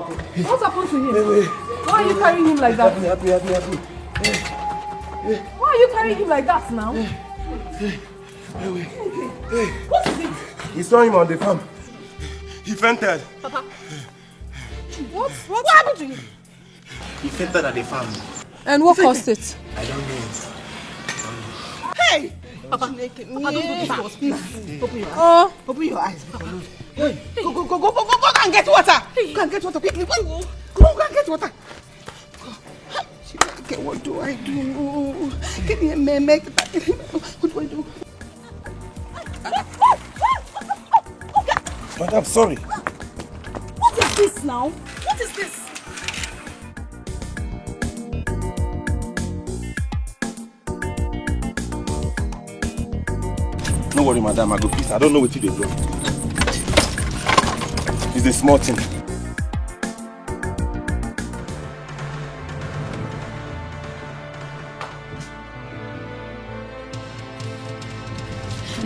What's happened to him? Wait. Why are you carrying him like that? Happy. Why are you carrying him like that now? Wait. What is it? He saw him on the farm. He fainted. Papa. What happened to him? He fainted at the farm. And what caused it? I don't know. Hey! Papa, don't do this to us, please. Open your eyes. Open your eyes. Hey. Go and get water. Go and get water quickly. Go and get water. Okay, what do I do? Give me a make that. What do I do? Madam, sorry. What is this now? What is this? No worry, madam. I go peace. I don't know what they do. It's a small thing.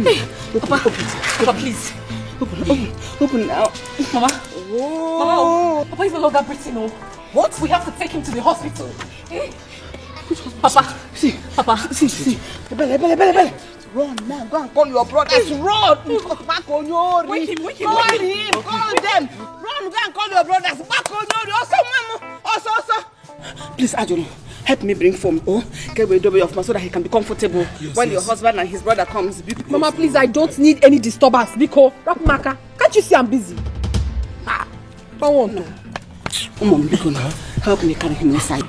Hey, Papa, please. Open now. Mama. Oh. Mama, Papa is no longer breathing. No. What? We have to take him to the hospital. Eh? Papa. See. Bele. Run now. Go and call your brothers. Run. Back on your. Wake him. Call them. Run. Go and call your brothers. Back on your. Also. Please, Ajono. Help me bring foam. Get rid of my so that he can be comfortable while your husband and his brother comes. Mama, please, I don't need any disturbance. Biko, Rapmaka, can't you see I'm busy? I want to. Mom, Biko, now help me carry him inside.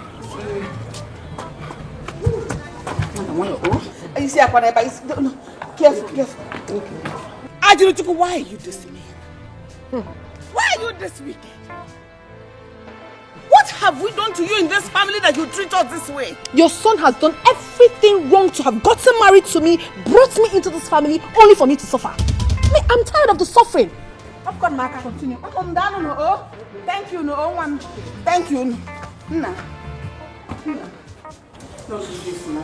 You see, no, careful. Ajuno, why are you this mean? Why are you this wicked? What have we done to you in this family that you treat us this way? Your son has done everything wrong to have gotten married to me, brought me into this family, only for me to suffer. I'm tired of the suffering. Of course, Maka, continue. Come down, no. Thank you, no one. Thank you. Nah. Don't do this now.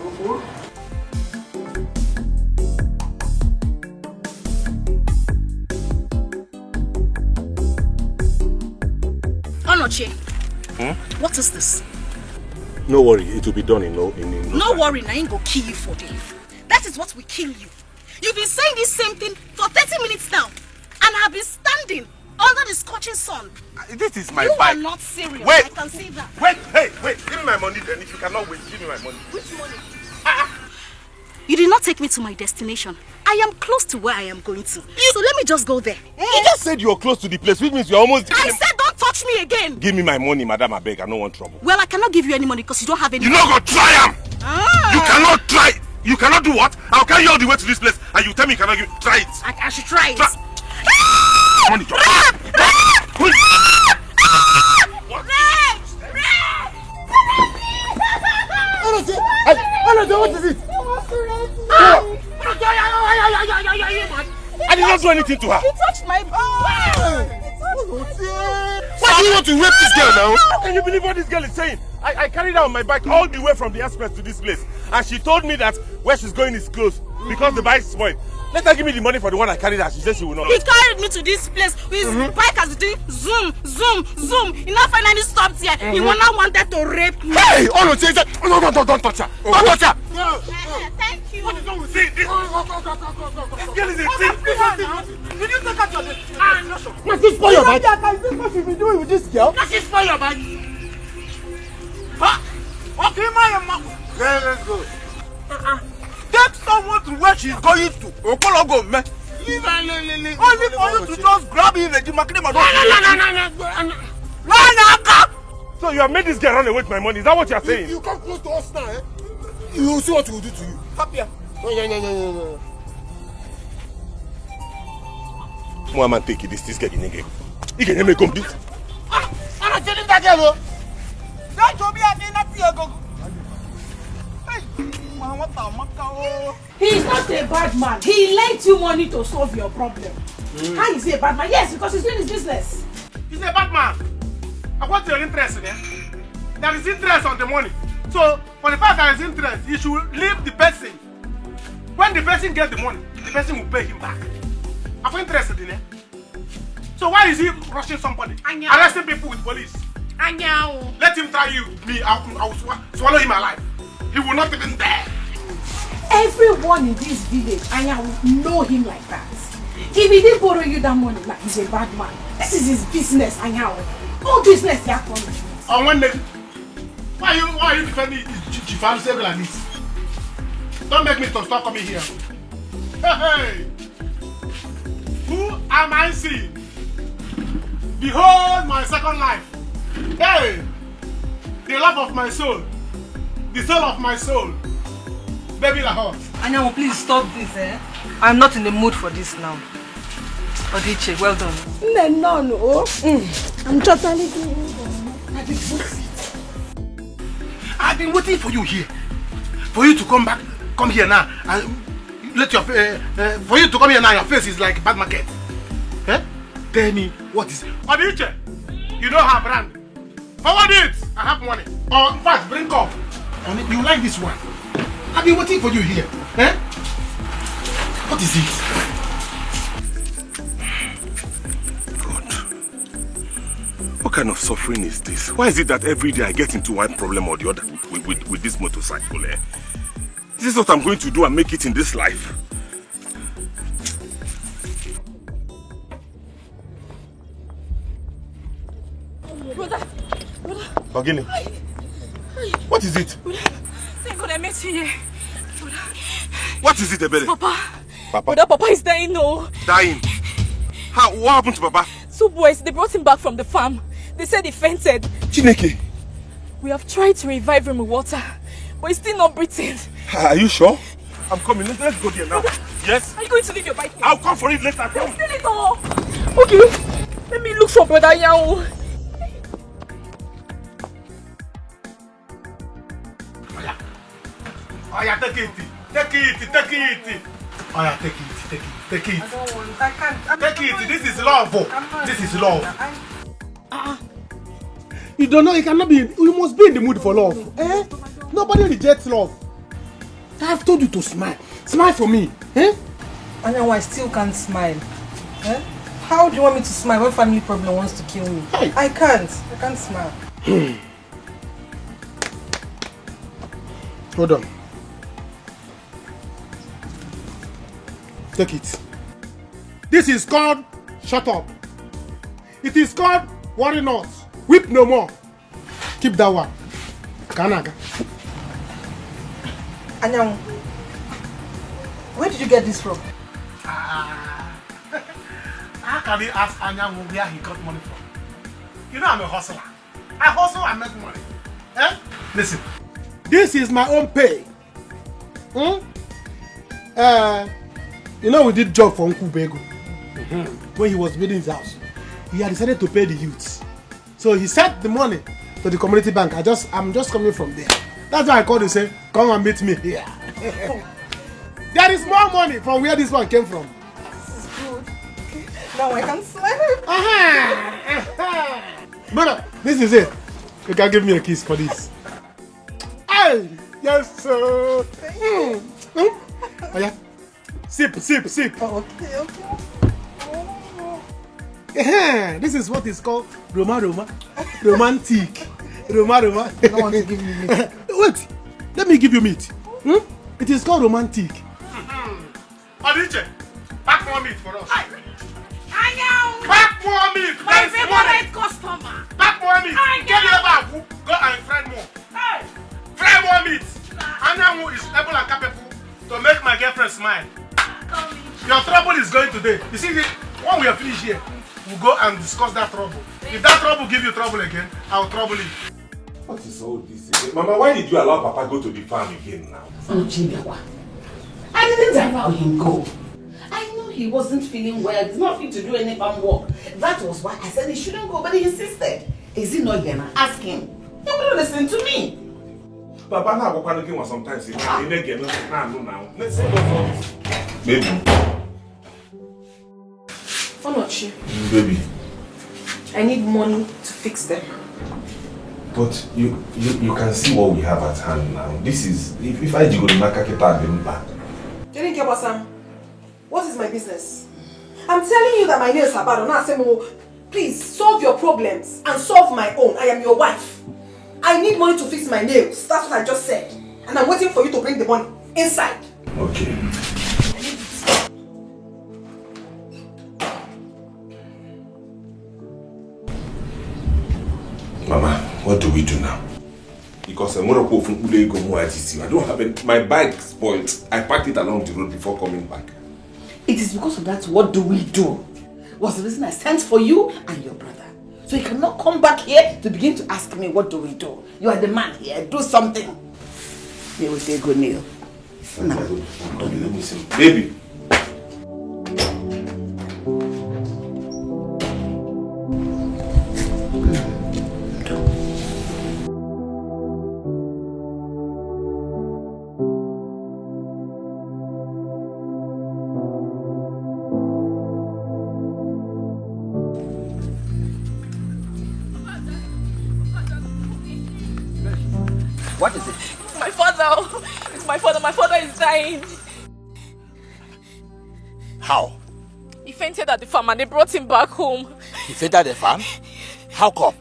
Onoche. What is this? No worry, it will be done in no worry, I ain't go kill you for this. That is what will kill you. You've been saying this same thing for 30 minutes now, and I've been standing under the scorching sun. This is my bike. You are not serious. Wait. I can see that. Wait. Give me my money then. If you cannot wait, give me my money. Which money? You did not take me to my destination. I am close to where I am going to. So let me just go there. You just said you're close to the place, which means you're almost... I said don't touch me again. Give me my money, madam, I beg. I don't want trouble. Well, I cannot give you any money because you don't have any... You're not going to try them! You cannot try. You cannot do what? I'll carry you all the way to this place and you tell me you cannot try it. I should try it. Money, what? What is it? I did not do anything to her. He touched my bike. Why do you want to rape this girl now? How can you believe what this girl is saying? I carried her on my bike all the way from the express to this place. And she told me that where she's going is closed because the bike is spoiled. Let her give me the money for the one I carried her. She said she will not. He carried me to this place with his bike as doing zoom. He now finally stopped here. He now wanted to rape me. Hey! Oh no, change that! No, don't touch her! Don't touch her! Thank you. What is wrong with this? This girl is a thief! Did you take out your dick? I'm not sure. Must you spoil your bike? Is this what you've been doing with this girl? Must you spoil your bike? Huh? Okay, let's go. Take someone to where she's going to. Okologo, man. Only for you to just grab him and no. So you have made this girl run away with my money. Is that what you are saying? You come close to us now, eh? You will see what we will do to you. Happier. No. Mama, take it. This girl in again. You can make complete. I'm not telling that girl. Don't show me a thing that you go. He is not a bad man. He lent you money to solve your problem. How is he a bad man? Yes, because he's doing his business. He's a bad man. I want your interest in it. There is interest on the money. So, for the fact there is interest, he should leave the person. When the person gets the money, the person will pay him back. I'm interested in it. So why is he rushing somebody? Arresting people with police? Let him try you. Me, I'll swallow him alive. He will not even dare. Everyone in this village, Anya will know him like that. If he didn't borrow you that money, like he's a bad man. This is his business, Anya. All business, yeah. On one day, why are you defending Chief Ansel like this? Don't make me to stop coming here. Hey! Who am I seeing? Behold my second life. Hey! The love of my soul. The soul of my soul. Baby Lahore. Anyanwu, please stop this, eh? I'm not in the mood for this now. Odiche, well done. No. I'm totally I've been waiting for you here. For you to come here now and let your for you to come here now, your face is like bad market. Eh? Tell me what is it? Odiche, you don't have brand. Forward it. I have money. Or in fact, bring up. You like this one? I've been waiting for you here. Eh? What is it? God. What kind of suffering is this? Why is it that every day I get into one problem or the other with this motorcycle? Eh? Is this what I'm going to do and make it in this life? Brother. Bagini, what is it? Thank God I met you here. What is it, Ebele? Papa. Papa? Papa is dying, no. Dying? How? What happened to Papa? 2 boys, they brought him back from the farm. They said he fainted. Chineke? We have tried to revive him with water, but he's still not breathing. Are you sure? I'm coming. Let's go there now. Yes? Are you going to leave your bike here? I'll come for it later. Steal it all. Okay. Let me look for Brother Yao. Oh yeah, take it. Take it. Oh yeah, take it. I don't want. I can't. Take it. This is love. This is love. You don't know. You cannot be. You must be in the mood for love. Eh? Nobody rejects love. I've told you to smile. Smile for me. Eh? Anyanwu, I still can't smile. Eh? How do you want me to smile when family problem wants to kill me? Hey. I can't smile. Hold on. Take it. This is called shut up. It is called worry not. Weep no more. Keep that one. Kanaga. Anyanwu, where did you get this from? How can we ask Anyanwu where he got money from? You know I'm a hustler. I hustle and make money. Eh? Listen. This is my own pay. You know we did job for Uncle Bego. When he was building his house. He had decided to pay the youths. So he sent the money to the community bank. I'm just coming from there. That's why I called and said, come and meet me here. There is more money from where this one came from. This is good. Okay. Now I can smile. Brother, this is it. You can give me a kiss for this. Hey, yes, sir. Oh, yeah. Sip. Oh, okay. This is what is called romantic. Roma. You don't want to give me meat. Wait, let me give you meat. It is called romantic. Odiche, pack more meat for us. Pack more meat. My favorite customer. Pack more meat. Get your bag. Go and fry more. Fry more meat. Anyanwu is able and capable to make my girlfriend smile. Your trouble is going today. You see, when we are finished here, we'll go and discuss that trouble. If that trouble gives you trouble again, I'll trouble you. What is all this again? Mama, why did you allow Papa go to the farm again now? I didn't allow him go. I knew he wasn't feeling well. He's not fit to do any farm work. That was why I said he shouldn't go, but he insisted. Is he not here now? Ask him. He will listen to me. Papa, now I'm looking for sometimes. Baby. Onochi. Baby. I need money to fix them. But you can see what we have at hand now. This is if I go to Nakaketa Demba. Jenny Kebasam, what is my business? I'm telling you that my nails are bad. I'm not saying, oh, please solve your problems and solve my own. I am your wife. I need money to fix my nails. That's what I just said. And I'm waiting for you to bring the money inside. Okay. Mama, what do we do now? Because I'm going to go from Ulego. I don't have it. My bike spoiled. I parked it along the road before coming back. It is because of that, what do we do? Was the reason I sent for you and your brother. So you cannot come back here to begin to ask me what do we do. You are the man here. Do something. They will say good Neil. No. Let me see. Baby. What is it? My father. It's my father. My father is dying. How? He fainted at the farm and they brought him back home. He fainted at the farm? How come?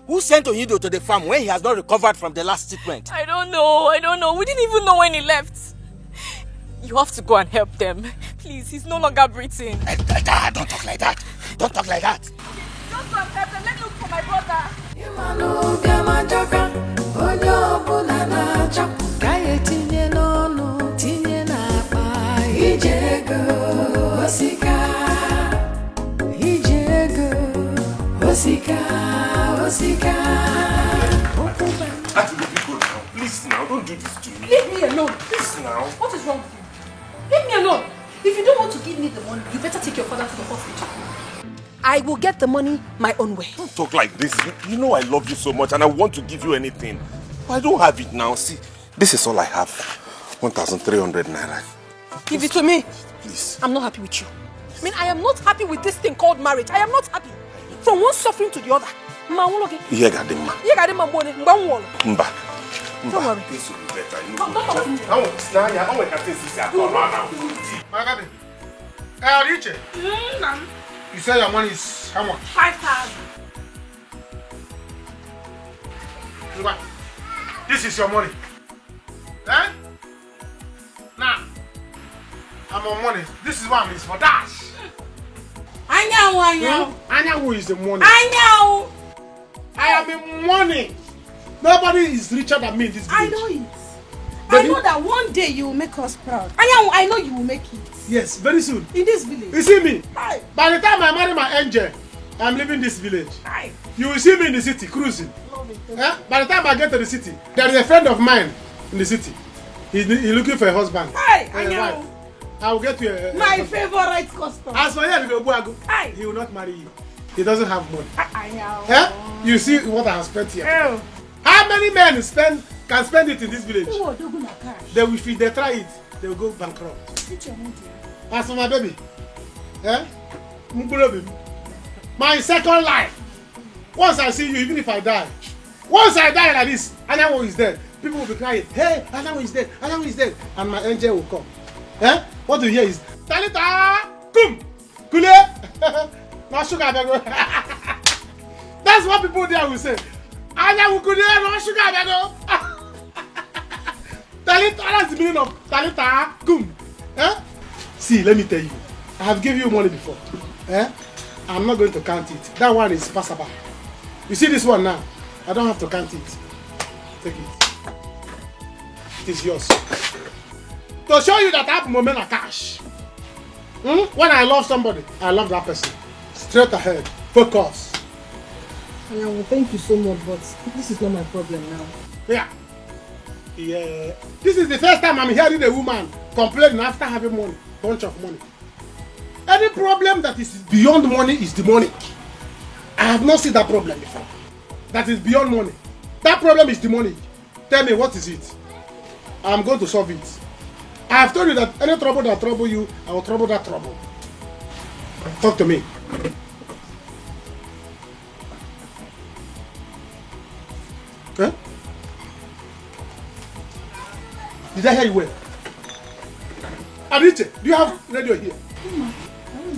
Who sent Onido to the farm when he has not recovered from the last treatment? I don't know. We didn't even know when he left. You have to go and help them. Please, he's no longer breathing. Don't talk like that. Don't talk like that. Just go and help them. Let me look for my brother. Please now, don't do this to me. Leave me alone. Please now. What is wrong with you? Leave me alone. If you don't want to give me the money, you better take your father to the hospital. I will get the money my own way. Don't talk like this. You know I love you so much and I want to give you anything. But I don't have it now. See, this is all I have. 1,300 naira. Give it to me. Please. I'm not happy with you. I mean, I am not happy with this thing called marriage. I am not happy. From one suffering to the other. Mba. Don't worry. This will be better. Don't worry. You say your money is how much? 5,000. This is your money. Eh? Now, I'm on money. This is what I'm for dash. Anyawu is the money. I know. I am in money. Nobody is richer than me in this village. I know it. I know that one day you will make us proud. I know you will make it. Yes, very soon. In this village. You see me? Aye. By the time I marry my angel, I'm leaving this village. Aye. You will see me in the city cruising. By the time I get to the city, there is a friend of mine in the city. He's looking for a husband. Aye, I know. Wife. I will get you a My favorite customer. As for you, Aye. he will not marry you. He doesn't have money. I know. You see what I have spent here. Oh. How many men can spend it in this village? They will, if they try it, they will go bankrupt. As for my baby, my second life. Once I see you, even if I die, once I die like this, Anyanwu is dead. People will be crying, hey, Anyanwu is dead, Anyanwu is dead, and my angel will come. What you hear is, Talita, come, Kule, no sugar, that's what people there will say. Anyanwu Kule, no sugar, Talita, that's the meaning of Talita, come. See, let me tell you, I have given you money before. I'm not going to count it. That one is passable. You see this one now? I don't have to count it. Take it. It is yours. To show you that I have moment of cash. When I love somebody, I love that person. Straight ahead. Focus. Well, thank you so much, but this is not my problem now. Yeah. This is the first time I'm hearing a woman complaining after having money. Bunch of money. Any problem that is beyond money is the money. I have not seen that problem before. That is beyond money. That problem is the money. Tell me, what is it? I'm going to solve it. I have told you that any trouble that trouble you, I will trouble that trouble. Talk to me. Okay? Did I hear you well? Adiche, do you have radio here?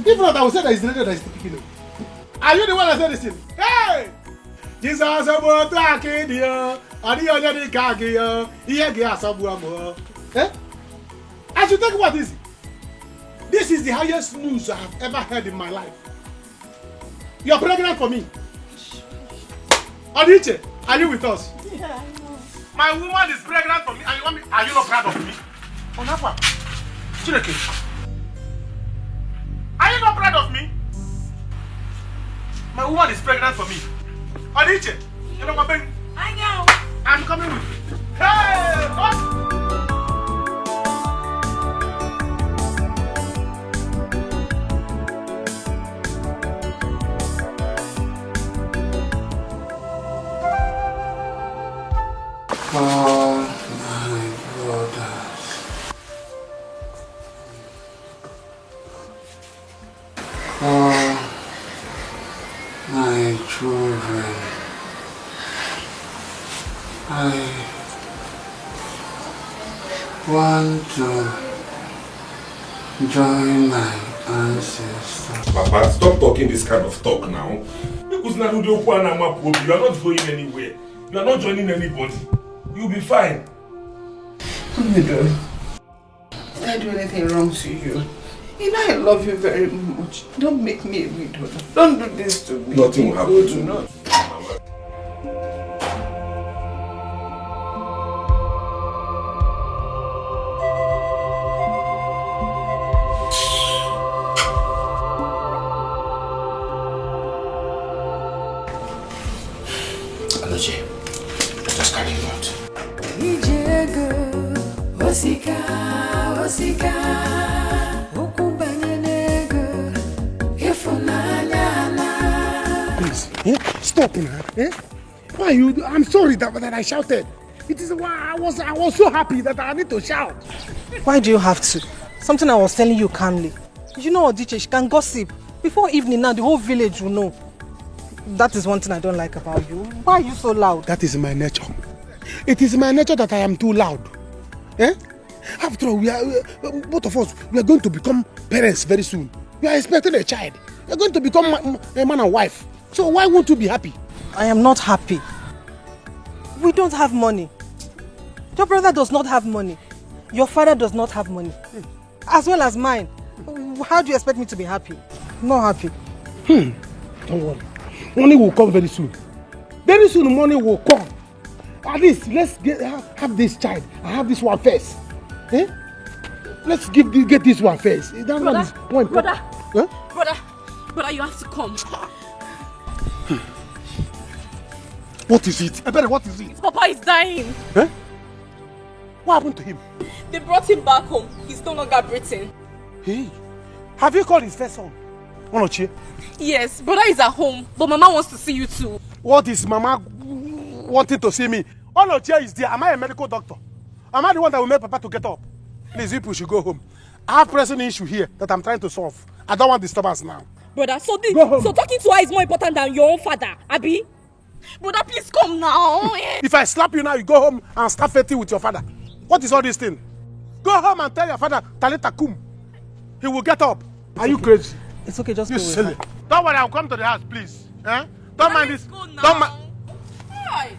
If not, I will say that it's the radio that is speaking. Are you the one that said this thing? Hey! This is a boy talking here. And you are the kaki here. Here, get some more. Eh? I should take what is it? This is the highest news I have ever heard in my life. You are pregnant for me. Odiche, are you with us? Yeah, I know. My woman is pregnant for me, and you want me? Are you not proud of me? Onafa, Chineke, are you not proud of me? My woman is pregnant for me. Odiche, you know what I'm saying? I know. I'm coming with you. Hey, what? Oh my brothers. Oh my children. I want to join my ancestors. Papa, stop talking this kind of talk now. Because now you are not going anywhere. You are not joining anybody. You'll be fine. Did I do anything wrong to you? You know I love you very much. Don't make me a widow. Don't do this to me. Nothing will happen to me. Let us carry him out. Please, stop now. Why you? I'm sorry that I shouted. It is why I was so happy that I need to shout. Why do you have to? Something I was telling you calmly. You know what, Odiche, she can gossip. Before evening now, the whole village will know. That is one thing I don't like about you. Why are you so loud? That is my nature. It is my nature that I am too loud. After all, both of us, we are going to become parents very soon. We are expecting a child. We are going to become a man and wife. So why won't you be happy? I am not happy. We don't have money. Your brother does not have money. Your father does not have money. As well as mine. How do you expect me to be happy? Not happy. Don't worry. Money will come very soon. Very soon money will come. At least let's have this child. I have this one first. Let's get this one first. That one is point. Brother, you have to come. What is it? What is it? Papa is dying. What happened to him? They brought him back home. He's no longer breathing. Hey, have you called his first son? Onochie? Yes, brother is at home, but Mama wants to see you too. What is Mama wanting to see me? Onochie is there. Am I a medical doctor? Am I the one that will make Papa to get up? Please, people should go home. I have pressing issue here that I'm trying to solve. I don't want disturbance now. Brother, so talking to her is more important than your own father, Abi? Brother, please come now. If I slap you now, you go home and start fighting with your father. What is all this thing? Go home and tell your father, Talita Kum. He will get up. Are you crazy? It's okay, just You go with silly. her. Don't worry, I'll come to the house, please. Don't mind this. Don't mind. Why?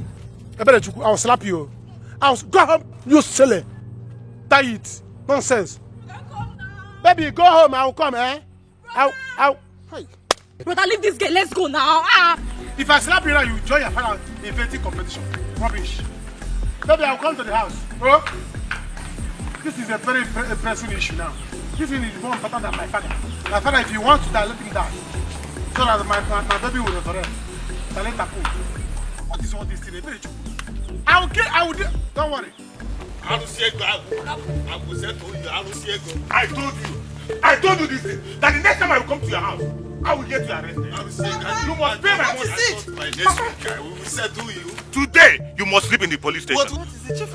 I'll slap you. Go home, you silly. Tie it. Nonsense. Baby, go home. I'll come, I'll. Hey. Brother, leave this girl. Let's go now. If I slap you now, you join your father in inventing competition. Rubbish. Baby, I'll come to the house. Bro, this is a very pressing issue now. This thing is more important than my father. My father, if you want to die, let him die. So that my baby will resurrect. What is all this thing? I will do. Don't worry. I will say to you, I told you this thing, that the next time I will come to your house, I will get you arrested. You must pay my money. Next week I will settle you. Today, you must sleep in the police station. What is the chief?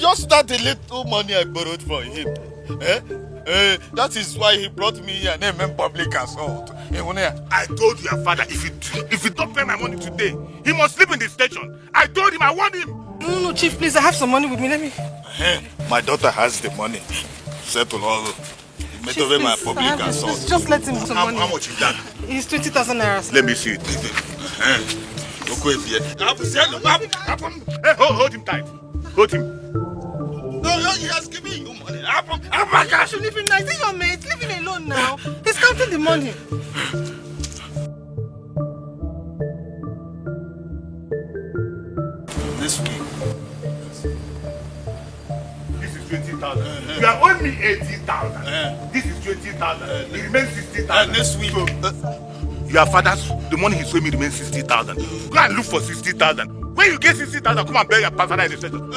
Just that the little money I borrowed from him. That is why he brought me here and then meant public assault. I told your father, if you don't pay my money today, he must sleep in the station. I told him, I warned him. No, Chief, please, I have some money with me. Let me. My daughter has the money. Settle all. my public assault. Just let him some money. How much is that? It's 20,000 naira. Let me see it. Hold him tight. Hold him. No, he has given you money. You leave him now. Is it your mate? Leave him alone now. He's counting the money. This week. This is 20,000. You are owing me 80,000. This is 20,000. It remains 60,000. Next week. Your father's, the money he's owing me remains 60,000. Go and look for 60,000. When you get 60,000, come and bury your father in the center. When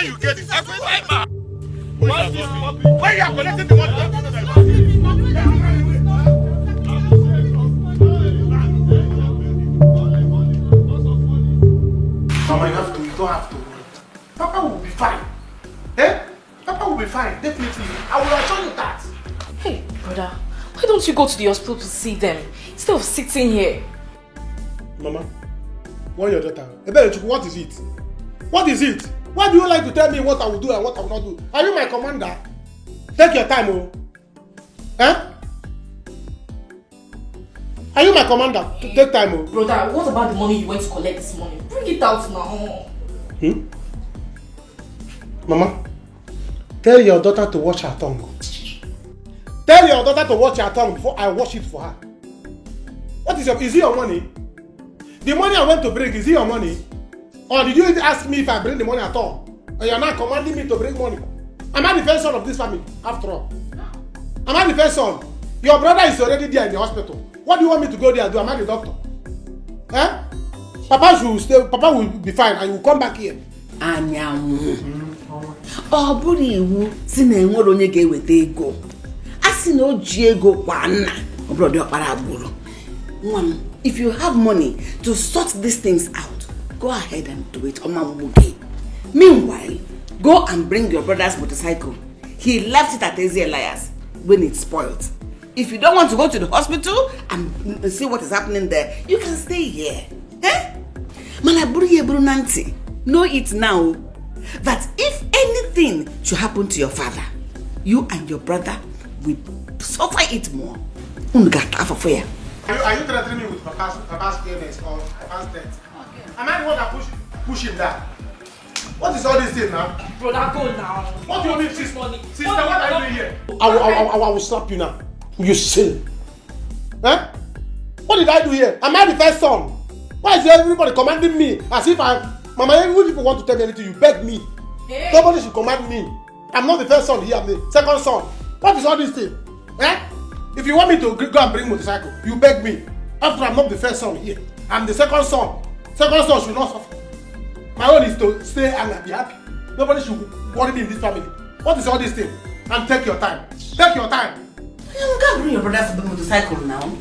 you get it, when you are collecting the money. Mama, you don't have to worry. Papa will be fine. Eh? Papa will be fine, definitely. I will assure you that. Hey, brother, why don't you go to the hospital to see them instead of sitting here? Mama, what your daughter? What is it? What is it? Why do you like to tell me what I will do and what I will not do? Are you my commander? Take your time, oh. Eh? Are you my commander? Take time, oh. Brother, what about the money you went to collect this morning? Bring it out now. Mama, tell your daughter to watch her tongue. Tell your daughter to watch her tongue before I wash it for her. What is it your money? The money I went to bring, is it your money? Or did you ask me if I bring the money at all? Or you're not commanding me to bring money? Am I the first son of this family, after all? Am I the first son? Your brother is already there in the hospital. What do you want me to go there and do? Am I the doctor? Eh? Papa should stay, Papa will be fine and you will come back here. Anyanwụ. Ọ bụrụ iwu si na enwere onye ga-eweta ego. A sị na o ji ego kwa nna. Ọ bụrụ dị ọkpara agbụrụ. Nwa m, if you have money to sort these things out, go ahead and do it. Meanwhile, go and bring your brother's motorcycle. He left it at Eze Elias when it's spoiled. If you don't want to go to the hospital and see what is happening there, you can stay here. Eh? Know it now that if anything should happen to your father, you and your brother will suffer it more. Are you threatening me with Papa's illness or Papa's death? Am I the one that push him down? What is all this thing now? Brother, go now. What do you mean, sister? Sister, what are you doing here? I will slap you now. You sin. Huh? What did I do here? Am I the first son? Why is everybody commanding me as if Mama, even people want to tell me anything, you beg me. Hey. Nobody should command me. I'm not the first son here, I'm the second son. What is all this thing? Eh? If you want me to go and bring motorcycle, you beg me. After I'm not the first son here, I'm the second son. Second son should not suffer. My own is to stay and be happy. Nobody should worry me in this family. What is all this thing? And take your time. Take your time. You can't bring your brother's motorcycle now. You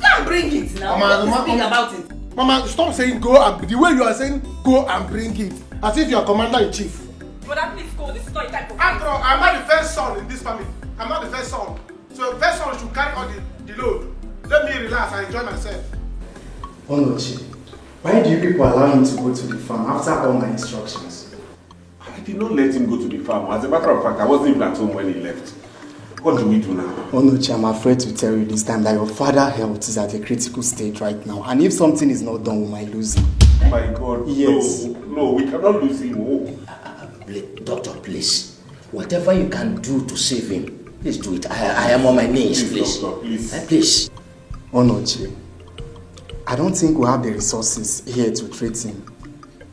can't bring it now. Mama, speak about it. Mama, stop saying go and the way you are saying go and bring it. As if you are commander-in-chief. Brother, please go. This is not a type of After all, I'm not the first son in this family. I'm not the first son. So the first son should carry all the load. Let me relax and enjoy myself. Onochi, why do you people allow him to go to the farm after all my instructions? I did not let him go to the farm. As a matter of fact, I wasn't even at home when he left. What do we do now? Onochi, I'm afraid to tell you this time that your father's health is at a critical stage right now. And if something is not done, we might lose him. My God, yes. No, we cannot lose him. Oh. Doctor, please. Whatever you can do to save him, please do it. I am on my knees, please. Doctor, please. Please. Onochi, I don't think we have the resources here to treat him.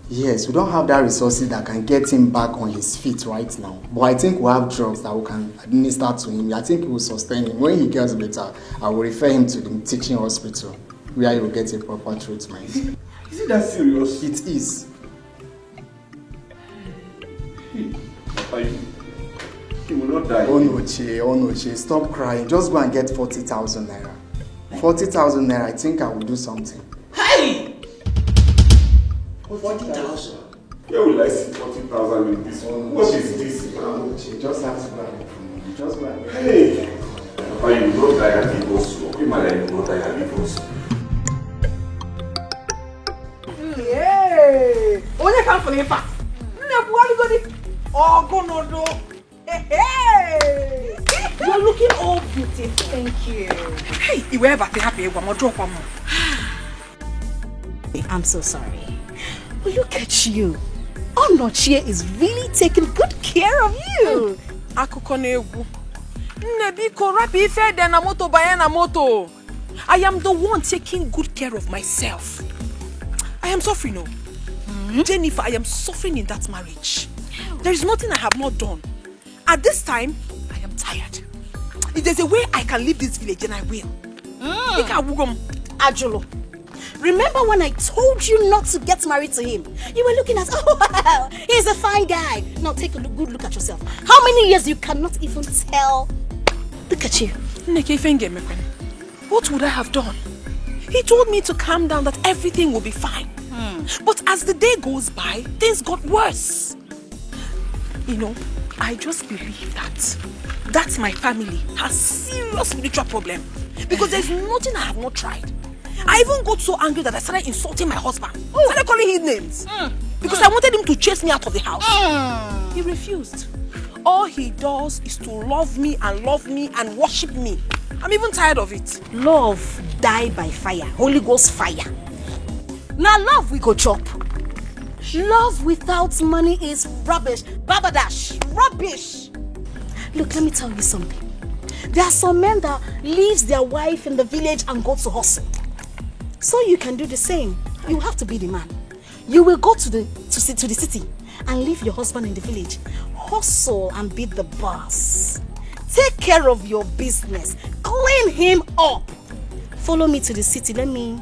Yes, we don't have that resources that can get him back on his feet right now. But I think we have drugs that we can administer to him. I think it will sustain him. When he gets better, I will refer him to the teaching hospital where he will get a proper treatment. Is it that serious? It is. He will not die. Onochi, stop crying. Just go and get 40,000 naira. 40,000 naira, I think I will do something. Hey! 40,000. Where will I see 40,000 in this one? What is this? Onochi, just have to buy it from me. Just buy it. Hey! Papa, you will not die at the boss. You will not die at the boss. Hey! Onye come for the fa. Oh, go no do. Hey! You're looking all beautiful. Thank you. Hey, you ever be happy? One more drop, one more. I'm so sorry. But look at you. Onochie is really taking good care of you. Akụkọ na-egwu. Nne biko rapụ ife dị na moto banye na moto. I am the one taking good care of myself. I am suffering, no. Jennifer, I am suffering in that marriage. There is nothing I have not done. At this time, I am tired. If there's a way I can leave this village, then I will. Ajolo, remember when I told you not to get married to him? You were looking at, oh, wow, he's a fine guy. Now take a good look at yourself. How many years you cannot even tell? Look at you. What would I have done? He told me to calm down, that everything will be fine. But as the day goes by, things got worse. You know, I just believe that my family has serious spiritual problem. Because there's nothing I have not tried. I even got so angry that I started insulting my husband. I started calling his names. Because I wanted him to chase me out of the house. He refused. All he does is to love me and worship me. I'm even tired of it. Love die by fire. Holy Ghost fire. Now love we go chop. Love without money is rubbish. Babadash. Rubbish. Look, let me tell you something. There are some men that leaves their wife in the village and go to hustle. So you can do the same. You have to be the man. You will go to the city and leave your husband in the village. Hustle and be the boss. Take care of your business. Clean him up. Follow me to the city. Let me,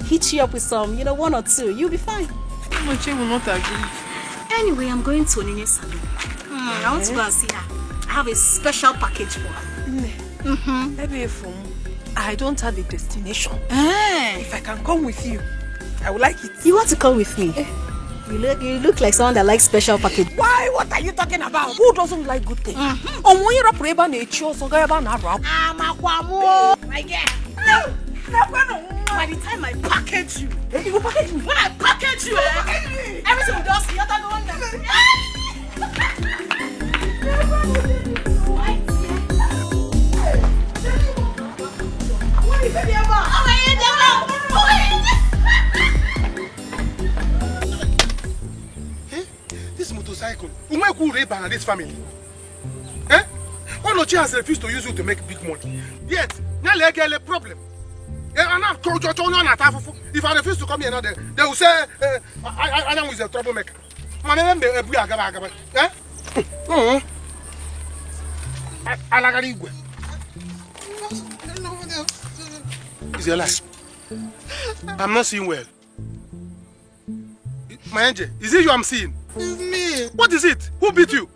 hit you up with some, one or two. You'll be fine. Mochi will not agree. Anyway, I'm going to Onine's salon. I want to go and see her. I have a special package for her. I don't have a destination. If I can come with you, I would like it. You want to come with me? You look like someone that likes special package. Why? What are you talking about? Who doesn't like good things? My girl. By the time I package you, you will package me. When I package you, everything will just you're the one that. This motorcycle, who rape and this family? Eh? Onochie has refused to use you to make big money. Yet, now they get a problem. If I refuse to come here now, they will say, I am with a troublemaker. It's your life. I'm not seeing well. My angel, is it you I'm seeing? It's me. What is it? Who beat you?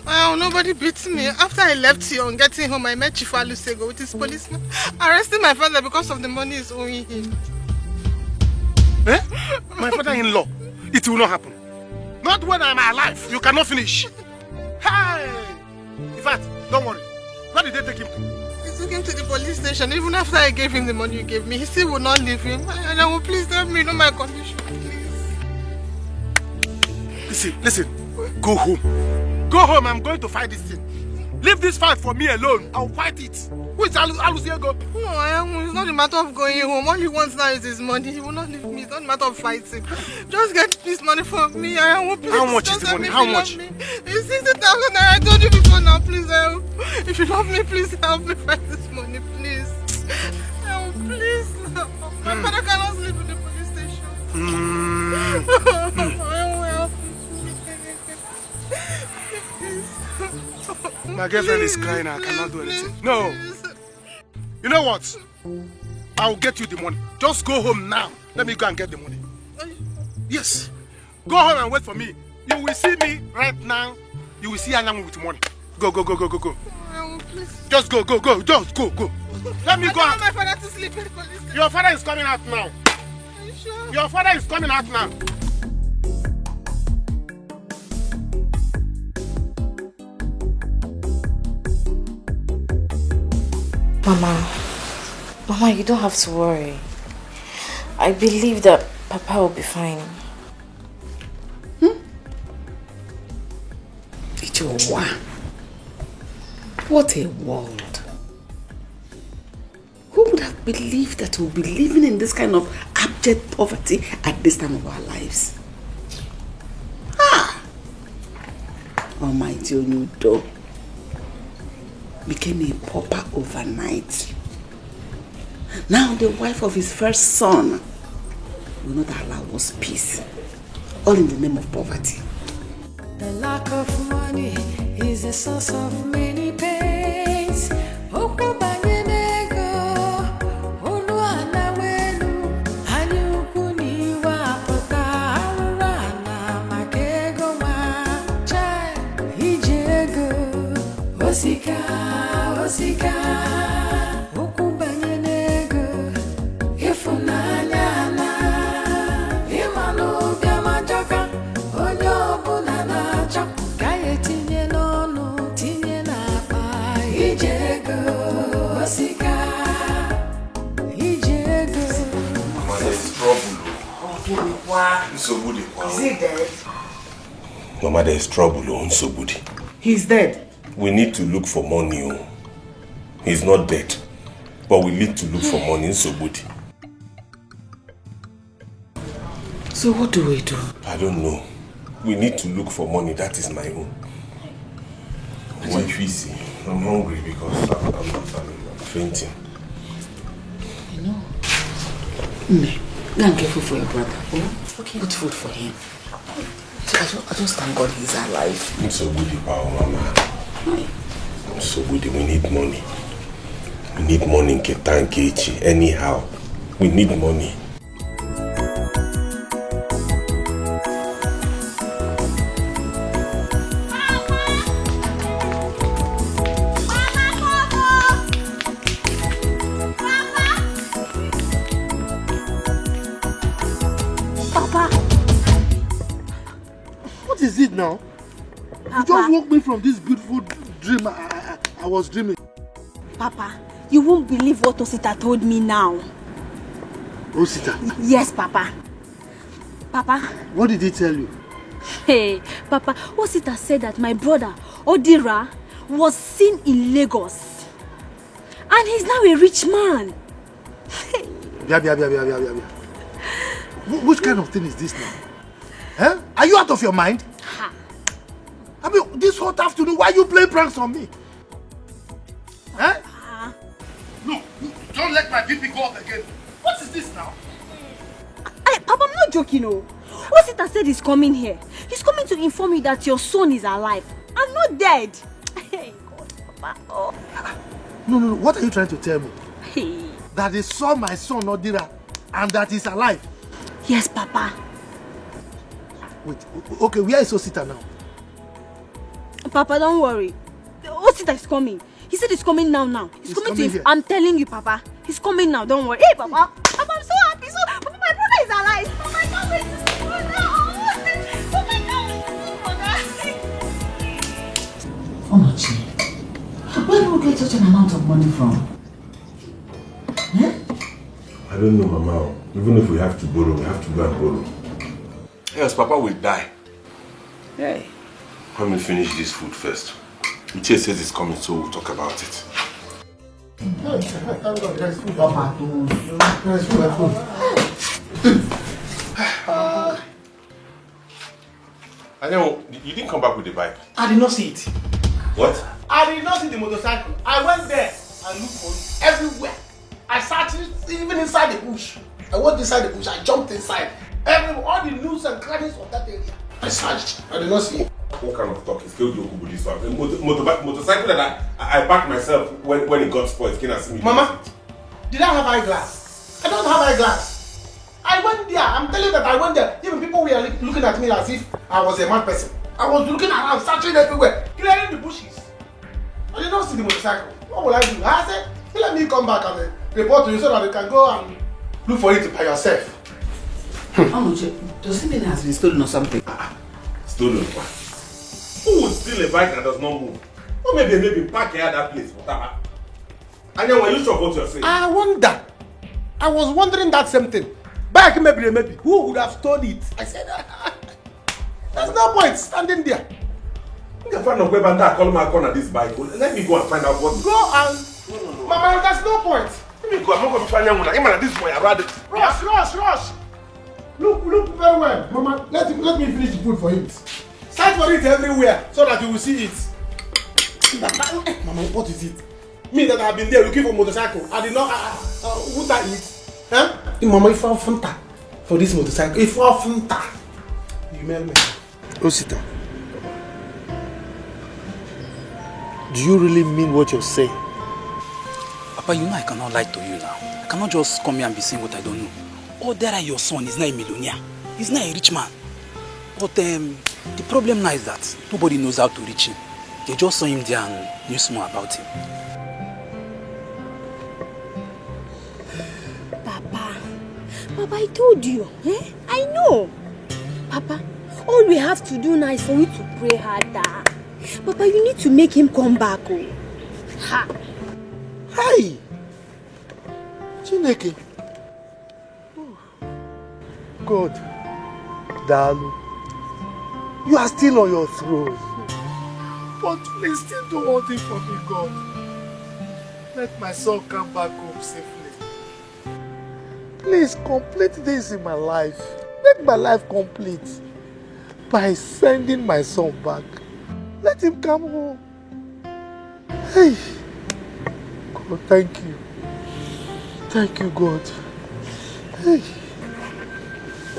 Oh, nobody beat me. After I left here on getting home, I met Chief Alusego with his policeman, arresting my father because of the money he's owing him. Eh? My father-in-law? It will not happen. Not when I'm alive. You cannot finish. Hey! In fact, don't worry. Where did they take him to? He took him to the police station. Even after I gave him the money you gave me, he still would not leave him. And I will please help me know my condition, please. Listen. Go home. Go home. I'm going to fight this thing. Leave this fight for me alone. I'll fight it. Who is Alusiego? No, it's not a matter of going home. All he wants now is his money. He will not leave me. It's not a matter of fighting. Just get this money for me. Please, how much is the money? How much? It's 60,000 naira. I told you before now. Please help. If you love me, please help me find this money. Please. Help, please. My father cannot sleep in the police station. My girlfriend is crying. I cannot do anything. No. You know what? I'll get you the money. Just go home now. Let me go and get the money. Yes. Go home and wait for me. You will see me right now. You will see Anyamu with money. Go. Just go. Just go. Let me go. I don't want my father to sleep in the police station. Your father is coming out now. Are you sure? Your father is coming out now. Mama, you don't have to worry. I believe that Papa will be fine. Joa, what a world. Who would have believed that we'll be living in this kind of abject poverty at this time of our lives? Almighty Onyudo became a pauper overnight. Now the wife of his first son will not allow us peace. All in the name of poverty. The lack of money is a source of many pains. Osika, Osika, ukubanye nego, ifunanya na, imanu biamajoka, onyo bunana chok, kaye tinye nono, tinye na pa, ijego, Osika, ijego. Mama, there is trouble. Is he dead? Mama, there is trouble, Nsobudi. He's dead. We need to look for money. He's not dead. But we need to look for money, Nsobudi. So what do we do? I don't know. We need to look for money. That is my own. I'm hungry because I'm fainting. You know, go and get food for your brother. Oh? Okay. Put food for him. I just thank God he's alive. Nsobudi, power, Mama. Nsobudi, we need money. We need money in Ketankechi. Anyhow, we need money. What is it now? Papa. You just woke me from this beautiful dream I was dreaming. Papa, you won't believe what Osita told me now. Osita? Yes, Papa. Papa. What did he tell you? Hey, Papa, Osita said that my brother, Odira, was seen in Lagos. And he's now a rich man. Which kind of thing is this now? Huh? Are you out of your mind? Ha. I mean, this hot afternoon, why you play pranks on me? Huh? Look, don't let my BP go up again. What is this now? Hey, Papa, I'm not joking, no. Osita said he's coming here. He's coming to inform you that your son is alive and not dead. Hey, God, Papa. Oh. No. What are you trying to tell me? Hey. That they saw my son, Odira, and that he's alive? Yes, Papa. Wait, okay, where is Osita now? Papa, don't worry. Osita is coming. He said he's coming now. He's coming to here. I'm telling you, Papa. He's coming now, don't worry. Hey, Papa. Papa, I'm so happy. So, Papa, my brother is alive. Papa, I can't wait to see my brother. Oh my God. Onochi, where do we get such an amount of money from? I don't know, Mama. Even if we have to borrow, we have to go and borrow. Yes, Papa will die. Hey. Let me finish this food first. Uche says it's coming, so we'll talk about it. I know, you didn't come back with the bike. I did not see it. What? I did not see the motorcycle. I went there and looked for it everywhere. I searched it even inside the bush. I went inside the bush, I jumped inside. All the nooks and crannies of that area. I searched. I did not see it. What kind of talk is killed Yokubu this one? Motorcycle that I backed myself when it got spoiled. Can I see me? Mama, did I have eyeglass? I don't have eyeglass. I went there. I'm telling you that I went there. Even people were looking at me as if I was a mad person. I was looking around, searching everywhere, clearing the bushes. I did not see the motorcycle. What will I do? I said, let me come back and report to you so that you can go and look for it by yourself. Does it mean it has been stolen or something? Stolen what? Who would steal a bike that does not move? Or maybe park here at that place for that. And then when you sure what you're saying? I wonder. I was wondering that same thing. Bike maybe. Who would have stolen it? I said, there's no point standing there. I can find a web and call my corner this bike. Let me go and find out what. Go and. No. Mama, there's no point. Let me go. I'm not going to find out. I'm this boy. I rather. Rush. Look very well. Mama, let me finish the food for him. Search for it everywhere so that you will see it. Mama, what is it? Me that have been there looking for motorcycle. I did not. Would I eat? Huh? Mama, if I Fanta for this motorcycle, if I Fanta, you mail me. Osita, do you really mean what you're saying? Papa, you know I cannot lie to you now. I cannot just come here and be saying what I don't know. Oh, there your son is not a millionaire. He's not a rich man. But the problem now is that nobody knows how to reach him. They just saw him there and knew more about him. Papa, I told you. Eh? I know. Papa, all we have to do now is for you to pray harder. Papa, you need to make him come back. Oh. Ha. Hey! Chineke. God, darling, you are still on your throne. But please still do one thing for me, God. Let my son come back home safely. Please complete this in my life. Make my life complete by sending my son back. Let him come home. Hey, God, thank you. Thank you, God. Hey.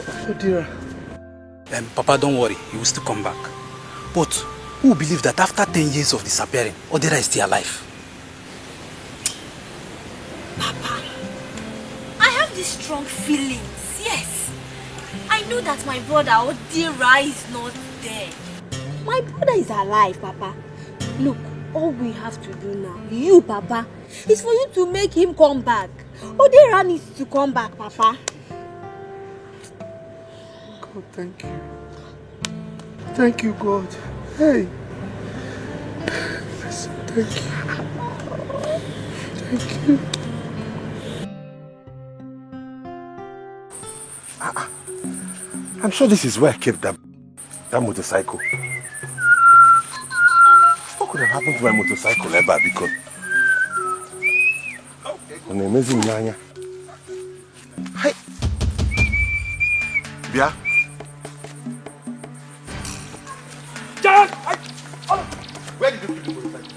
Oh dear. Papa, don't worry. He will still come back. But who believe that after 10 years of disappearing, Odera is still alive? Papa, I have these strong feelings, yes. I know that my brother Odera is not dead. My brother is alive, Papa. Look, all we have to do now, you, Papa, is for you to make him come back. Odera needs to come back, Papa. God, thank you. Thank you, God. Hey. Thank you. Thank you. I'm sure this is where I kept that motorcycle. What could have happened to my motorcycle ever? Because an amazing nanya. Hey, Bia. John! Where did you keep the motorcycle?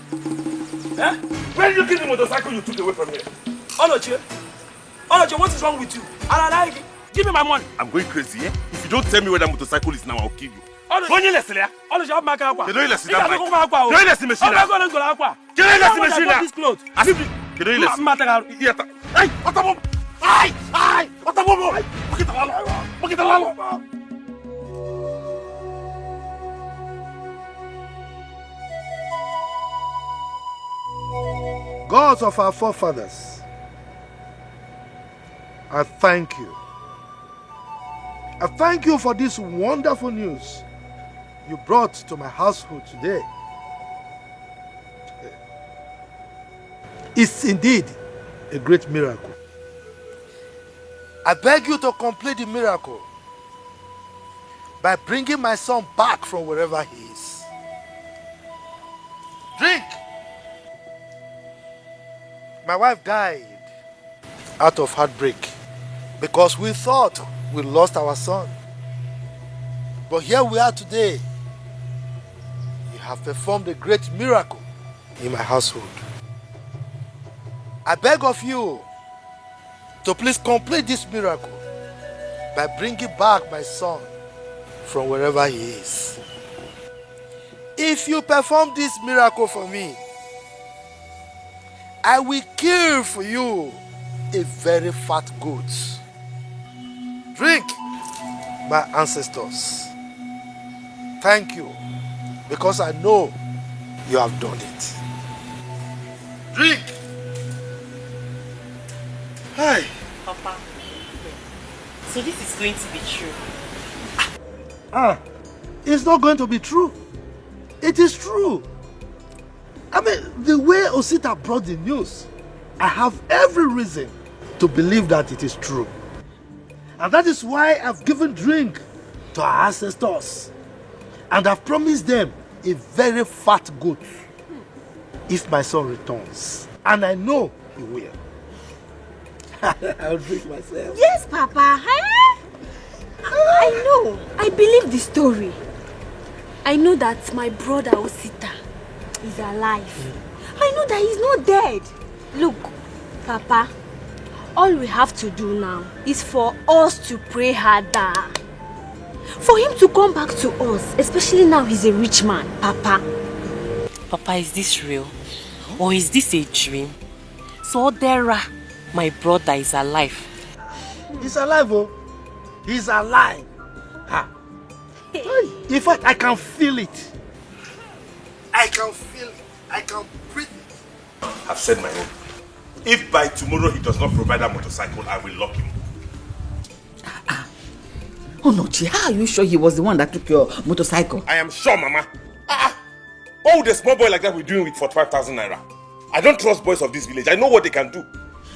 Eh? Where did you keep the motorcycle you took away from here? Oloche, what is wrong with you? Give me my money. I'm going crazy, eh? If you don't tell me where that motorcycle is now, I'll kill you. Don't you listen, Oloche, I'm back. You don't listen, I'm back. Don't you listen, machine? Can you listen, machine? Can you listen? Hey, what the bomb? Hey, what the bomb? Look at the lalo. Gods of our forefathers, I thank you. I thank you for this wonderful news you brought to my household today. It's indeed a great miracle. I beg you to complete the miracle by bringing my son back from wherever he is. Drink! My wife died out of heartbreak because we thought we lost our son. But here we are today. You have performed a great miracle in my household. I beg of you to please complete this miracle by bringing back my son from wherever he is. If you perform this miracle for me, I will kill for you a very fat goat. Drink, my ancestors. Thank you, because I know you have done it. Drink. Hi. Papa, so this is going to be true. It's not going to be true. It is true. I mean, the way Osita brought the news, I have every reason to believe that it is true. And that is why I've given drink to our ancestors. And I've promised them a very fat goat if my son returns. And I know he will. I'll drink myself. Yes, Papa. I know. I believe the story. I know that my brother Osita is alive. I know that he's not dead. Look, Papa, all we have to do now is for us to pray harder. For him to come back to us, especially now he's a rich man, Papa. Papa, is this real? Or is this a dream? So Dera, my brother, is alive. He's alive, oh. He's alive. In fact, I can feel it. I can feel it. I can breathe it. I've said my own. If by tomorrow he does not provide that motorcycle, I will lock him. Oh no, Chi, how are you sure he was the one that took your motorcycle? I am sure, Mama. Oh, the small boy like that we're doing with 45,000 naira. I don't trust boys of this village. I know what they can do.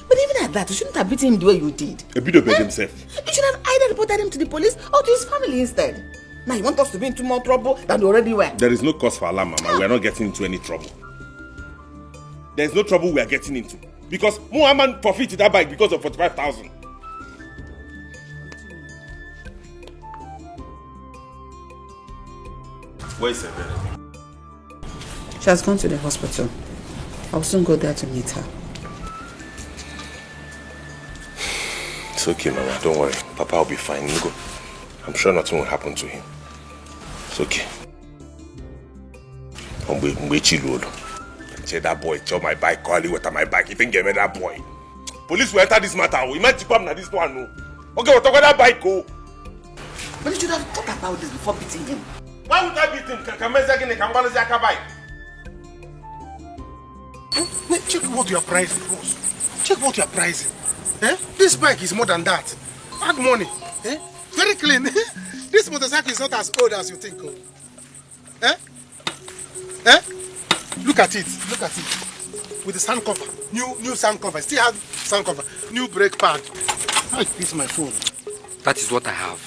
But even at that, you shouldn't have beaten him the way you did. A bit of himself. You should have either reported him to the police or to his family instead. Now you want us to be into more trouble than we already were. There is no cause for alarm, Mama. We are not getting into any trouble. There is no trouble we are getting into. Because Muhammad forfeited that bike because of 45,000. Where is Sebere? She has gone to the hospital. I'll soon go there to meet her. It's okay, Mama. Don't worry. Papa will be fine. You go. I'm sure nothing will happen to him. It's okay. That boy chow my bike, calling with my bike. You think give me that boy? Police will enter this matter. We might come now this one. Okay, we'll talk about that bike. Go. But you should have thought about this before beating him. Why would I beat him? Wait, check what you are pricing, boss. Check what you are pricing. This bike is more than that. Add money. Very clean. This motorcycle is not as old as you think. Look at it. Look at it. With the sound cover. New sound cover. Still have sound cover. New brake pad. This is my phone. That is what I have.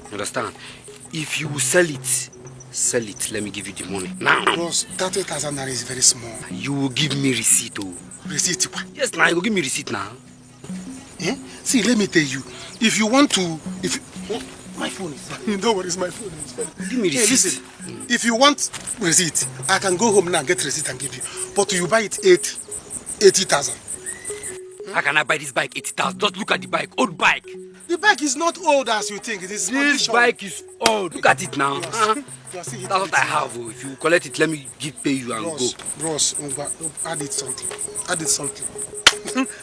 You understand? If you sell it, let me give you the money. Now. Boss, 30,000 naira is very small. You will give me receipt, oh. Receipt? Yes, now you will give me receipt now. See, let me tell you. If you want to... my phone is... Don't worry, it's my phone. Give me receipt. Listen, if you want receipt, I can go home now and get receipt and give you. But you buy it 80,000. How can I buy this bike 80,000? Just look at the bike, old bike. The bike is not old as you think. This bike is old. Look at it now. That's what I have. Oh. If you collect it, let me pay you and go. Bros, add it something. Add it something.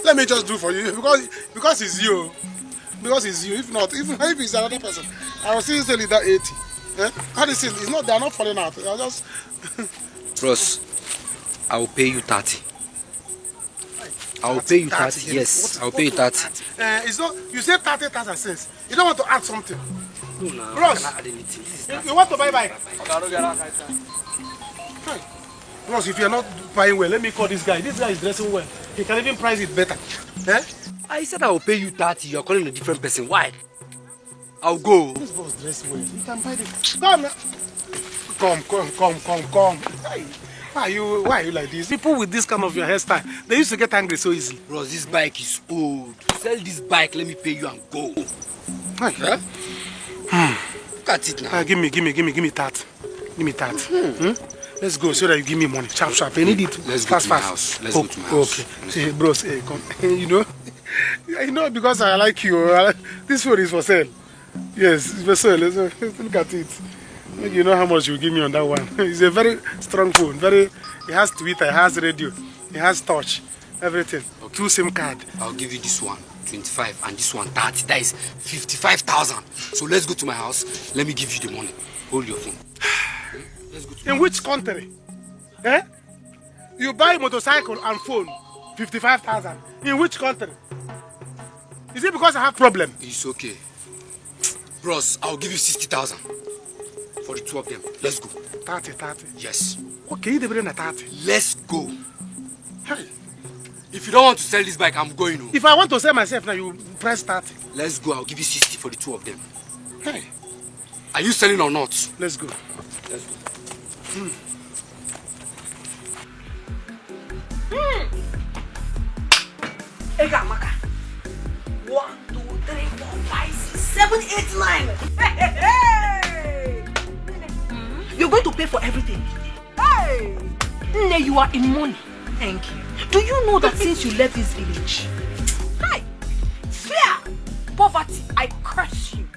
Let me just do for you because it's you. Because it's you. If not, if it's another person, I will still sell it that 80. How this is? It's not. They are not falling out. I'll just. Bros, I will pay you 30. I will pay you 30. Yes, I will pay you 30. It's not. You said 30,000 cents. You don't want to add something. No, Bros, I cannot add anything. You want to buy bike? Bros, if you are not buying well, let me call this guy. This guy is dressing well. He can even price it better. I said I will pay you 30. You are calling a different person. Why? I'll go. This boss dressed well. You can buy it. Come. Why are you like this? People with this kind of your hairstyle, they used to get angry so easily. Bro, this bike is old. Sell this bike, let me pay you and go. Huh? Look at it now. Give me 30. Give me 30. Let's go so that you give me money. Sharp. I need it. Let's go to my house. Let's go to my house. Okay. Bros, come. You know because I like you. This phone is for sale. Yes, it's for sale. Look at it. You know how much you give me on that one. It's a very strong phone. It has Twitter, it has radio, it has touch, everything. Okay. 2 SIM card. I'll give you this one 25 and this one 30. That is 55,000. So let's go to my house. Let me give you the money. Hold your phone. Let's go to In which country? You buy motorcycle and phone 55,000. In which country? Is it because I have problem? It's okay. Bros, I'll give you 60,000. For the 2 of them. Let's go. 30. Yes. Okay, you bring a 30. Let's go. Hey. If you don't want to sell this bike, I'm going home. If I want to sell myself now, you press 30. Let's go. I'll give you 60 for the 2 of them. Hey. Are you selling or not? Let's go. Let's go. Ega Maka. 1, 2, 3, 4, 5, 6, 7, 8, 9. Hey! You're going to pay for everything. Hey! Nne, you are in money. Thank you. Do you know that since you left this village? Hi! Fear! Poverty, I curse you.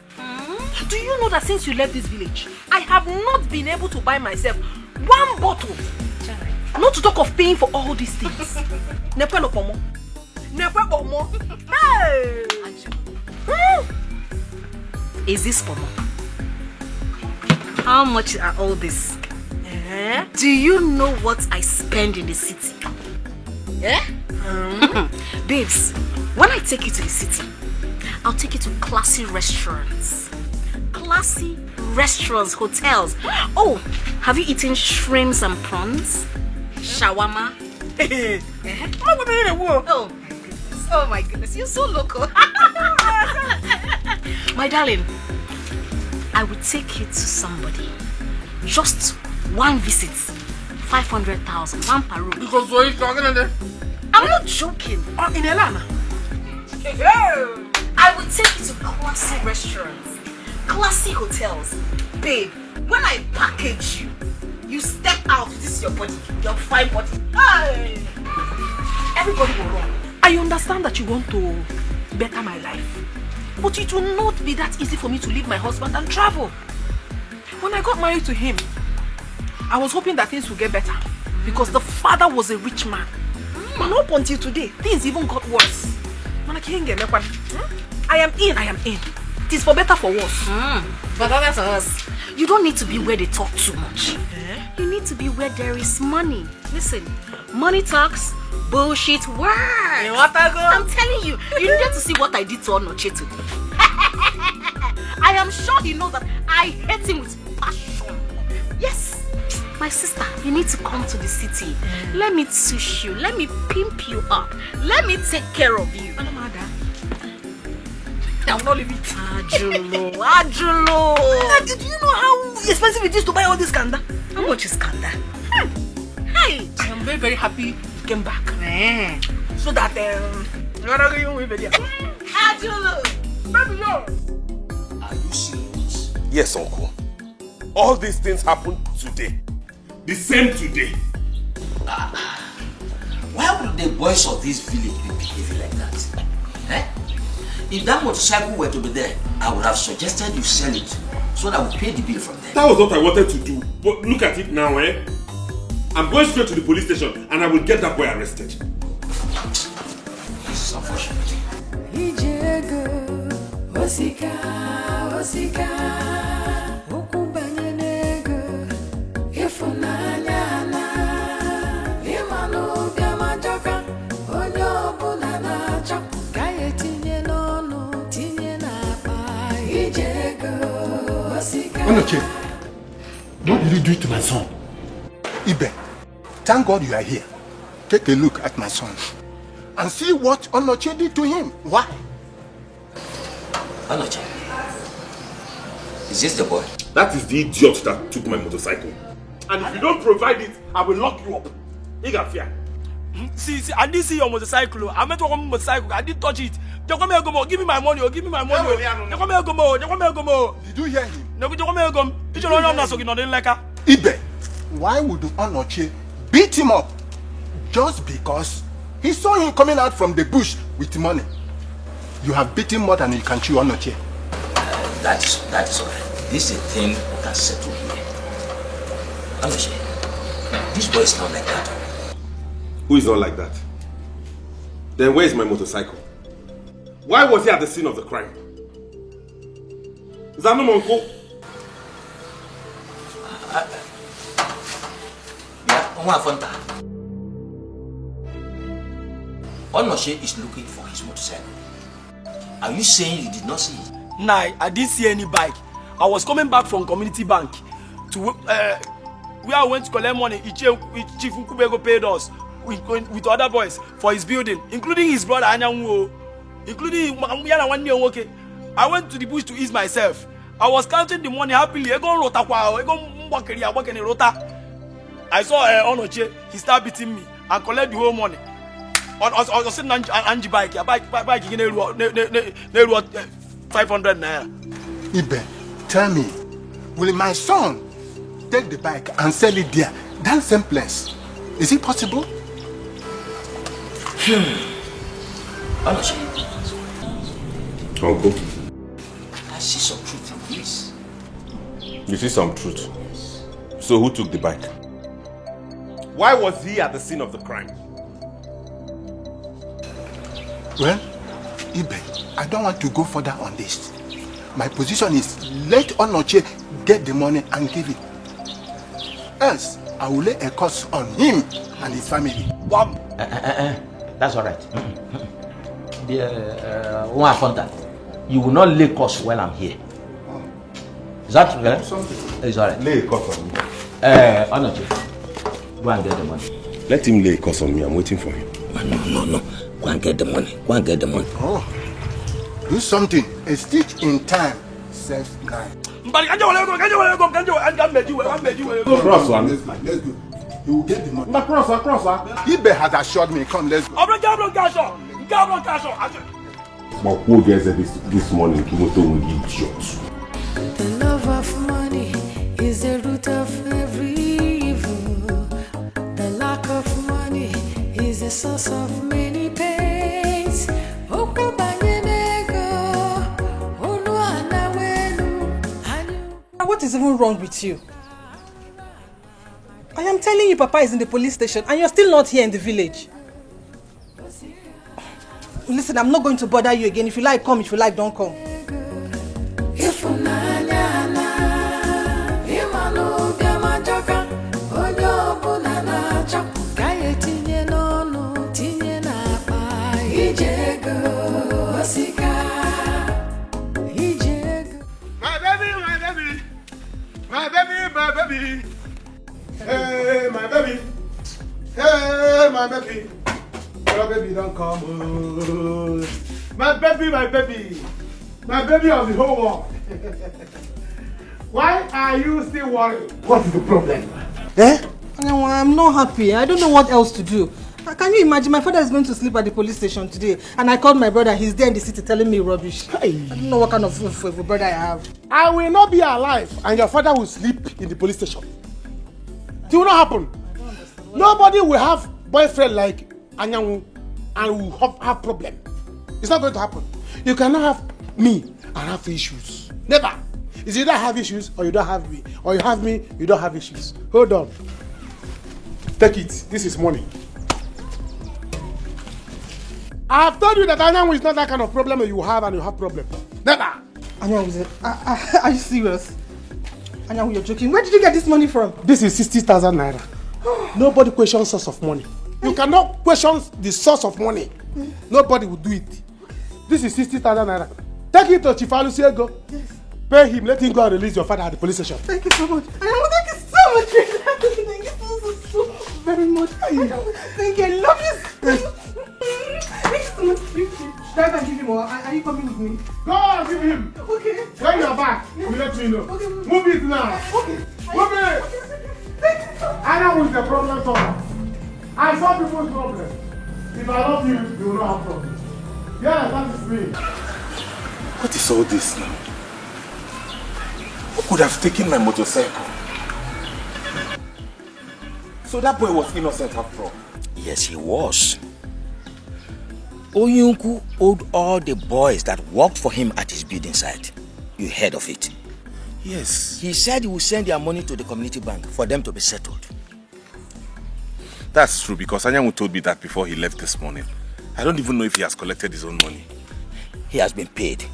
Do you know that since you left this village, I have not been able to buy myself 1 bottle? Not to talk of paying for all these things. Never no pomo. Never pomo. Hey! Is this pomo? How much are all this? Do you know what I spend in the city? Yeah? Babes, when I take you to the city, I'll take you to classy restaurants. Classy restaurants, hotels. Oh, have you eaten shrimps and prawns? Shawarma? Oh my goodness, you're so local. My darling, I will take you to somebody. Just 1 visit. 500,000, 1 per room. Because what are you talking about? I'm not joking. In Elana. I will take you to classy restaurants, classy hotels. Babe, when I package you, you step out. This is your body, your fine body. Hey! Everybody will run. I understand that you want to better my life, but it will not be that easy for me to leave my husband and travel. When I got married to him, I was hoping that things would get better because the father was a rich man. And up until today, things even got worse. I am in. It is for better, for worse. But that's us. You don't need to be where they talk too much. You need to be where there is money. Listen, money talks, bullshit works. I'm telling you, you need to see what I did to Onoche today. I am sure he knows that I hate him with passion. Yes. My sister, you need to come to the city. Let me tush you. Let me pimp you up. Let me take care of you. I will not leave it. Ajulo. Do you know how expensive it is to buy all this kanda? How much is kanda? Hi. I am very, very happy you came back. So that Ajulo. Baby, yo. Are you serious? Yes, uncle. All these things happened today. The same today. Why would the boys of this village be behaving like that? If that motorcycle were to be there, I would have suggested you sell it so that we pay the bill from there. That was what I wanted to do. But look at it now, I'm going straight to the police station and I will get that boy arrested. This is unfortunate. Onoche, what did you do to my son? Ibe, thank God you are here. Take a look at my son and see what Onoche did to him. Why? Onoche, is this the boy? That is the idiot that took my motorcycle. And if you don't provide it, I will lock you up. You got fear. See, I didn't see your motorcycle. I meant to come motorcycle. I didn't touch it. Give me my money. Give me my money. Did you hear him? Ibe, why would Onoche beat him up just because he saw him coming out from the bush with money? You have beaten more than you can chew, Onoche. That is all right. This is a thing we can settle here. Onoche, this boy is not like that. Who is not like that? Then where is my motorcycle? Why was he at the scene of the crime? Is that no my uncle? Onoche is looking for his motorcycle. Are you saying you did not see it? Nah, I didn't see any bike. I was coming back from Community Bank to where I went to collect money. Chief Nkubego paid us with other boys for his building, including his brother Anyanwu, including Yana 1 year okay. I went to the bush to ease myself. I was counting the money happily. I saw Onoche, he started beating me and collect the whole money. On sitting Angie bike, bike 500 naira. Ibe, tell me, will my son take the bike and sell it there? That same place. Is it possible? Honestly. Uncle, I see some truth in this. you see some truth. So who took the bike? Why was he at the scene of the crime? Well, Ibe, I don't want to go further on this. My position is let Onoche get the money and give it. Else, I will lay a curse on him and his family. That's all right. One contact. You will not lay curse while I'm here. Is that true? It's all right. Lay a curse on me. Onoche, go and get the money. Let him lay a curse on me. I'm waiting for him. No. Go and get the money. Go and get the money. Oh, do something. A stitch in time saves 9. Cross one. Let's go. You will get the money. Cross. Ibe has assured me. Come, let's go. But who gets this morning? Kimoto will give shots. The love of money is the root of every evil. The lack of money is the source of many pains. What is even wrong with you? I am telling you Papa is in the police station and you're still not here in the village. Listen, I'm not going to bother you again. If you like, come. If you like, don't come. My baby. Hey, my baby. Hey, my baby. Your baby don't come. My baby. My baby of the whole world. Why are you still worried? What is the problem? No, I'm not happy. I don't know what else to do. Can you imagine? My father is going to sleep at the police station today, and I called my brother. He's there in the city telling me rubbish. I don't know what kind of brother I have. I will not be alive, and your father will sleep in the police station. It will not happen. Nobody will have boyfriend like Anyanwu and will have problem. It's not going to happen. You cannot have me and have issues. Never. It's either I have issues or you don't have me, or you have me, you don't have issues. Hold on. Take it. This is money. I have told you that Anyanwu is not that kind of problem you have and you have problem. Never. Anyanwu, are you serious? Anyanwu, you're joking. Where did you get this money from? This is 60,000 naira. Nobody questions source of money. You cannot question the source of money. Nobody will do it. This is 60,000 naira. Take it to Chief Alusiego. Yes. Pay him. Let him go and release your father at the police station. Thank you so much. Anyanwu, thank you so much. Thank you so very much. Thank you. I love you. Thank you so much. Should I give him or are you coming with me? Go and give him. Okay. When you're back, you let me know. Okay. Move it now. Okay. Move it. Anyanwu is the problem solver. I solve people's problems. If I love you, you will not have problems. Yeah, that is me. What is all this now? Who could have taken my motorcycle? So that boy was innocent after all? Yes, he was. Oyunku owed all the boys that worked for him at his building site. You heard of it? Yes. He said he would send their money to the community bank for them to be settled. That's true, because Anyanwu told me that before he left this morning. I don't even know if he has collected his own money. He has been paid.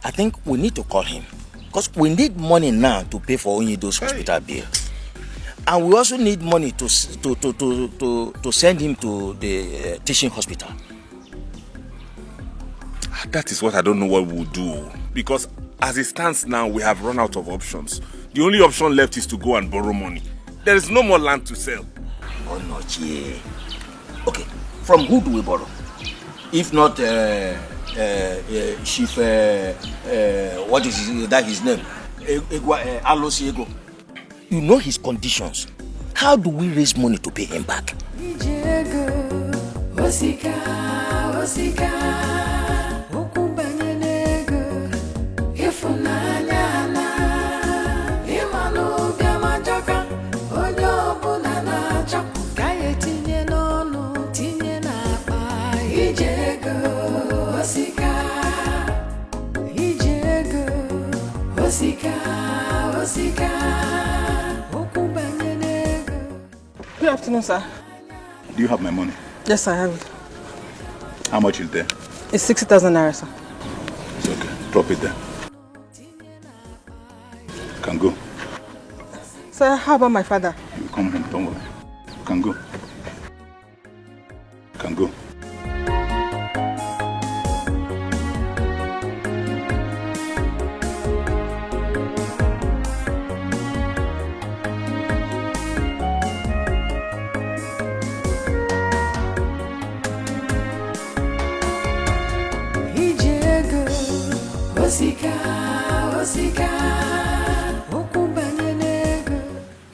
I think we need to call him, because we need money now to pay for Onyido's hospital bill. And we also need money to send him to the teaching hospital. That is what I don't know what we'll do. Because as it stands now, we have run out of options. The only option left is to go and borrow money. There is no more land to sell. Oh, no, yeah. Okay, from who do we borrow? If not Chief, what is his name? Alosiego. You know his conditions. How do we raise money to pay him back? Good afternoon, sir. Do you have my money? Yes, I have it. How much is there? It's 60,000 naira, sir. It's okay. Drop it there. You can go. Sir, how about my father? You will come home, don't worry. You can go. You can go.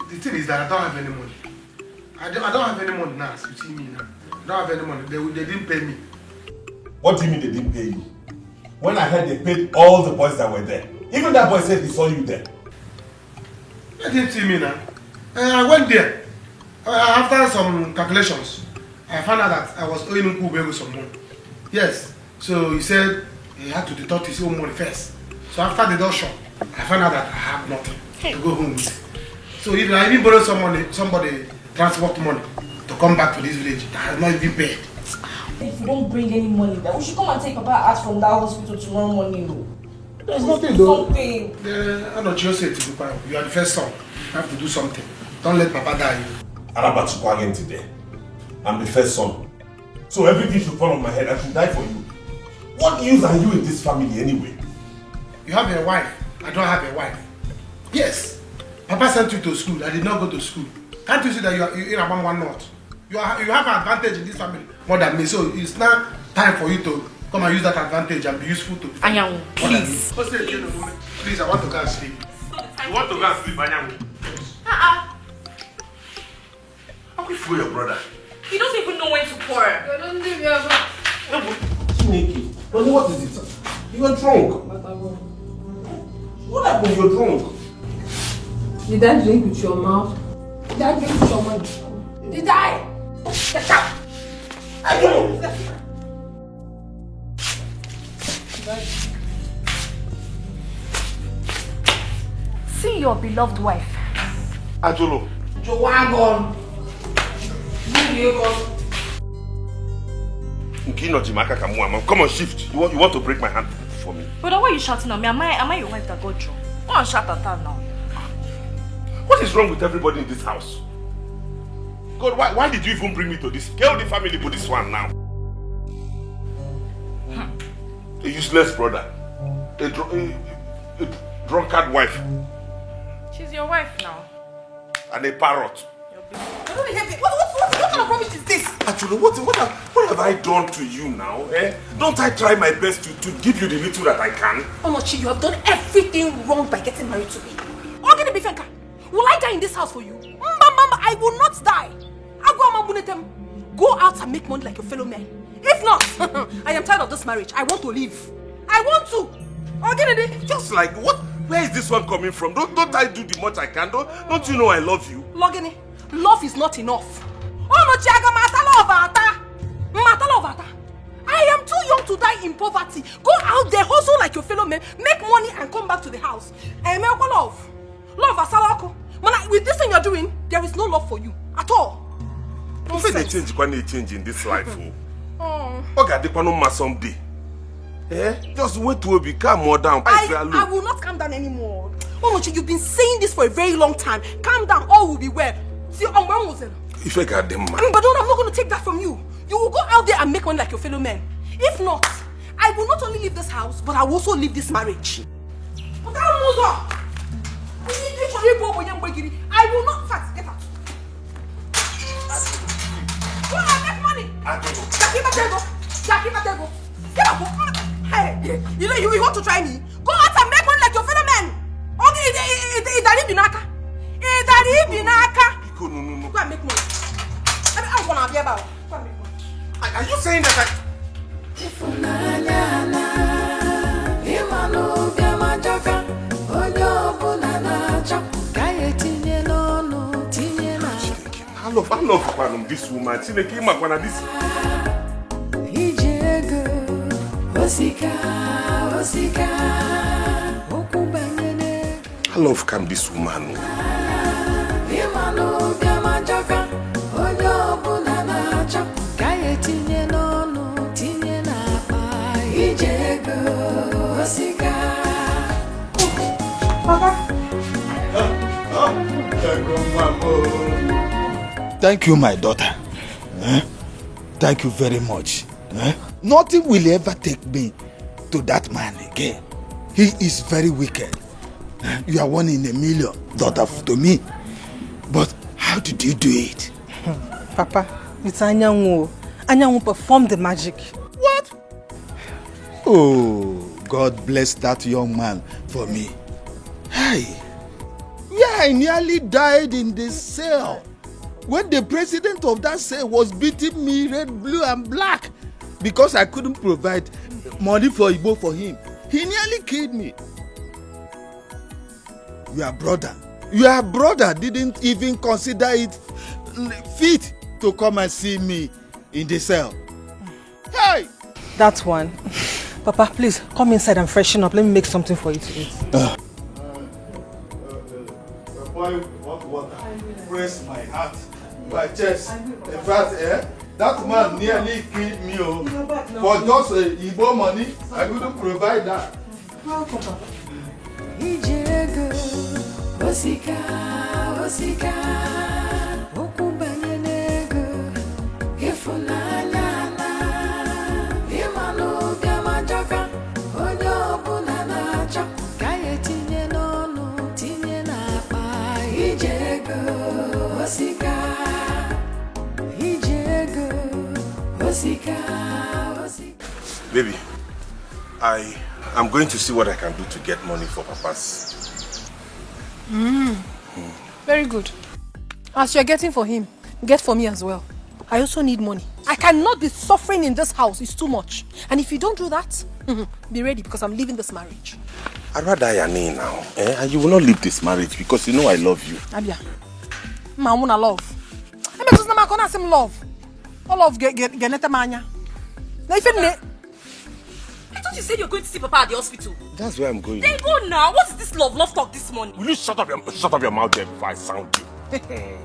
The thing is that I don't have any money. I don't have any money now. You see me now. I don't have any money. They didn't pay me. What do you mean they didn't pay you? When I heard they paid all the boys that were there. Even that boy said he saw you there. They didn't see me now. I went there. After some calculations, I found out that I was owing Nkubego some money. Yes. So he said he had to deduct his own money first. So after the deduction, I found out that I have nothing to go home with. So if I even borrow somebody transport money to come back to this village, I have not even paid. If you don't bring any money, then we should come and take Papa out from that hospital tomorrow morning. There's nothing though. Something. I'm not just saying to you, you are the first son. You have to do something. Don't let Papa die. Arabatu again today. I'm the first son. So everything should fall on my head. I should die for you. What use are you in this family anyway? You have a wife. I don't have a wife. Yes. Papa sent you to school. I did not go to school. Can't you see that you're in about one north? You have an advantage in this family more than me. So it's now time for you to come and use that advantage and be useful to. Anyanwu, please. Please, I want to go and sleep. You want to go and sleep, Anyanwu? How can you fool your brother? He doesn't even know when to pour. Don't leave me alone. Sneaky. But what is it? You are drunk. What happened? You're drunk. Did I drink with your mouth? Did I drink with your mouth? Did I? Get out! I don't. See your beloved wife. Ajolo. Jowagon. Come on, shift. You want to break my hand for me? Brother, why are you shouting at me? Am I your wife that got drunk? Go and shout at her now. What is wrong with everybody in this house? God, why did you even bring me to this? Kill the family for this one now. A useless brother. A drunkard wife. She's your wife now. And a parrot. What kind of rubbish is this? Actually, what have I done to you now? Eh? Don't I try my best to give you the little that I can? Onochi, you have done everything wrong by getting married to me. Ogini Bifenka, will I die in this house for you? Mama, I will not die. Go out and make money like your fellow men. If not, I am tired of this marriage. I want to leave. I want to. Ogini, just like what? Where is this one coming from? Don't I do the much I can? Don't you know I love you? Logini, love is not enough. I am too young to die in poverty. Go out there, hustle like your fellow men, make money and come back to the house. And love. Love asalako. With this thing you're doing, there is no love for you at all. Don't say they change in this life. Okay, they can someday. Just wait to become more down. I will not calm down anymore. Onochi, you've been saying this for a very long time. Calm down, all will be well. See, if I got them, man. But I'm not going to take that from you. You will go out there and make money like your fellow men. If not, I will not only leave this house, but I will also leave this marriage. But I will not fast. Get out. Go and make money. Get out. Hey, you want to try me? Go out and make money like your fellow men. Okay, Idari Binaka. No. saying that I love this woman. This. I love this woman. Thank you, my daughter. Thank you very much. Nothing will ever take me to that man again. He is very wicked. You are one in a million, daughter, to me. But how did you do it? Papa, it's Anyanwu. Anyanwu performed the magic. What? Oh, God bless that young man for me. Hey, yeah, I nearly died in the cell when the president of that cell was beating me red, blue, and black because I couldn't provide money for Igbo for him. He nearly killed me. Your brother didn't even consider it fit to come and see me in the cell. Hey! That one. Papa, please, come inside and freshen up. Let me make something for you to eat. Boy, what water? Press my heart, my chest. In fact, that man nearly killed me. For just Igbo money, I couldn't provide that. Baby, I'm going to see what I can do to get money for Papa's. Very good. As you're getting for him, get for me as well. I also need money. I cannot be suffering in this house. It's too much. And if you don't do that, be ready because I'm leaving this marriage. I'd rather die now. And you will not leave this marriage because you know I love you. Abia, I wanna love. I gonna say love. All love get manya. Now if I thought you said you're going to see Papa at the hospital. That's where I'm going. Then go now. What is this love talk this morning? Will you shut up your mouth there before I sound you?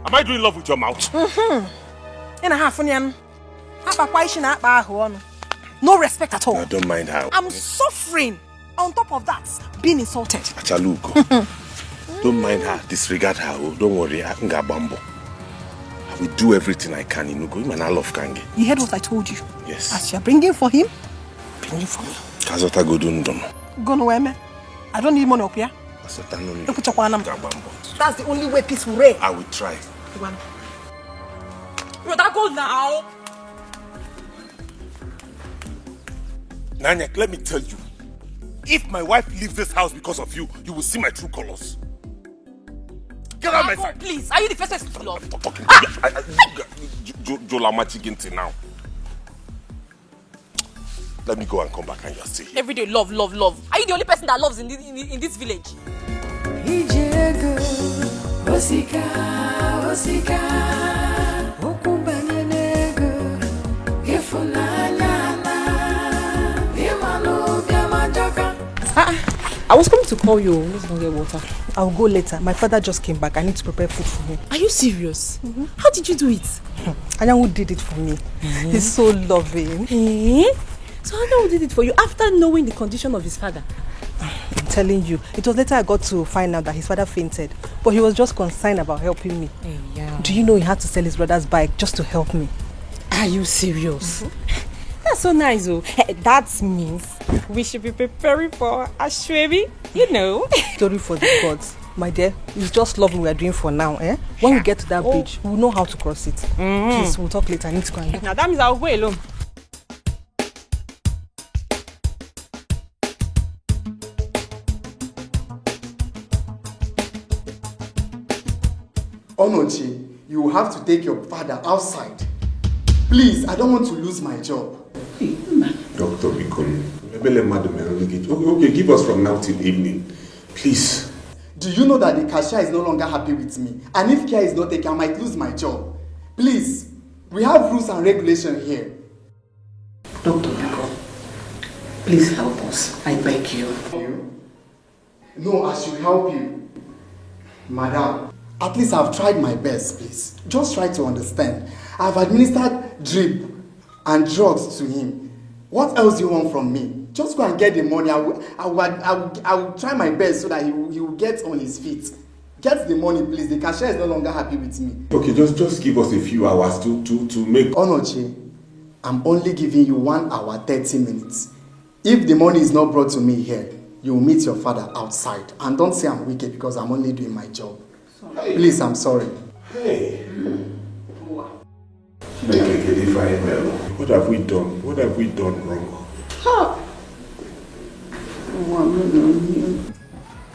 Am I doing love with your mouth? No respect at all. I don't mind how. I'm suffering. On top of that, being insulted. Achalugo. Don't mind her. Disregard her. Don't worry. I will do everything I can. I love Kange. You heard what I told you? Yes. As you're bringing for him, bring for me. Kazota Godundon. Go nowhere, I don't need money up here. That's the only way peace will reign. I will try. Brother, go now. Nanya, let me tell you. If my wife leaves this house because of you, you will see my true colors. Get out of my sight. Please, are you the first person to love? Stop talking. Jola now. Let me go and come back and you'll see. Every day, love. Are you the only person that loves in this village? I was coming to call you. Let's go get water. I'll go later. My father just came back. I need to prepare food for him. Are you serious? How did you do it? Anyanwu did it for me. He's so loving. So Anyanwu did it for you after knowing the condition of his father? I'm telling you, it was later I got to find out that his father fainted. But he was just concerned about helping me. Do you know he had to sell his brother's bike just to help me? Are you serious? That's so nice, oh. That means we should be preparing for Ashwebi, you know. Glory for the gods. My dear, it's just love we are doing for now, eh? When we get to that bridge, we'll know how to cross it. Please, we'll talk later. I need to go and get. Now that means I'll go alone. Onochi, you will have to take your father outside. Please, I don't want to lose my job. Maybe let Madam okay, give us from now till evening. Please. Do you know that the cashier is no longer happy with me? And if care is not taken, I might lose my job. Please, we have rules and regulations here. Dr. Biko, please help us. I beg you. No, I should help you. Madam, at least I've tried my best, please. Just try to understand. I've administered drip and drugs to him. What else do you want from me? Just go and get the money. I will try my best so that he will get on his feet. Get the money, please. The cashier is no longer happy with me. Okay, just give us a few hours to make... Onoche, I'm only giving you 1 hour, 30 minutes. If the money is not brought to me here, you will meet your father outside. And don't say I'm wicked because I'm only doing my job. Hey. Please, I'm sorry. Hey. What have we done? What have we done wrong?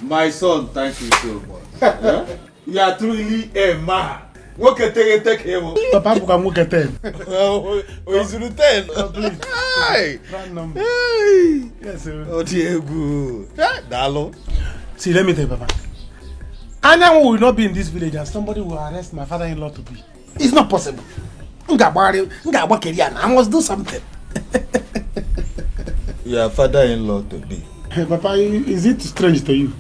My son, thank you so much. Yeah? You are truly a man. What can take him? Papa, you can look at him. Oh, is it 10? Please. Hey. Hey. Yes, sir. Oh, dear, good. Dalo. See, let me tell you, Papa. Anyone will not be in this village and somebody will arrest my father-in-law to be. It's not possible. I must do something. Your father-in-law to be. Hey, Papa, is it strange to you?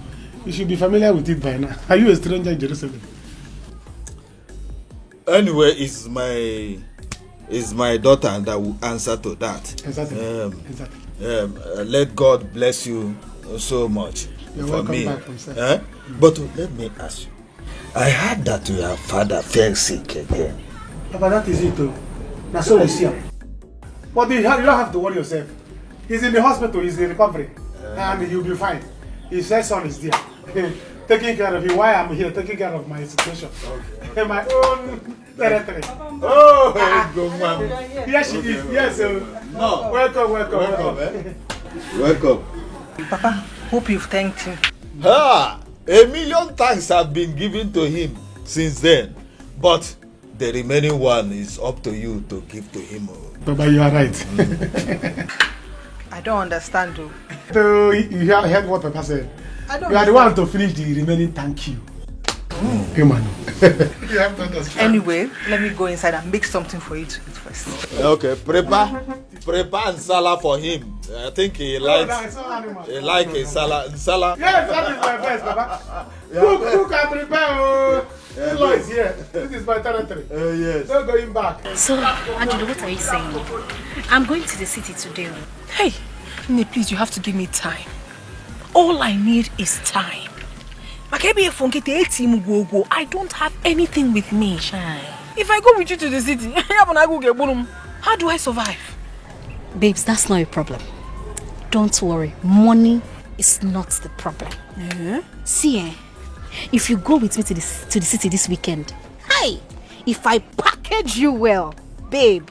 You should be familiar with it by now. Are you a stranger in Jerusalem? Anyway, it's my daughter that will answer to that. Exactly. Let God bless you so much. You're for welcome me. back, But let me ask you. I heard that your father fell sick again. Papa, that is it too. Now so we see him. But you don't have to worry yourself. He's in the hospital, he's in recovery. And he'll be fine. His son is there. Taking care of you while I'm here, taking care of my situation. Okay. In my own territory. Oh, good man. Yes, she is. Yes, no. Welcome. Welcome. Papa, hope you've thanked him. Ah, 1,000,000 thanks have been given to him since then. But the remaining one is up to you to give to him. Papa, you are right. I don't understand though. So you heard what Papa said. You are the one to finish the remaining thank you. Human. You have to understand. Anyway, let me go inside and make something for you to eat first. Okay, prepare salad for him. I think he likes a salad. Yes, that is my best, Papa. Cook and prepare. Law is here. This is my territory. Yes. No going back. So, Angelo, what are you saying? I'm going to the city today. Hey, Nne, please, you have to give me time. All I need is time. I don't have anything with me. If I go with you to the city, how do I survive? Babes, that's not a problem. Don't worry. Money is not the problem. See, if you go with me to the city this weekend, hey, if I package you well, babe,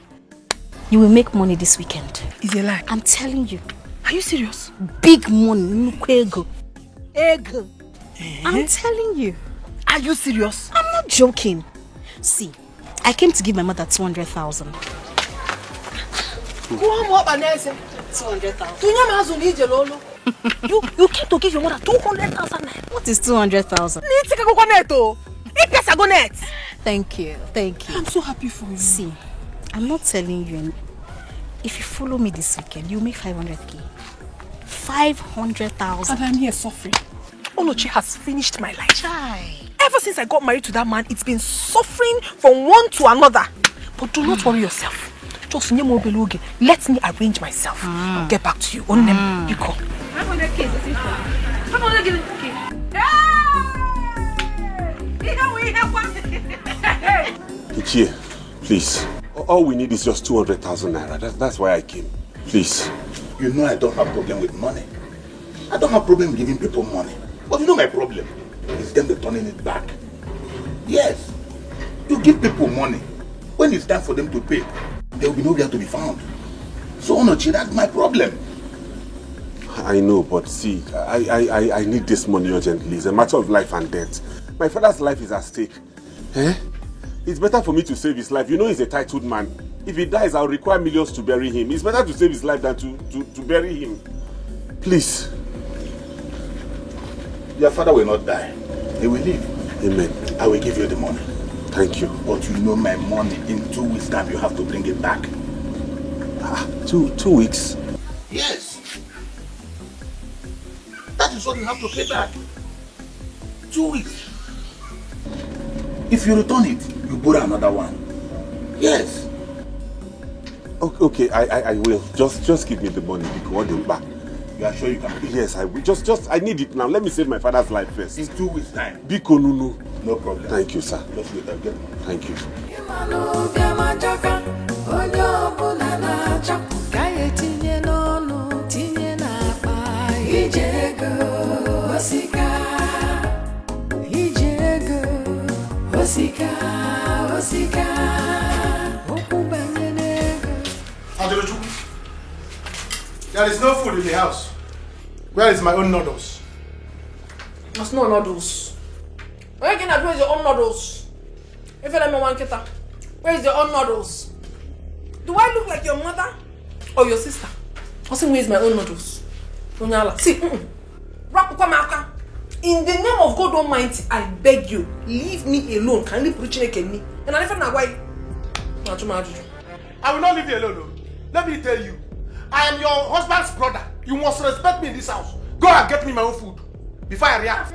you will make money this weekend. Is it a lie? I'm telling you. Are you serious? Big money. Ego. I'm telling you. Are you serious? I'm not joking. See, I came to give my mother 200,000. 200,000. You came to give your mother 200,000. What is 200,000? Thank you. I'm so happy for you. See, I'm not telling you. If you follow me this weekend, you'll make 500k. 500,000. And I'm here suffering. Onochi has finished my life. Ever since I got married to that man, it's been suffering from one to another. But do not worry yourself. Just let me arrange myself. I'll get back to you. You call. 500k. Ichie, please. All we need is just 200,000 naira. That's why I came. Please. You know I don't have problem with money. I don't have problem giving people money. But you know my problem is them returning it back. Yes. You give people money. When it's time for them to pay, there will be nowhere to be found. So Onochi, that's my problem. I know, but see, I need this money urgently. It's a matter of life and death. My father's life is at stake. It's better for me to save his life. You know he's a titled man. If he dies, I'll require millions to bury him. It's better to save his life than to bury him. Please. Your father will not die. He will live. Amen. I will give you the money. Thank you. But you know my money, in 2 weeks' time you have to bring it back. 2 weeks? Yes. That is what you have to pay back. 2 weeks. If you return it, you borrow another one. Yes. Okay, I will. Just give me the money because back. You are sure you can pay? Yes, I will. Just I need it now. Let me save my father's life first. In 2 weeks' time. Biko Nunu. No problem. Thank you, sir. Just wait, I'll get money. Thank you. There is no food in the house. Where is my own noodles? There's no noodles. Where can I do your own noodles? If I am one kita, where is your own noodles? Do I look like your mother or your sister? I say, where is my own noodles? See, in the name of God Almighty, I beg you, leave me alone. Can you preach me? And I never why. I will not leave you alone. Let me tell you, I am your husband's brother. You must respect me in this house. Go and get me my own food before I react.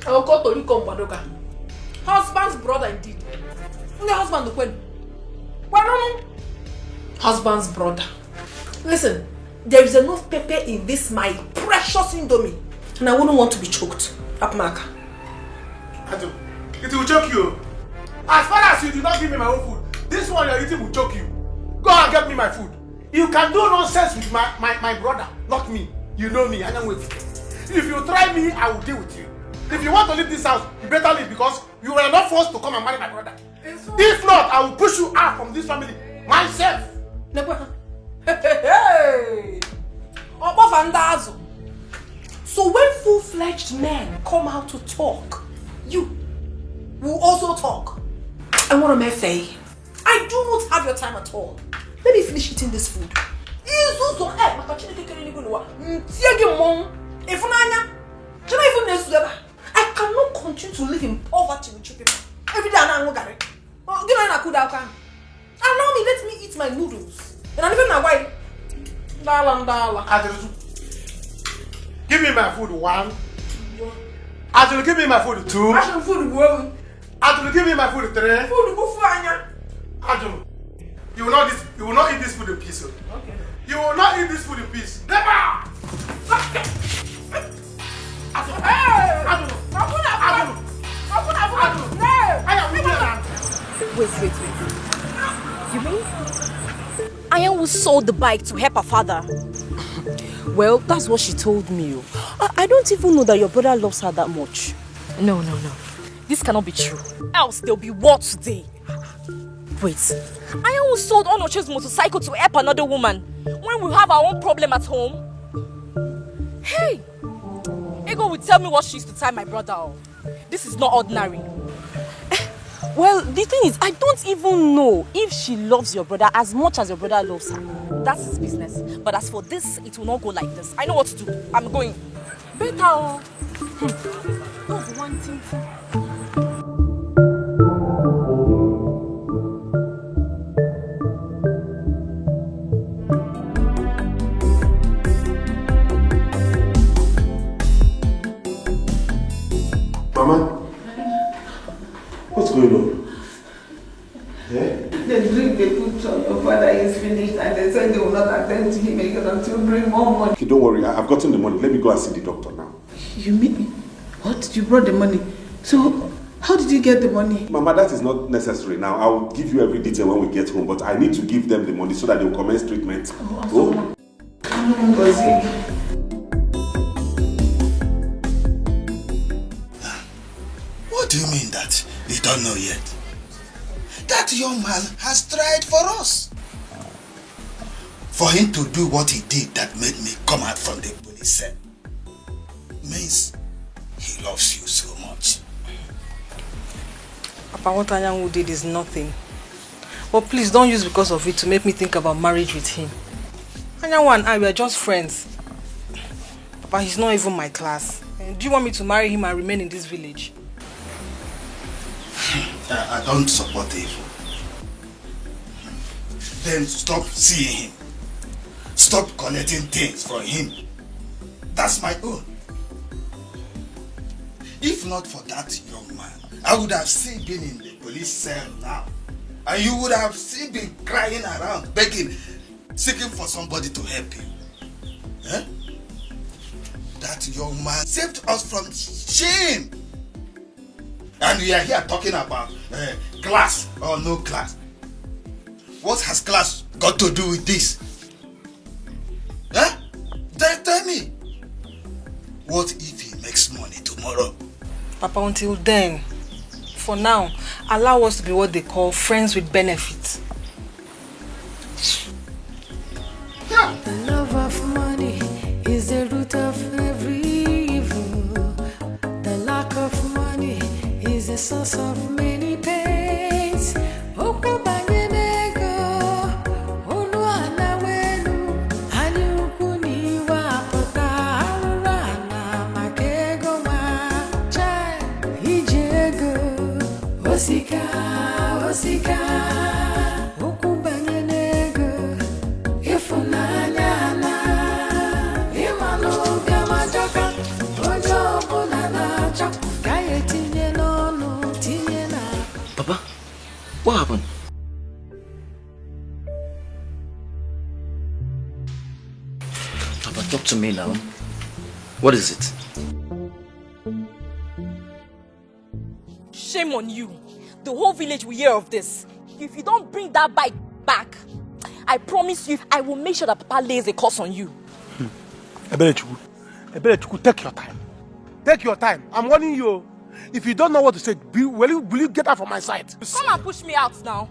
I will call to you come Badoka. Husband's brother indeed. The husband when? Husband's brother. Listen, there is enough pepper in this my precious indomie, and I wouldn't want to be choked. Apmaka. It will choke you. As far as you do not give me my own food, this one you're eating will choke you. Go and get me my food. You can do nonsense with my brother, not me. You know me, I am waiting. If you try me, I will deal with you. If you want to leave this house, you better leave because you were not forced to come and marry my brother. If not, I will push you out from this family myself. Hey! So when full-fledged men come out to talk, you will also talk. And what am I saying? I do not have your time at all. Let me finish eating this food. I cannot continue to live in poverty with you people. Every day I'm going to allow me, let me eat my noodles. And I'm even my wife. Give me my food, 1. Actually, give me my food, 2. Actually, give me my food, 3. Actually, you will not eat this food in peace. Okay. You will not eat this food in peace. Never! Wait. You mean Ayan who sold the bike to help her father? Well, that's what she told me. I don't even know that your brother loves her that much. No. This cannot be true. Else there'll be war today. Wait. Ayan who sold Onoche's motorcycle to help another woman when we have our own problem at home? Hey! Ego will tell me what she used to tie my brother on. This is not ordinary. Well, the thing is, I don't even know if she loves your brother as much as your brother loves her. That's his business. But as for this, it will not go like this. I know what to do. I'm going. Better. That's one thing. Mama, what's going on? The drink they put on your father is finished and they said they will not attend to him again until bring more money. Okay, don't worry. I've gotten the money. Let me go and see the doctor now. You mean what? You brought the money? So how did you get the money? Mama, that is not necessary now. I will give you every detail when we get home, but I need to give them the money so that they will commence treatment. What do you mean that you don't know yet? That young man has tried for us. For him to do what he did that made me come out from the police cell means he loves you so much. Papa, what Anyanwu did is nothing. But please don't use because of it to make me think about marriage with him. Anyanwu and I were just friends. Papa, he's not even my class. Do you want me to marry him and remain in this village? I don't support evil. Then stop seeing him. Stop collecting things from him. That's my own. If not for that young man, I would have still been in the police cell now. And you would have still been crying around, begging, seeking for somebody to help you. Eh? That young man saved us from shame. And we are here talking about class or no class. What has class got to do with this? Huh? Tell me. What if he makes money tomorrow? Papa, until then, for now, allow us to be what they call friends with benefits. Yeah. The love of money is the root of every evil. The lack of money is the source of many pains. Osika, Osika, ukubanye nego, ifunanya na, imano gamajaka, ojo bulana chak, kaye tinye no tinye na. Papa, what happened? Papa, talk to me now. What is it? Shame on you. The whole village will hear of this. If you don't bring that bike back, I promise you, I will make sure that Papa lays a curse on you. Ebelechuku, take your time. Take your time. I'm warning you. If you don't know what to say, will you get out from my sight? Come and push me out now.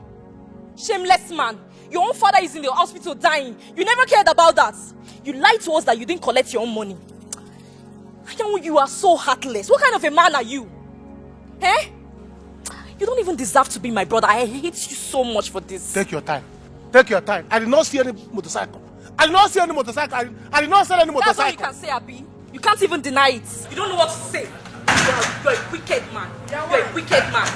Shameless man. Your own father is in the hospital dying. You never cared about that. You lied to us that you didn't collect your own money. You are so heartless. What kind of a man are you? Eh? You don't even deserve to be my brother. I hate you so much for this. Take your time. Take your time. I did not see any motorcycle. I did not see any motorcycle. I did not see any motorcycle. That's all you can say, Abi. You can't even deny it. You don't know what to say. You're a wicked man. You're a wicked man.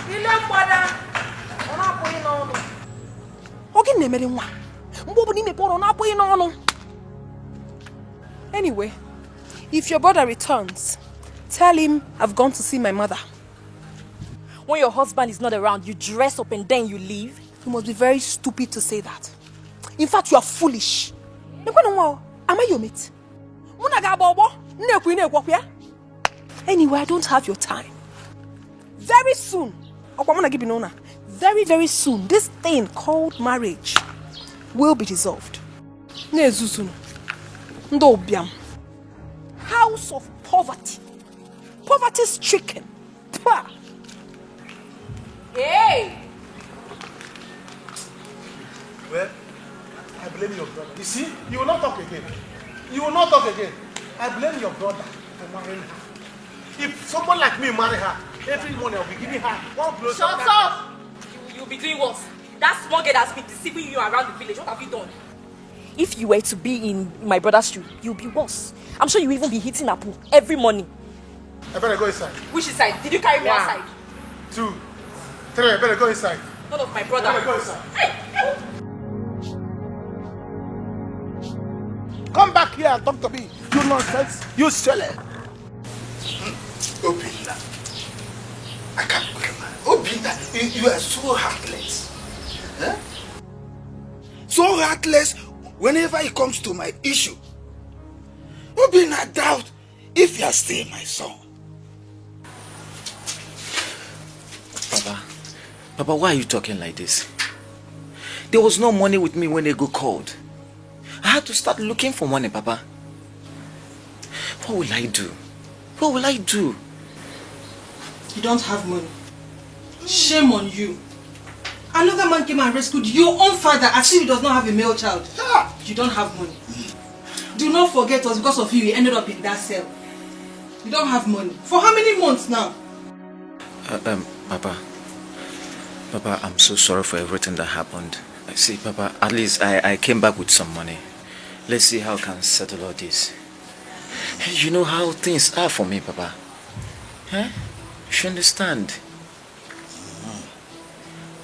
Anyway, if your brother returns, tell him I've gone to see my mother. When your husband is not around, you dress up and then you leave? You must be very stupid to say that. In fact, you are foolish. Am I your mate? Anyway, I don't have your time. Very soon, very, very soon, this thing called marriage will be dissolved. House of poverty. Poverty-stricken. Hey! Well, I blame your brother. You see, you will not talk again. You will not talk again. I blame your brother for marrying her. If someone like me marry her, every morning I'll be giving her one blow. Shut up! You'll be doing what? That small girl that's been deceiving you around the village. What have you done? If you were to be in my brother's shoe, you'll be worse. I'm sure you'll even be hitting a pool every morning. I better go inside. Which side? Did you carry me outside? 2, 3, I better go inside. None of my brother. I better go inside. Hey. Come back here and talk to me. You nonsense. You silly. Obinna. I can't remember. Obinna, you are so heartless. Huh? So heartless whenever it comes to my issue. Obinna, doubt if you are still my son. Papa, why are you talking like this? There was no money with me when Ego called. I had to start looking for money, Papa. What will I do? What will I do? You don't have money. Shame on you. Another man came and rescued your own father as if he does not have a male child. You don't have money. Do not forget it was because of you he ended up in that cell. You don't have money. For how many months now? Papa, Papa, I'm so sorry for everything that happened. See, Papa, at least I came back with some money. Let's see how I can settle all this. You know how things are for me, Papa. Huh? You should understand.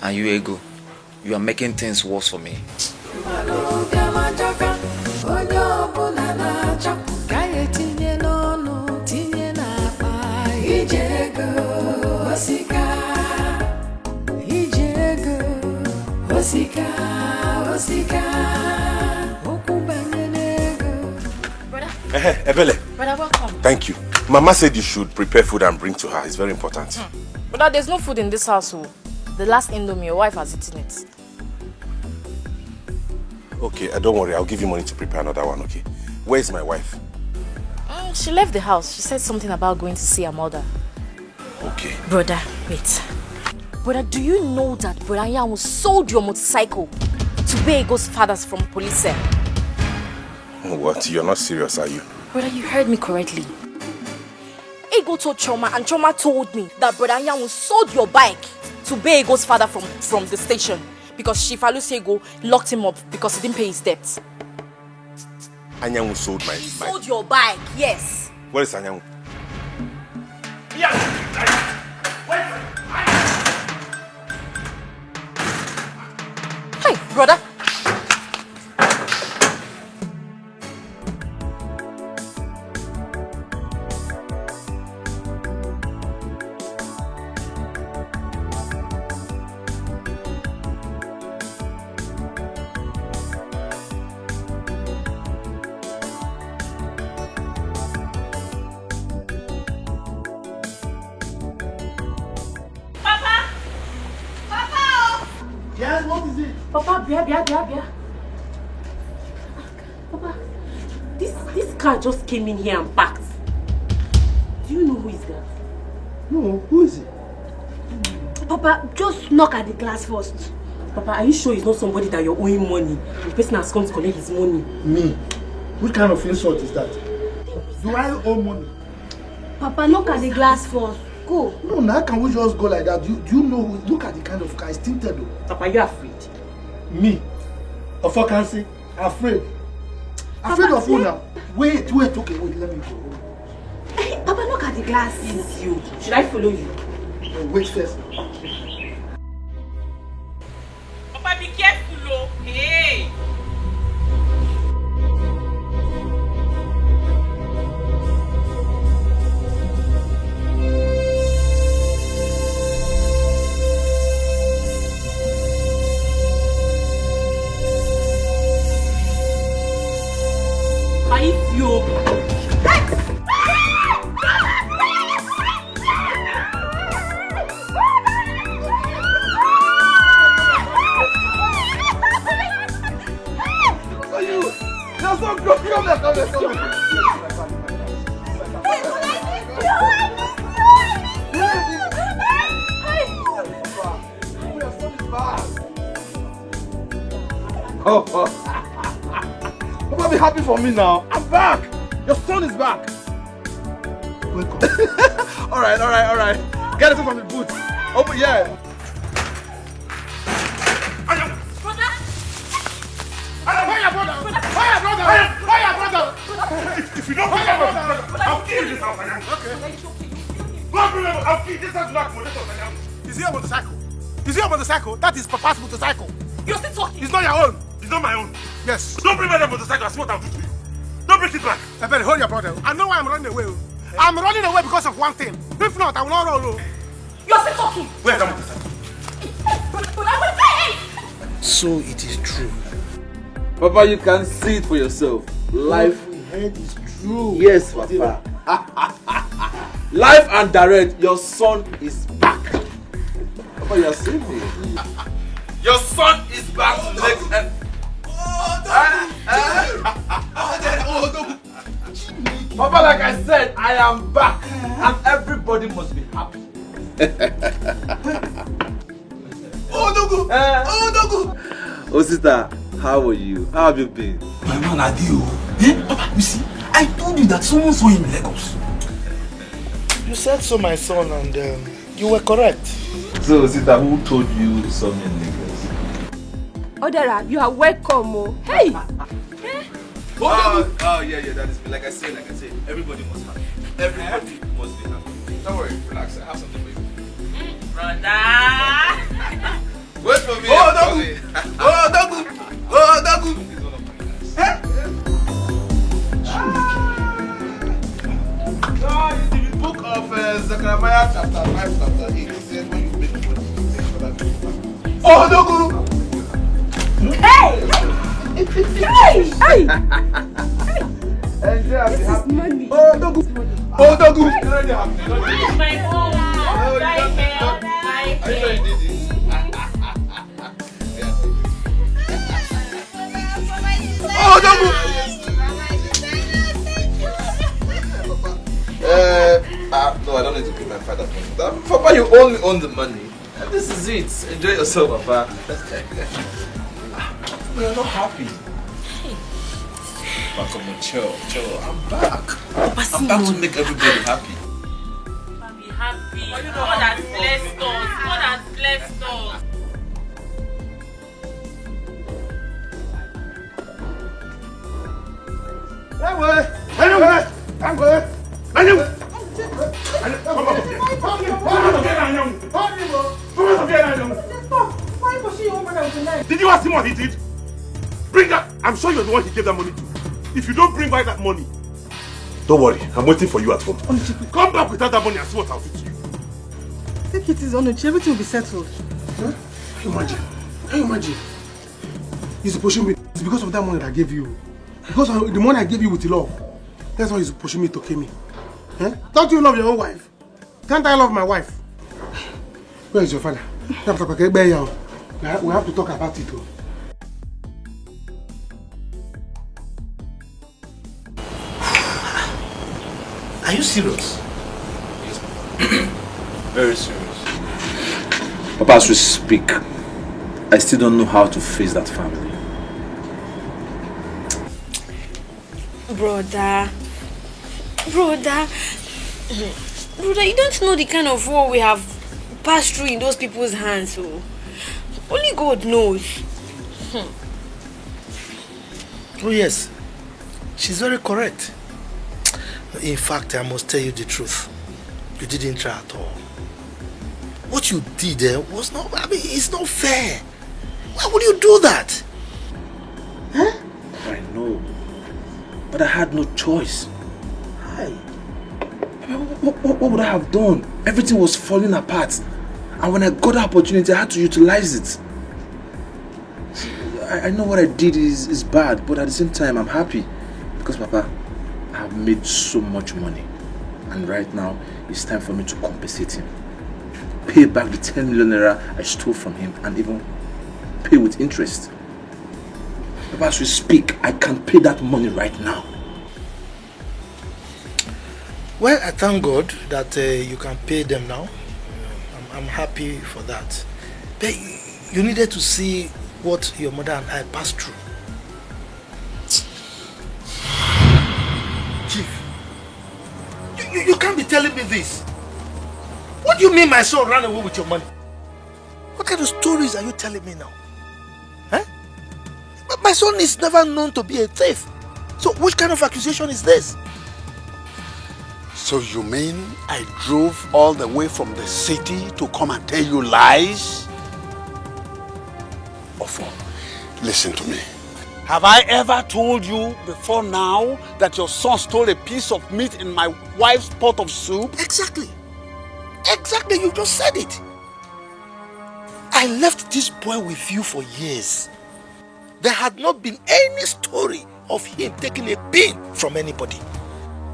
And you, Ego, you are making things worse for me. Ebele. Brother, welcome. Thank you. Mama said you should prepare food and bring to her. It's very important. Brother, there's no food in this household. The last Indomie, your wife has eaten it. Okay, don't worry. I'll give you money to prepare another one, okay? Where's my wife? She left the house. She said something about going to see her mother. Okay. Brother, wait. Brother, do you know that Brother Yamu sold your motorcycle to pay Ego's fathers from police cell? What? You're not serious, are you? Brother, you heard me correctly. Ego told Choma and Choma told me that Brother Yamu sold your bike to pay Ego's father from the station because Shifalu Ego locked him up because he didn't pay his debt. Anyanwu sold my He bike. sold your bike, yes. Where is Anyanwu? Hey, brother. Yes, what is it? Papa, Bia. Papa, this car just came in here and parked. Do you know who is that? No, who is it? Papa, just knock at the glass first. Papa, are you sure it's not somebody that you're owing money? The person has come to collect his money. Me? What kind of insult is that? Do I owe money? Papa, knock at the glass first. Go. No, now can we just go like that? Do you know who? Look at the kind of car. It's tinted though. Papa, you're afraid. Me? Of what can say? Afraid? Afraid of who now? Wait, okay, wait, let me go. Hey, Papa, look at the glass. It's you. Should I follow you? No, wait first. Papa, be careful, oh. Hey. It's you. Papa, be happy for me now. I'm back. Your son is back. Welcome. all right. Get it from the boot. Open, yeah. If you don't pay your brother, I'll kill this house, Anyanwu. Okay. I'll kill this house, Anyanwu. Is he a motorcycle? Is he a motorcycle? That is Papa's motorcycle. You're still talking. It's not your own. It's not my own. Yes. Don't bring my motorcycle. I see what I'll do to you. Don't bring it back. I better hold your brother. I know why I'm running away. I'm running away because of one thing. If not, I will not roll. You're still talking. Where's that motorcycle? So it is true. Papa, you can see it for yourself. Life. We heard is true. Yes, Papa. Live and direct, your son is back. Papa, you are seeing me. Your son is back to next and Papa, like I said, I am back and everybody must be happy. Oh, sister, how are you? How have you been? My man, Adio. Papa, you see, I told you that someone saw him in Lagos. You said so, my son, and you were correct. So, Sita, who told you you saw me in Lagos? Odera, you are welcome. Oh. Hey! Oh, yeah, that is me. Like I said, everybody must happy. Everybody must be happy. Don't worry, relax. I have something for you. Brother! Wait for me. Dagu! In the book of Zechariah chapter 5, chapter 8, it says when you make money, you take for that people. Oh, Dagu! Hey! This is money. Oh, Dagu! My home! Are you sure you did this? Oh, Dagu! No, I don't need to give my father money. Papa, you only own the money. This is it. Enjoy yourself, Papa. You're not happy. Papa, come on, chill. I'm back. I'm back to make everybody happy. Be happy. God has blessed us. Did you ask him what he did? Bring that. I'm sure you're the one he gave that money to. If you don't bring back that money, don't worry. I'm waiting for you at home. Come back without that money and see what I'll do to you. Take it easy, Onuchi. Everything will be settled. Huh? Can you imagine? He's pushing me. It's because of that money that I gave you. Because of the money I gave you with love. That's why he's pushing me to kill me. Huh? Don't you love your own wife? Can't I love my wife? Where is your father? We have to talk about it too. Are you serious? Yes. Very serious. Papa, as we speak, I still don't know how to face that family. Brother, you don't know the kind of war we have passed through in those people's hands. So only God knows. Oh yes, she's very correct. In fact, I must tell you the truth. You didn't try at all. What you did was not, it's not fair. Why would you do that? Huh? I know. But I had no choice. What would I have done? Everything was falling apart. And when I got the opportunity, I had to utilize it. I know what I did is bad, but at the same time, I'm happy. Because, Papa, I have made so much money. And right now, it's time for me to compensate him. Pay back the 10 million naira I stole from him and even pay with interest. Papa, as we speak, I can pay that money right now. Well, I thank God that you can pay them now. I'm happy for that. But you needed to see what your mother and I passed through. Chief, you can't be telling me this. What do you mean my son ran away with your money? What kind of stories are you telling me now? Huh? But my son is never known to be a thief. So which kind of accusation is this? So you mean I drove all the way from the city to come and tell you lies? Ofo, listen to me. Have I ever told you before now that your son stole a piece of meat in my wife's pot of soup? Exactly. Exactly, you just said it. I left this boy with you for years. There had not been any story of him taking a bean from anybody.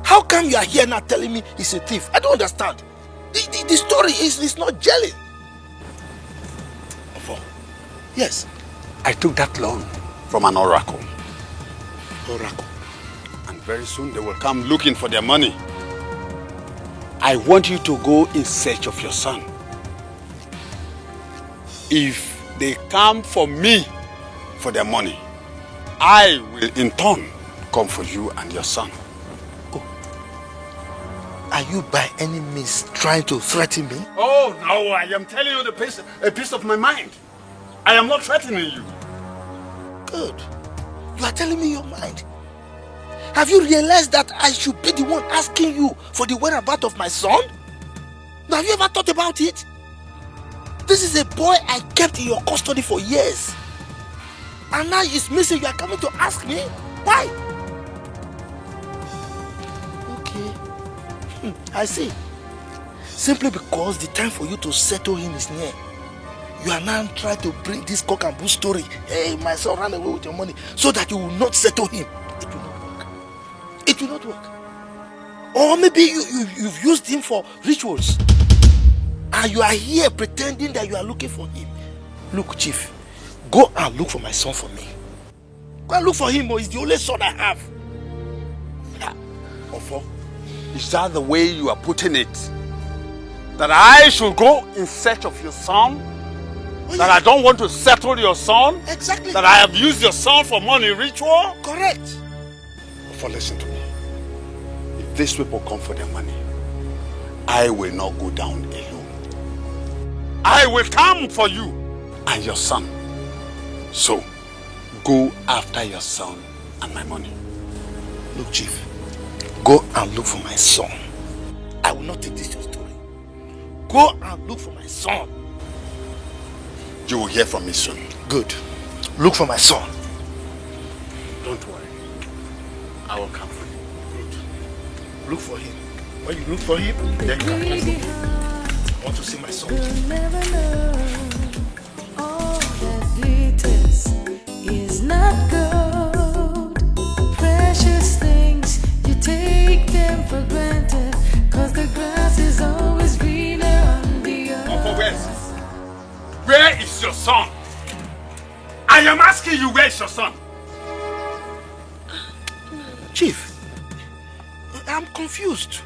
How come you are here now telling me he's a thief? I don't understand. The story is not gelling. Ofo, yes. I took that loan from an oracle. Oracle. And very soon they will come looking for their money. I want you to go in search of your son. If they come for me for their money, I will in turn come for you and your son. Are you by any means trying to threaten me? Oh, no, I am telling you a piece of my mind. I am not threatening you. Good. You are telling me your mind. Have you realized that I should be the one asking you for the whereabouts of my son? Now, have you ever thought about it? This is a boy I kept in your custody for years. And now he's missing. You are coming to ask me? Why? Okay. I see. Simply because the time for you to settle him is near. You are now trying to bring this cock and bull story. Hey, my son ran away with your money. So that you will not settle him. It will not work. It will not work. Or maybe you've used him for rituals. And you are here pretending that you are looking for him. Look, Chief. Go and look for my son for me. Go and look for him. He's the only son I have. Ofo, is that the way you are putting it? That I should go in search of your son? That I don't want to settle your son? Exactly. That I have used your son for money ritual? Correct. For listen to me. If these people come for their money, I will not go down alone. I will come for you and your son. So, go after your son and my money. Look, Chief. Go and look for my son. I will not take this your story. Go and look for my son. You will hear from me soon. Good. Look for my son. Don't worry. I will come for you. Good. Look for him. When you look for him, then come. I want to see my son. You'll never know. All that glitters is not gold. Precious things, you take them for granted. Cause the grass is always greener on the other. Where is your son? I am asking you, where is your son? Chief, I'm confused.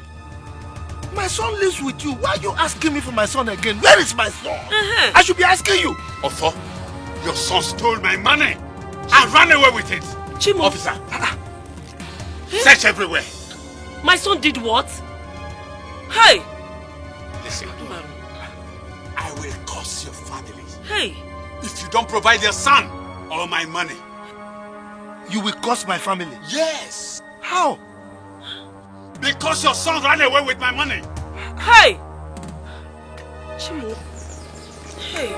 My son lives with you. Why are you asking me for my son again? Where is my son? I should be asking you. Otho, your son stole my money and ran away with it. Chimo. Officer, search everywhere. My son did what? Hey! Listen, I will curse your family. Hey! If you don't provide your son or my money. You will curse my family? Yes. How? Because your son ran away with my money. Hey! Chimo. Hey.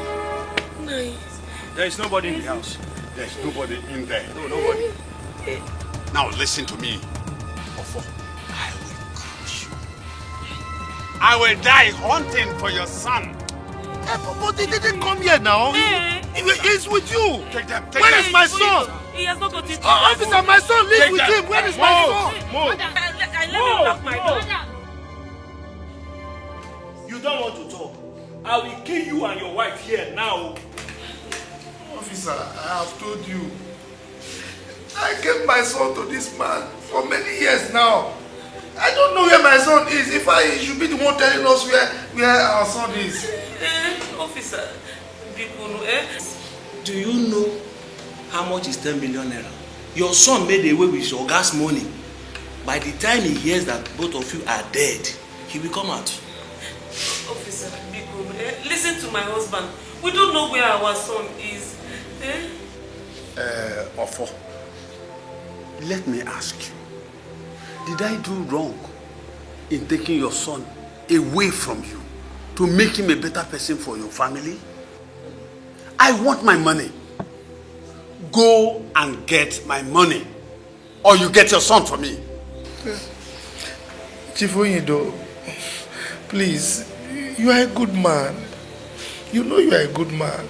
Nice. There is nobody in the house. There is nobody in there. No, nobody. Now listen to me. Ofo, I will crush you. I will die hunting for your son. But he didn't come here now. He's with you. Take them. Where is my son? He has not got it. Officer, my son lives with him. Where is my son? I let him lock my door. You don't want to talk. I will kill you and your wife here now. Officer, I have told you. I gave my son to this man for many years now. I don't know where my son is. If I should be the one telling us where our son is. Officer, do you know how much is 10 million naira? Your son made away with your gas money. By the time he hears that both of you are dead, he will come out. Officer, listen to my husband. We don't know where our son is. Ofo, let me ask you. Did I do wrong in taking your son away from you to make him a better person for your family? I want my money. Go and get my money, or you get your son for me. Chief Onyido, please, you are a good man. You know you are a good man.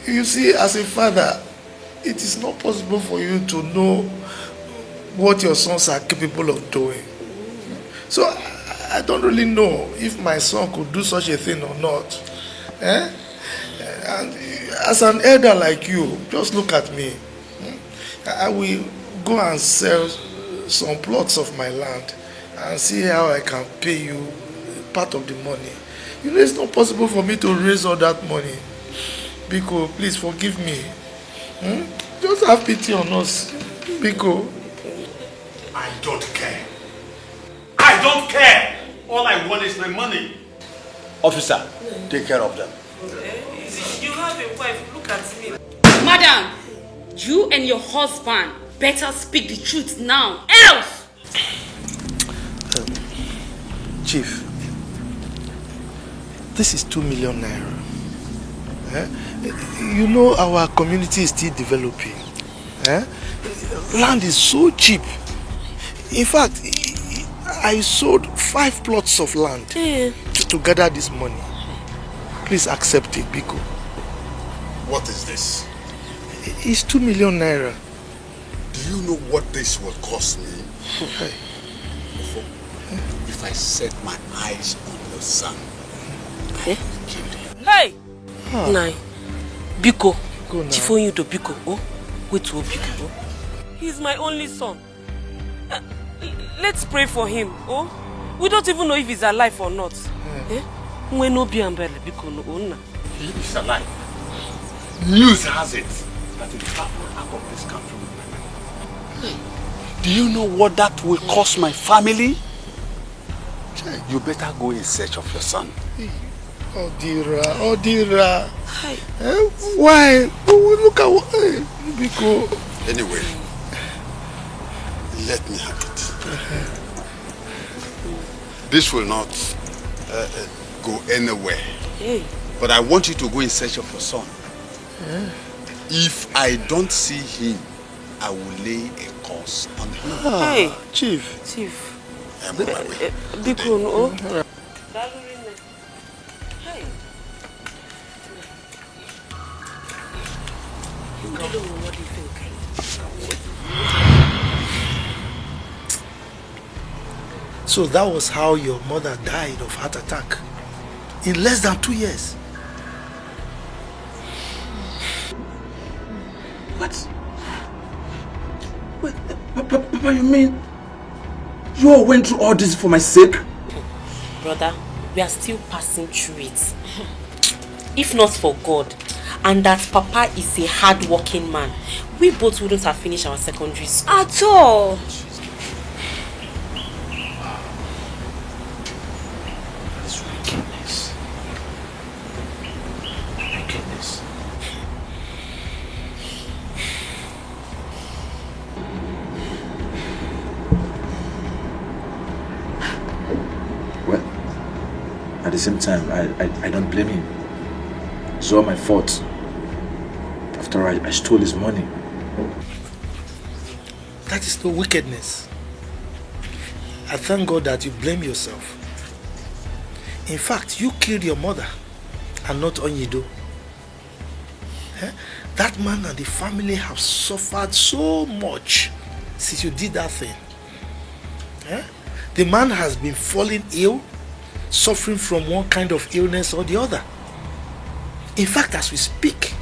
You see, as a father, it is not possible for you to know what your sons are capable of doing. So I don't really know if my son could do such a thing or not. And as an elder like you, just look at me. I will go and sell some plots of my land and see how I can pay you part of the money. You know, it's not possible for me to raise all that money. Biko, please forgive me. Just have pity on us. Biko. I don't care. I don't care. All I want is my money. Officer, take care of them. You have a wife, look at me. Madam, you and your husband better speak the truth now, else! Chief, this is 2 million naira. You know our community is still developing. Land is so cheap. In fact, I sold 5 plots of land to gather this money. Please accept it, Biko. What is this? It's 2 million naira. Do you know what this will cost me? If I set my eyes on your son, I will kill him. Hey! Nai, Biko, Chifo you to Biko, oh? Wait to Biko, oh? He's my only son. Let's pray for him, oh? We don't even know if he's alive or not. When no be umbrella, Biko no owner. He is alive. News has it that he traveled out of this country with my money. Do you know what that will cost my family? You better go in search of your son. Oh Dira. Why? Look at what... Biko. Anyway, let me have it. This will not go anywhere. But I want you to go in search of your son. If I don't see him, I will lay a curse on him. Hey, Chief. I'm on my way. Biko no. So that was how your mother died of heart attack in less than 2 years. What? Wait, Papa, you mean you all went through all this for my sake? Brother, we are still passing through it. If not for God, and that Papa is a hard-working man, we both wouldn't have finished our secondary school. At all. Wickedness. Well, at the same time, I don't blame him. It's all my fault. After I stole his money. That is no wickedness. I thank God that you blame yourself. In fact, you killed your mother and not Onyido. That man and the family have suffered so much since you did that thing. The man has been falling ill, suffering from one kind of illness or the other. In fact, as we speak,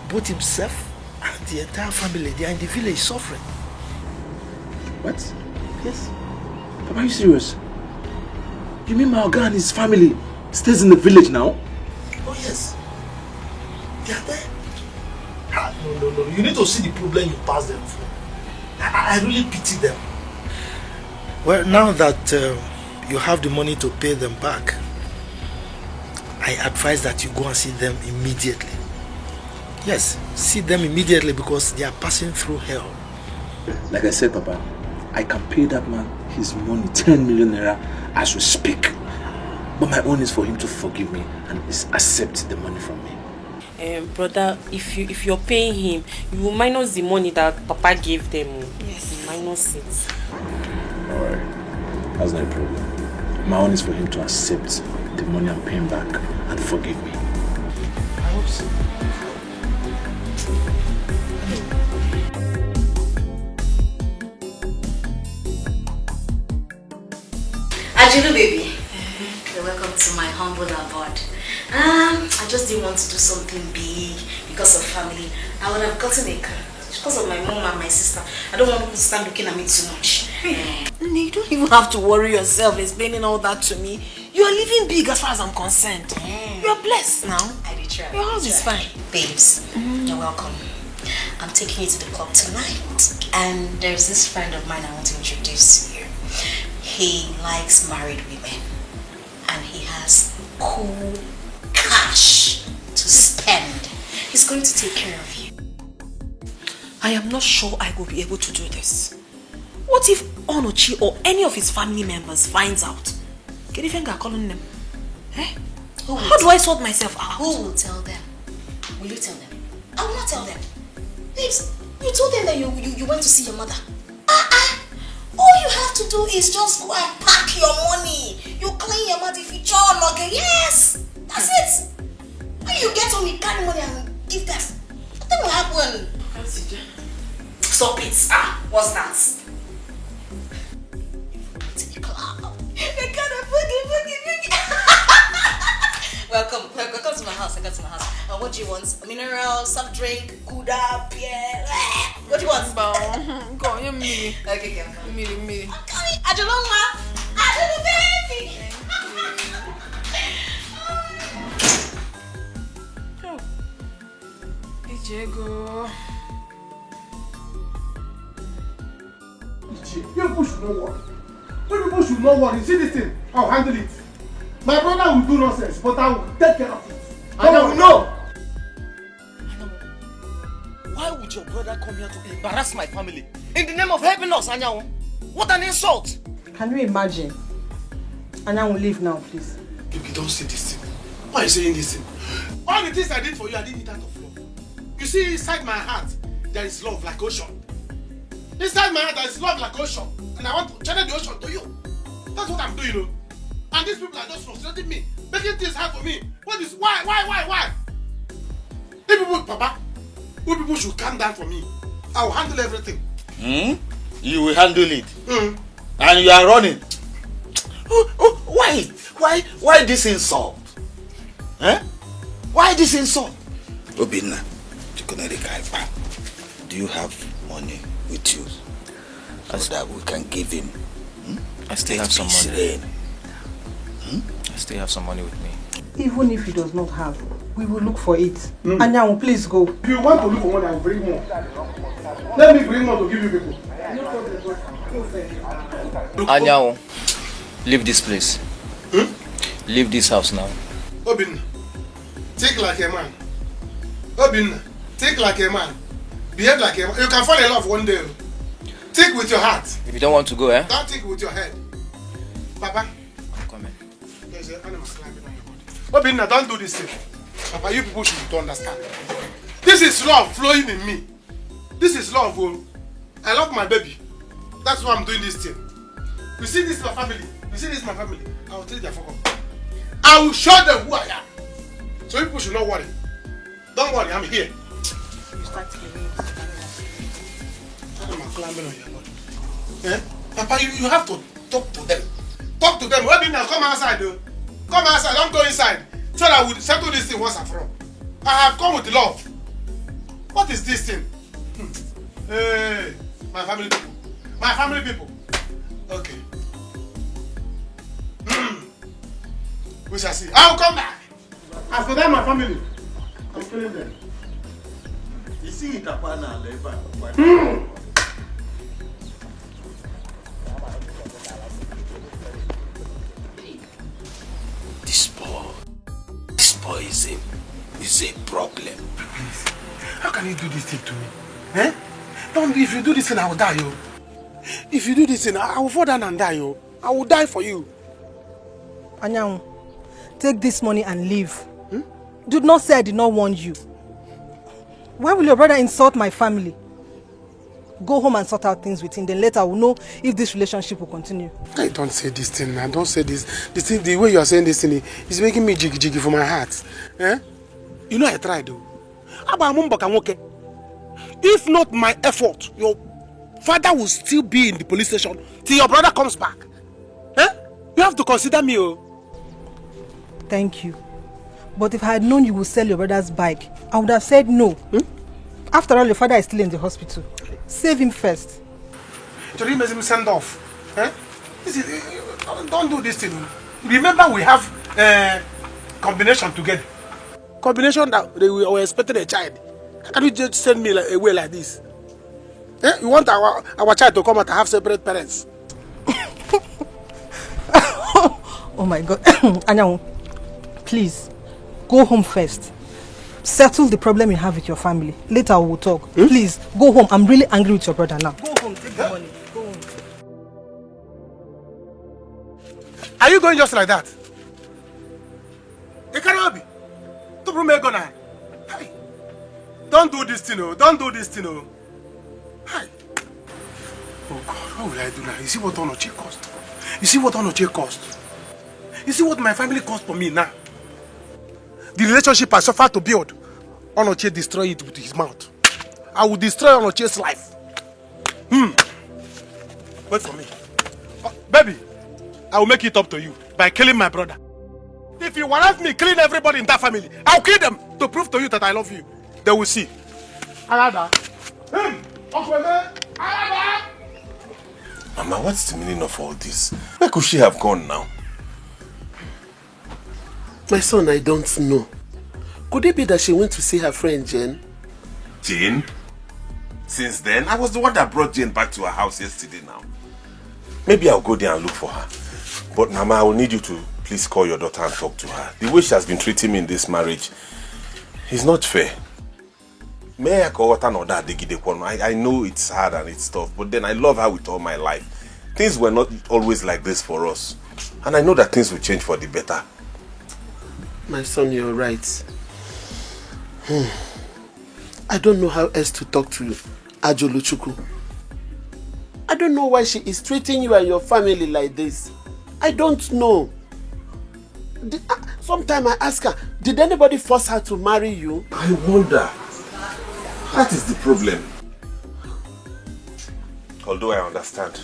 both himself and the entire family, they are in the village suffering. What? Yes. Papa, are you serious? You mean my Oga and his family stays in the village now? Oh yes. They are there. No. You need to see the problem you passed them through. I really pity them. Well, now that you have the money to pay them back, I advise that you go and see them immediately. Yes, see them immediately because they are passing through hell. Like I said, Papa, I can pay that man his money, 10 million naira, as we speak. But my own is for him to forgive me and accept the money from me. Brother, if you're paying him, you will minus the money that Papa gave them. Yes. Minus it. Alright, that's not a problem. My own is for him to accept the money I'm paying back and forgive me. I hope so. Ajulu baby, you're welcome to my humble abode. I just didn't want to do something big because of family. I would have gotten a car because of my mom and my sister. I don't want people to stand looking at me too much. You don't even have to worry yourself explaining all that to me. You are living big as far as I'm concerned. You are blessed now. I did try. Your house is fine. Babes, you're welcome. I'm taking you to the club tonight. And there's this friend of mine I want to introduce to you. He likes married women. And he has cool cash to spend. He's going to take care of you. I am not sure I will be able to do this. What if Onochi or any of his family members finds out? Can you think I'm calling them? Eh? How do I sort myself out? Who will tell them? Will you tell them? I will not tell them. Babes, you told them that you went to see your mother. All you have to do is just go and pack your money. You clean your mouth if you chop again. Yes! That's it! When you get home, you carry money and give them. Nothing will happen. Stop it. What's that? Welcome to my house. What do you want? Mineral, soft drink, Gouda, beer. What do you want? Go, you me. Okay, girl. Me. Okay, Ajaloma. Ajalo baby. Diego. You people should not worry. You people should not worry. See this thing? I'll handle it. My brother will do nonsense, but I will take care of it. And I will know. Why would your brother come here to embarrass my family? In the name of helping us, Anyanwu? What an insult! Can you imagine? Anyanwu, leave now, please. Baby, don't say this thing. Why are you saying this thing? All the things I did for you, I did it out of love. You see, inside my heart, there is love like ocean. Inside my heart, there is love like ocean. And I want to channel the ocean to you. That's what I'm doing, you know. And these people are just frustrating me, making things hard for me. What is, why? These people, Papa, you people should calm down for me. I will handle everything. You will handle it? And you are running? Why this insult? Eh? Why this insult? Obinna, do you have money with you so that we can give him? I still have some money. I still have some money with me. Even if he does not have, we will look for it. Anyanwu, please go. If you want to look for money, I will bring more. Let me bring more to give you people. Anyanwu, leave this place. Leave this house now. Obinna, think like a man. Obinna, think like a man. Behave like a man. You can fall in love one day. Think with your heart. If you don't want to go, eh? Don't think with your head. Papa. I'm coming. There's an animal climbing on your body. Obinna, don't do this thing. Papa, you people should understand. This is love flowing in me. This is love. I love my baby. That's why I'm doing this thing. You see this is my family. You see this is my family. I will take their phone. I will show them who I am. So you people should not worry. Don't worry, I'm here. You start killing me. I'm climbing on your body. Eh? Papa, you have to talk to them. Talk to them. Now come outside though. Come outside, don't go inside. So that we'll settle this thing once and for all. I have come with love. What is this thing? Hey, my family people. My family people. Okay. We shall see. I will come back. As for them, my family, I'm killing them. You see it upon our labor. This boy is a problem. How can you do this thing to me? Eh? Don't, if you do this thing, I will die, yo. If you do this thing, I will fall down and die, yo. I will die for you. Anyanwu, take this money and leave. Do not say I did not warn you. Why will your brother insult my family? Go home and sort out things with him. Then later we'll know if this relationship will continue. I don't say this thing now. Don't say this. This thing, the way you are saying this thing is making me jiggy for my heart. Eh? You know I tried though. If not my effort, your father will still be in the police station till your brother comes back. Eh? You have to consider me, oh. Thank you. But if I had known you would sell your brother's bike, I would have said no. After all, your father is still in the hospital. Save him first. So you must him send off. Eh? Don't do this thing. Remember we have combination together. Combination that we were expecting a child. How can you just send me away like this? Eh? You want our child to come out and have separate parents? Oh my God. Anyanwu, please, go home first. Settle the problem you have with your family. Later we will talk. Please, go home. I'm really angry with your brother now. Go home, take the money. Go home. Are you going just like that? Don't do this thing, oh. Don't do this thing, oh. Hi. Oh God, what will I do now? You see what Onoche cost? You see what Onoche cost? You see what my family cost for me now? The relationship I suffered to build, Onoche destroy it with his mouth. I will destroy Onoche's life. Wait for me. Oh, baby, I will make it up to you by killing my brother. If you want me killing everybody in that family, I'll kill them to prove to you that I love you. They will see. Alada. Mama, what's the meaning of all this? Where could she have gone now? My son, I don't know. Could it be that she went to see her friend Jane? Jane? Since then, I was the one that brought Jane back to her house yesterday now. Maybe I'll go there and look for her. But Mama, I will need you to please call your daughter and talk to her. The way she has been treating me in this marriage is not fair. I know it's hard and it's tough, but then I love her with all my life. Things were not always like this for us. And I know that things will change for the better. My son, you're right. I don't know how else to talk to you, Ajoluchuku. I don't know why she is treating you and your family like this. I don't know. Sometimes I ask her, did anybody force her to marry you? I wonder. That is the problem. Although I understand,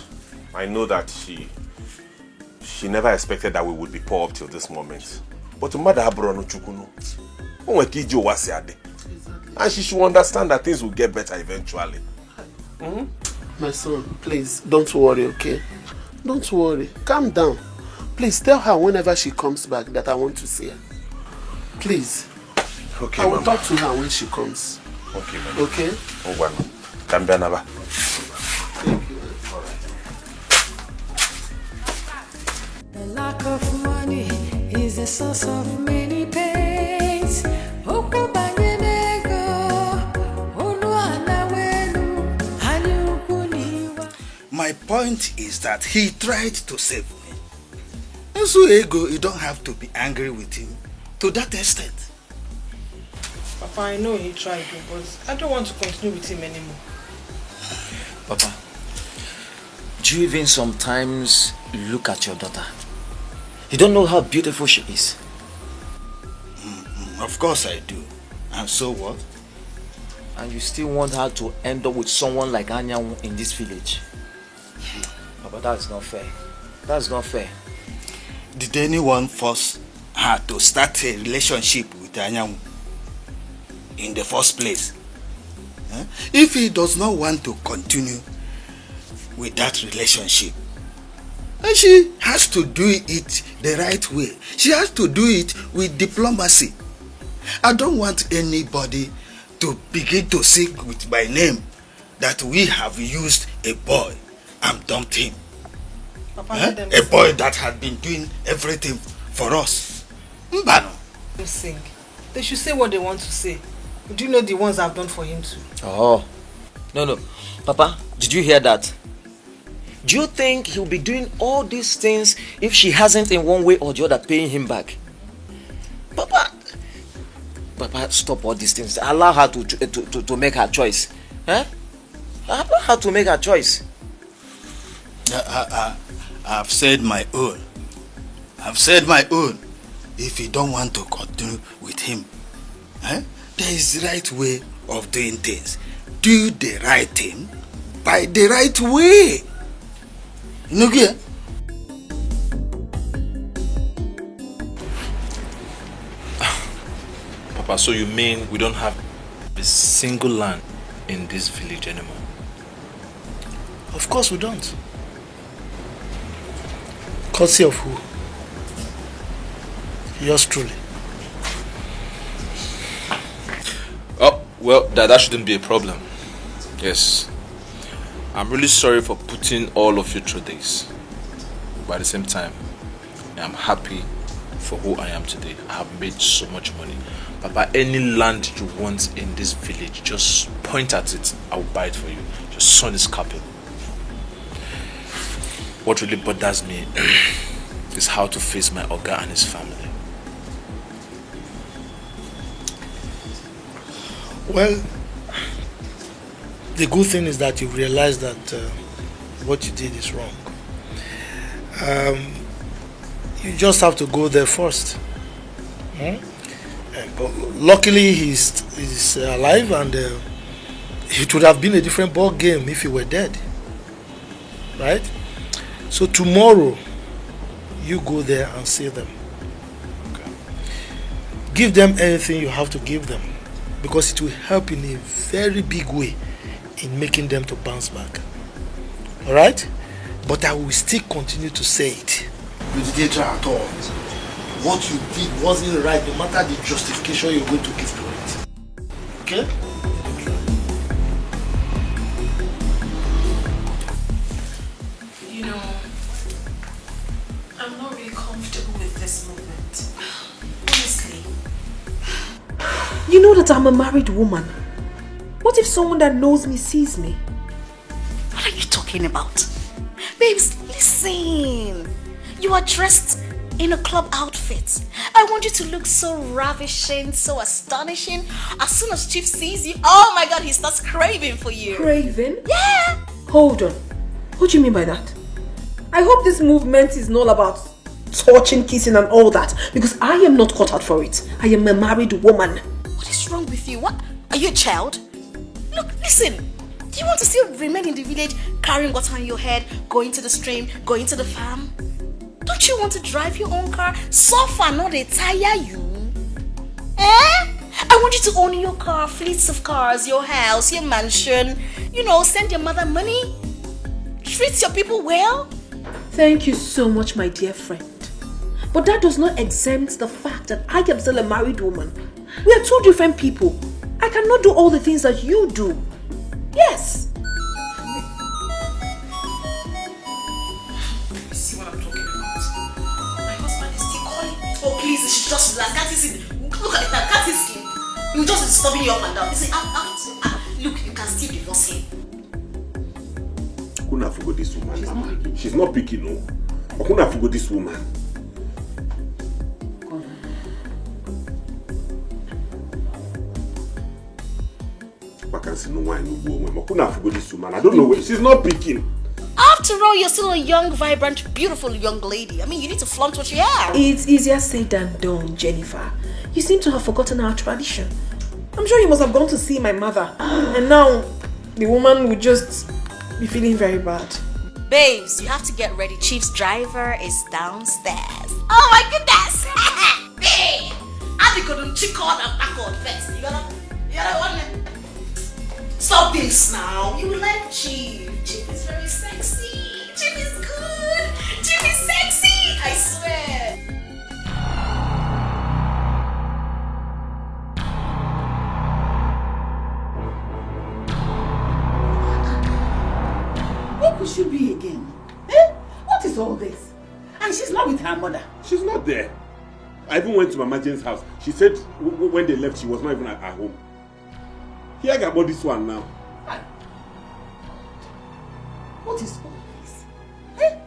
I know that she never expected that we would be poor up till this moment. But and she should understand that things will get better eventually. My son, please, don't worry, okay? Don't worry. Calm down. Please tell her whenever she comes back that I want to see her. Please. Okay, I will Mama. talk to her when she comes. Okay, Mama. Okay? Oh, well. Kambianaba. The lack of money is the source of many pains. My point is that he tried to save me. And so Ego, you don't have to be angry with him to that extent. Papa, I know he tried, but I don't want to continue with him anymore. Papa, do you even sometimes look at your daughter? You don't know how beautiful she is. Of course I do. And so what? And you still want her to end up with someone like Anyanwu in this village? Papa, that's not fair. That's not fair. Did anyone force her to start a relationship with Anyanwu in the first place? If he does not want to continue with that relationship, and she has to do it the right way. She has to do it with diplomacy. I don't want anybody to begin to sing with my name that we have used a boy and dumped him. Papa, A boy that had been doing everything for us. Mbano. They sing. They should say what they want to say. Do you know the ones I've done for him too? Oh. No. Papa, did you hear that? Do you think he'll be doing all these things if she hasn't in one way or the other paying him back? Papa, stop all these things. Allow her to make her choice. Allow her to make her choice. I've said my own. I've said my own. If you don't want to continue with him, there is the right way of doing things. Do the right thing by the right way. You know, yeah? Papa, so you mean we don't have a single land in this village anymore? Of course we don't. Courtesy of who? Yours truly. Oh, well, that shouldn't be a problem. Yes. I'm really sorry for putting all of you through this. But at the same time, I am happy for who I am today. I have made so much money. Papa, any land you want in this village, just point at it. I will buy it for you. Your son is capable. What really bothers me is how to face my Oga and his family. Well, the good thing is that you realize that what you did is wrong. You just have to go there first. But luckily he's alive, and it would have been a different ball game if he were dead. Right? So tomorrow, you go there and see them. Okay. Give them anything you have to give them, because it will help in a very big way in making them to bounce back. Alright? But I will still continue to say it. You didn't try at all. What you did wasn't right, no matter the justification you're going to give to it. Okay? You know, I'm not really comfortable with this movement. Honestly. You know that I'm a married woman. What if someone that knows me sees me? What are you talking about? Babes, listen. You are dressed in a club outfit. I want you to look so ravishing, so astonishing. As soon as Chief sees you, oh my God, he starts craving for you. Craving? Yeah. Hold on. What do you mean by that? I hope this movement is not about touching, kissing and all that, because I am not cut out for it. I am a married woman. What is wrong with you? What? Are you a child? Look, listen. Do you want to still remain in the village, carrying water on your head, going to the stream, going to the farm? Don't you want to drive your own car? Suffer, not they tire you. I want you to own your car, fleets of cars, your house, your mansion. You know, send your mother money. Treat your people well. Thank you so much, my dear friend. But that does not exempt the fact that I am still a married woman. We are two different people. I cannot do all the things that you do. Yes. You see what I'm talking about? My husband is still calling. Oh, please, you should just relax. Can't you see? Look at that. Can't you see? He will just be disturbing you up and down. You see, look, you can still divorce him. Kuna forgo this woman. She's not picking, no. Kuna forgo this woman. I can see no one, no woman. Kuna forgo this woman. I don't know where she's not picking. After all, you're still a young, vibrant, beautiful young lady. I mean, you need to flaunt what you have. It's easier said than done, Jennifer. You seem to have forgotten our tradition. I'm sure you must have gone to see my mother. And now, the woman would just be feeling very bad. Babes, you have to get ready. Chief's driver is downstairs. Oh my goodness! Babe! I couldn't check on and back on first. You gotta want to stop this now. You like Chief. Chief is very sexy. Chief is good. Chief is sexy. I swear. Where could she be again? Eh? What is all this? And she's not with her mother. She's not there. I even went to Mama Jane's house. She said when they left, she was not even at home. Here I got about this one now. What is all this? Eh?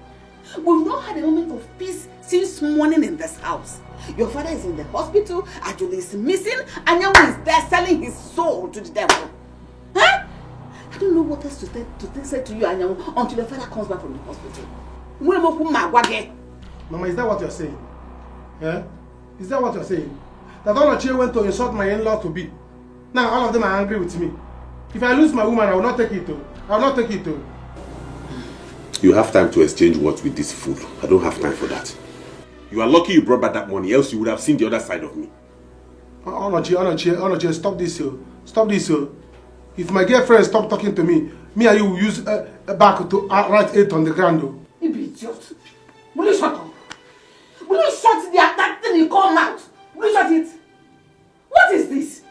We've not had a moment of peace since morning in this house. Your father is in the hospital, Ajuli is missing, and Nyawu is there selling his soul to the devil. Huh? I don't know what else to say to you, Anyawu, until your father comes back from the hospital. Mama, is that what you're saying? Yeah? Is that what you're saying? That all the children went to insult my in-law to be. Now all of them are angry with me. If I lose my woman, I will not take it to. I will not take it to. You have time to exchange words with this fool. I don't have time for that. You are lucky you brought back that money, else you would have seen the other side of me. Onochi, stop this, yo. Stop this, yo. If my girlfriend stop talking to me, me and you will use a back to write it on the ground, though. You be idiot. Will you shut up? Will you shut that thing you call mouth? Will you shut it? What is this?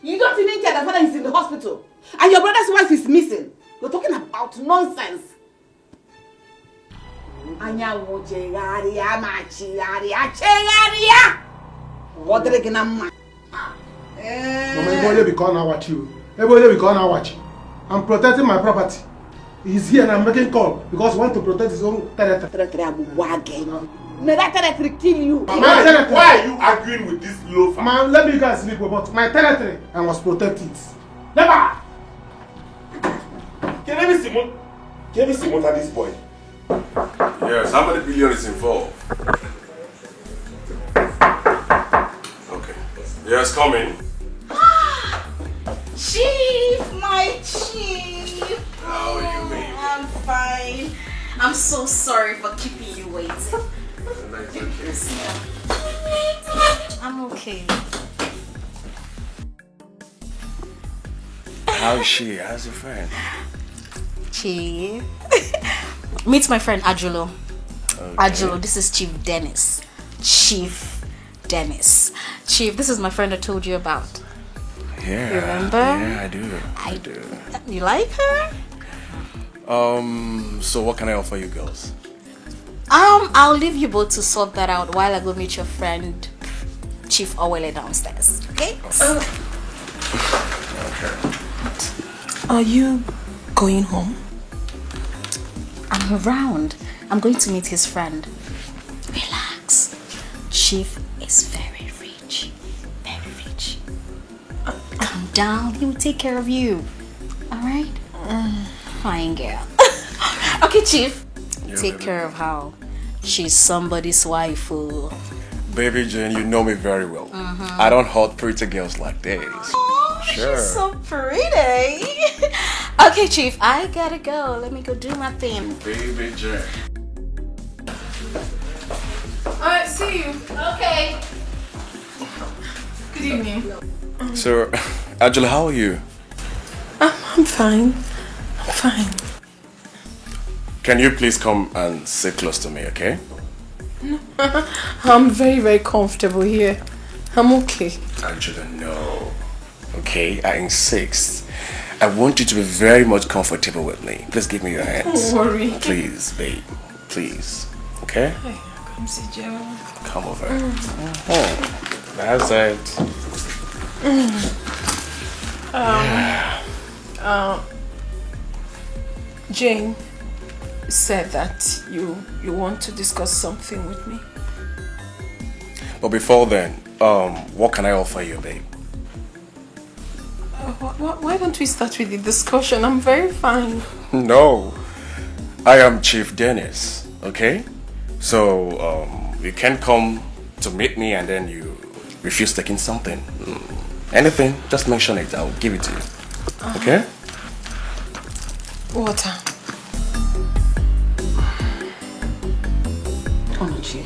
You don't even care that father is in the hospital. And your brother's wife is missing. You're talking about nonsense. Anya wojegaria machiaria chegaria. What did I get? Mama, everybody be calling watch you. Everybody be calling watch. I'm protecting my property. He's here and I'm making call because he wants to protect his own territory. May that territory kill you. Why are you arguing with this loafer? Man, let me go and sleep about my territory. I must protect it. Never! Can I be Simon at this boy? Yes, how many billion is involved? Okay. Yes, come in. Chief, my chief. How are you, baby? I'm fine. I'm so sorry for keeping you waiting. I'm okay. How's she? How's your friend? Chief. Meet my friend Ajulo. Okay. Ajulo, this is Chief Dennis. Chief Dennis. Chief, this is my friend I told you about. Yeah. Remember? Yeah, I do. You like her? So what can I offer you girls? I'll leave you both to sort that out while I go meet your friend Chief Owele downstairs. Okay? Okay. Are you going home? I'm around. I'm going to meet his friend. Relax. Chief is very rich. Very rich. Calm down. He will take care of you. Alright? Fine girl. Okay, Chief. Yeah, take baby. care of her. She's somebody's wife. Baby Jane, you know me very well. I don't hold pretty girls like this. Oh, Sure. she's so pretty. Okay, Chief, I gotta go. Let me go do my thing. Baby Jane. Alright, see you. Okay. Good evening. So, Angela, how are you? I'm fine. I'm fine. Can you please come and sit close to me, okay? I'm very, very comfortable here. I'm okay. Angela, no. Okay, I insist. I want you to be very much comfortable with me. Please give me your hands. Don't worry. Please, babe. Please. Okay? Hey, come see Joe. Come over. Oh, that's it. Jane said that you want to discuss something with me. But before then, what can I offer you, babe? Why don't we start with the discussion? I'm very fine. No. I am Chief Dennis, okay? So, you can't come to meet me and then you refuse taking something. Anything, just mention it. I'll give it to you. Okay? Water. Onochi,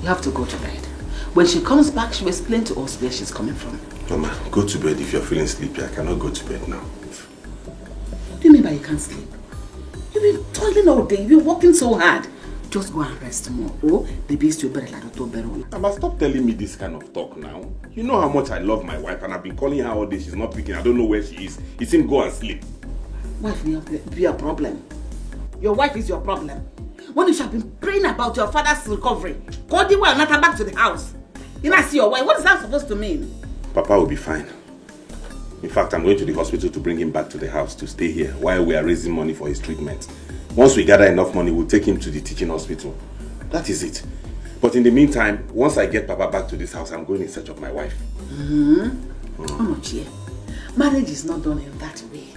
you have to go to bed. When she comes back, she will explain to us where she's coming from. Mama, go to bed if you're feeling sleepy. I cannot go to bed now. What do you mean by you can't sleep? You've been toiling all day. You've been working so hard. Just go and rest more. Oh, the beast you better like to better. Mama, stop telling me this kind of talk now. You know how much I love my wife and I've been calling her all day. She's not picking. I don't know where she is. It seems go and sleep. Wife will be a problem. Your wife is your problem. When you should have been praying about your father's recovery, call the one not back to the house. You not see your wife. What is that supposed to mean? Papa will be fine. In fact, I'm going to the hospital to bring him back to the house to stay here while we are raising money for his treatment. Once we gather enough money, we'll take him to the teaching hospital. That is it. But in the meantime, once I get Papa back to this house, I'm going in search of my wife. Onochie, marriage is not done in that way.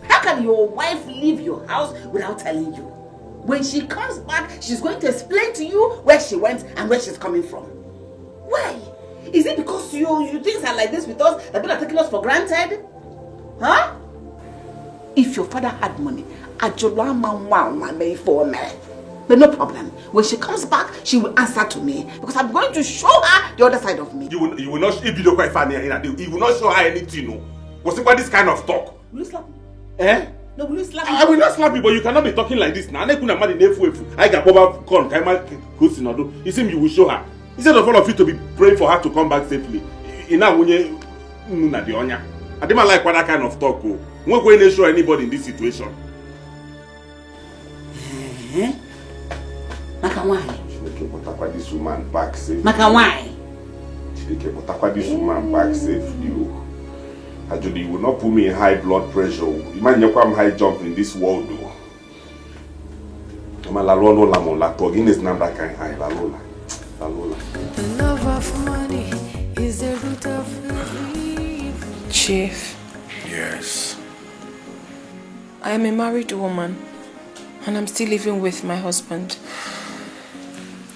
How can your wife leave your house without telling you? When she comes back, she's going to explain to you where she went and where she's coming from. Why? Is it because you things are like this with us that people are taking us for granted? Huh? If your father had money, but no problem. When she comes back, she will answer to me because I'm going to show her the other side of me. You will not. If you don't quite funny, you will not show her anything. No. What's about this kind of talk? Will you slap me? Eh? No, will you slap me? I will not slap you, but you cannot be talking like this now. I can probably come. You see, you will show her. Instead of all of you to be praying for her to come back safely. I don't like that kind of talk. I'm not going to show anybody in this situation. Maka why? This woman back safe. Maka why? This woman back safe. You. Actually, you will not put me in high blood pressure. Imagine you come high jump in this world, though. La lola lamon la togin is not that kind high. La lola. The love of money is the root of every evil. Chief. Yes. I am a married woman and I'm still living with my husband.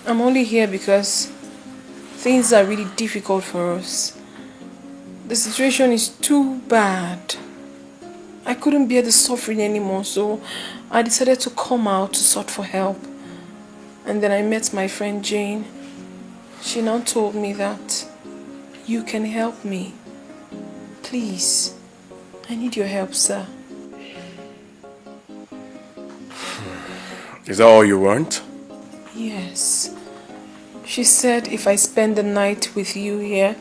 I'm only here because things are really difficult for us. The situation is too bad. I couldn't bear the suffering anymore, so I decided to come out to sort for help. And then I met my friend Jane. She now told me that you can help me. Please, I need your help, sir. Is that all you want? Yes. She said if I spend the night with you here,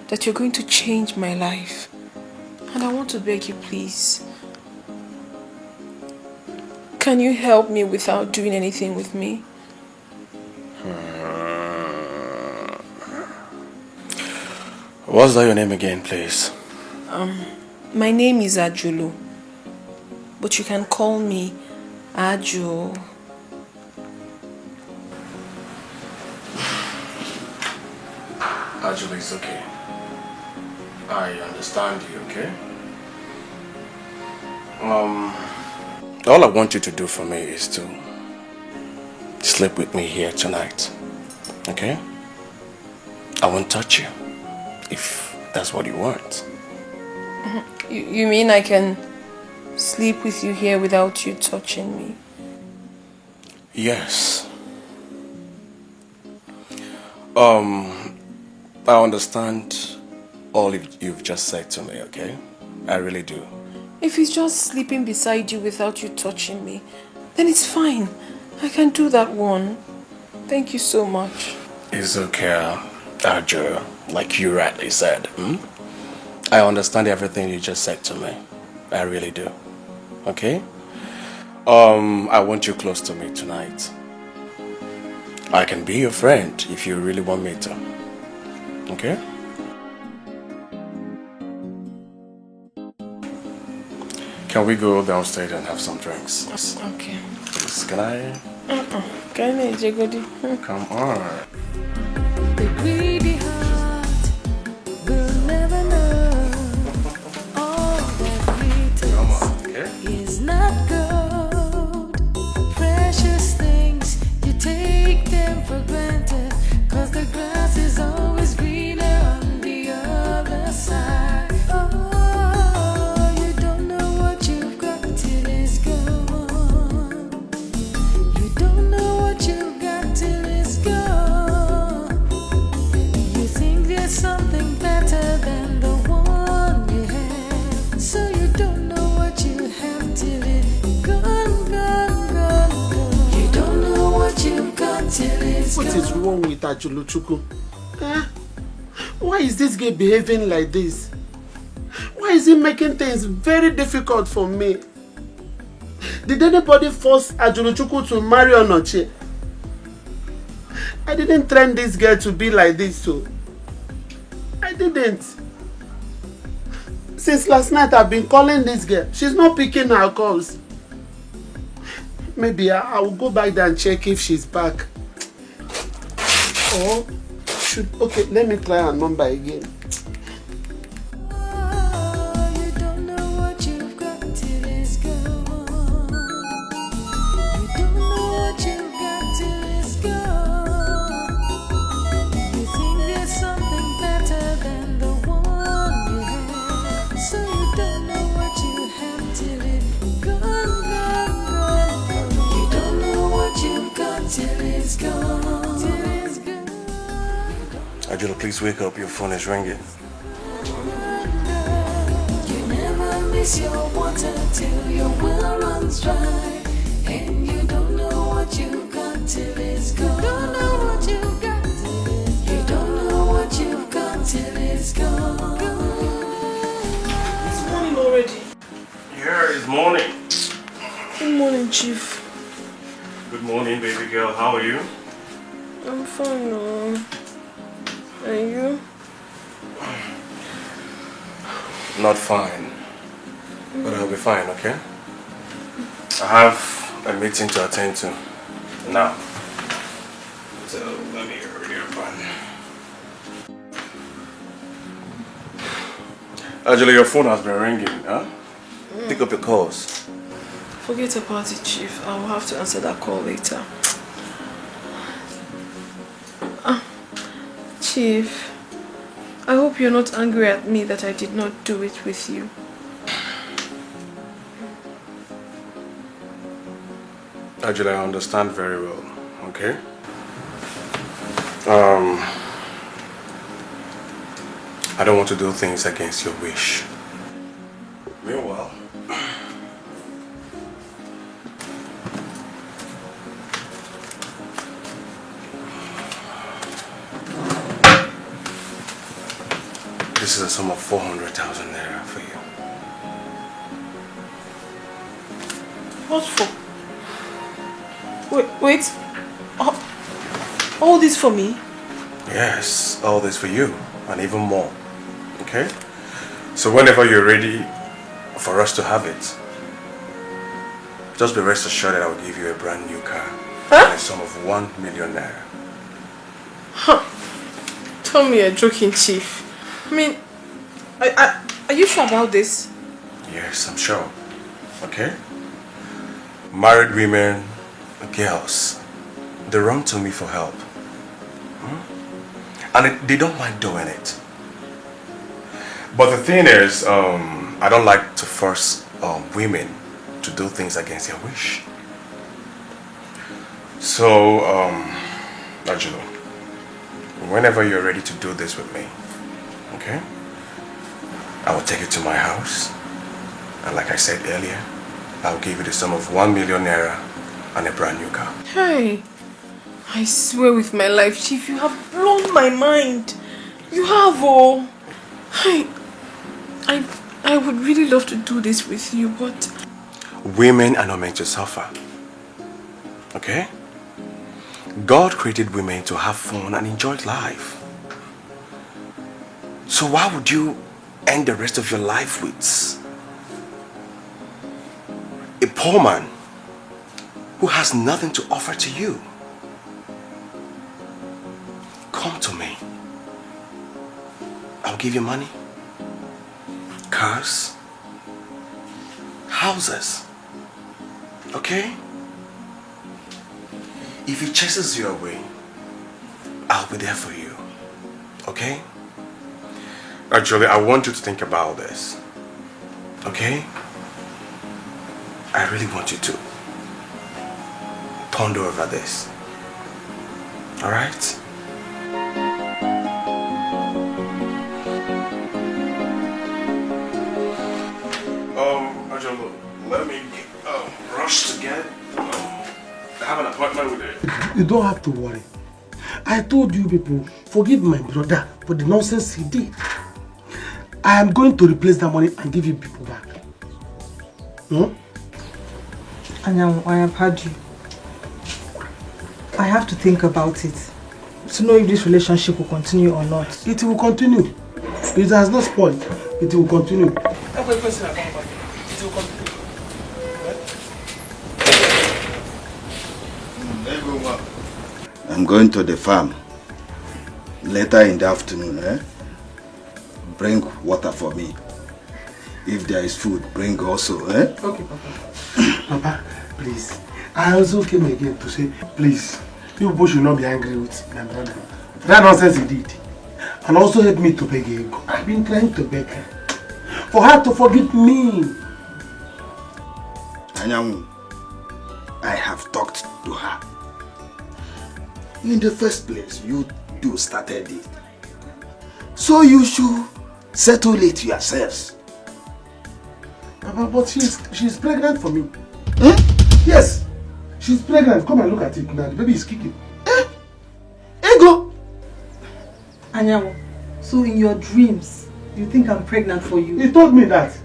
that you're going to change my life. And I want to beg you, please. Can you help me without doing anything with me? What's that your name again, please? My name is Ajulu. But you can call me Aju. Actually, it's okay. I understand you, okay? All I want you to do for me is to sleep with me here tonight, okay? I won't touch you, if that's what you want. You mean I can sleep with you here without you touching me? Yes. I understand all you've just said to me, okay? I really do. If he's just sleeping beside you without you touching me, then it's fine. I can do that one. Thank you so much. It's okay, Arjo, like you rightly said. I understand everything you just said to me. I really do. Okay? I want you close to me tonight. I can be your friend if you really want me to. Okay? Can we go downstairs and have some drinks? Okay. Please, can I? Can I, Jagodi? Come on. The greedy heart will never know all that glitters is not gold. Precious things, you take them for granted, 'cause the grass is always greener on the other side. Oh, you don't know what you've got till it's gone. You don't know what you've got till it's gone. You think there's something better than the one you have, so you don't know what you have till it's gone, gone, gone, gone. You don't know what you've got till it's gone. What is wrong with Ajuluchuku? Why is this guy behaving like this? Why is he making things very difficult for me? Did anybody force Ajuluchuku to marry Onoche? I didn't train this girl to be like this, so I didn't. Since last night I've been calling this girl. She's not picking her calls. Maybe I will go back there and check if she's back. Or should, okay, let me try her number again. You don't know what you've got till it's gone. You don't know what you've got till it's gone. You think there's something better than the one you have, so you don't know what you have till it's gone, gone, gone, gone. You don't know what you've got till it's gone, till it's gone. Ajula, please wake up. Your phone is ringing. You never miss your water till your well runs dry, and you don't know what you got till it's gone. You don't know what you got till it's gone. You don't know what you've got till it's gone. It's morning already. Yeah, it's morning. Good morning, Chief. Good morning. Morning, baby girl. How are you? I'm fine, no. And you? Not fine. But I'll be fine, okay? I have a meeting to attend to now. So let me hurry up and... Actually, your phone has been ringing, huh? Pick up your calls. Forget about it, Chief. I will have to answer that call later. Chief, I hope you're not angry at me that I did not do it with you. Actually, I understand very well, okay? I don't want to do things against your wish. Meanwhile, this is a sum of 400,000 naira for you. What for? Wait. All this for me? Yes, all this for you, and even more. Okay? So whenever you're ready for us to have it, just be rest assured that I will give you a brand new car. And a sum of 1 million naira. Tell me you're joking, Chief. I mean, are you sure about this? Yes, I'm sure. Okay? Married women, girls, they run to me for help. And they don't mind doing it. But the thing is, I don't like to force women to do things against their wish. So, Angelo, whenever you're ready to do this with me, okay? I will take you to my house. And like I said earlier, I'll give you the sum of 1 million naira and a brand new car. Hey, I swear with my life, Chief, you have blown my mind. You have, oh. I would really love to do this with you, but... Women are not meant to suffer. Okay? God created women to have fun and enjoy life. So why would you end the rest of your life with a poor man who has nothing to offer to you? Come to me. I'll give you money, cars, houses. Okay? If he chases you away, I'll be there for you. Okay? Actually, I want you to think about this. Okay? I really want you to ponder over this. Alright? Angelo, let me rush to get I have an appointment with it. You don't have to worry. I told you people, forgive my brother for the nonsense he did. I am going to replace that money and give you people back. Anyanwu, I have heard you. I have to think about it to know if this relationship will continue or not. It will continue. It has not spoiled. It will continue. I'm going to the farm later in the afternoon. Bring water for me. If there is food, bring also. Okay, Papa. Papa, please. I also came again to say, please, you both should not be angry with my brother. That nonsense he did. And also help me to beg Ego. I've been trying to beg her. For her to forgive me. Anyanwu, I have talked to her. In the first place, you two started it. So you should settle it yourselves. Papa, but she's pregnant for me. Yes, she's pregnant. Come and look at it now. The baby is kicking. Ego! Anyanwu, so in your dreams, you think I'm pregnant for you? He told me that.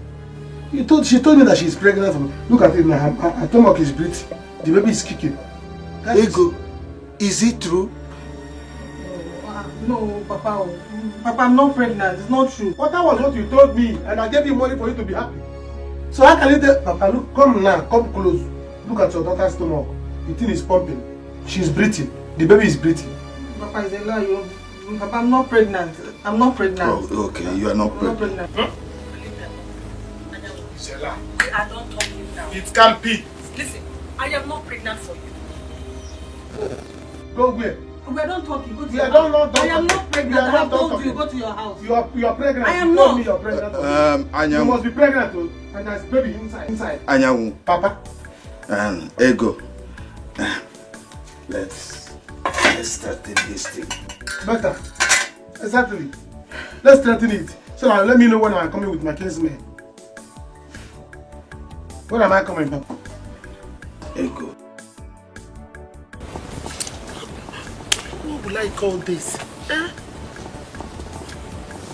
She told me that she's pregnant for me. Look at it now. Her stomach is breathing. The baby is kicking. Ego, is it true? No, Papa. Papa, I'm not pregnant. It's not true. But that was what you told me, and I gave you money for you to be happy. So how can you tell Papa, look, come now, come close. Look at your daughter's stomach. The thing is pumping. She's breathing. The baby is breathing. Papa, is a lie. Papa, I'm not pregnant. I'm not pregnant. Oh, okay, you are not pregnant. Huh? It's a lie. I don't talk you now. It can't be. Listen, I am not pregnant for you. Go where? We are not talking. Go to We your are house. not I am not pregnant. I have told talking. you. Go to your house. You are pregnant. I am you not. Told me you're pregnant. You must be pregnant too. And there's baby inside. Anyanwu. Papa. Ego. Let's straighten this thing. Better. Exactly. Let's straighten it. So now let me know when I'm coming with my kinsmen. When am I coming, Papa? Ego. What will I call this?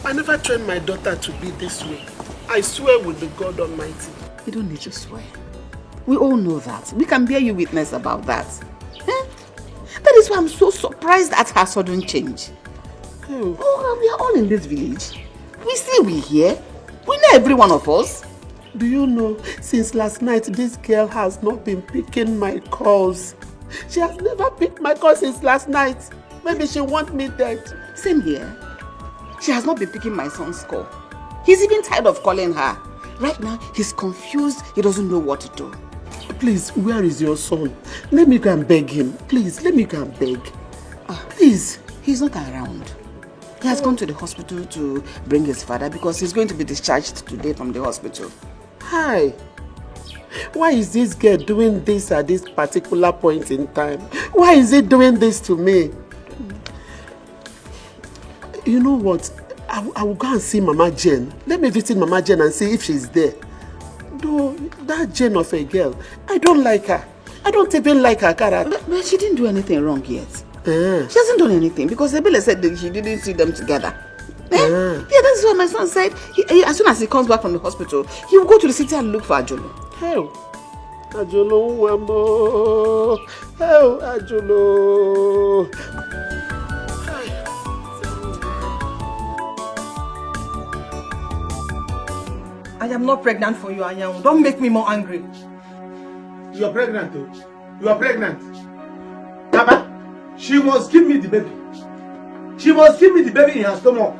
I never trained my daughter to be this way. I swear with the God Almighty. You don't need to swear. We all know that. We can bear you witness about that. That is why I'm so surprised at her sudden change. Oh, we are all in this village. We see we here. We know every one of us. Do you know, since last night, this girl has not been picking my calls. She has never picked my calls since last night. Maybe she wants me dead. Same here. She has not been picking my son's call. He's even tired of calling her. Right now, he's confused. He doesn't know what to do. Please, where is your son? Let me go and beg him. Please, let me go and beg. Please. He's not around. He has gone to the hospital to bring his father because he's going to be discharged today from the hospital. Hi. Why is this girl doing this at this particular point in time? Why is he doing this to me? You know what? I will go and see Mama Jane. Let me visit Mama Jane and see if she's there. Though, that Jane of a girl, I don't like her. I don't even like her character. But she didn't do anything wrong yet. She hasn't done anything because Ebele said that she didn't see them together. Yeah, that's what my son said. As soon as he comes back from the hospital, he will go to the city and look for Ajolo. Hell, Ajolo, Wambo. Hell, Ajolo. I am not pregnant for you, Anyanwu. Don't make me more angry. You are pregnant too. You are pregnant. Papa, she must give me the baby. She must give me the baby in her stomach.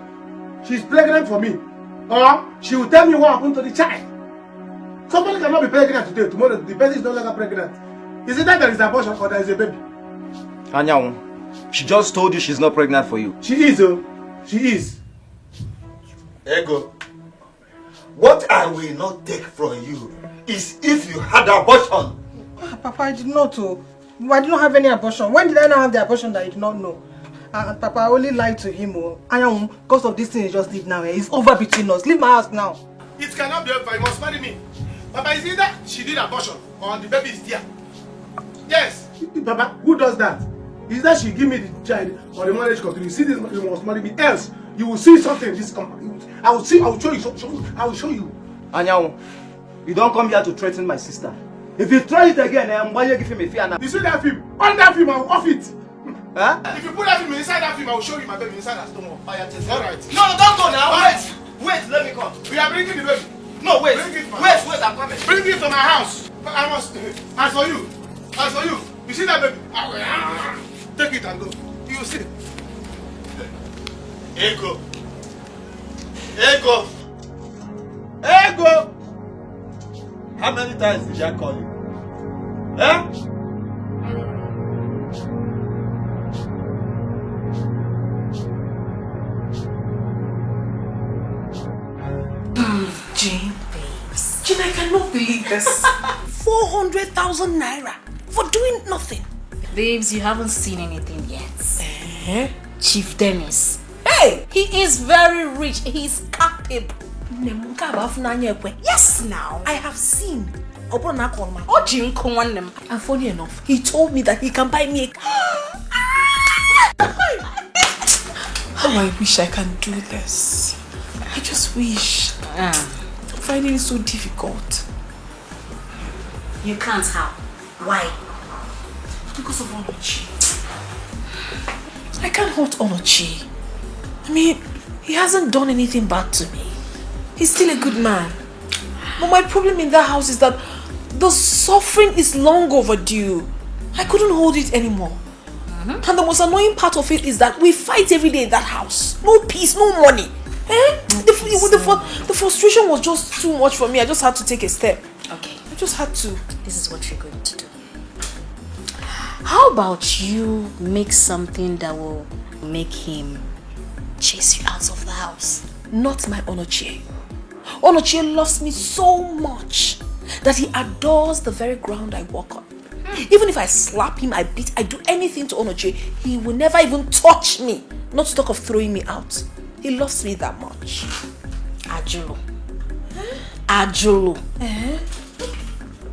She's pregnant for me. Or she will tell me what happened to the child. Somebody cannot be pregnant today. Tomorrow the baby is no longer pregnant. Is it that there is abortion or there is a baby? Anyanwu, she just told you she's not pregnant for you. She is, oh. She is. Ego, what I will not take from you is if you had abortion. Papa, I did not. I did not have any abortion. When did I not have the abortion that I did not know? Papa, I only lied to him. Anyanwu, because of this thing he just did now. It's over between us. Leave my house now. It cannot be over. You must marry me. Papa, is either she did abortion or the baby is there. Yes. Papa, who does that? Is that she give me the child or the marriage contract? You see this, you must marry me. Else, you will see something in this company. I will show you. I will show you. Anyanwu, you don't come here to threaten my sister. If you try it again, why you give him a fear now? You see that film? On that film, I will off it. Huh? If you put that film inside that film, I will show you my baby inside that stomach. Alright. No, don't go now. Wait, let me come. We are bringing the baby. No, wait. Bring it, Wait, I'm coming. Bring it to my house. I must. As for you, you see that baby? Take it and go. You see. Ego. How many times did I call you? Jane, I cannot believe this. 400,000 naira for doing nothing. Babes, you haven't seen anything yet. Chief Dennis. Hey! He is very rich. He's capable. Yes, now. I have seen. And funny enough, he told me that he can buy me a car. How I wish I can do this. I just wish. I'm finding it so difficult. You can't. How? Why? Because of Onochi. I can't hurt Onochi. I mean, he hasn't done anything bad to me. He's still a good man. But my problem in that house is that the suffering is long overdue. I couldn't hold it anymore. And the most annoying part of it is that we fight every day in that house. No peace, no money. The frustration was just too much for me. I just had to take a step. Okay. I just had to. This is what you're going to do. How about you make something that will make him chase you out of the house? Not my Onochie. Onochie loves me so much that he adores the very ground I walk on. Even if I slap him, I beat, I do anything to Onochie, he will never even touch me. Not to talk of throwing me out. He loves me that much. Ajulu. Ajulu.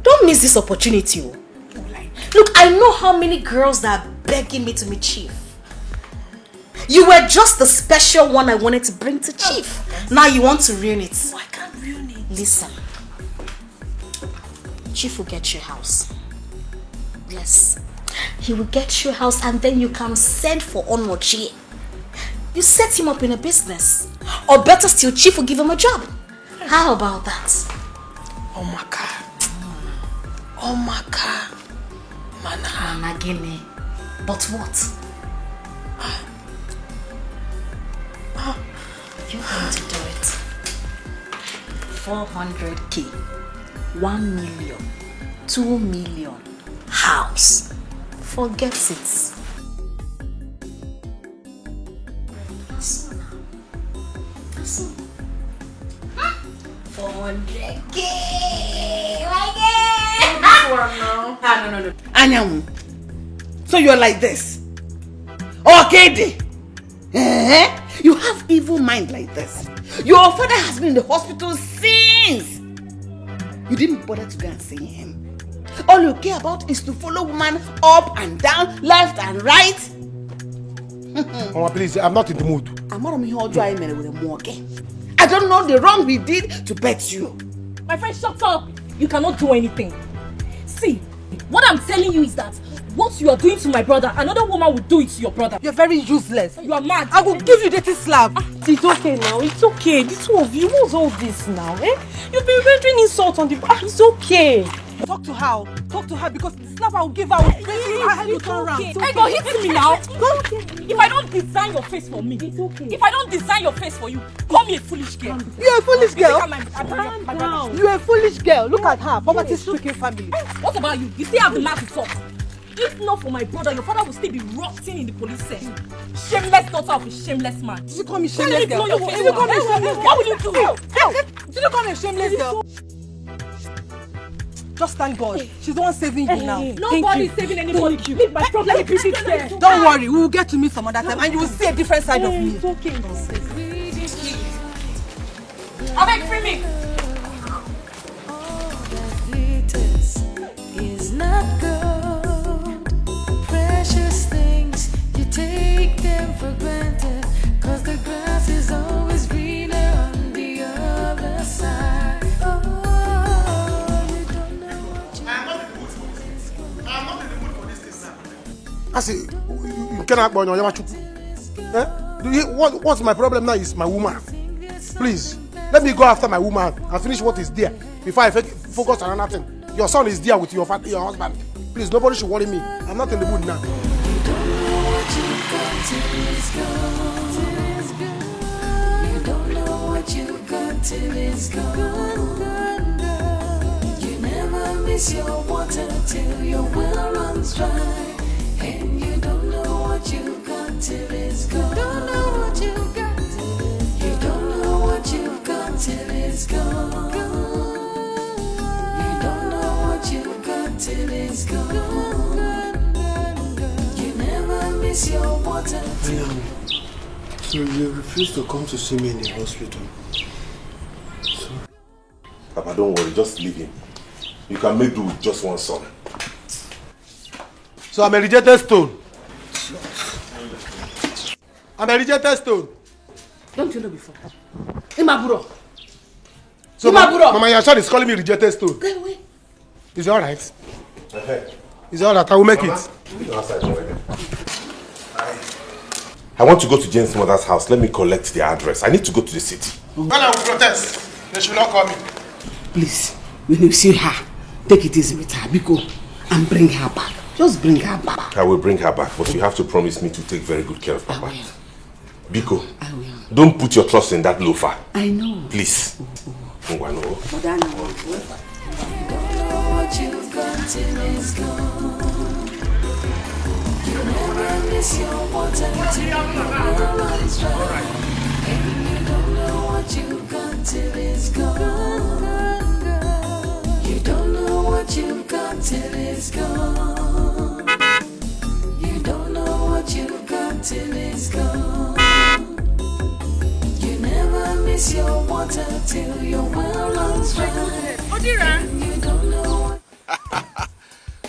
Don't miss this opportunity. Look, I know how many girls that are begging me to meet Chief. You were just the special one I wanted to bring to Chief. Now you want to ruin it. No, I can't ruin it. Listen. Chief will get you a house. Yes. He will get you a house and then you can send for Onochi. You set him up in a business. Or better still, Chief will give him a job. How about that? Omaka. Omaka. Managini. But what? You're going to do it. 400K. 1 million. 2 million. House. Forget it. 400K. No. Anyamu. So you're like this? Okay, you have evil mind like this. Your father has been in the hospital since. You didn't bother to go and see him. All you care about is to follow woman up and down, left and right. Mama, please, I'm not in the mood. I don't know the wrong we did to bet you. My friend, shut up. You cannot do anything. See, what I'm telling you is that what you are doing to my brother, another woman will do it to your brother. You're very useless. You are mad. I will give you the slap. It's okay now. It's okay. The two of you, what's all this now? You've been rendering insult on the... It's okay. Talk to her. Talk to her because the slap I will give her will make her head to turn around. Hey, go hit me now. If I don't design your face for me, it's okay. If I don't design your face for you, call me a foolish girl. You're a foolish girl. Calm down. You're a foolish girl. Look at her. Poverty-stricken family. What about you? You still have the mouth to talk. If not for my brother, your father will still be rotting in the police cell. Shameless daughter of a shameless man. Did you call me shameless girl? Did you call me shameless girl? What will you do? Did you call me a shameless girl? Just thank God. She's the one saving you now. Nobody's saving anybody. Leave my problem with you there. Don't worry, we will get to meet some other time and you will see a different side of me. It's okay. Abeg, free me. Is not good. Precious things, you take them for granted. Cause the grass is always greener on the other side. I say, you cannot go on your what's my problem now is my woman. Please, let me go after my woman and finish what is there before I focus on another thing. Your son is there with your husband. Please, nobody should worry me. I'm not in the mood now. You don't know what you got till it's gone. You never miss your water till your well runs dry. And you don't know what you got till it's gone. Don't know what you got till it's gone. You don't know what you got till it's gone. You don't know what you got till it's gone. You never miss your water till. So you refuse to come to see me in the hospital? So... Papa, don't worry, just leave him. You can make do with just one son. So I'm a rejected stone. I'm a rejected stone. Don't you know before? Imaburo. So Mama, your son is calling me rejected stone. Go away. Is it alright? Is it alright? I will make it. I want to go to Jane's mother's house. Let me collect the address. I need to go to the city. Well, I will protest. They should not call me. Please, when you see her, take it easy with her, Biko, and bring her back. Just bring her back. I will bring her back, but you have to promise me to take very good care of Papa. Biko, don't put your trust in that loafer. I know. Please. But I know. What you've got till it's gone. You never miss your water till your well runs dry. And you don't know what you've got till it's gone. You don't know what you've got till it's gone. You don't know what you've got till it's gone. You never miss your water till your well runs dry. And you don't know what.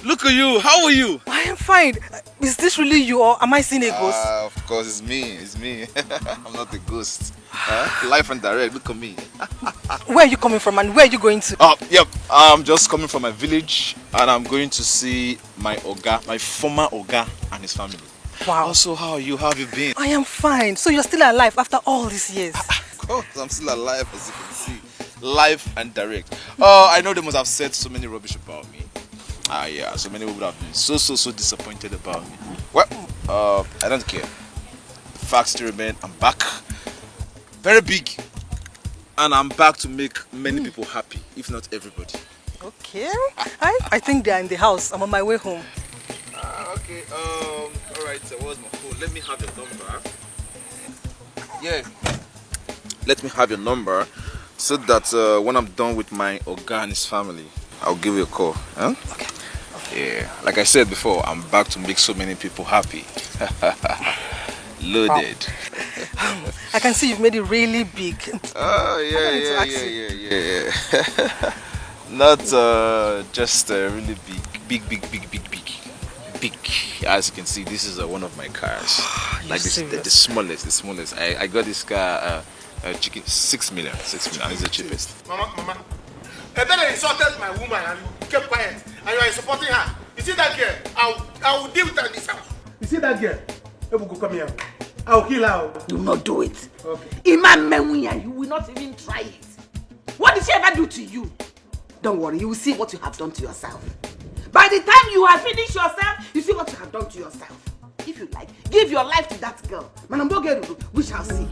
Look at you. How are you? I am fine. Is this really you or am I seeing a ghost? Of course, it's me. It's me. I'm not a ghost. Life and direct. Look at me. Where are you coming from and where are you going to? Yep. I'm just coming from my village and I'm going to see my Oga, my former Oga and his family. Wow. Also, how are you? How have you been? I am fine. So you're still alive after all these years? Of course, I'm still alive, as you can see. Life and direct. I know they must have said so many rubbish about me. Yeah, so many people have been so disappointed about me. Well, I don't care. The facts still remain. I'm back. Very big. And I'm back to make many people happy, if not everybody. Okay. I think they're in the house. I'm on my way home. Okay. Alright, so where's my phone? Let me have your number. Yeah. Let me have your number so that when I'm done with my Oga and his family, I'll give you a call. Huh? Okay. Yeah, like I said before, I'm back to make so many people happy. Loaded. Wow. I can see you've made it really big. Oh, yeah. Not just really big. As you can see, this is one of my cars. Like this, the smallest. I got this car, chicken, 6 million. And it's the cheapest. Mama. And then I insulted my woman and you kept quiet. And you are supporting her. You see that girl? I will deal with her in this house. You see that girl? Ebuku, come here. I will kill her. Do not do it. Okay. Imam Menwiya, you will not even try it. What did she ever do to you? Don't worry, you will see what you have done to yourself. By the time you have finished yourself, you see what you have done to yourself. If you like, give your life to that girl. We shall see.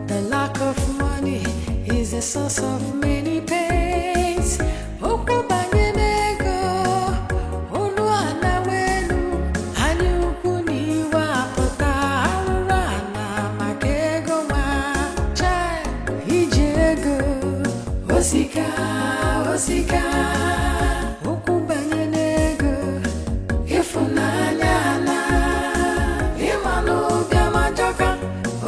The lack of money is a source of many pains. Osika, ukubanyenego, ifunanyana, imanu biamajoka,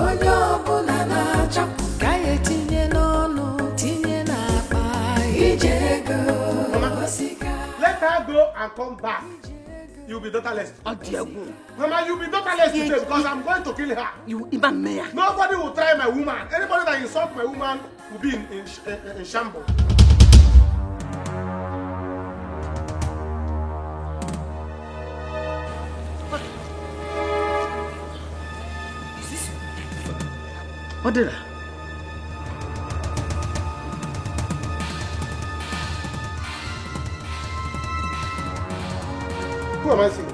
onyobu nanacho, kaye tinye nono, tinye napa, ijego, osika. Let her go and come back. You'll be daughterless. Mama, you'll be daughterless today because I'm going to kill her. Nobody will try my woman. Anybody that insults my woman will be in shambles. What did I? Who am I seeing?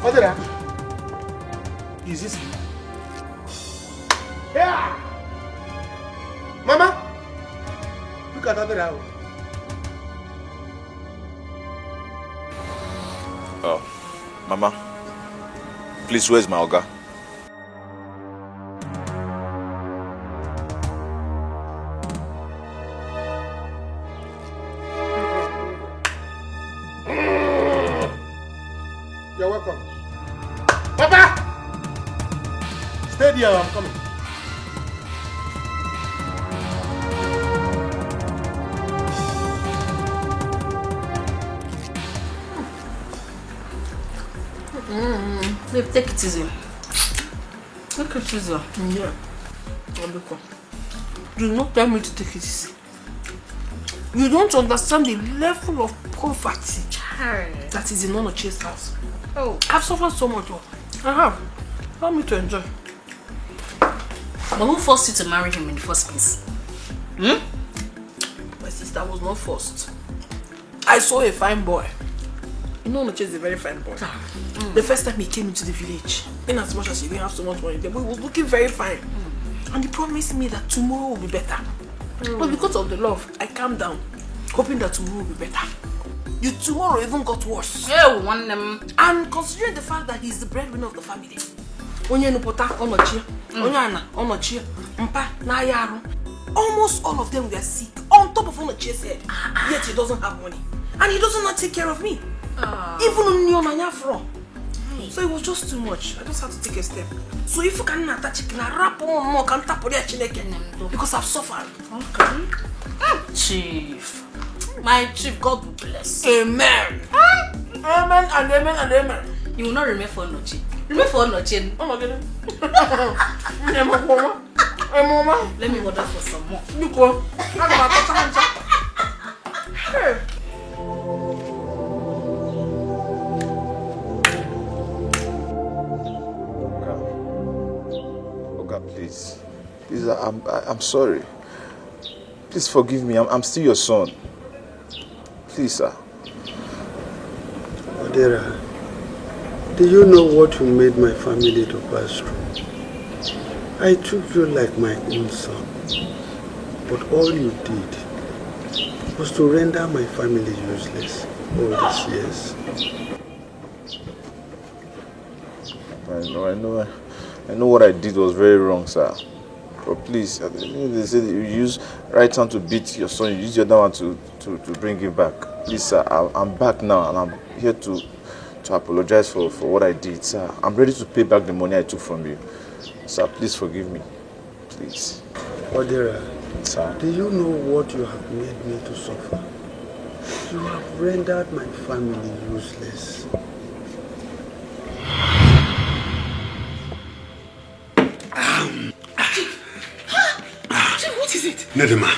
What did I? Is this? Yeah! Mama! Look at that house. Oh, Mama. Please, where's my Oga? You're welcome. Papa! Stay there, I'm coming. Babe, take it easy. Take it easy. Yeah. Do not tell me to take it easy. You don't understand the level of poverty that is in Onochie's house. Oh, I've suffered so much. I have. Allow me to enjoy. But who forced you to marry him in the first place? My sister was not forced. I saw a fine boy. You know Onochie is a very fine boy. The first time he came into the village, in as much as he didn't have so much money, the boy was looking very fine. And he promised me that tomorrow will be better. But because of the love, I calmed down, hoping that tomorrow will be better. You tomorrow even got worse. And considering the fact that he's the breadwinner of the family, almost all of them were sick, on top of Onochie's head. Yet he doesn't have money. And he doesn't not take care of me. Even on so it was just too much. I just had to take a step. So if you can attach chicken, wrap on more, can tap on your chineke. Because I've suffered. Okay. Chief. My chief, God will bless. Amen. Amen and amen and amen. You will not remain for Onochie. Remain for Onochie. Oh my goodness. Let me order for some more. You go. Hey. Please, I'm sorry. Please forgive me. I'm still your son. Please, sir. Odera, do you know what you made my family to pass through? I took you like my own son, but all you did was to render my family useless all these years. I know what I did was very wrong, sir. But please, they say you use right hand to beat your son, you use the other one to bring him back. Please, sir, I'm back now and I'm here to apologize for what I did, sir. I'm ready to pay back the money I took from you. Sir, please forgive me. Please. Odera, sir, do you know what you have made me to suffer? You have rendered my family useless. What is it? Nedima,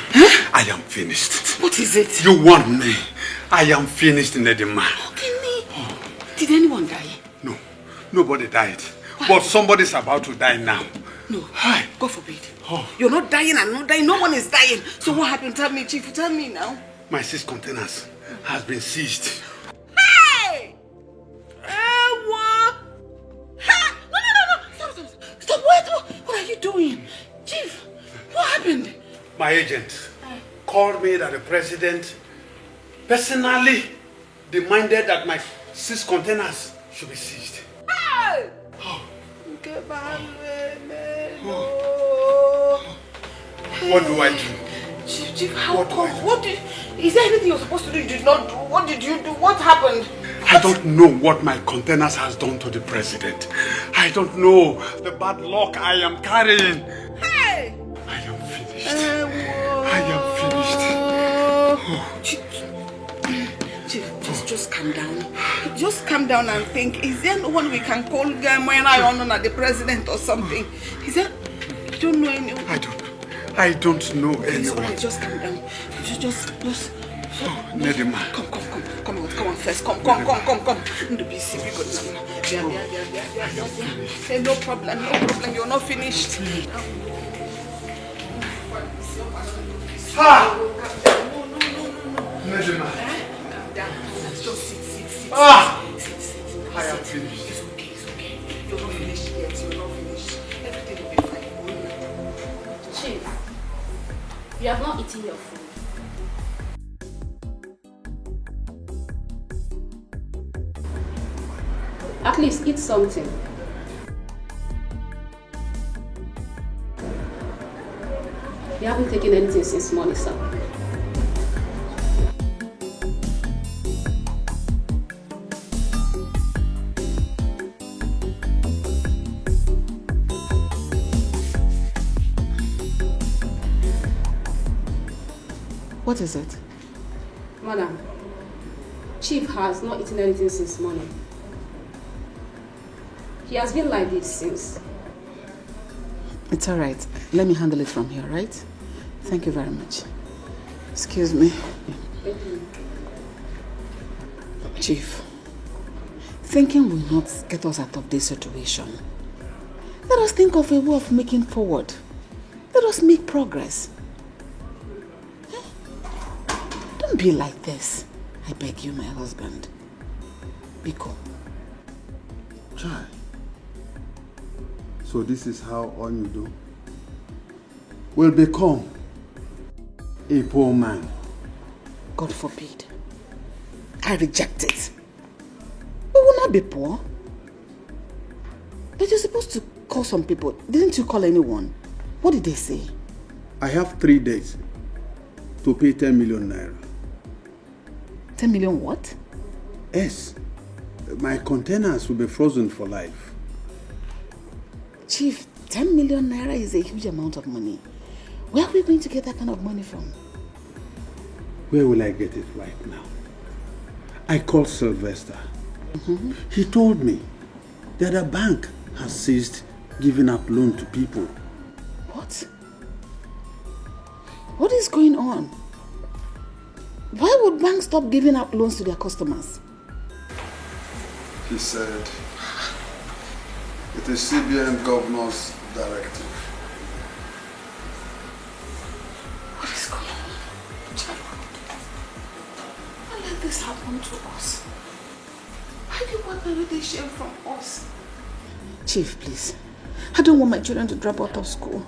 I am finished. What is it? You want me? I am finished, Nedima. Kenny, did anyone die? No, nobody died. But somebody's about to die now. No, God forbid. You're not dying, I'm not dying, no one is dying. So what happened? Tell me, Chief, tell me now. My 6 containers has been seized. Hey! No. Stop, what are you doing? Chief, what happened? My agent called me that the president personally demanded that my 6 containers should be seized. Hey! What do I do? Chief, how come? Is there anything you're supposed to do you did not do? What did you do? What happened? I don't know what my containers has done to the president. I don't know the bad luck I am carrying. Hey! I am finished. I am finished. Chief, just calm down. Just calm down and think. Is there no one we can call when I honor the president or something? Is there? You don't know anyone? I don't know anyone. Okay, just calm down. Just. Nedima. Come on first. Come. Don't be silly. No problem. You're not finished. No. Nedima. Calm down. Just sit. I am finished. It's okay. You're not finished yet. Everything will be fine. Chief, you have not eaten your food. At least eat something. You haven't taken anything since morning, sir. What is it? Madam, Chief has not eaten anything since morning. He has been like this since. It's all right. Let me handle it from here, right? Thank you very much. Excuse me. Chief, thinking will not get us out of this situation. Let us think of a way of making forward. Let us make progress. Don't be like this. I beg you, my husband. Biko. Chai. So this is how Onyudo will become a poor man. God forbid. I reject it. We will not be poor. But you're supposed to call some people. Didn't you call anyone? What did they say? I have 3 days to pay 10 million naira. 10 million what? Yes. My containers will be frozen for life. Chief, 10 million naira is a huge amount of money. Where are we going to get that kind of money from? Where will I get it right now? I called Sylvester. He told me that a bank has ceased giving up loan to people. What? What is going on? Why would banks stop giving out loans to their customers? He said it is CBN governor's directive. What is going on? Why let this happen to us? Why do you want to take shame from us? Chief, please. I don't want my children to drop out of school.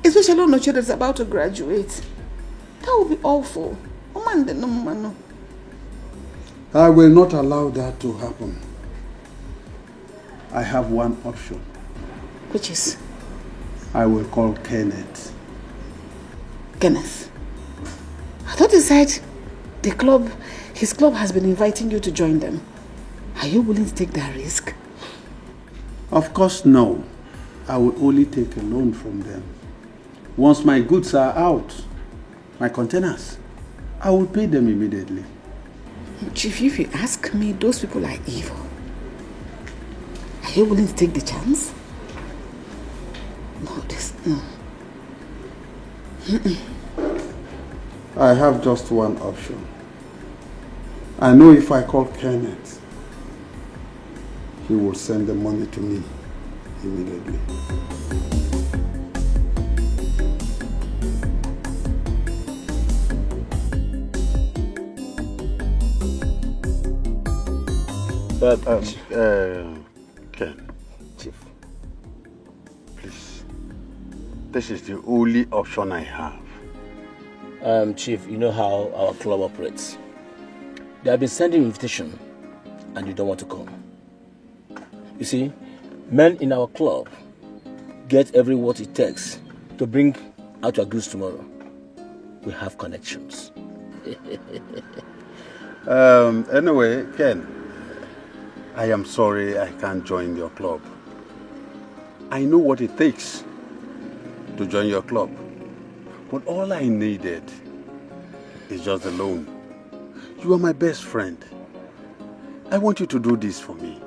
Especially when my children is about to graduate. That would be awful. I will not allow that to happen. I have one option. Which is? I will call Kenneth. Kenneth? I thought he said his club has been inviting you to join them. Are you willing to take that risk? Of course, no. I will only take a loan from them. Once my goods are out, my containers, I will pay them immediately. Chief, if you ask me, those people are evil. Are you willing to take the chance? No. I have just one option. I know if I call Kenneth, he will send the money to me immediately. Ken, Chief, please, this is the only option I have. Chief, you know how our club operates. They have been sending invitation and you don't want to come. You see, men in our club get every what it takes to bring out your goods tomorrow. We have connections. Anyway, Ken, I am sorry I can't join your club. I know what it takes to join your club. But all I needed is just a loan. You are my best friend. I want you to do this for me.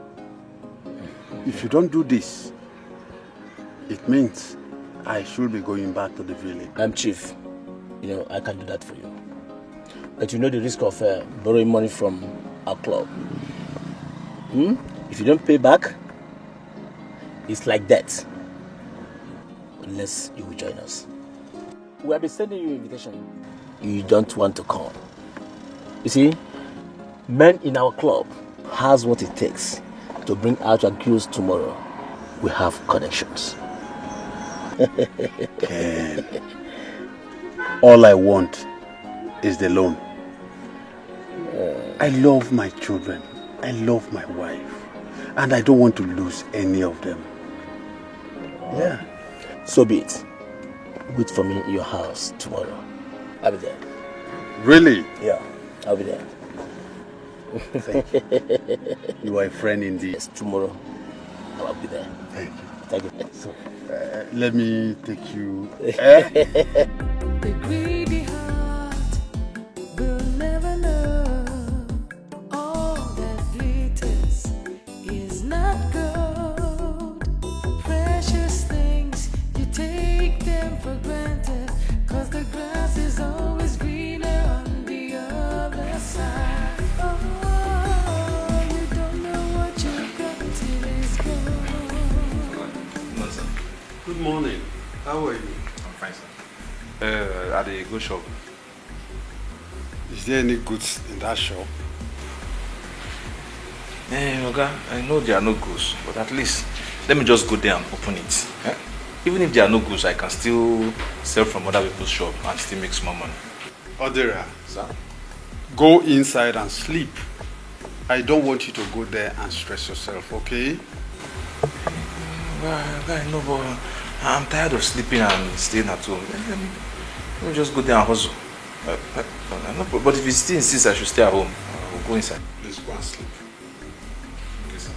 If you don't do this, it means I should be going back to the village. Chief, you know, I can do that for you. But you know the risk of borrowing money from our club. If you don't pay back, it's like that. Unless you will join us. We have been sending you an invitation. You don't want to come. You see, men in our club has what it takes to bring out your goods tomorrow. We have connections. Ken, all I want is the loan. I love my children. I love my wife. And I don't want to lose any of them. Yeah. So be it. Wait for me in your house tomorrow. I'll be there. Really? Yeah, I'll be there. Thank you. You are a friend indeed. Yes, tomorrow I'll be there. Thank you. Thank you. So, let me take you. The greedy heart will never know all that glitters is not gold. Precious things, you take them for granted, 'cause the grass is always greener Good morning. How are you? I'm fine, sir. At the go shop. Is there any goods in that shop? Oga, I know there are no goods, but at least let me just go there and open it. Eh? Even if there are no goods, I can still sell from other people's shop and still make small money. Odera, sir, go inside and sleep. I don't want you to go there and stress yourself, okay? Well, no, but I'm tired of sleeping and staying at home. Let me just go there and hustle. But if he still insists I should stay at home, I'll go inside. Please go and sleep. Okay, sir.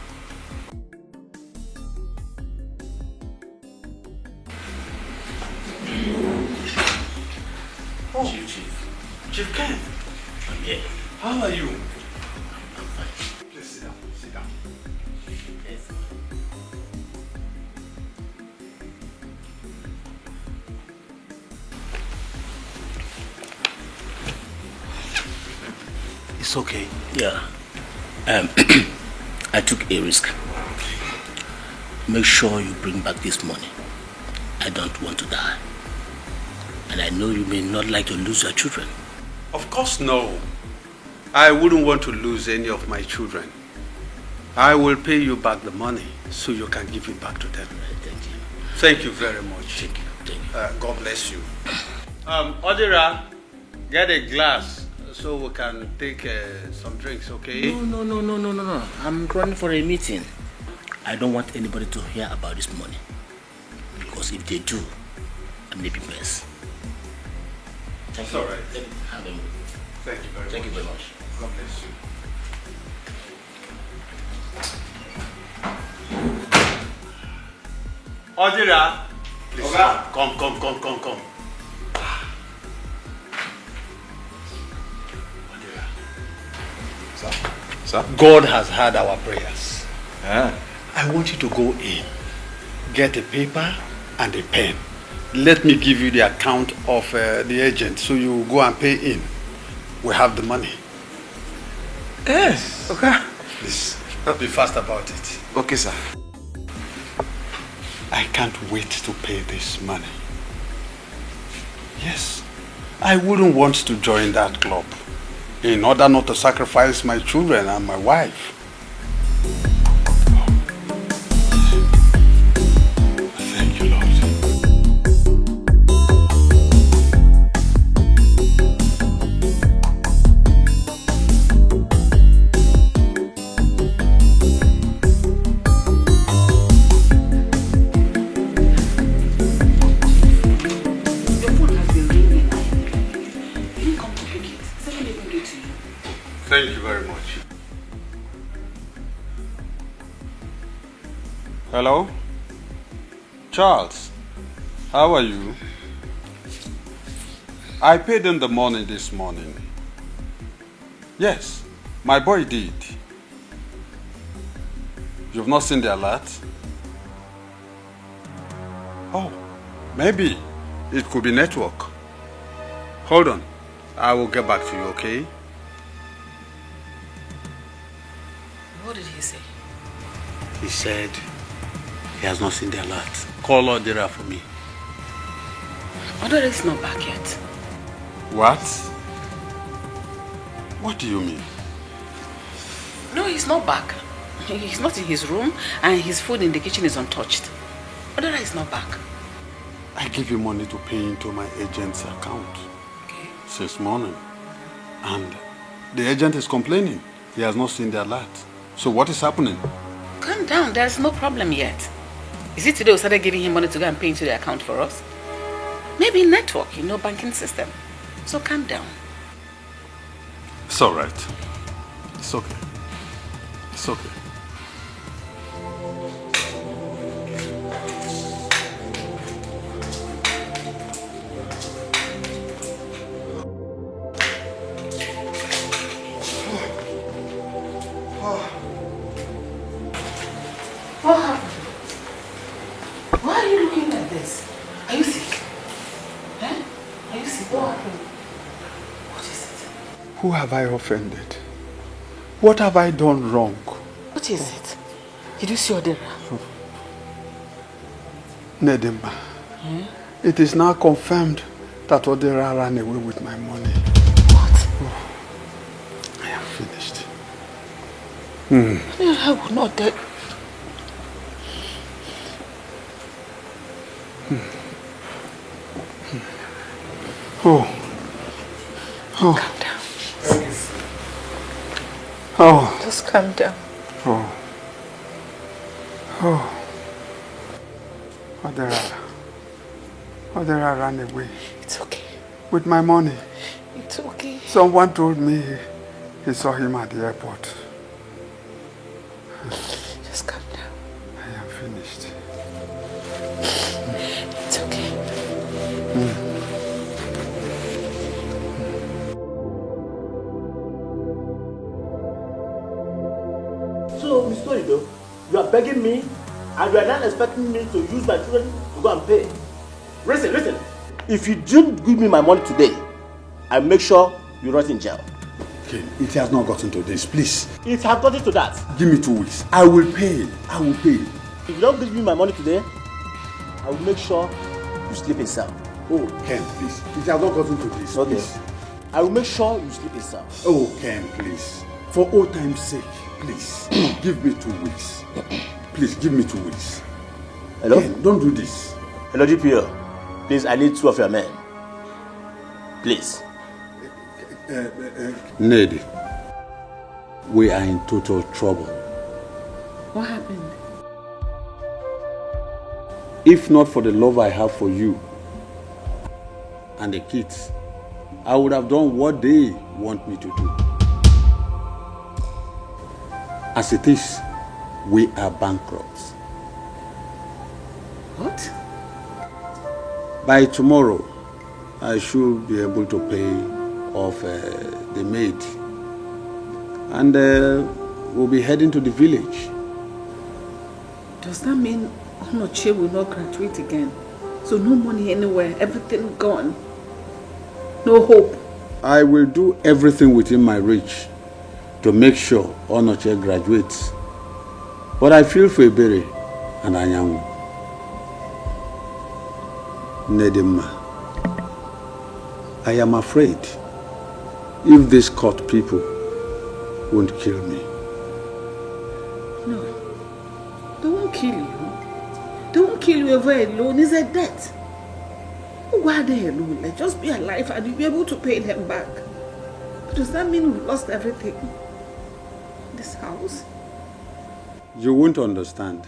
Oh, Chief Ken. I'm here. How are you? I'm fine. Please sit down. Sit down. Yes. It's okay. Yeah. I took a risk. Make sure you bring back this money. I don't want to die. And I know you may not like to lose your children. Of course no. I wouldn't want to lose any of my children. I will pay you back the money so you can give it back to them. Thank you. Thank you very much. Thank you. Thank you. God bless you. Odira, get a glass so we can take some drinks, okay? No. I'm running for a meeting. I don't want anybody to hear about this money. Because if they do, I may be mess. It's all right. Let me have a move. Thank you very much. Thank you very much. God bless you. Odira, please come. Odira. Sir? God has heard our prayers. Yeah. I want you to go in, get a paper and a pen. Let me give you the account of the agent so you go and pay in. We have the money. Yes. Okay. Please, be fast about it. Okay, sir. I can't wait to pay this money. Yes, I wouldn't want to join that club in order not to sacrifice my children and my wife. Thank you, Lord. Thank you very much. Hello? Charles, how are you? I paid in the money this morning. Yes, my boy did. You've not seen the alert? Oh, maybe it could be network. Hold on, I will get back to you, okay? What did he say? He said he has not seen the alert. Call Odira for me. Odira is not back yet. What? What do you mean? No, he's not back. He's not in his room and his food in the kitchen is untouched. Odira is not back. I give you money to pay into my agent's account since morning. And the agent is complaining. He has not seen the alert. So what is happening? Calm down, there's no problem yet. Is it today we started giving him money to go and pay into the account for us? Maybe network, banking system. So calm down. It's all right. It's okay. It's okay. What happened? Why are you looking like this? Are you sick? Eh? Are you sick? What happened? What is it? Who have I offended? What have I done wrong? What is it? Did you see Odira? Nedimba, it is now confirmed that Odera ran away with my money. What? Oh, I am finished. I will not dare. Oh. Oh. Calm down. Oh. Just calm down. Oh. Oh. Odera ran away. It's okay. With my money. It's okay. Someone told me he saw him at the airport. Just calm down. I am finished. It's okay. So, Mr. Ido, you are begging me and you are not expecting me to use my children to go and pay. Listen. If you don't give me my money today, I'll make sure you rot in jail. Okay, it has not gotten to this, please. It has gotten to that. Give me 2 weeks. I will pay. If you don't give me my money today, I will make sure you sleep in cell. Oh, Ken, please. It has not gotten to this, okay. Please. I will make sure you sleep in cell. Oh, Ken, please. For old time's sake, please. Give me 2 weeks. Please, give me 2 weeks. Hello? Ken, don't do this. Hello, GPO. Please, I need 2 of your men. Please. Ned, we are in total trouble. What happened? If not for the love I have for you and the kids, I would have done what they want me to do. As it is, we are bankrupt. What? By tomorrow, I should be able to pay off the maid. And we'll be heading to the village. Does that mean Onoche will not graduate again? So no money anywhere, everything gone. No hope. I will do everything within my reach to make sure Onoche graduates. But I feel for Ebere and Anyanwu. Nedima, I am afraid if these court people won't kill me. No, they won't kill you. They won't kill you over alone. It's a debt. Why are they alone? Like, just be alive and you'll be able to pay them back. But does that mean we've lost everything? This house? You won't understand.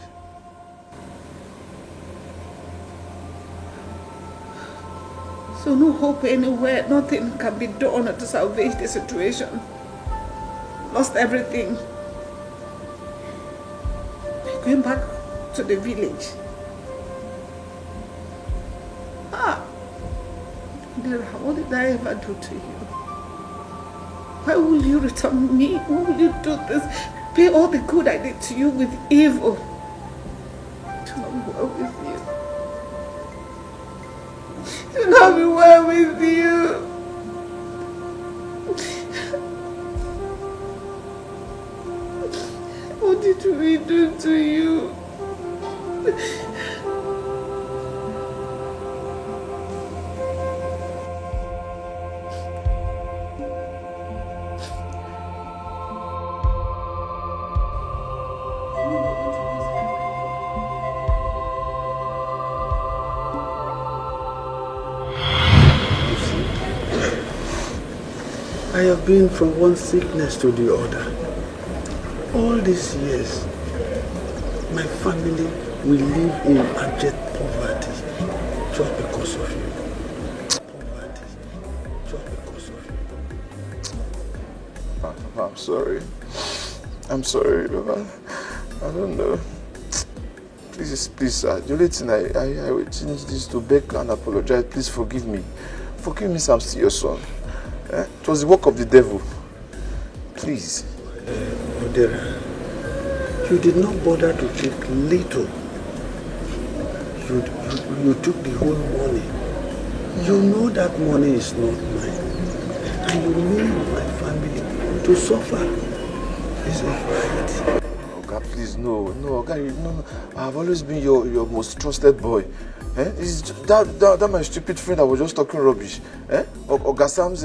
So no hope anywhere, nothing can be done to salvage the situation. Lost everything. We're going back to the village. Dara, what did I ever do to you? Why will you return me? Why will you do this? Pay all the good I did to you with evil. Do not be well with you. Do not be well with you. What did we do to you? I have been from one sickness to the other. All these years, my family will live in abject poverty just because of you. Poverty just because of you. I'm sorry. I'm sorry, Baba. I don't know. Please, sir. The only thing I will change this to beg and apologize. Please forgive me. Forgive me, I'm still your son. It was the work of the devil. Please. Odera, you did not bother to take little. You took the whole money. You know that money is not mine. And you made my family to suffer. Is it right? Oga, please, no, Oga, no. I've always been your most trusted boy. It's that my stupid friend that was just talking rubbish. Oga Sam's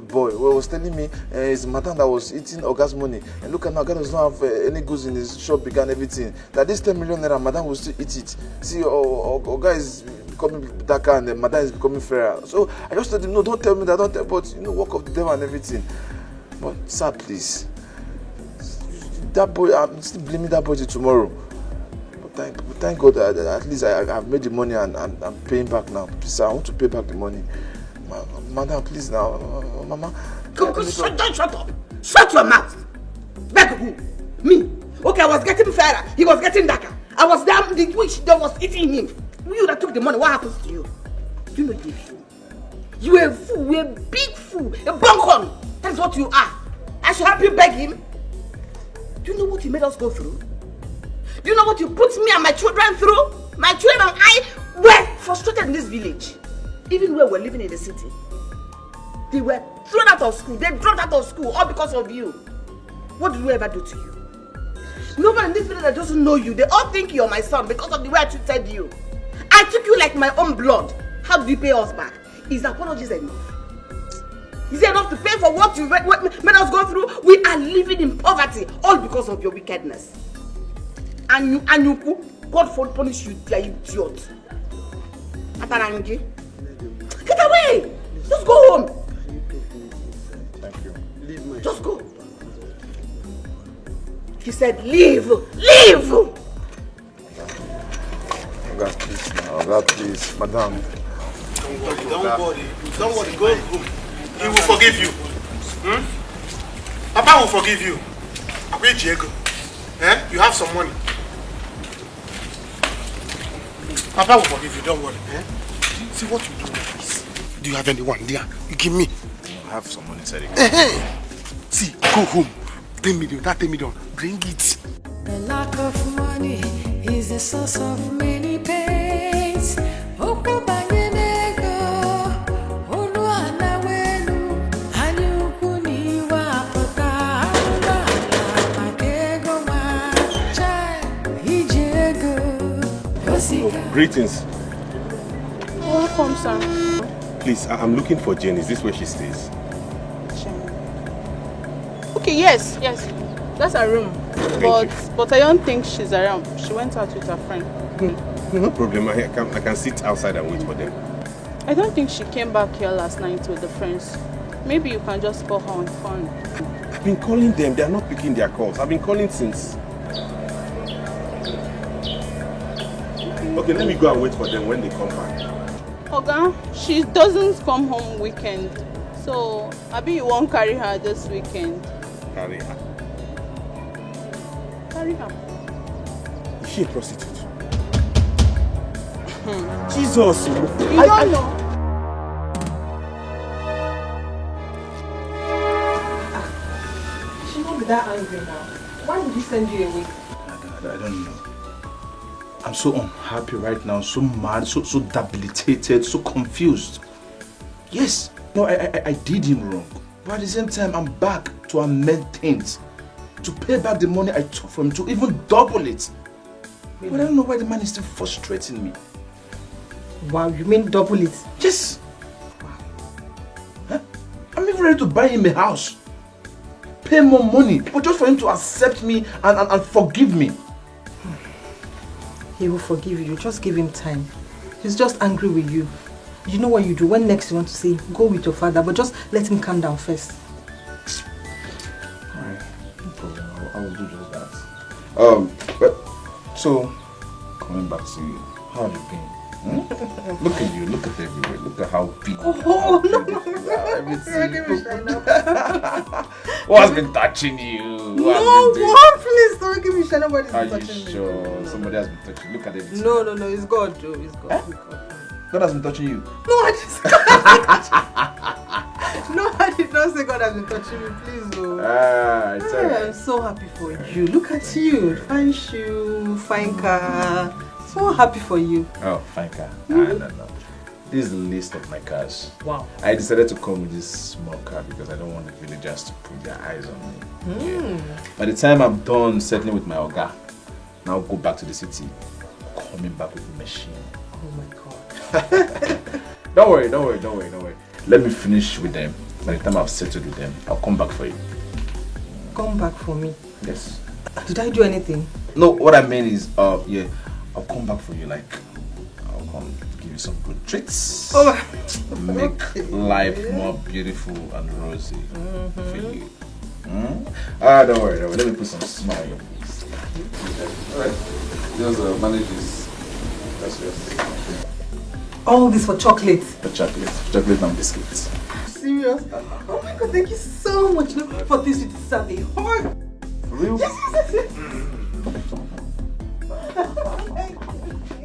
boy was telling me his madam that was eating Oga's money. And look at now, Oga does not have any goods in his shop, began everything. That this 10 million naira, madam will still eat it. See, Oga is becoming darker and the madam is becoming fairer. So I just told him, no, don't tell me that, but work of the devil and everything. But sir, please, that boy, I'm still blaming that boy till tomorrow. Thank God that at least I've made the money and I'm paying back now. Please, I want to pay back the money. Madam, please now. Mama. Shut up. Shut your mouth. Beg who? Me. Okay, I was getting fairer. He was getting darker. I was down the witch that was eating him. You that took the money, what happens to you? You know you're a fool. You're a fool. You're a big fool. A bunghorn. That's what you are. I should help you beg him. Do you know what he made us go through? Do you know what you put me and my children through? My children and I were frustrated in this village. Even when we were living in the city. They were thrown out of school. They dropped out of school all because of you. What did we ever do to you? Nobody in this village that doesn't know you, they all think you're my son because of the way I treated you. I took you like my own blood. How do you pay us back? Is apologies enough? Is it enough to pay for what you made us go through? We are living in poverty all because of your wickedness. And you, God for punish you, you idiot. Atarangi. Get away! Just go home. Thank you. Just go. He said, leave! Leave! God, please now. God, please. Madam. Don't worry. Go home. He will forgive you. Papa will forgive you. Where Diego? You have some money. Papa will forgive you, don't worry. See what you do is. Do you have anyone there? You give me. I have some money inside. See, go home. 10 million, that 10 million. Bring it. The lack of money is the source of many pains. Greetings. Welcome, sir. Please, I'm looking for Jane. Is this where she stays? Okay, yes. That's her room. But I don't think she's around. She went out with her friend. No problem. I can sit outside and wait for them. I don't think she came back here last night with the friends. Maybe you can just call her on the phone. I've been calling them. They are not picking their calls. I've been calling since. Okay, let me go and wait for them when they come back. Oga, she doesn't come home weekend. So, maybe you won't carry her this weekend. Carry her? Carry her. Is she a prostitute? Jesus! You don't know. She won't be that angry now. Why did he send you away? I don't know. I'm so unhappy right now, so mad, so debilitated, so confused. Yes, no, I did him wrong. But at the same time, I'm back to amend things. To pay back the money I took from him, to even double it. But I don't know why the man is still frustrating me. Wow, you mean double it? Yes. Huh? I'm even ready to buy him a house. Pay more money, but just for him to accept me and forgive me. He will forgive you. Just give him time. He's just angry with you. You know what you do? When next you want to say, go with your father, but just let him calm down first. Alright, no problem. I will do just that. But so coming back to you, how have you been? Look at you, look at everywhere, look at how big. No. What has been touching you? No, please don't give me shit. Nobody's been touching me. Are you sure? Somebody has been touching you. Look at everything. No, it's God, Joe. It's God. Eh? God has been touching you? No, I did not say God has been touching me. Please, no. It's alright. I'm so happy for you. Look at you. Fine shoe, fine car. So happy for you. Oh, fine car. No. This is the list of my cars. Wow. I decided to come with this small car because I don't want the villagers to put their eyes on me. Yeah. By the time I'm done settling with my Oga, now go back to the city, coming back with the machine. Oh my God. Don't worry. Let me finish with them. By the time I've settled with them, I'll come back for you. Come back for me? Yes. Did I do anything? No, what I mean is, I'll come back for you. Like, I'll come give you some good treats. Oh my. Make life more beautiful and rosy for you. Don't worry. Let me put some smile on your face. Alright. Just manage this. That's yours. All this for chocolate? For chocolate and biscuits. Serious? Oh my God, thank you so much for this. You deserve a hug. For real? Yes.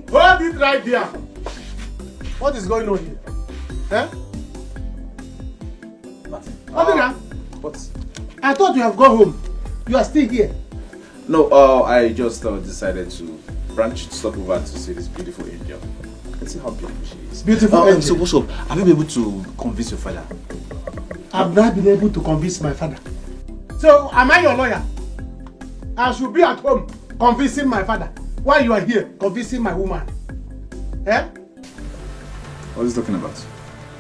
Hold it right there. What is going on here? Eh? Nothing. What? I thought you have gone home. You are still here. No, I just decided to branch stop over to see this beautiful angel. Let's see how beautiful she is. Beautiful angel. So what's up? Have you been able to convince your father? I've not been able to convince my father. So, am I your lawyer? I should be at home convincing my father while you are here convincing my woman. Eh? What is he talking about?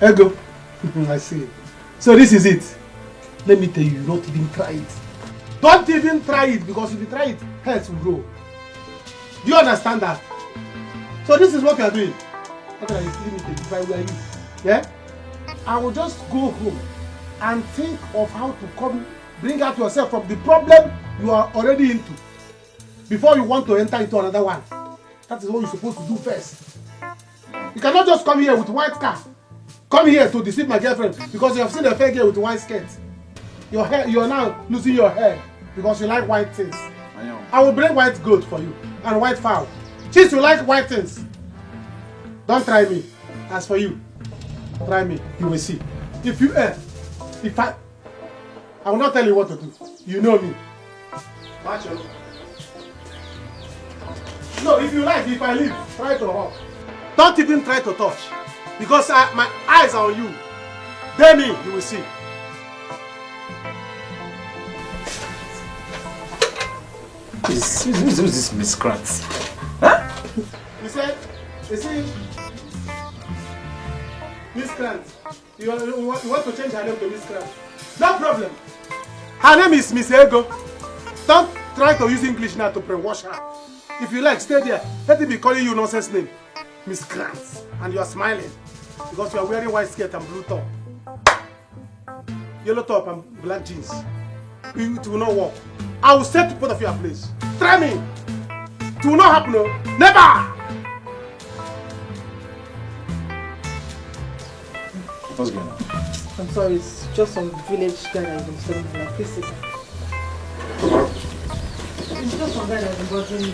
Ego. I see. So this is it. Let me tell you, not even try it. Don't even try it, because if you try it, health will grow. Do you understand that? So this is what you are doing. What are you feeling if I were you? Yeah? I will just go home and think of how to bring out yourself from the problem you are already into before you want to enter into another one. That is what you're supposed to do first. You cannot just come here with white car. Come here to deceive my girlfriend because you have seen a fair girl with white skirt. Your hair, you are now losing your hair because you like white things. I will bring white goat for you and white fowl. Since you like white things, don't try me. As for you, try me. You will see. If you I will not tell you what to do. You know me. Watch out. No, if you like, if I leave, try to walk. Don't even try to touch, because my eyes are on you. Then you will see. Who's this miscreant? Huh? You see, miscreant. You want to change her name to miscreant? No problem. Her name is Miss Ego. Don't try to use English now to brainwash her. If you like, stay there. Let me be calling you nonsense name. Miscreant. And you are smiling because you are wearing white skirt and blue top. Yellow top and black jeans. It will not work. I will set both of you a place. Try me. It will not happen. No. Never. What's going on? I'm sorry, it's just some village guy that has been studying my life. Please sit down. It's just some guy that has been bothering me.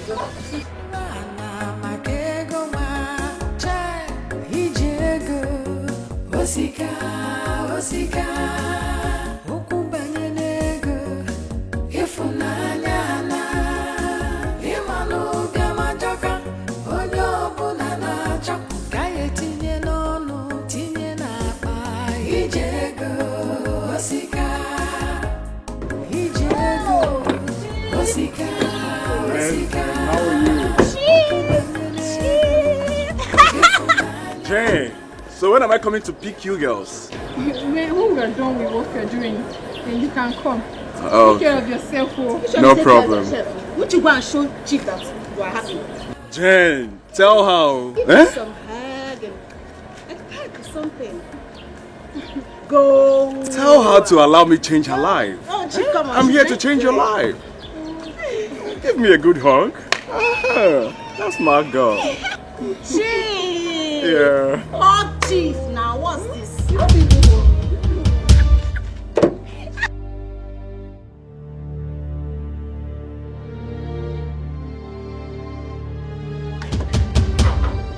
Osika, ukubanyenego, ifunanyana, imanu biamajoka, onyobu nanacho, kaye tinye nono, tinye napa, ijego, osika, osika, osika. How are you? Jane. So when am I coming to pick you girls? When we are done with what you're doing, then you can come. Oh. Take care of yourself. No problem. Would you go and show Chief that you are happy? Jane, tell her. Give me some hug and a peck or something. Go. Tell her to allow me change her life. Oh, Chief, come on. I'm here to change your life. Give me a good hug. That's my girl. Chief. Yeah. Oh, Chief, now what's this?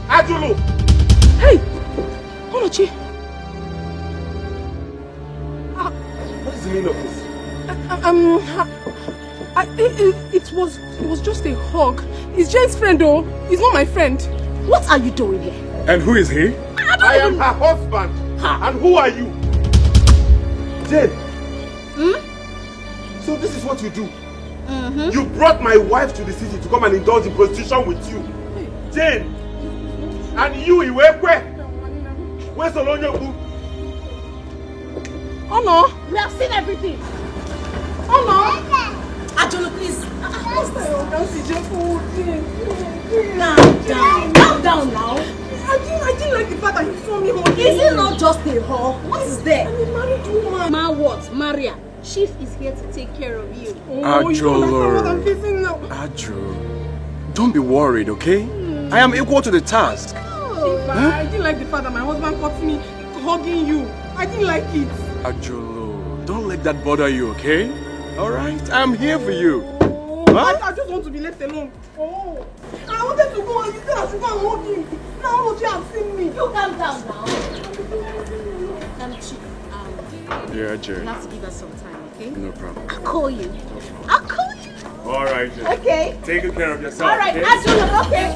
Ajulu! Hey! Olochi! What is the meaning of this? It was just a hug. He's Jane's friend though. He's not my friend. What are you doing here? And who is he? I I am her husband. And who are you? Jane. So this is what you do? You brought my wife to the city to come and indulge in prostitution with you. Jane. And you, Iwekwe. Where's Olonyoku? Oh no, we have seen everything. Oh no. Ajolo, please. Calm down now. I didn't like the fact that you saw me hugging. Is it not just a hug? What is there? I'm a married woman. Ma what? Maria. Chief is here to take care of you. Oh, you don't understand what I'm facing now. Ajo, don't be worried, okay? I am equal to the task. Chief, I didn't like the fact that my husband caught me hugging you. I didn't like it. Ajolo, don't let that bother you, okay? Alright, I'm here for you. I just want to be left alone. Oh, I wanted to go and you said I should go and hug him. Now what you have seen me. You calm down now. Chief, Yeah, Jerry. you have to give us some time, okay? No problem. I'll call you. I'll call you. Alright, Jane. Okay. Take good care of yourself. Alright, okay? okay.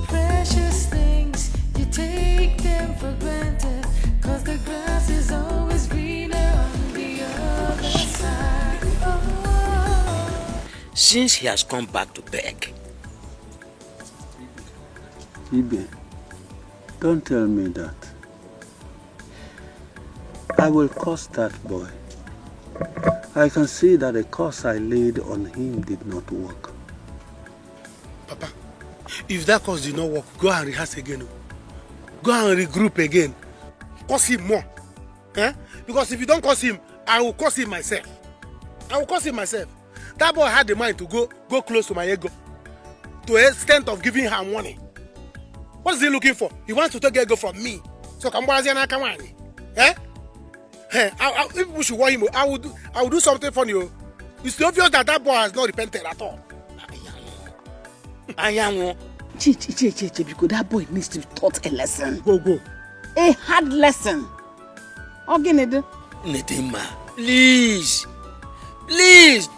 Precious things, you take them for granted, 'cause the grass is always greener on the other side. Oh. Since he has come back to beg. Ibe, don't tell me that. I will curse that boy. I can see that the curse I laid on him did not work. Papa, if that curse did not work, go and rehearse again. Go and regroup again. Curse him more. Because if you don't curse him, I will curse him myself. That boy had the mind to go close to my ego. To the extent of giving her money. What is he looking for? He wants to take ego from me. So come on, if people should want him, I will do something funny. It's obvious that boy has not repented at all. Chichi, because that boy needs to be taught a lesson. Go. A hard lesson. Nedima, please,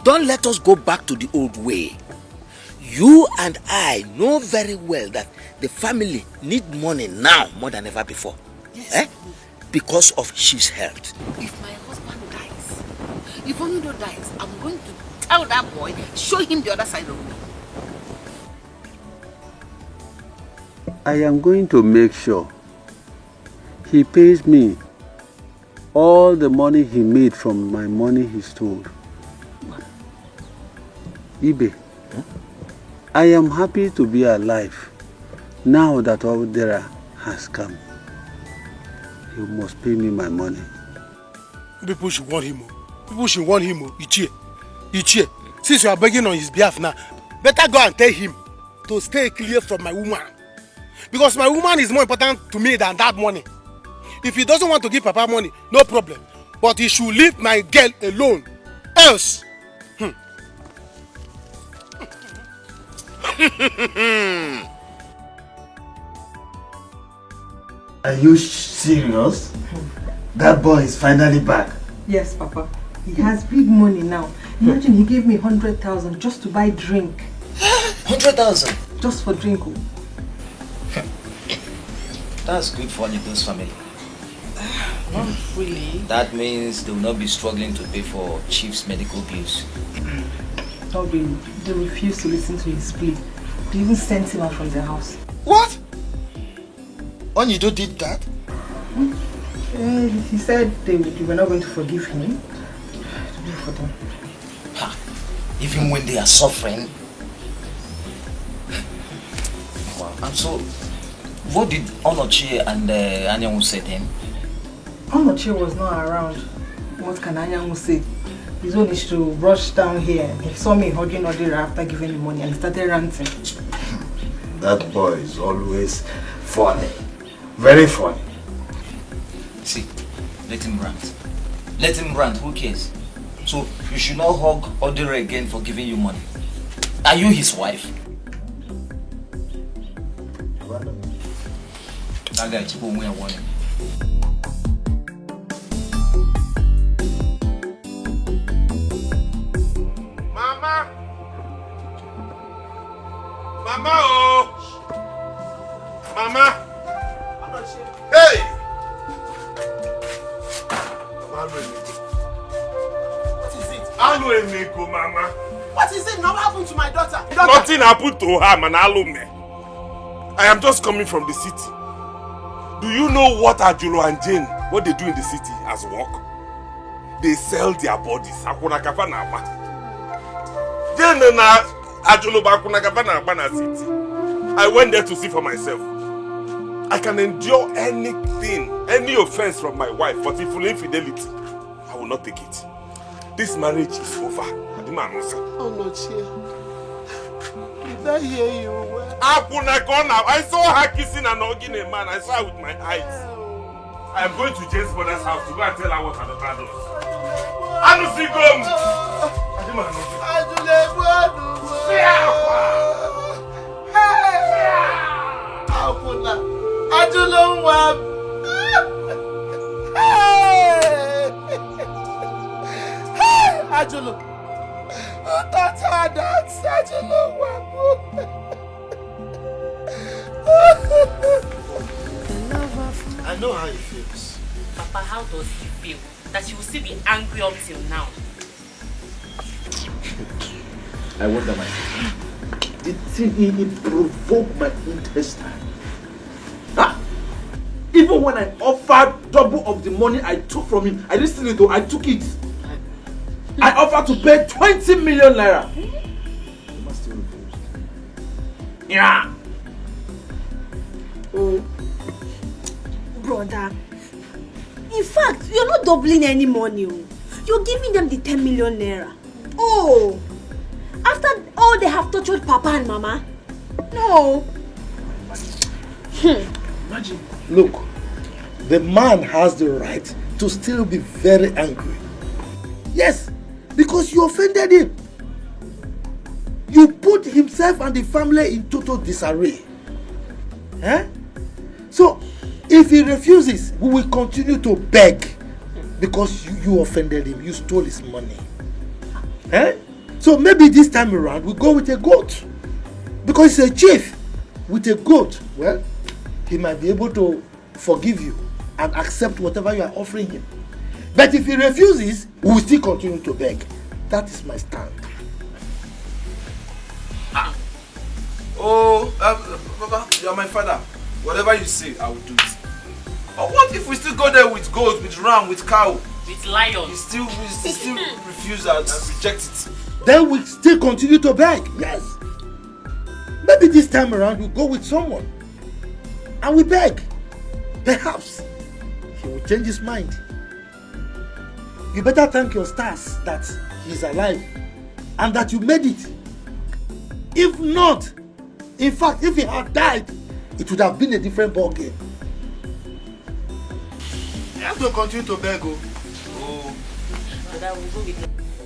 don't let us go back to the old way. You and I know very well that the family need money now more than ever before. Yes. Because of Chief's health. If my husband dies, if Onido dies, I'm going to tell that boy, show him the other side of me. I am going to make sure he pays me all the money he made from my money he stole. Ibe, I am happy to be alive now that Odera has come. You must pay me my money. People should want him. Ichie. Since you are begging on his behalf now, better go and tell him to stay clear from my woman. Because my woman is more important to me than that money. If he doesn't want to give Papa money, no problem. But he should leave my girl alone. Else. Are you serious? That boy is finally back. Yes, Papa. He has big money now. Imagine he gave me 100,000 just to buy drink. 100,000? Just for drink. That's good for Nico's family. Not really. That means they will not be struggling to pay for Chief's medical bills. Not really. They refuse to listen to his plea. They even sent him out from their house. What? Onido did that? He said they were not going to forgive him. To do for them. Even when they are suffering. Wow. And so, what did Onochie and Anyanwu say then? Onochie was not around. What can Anyanwu say? His own is to rush down here. He saw me hugging Odera after giving him money and he started ranting. That boy is always funny. Very funny. See, let him rant. Let him rant, who cares? So, you should not hug Odera again for giving you money. Are you his wife? That guy, Chico, we are warning. Mama, oh! Mama! What is it? Aluemeko, Mama. What is it? Now what happened to my daughter? Nothing happened to her, man. Alume. I am just coming from the city. Do you know what Ajulo and Jane, what they do in the city as work? They sell their bodies. Akuna kafana apa. Jane na Ajulo ba akuna kafana apa na city. I went there to see for myself. I can endure anything, any offense from my wife, but if full infidelity, I will not take it. This marriage is over. Oh no, Chia. Did I hear you well? I saw her kissing and hugging a man. I saw her with my eyes. I am going to Jane's mother's house to go and tell her what her daughter does. Anusigom! Ajulo. I know how he feels. Papa, how does he feel? That he will still be angry up till now. I wonder myself. The thing it provoked my intestine. Huh? Even when I offered double of the money I took from him, I didn't steal it though, I took it. I offered to pay 20 million naira. He must still refuse. Yeah. Oh. Brother, in fact, you're not doubling any money. You're giving them the 10 million naira. Oh, after all they have tortured Papa and Mama? No. Imagine. Look, the man has the right to still be very angry. Yes, because you offended him. You put himself and the family in total disarray. Eh? So, if he refuses, we will continue to beg because you offended him. You stole his money. Eh? So maybe this time around we go with a goat. Because he's a chief. With a goat, well, he might be able to forgive you and accept whatever you are offering him. But if he refuses, we will still continue to beg. That is my stand. Oh, Baba, you are my father. Whatever you say, I will do it. But what if we still go there with goat, with ram, with cow? With lion. We still refuse and reject it. Then we still continue to beg. Yes. Maybe this time around we'll go with someone. And we beg. Perhaps he will change his mind. You better thank your stars that he's alive and that you made it. If not, in fact, if he had died, it would have been a different ball game. I have to continue to beg.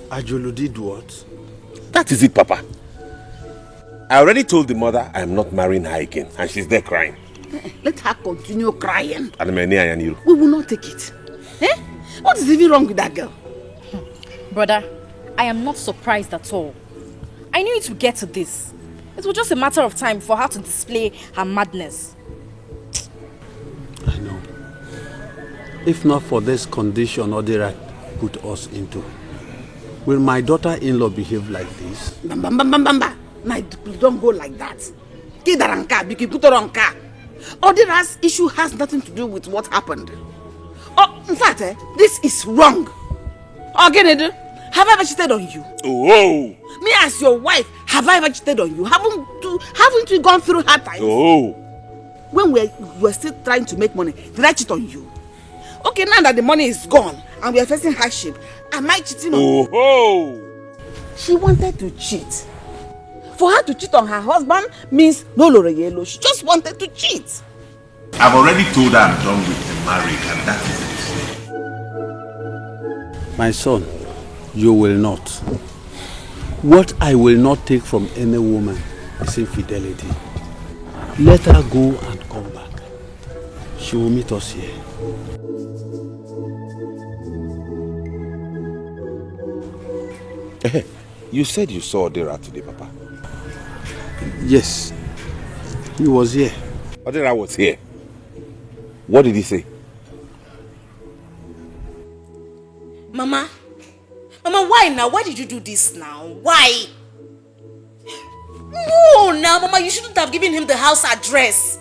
Ajolo did what? That is it, Papa. I already told the mother I am not marrying her again, and she's there crying. Let her continue crying. We will not take it. Eh? What is even wrong with that girl? Brother, I am not surprised at all. I knew it would get to this. It was just a matter of time for her to display her madness. I know. If not for this condition Odira put us into, will my daughter-in-law behave like this? Bamba. No, don't go like that. Odira's issue has nothing to do with what happened. Oh, in fact, this is wrong. Again, have I ever cheated on you? Oh. Me as your wife, have I ever cheated on you? Haven't we gone through hard times? Oh. When we were still trying to make money, did I cheat on you? Okay, now that the money is gone and we are facing hardship, am I cheating on you? Oh. She wanted to cheat. For her to cheat on her husband means no Loreyelo. She just wanted to cheat. I've already told her I'm done with the marriage, and that is it. My son, you will not. What I will not take from any woman is infidelity. Let her go and come back. She will meet us here. You said you saw Odira today, Papa. Yes, he was here. Odira was here. What did he say? Why now? Why did you do this now? Why? No, now, Mama, you shouldn't have given him the house address.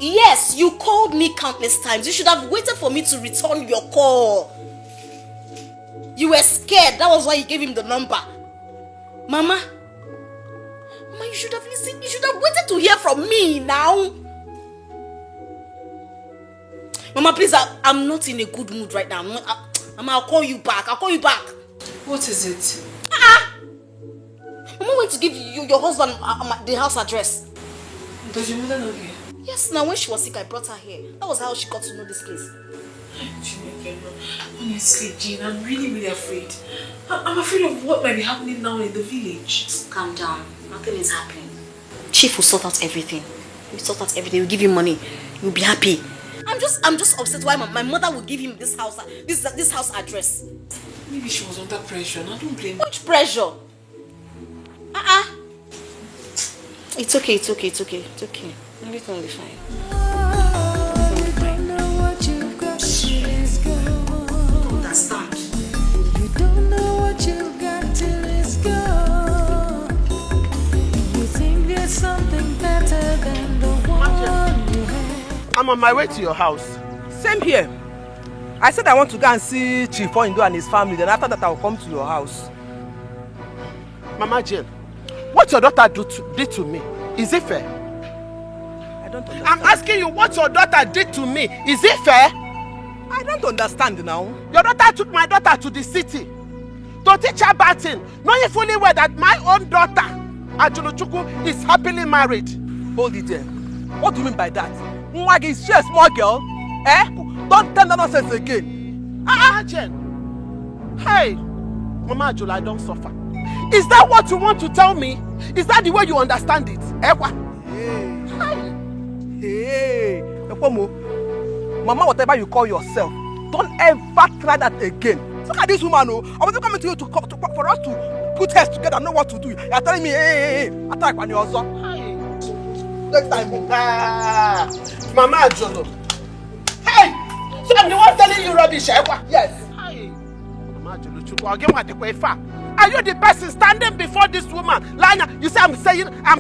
Yes, you called me countless times. You should have waited for me to return your call. You were scared. That was why you gave him the number. Mama, you should have listened. You should have waited to hear from me now. Mama, please, I'm not in a good mood right now. Mama, I'll call you back. What is it? Mama went to give your husband the house address. Does your mother know here? Yes, now when she was sick, I brought her here. That was how she got to know this place. Honestly, Jean, I'm really afraid. I'm afraid of what might be happening now in the village. Calm down. Nothing is happening. Chief will sort out everything. We'll give you money. You'll be happy. I'm just upset why my mother will give him this house address. Maybe she was under pressure. I don't blame her. Which pressure? It's okay. Everything will be fine. Understand. You don't know what you've got till it's gone. You think there's something better than the one you had. I'm on my way to your house. Same here. I said I want to go and see Chief Oindo and his family. Then after that, I will come to your house. Mama Jane, what your daughter did to me, is it fair? I don't understand. I'm asking you what your daughter did to me. Is it fair? I don't understand now. Your daughter took my daughter to the city to teach her batting, knowing fully well that my own daughter, Ajuluchukwu, is happily married. Hold it there. What do you mean by that? Mwagi, is she a small girl? Don't tell me nonsense again. Jen. Hey, Mama Ajula, I don't suffer. Is that what you want to tell me? Is that the way you understand it? Hey, Mama, whatever you call yourself, don't ever try that again. Look at this woman. I wasn't coming to you for us to put heads together and know what to do. You're telling me, hey, attack on your son. Next time. Mama Ajolo. Hey! So I'm the one telling you rubbish, Yes. Hey. Mama Ajolo Chukwu, I'll get what the way far. Are you the person standing before this woman? Lana, you say I'm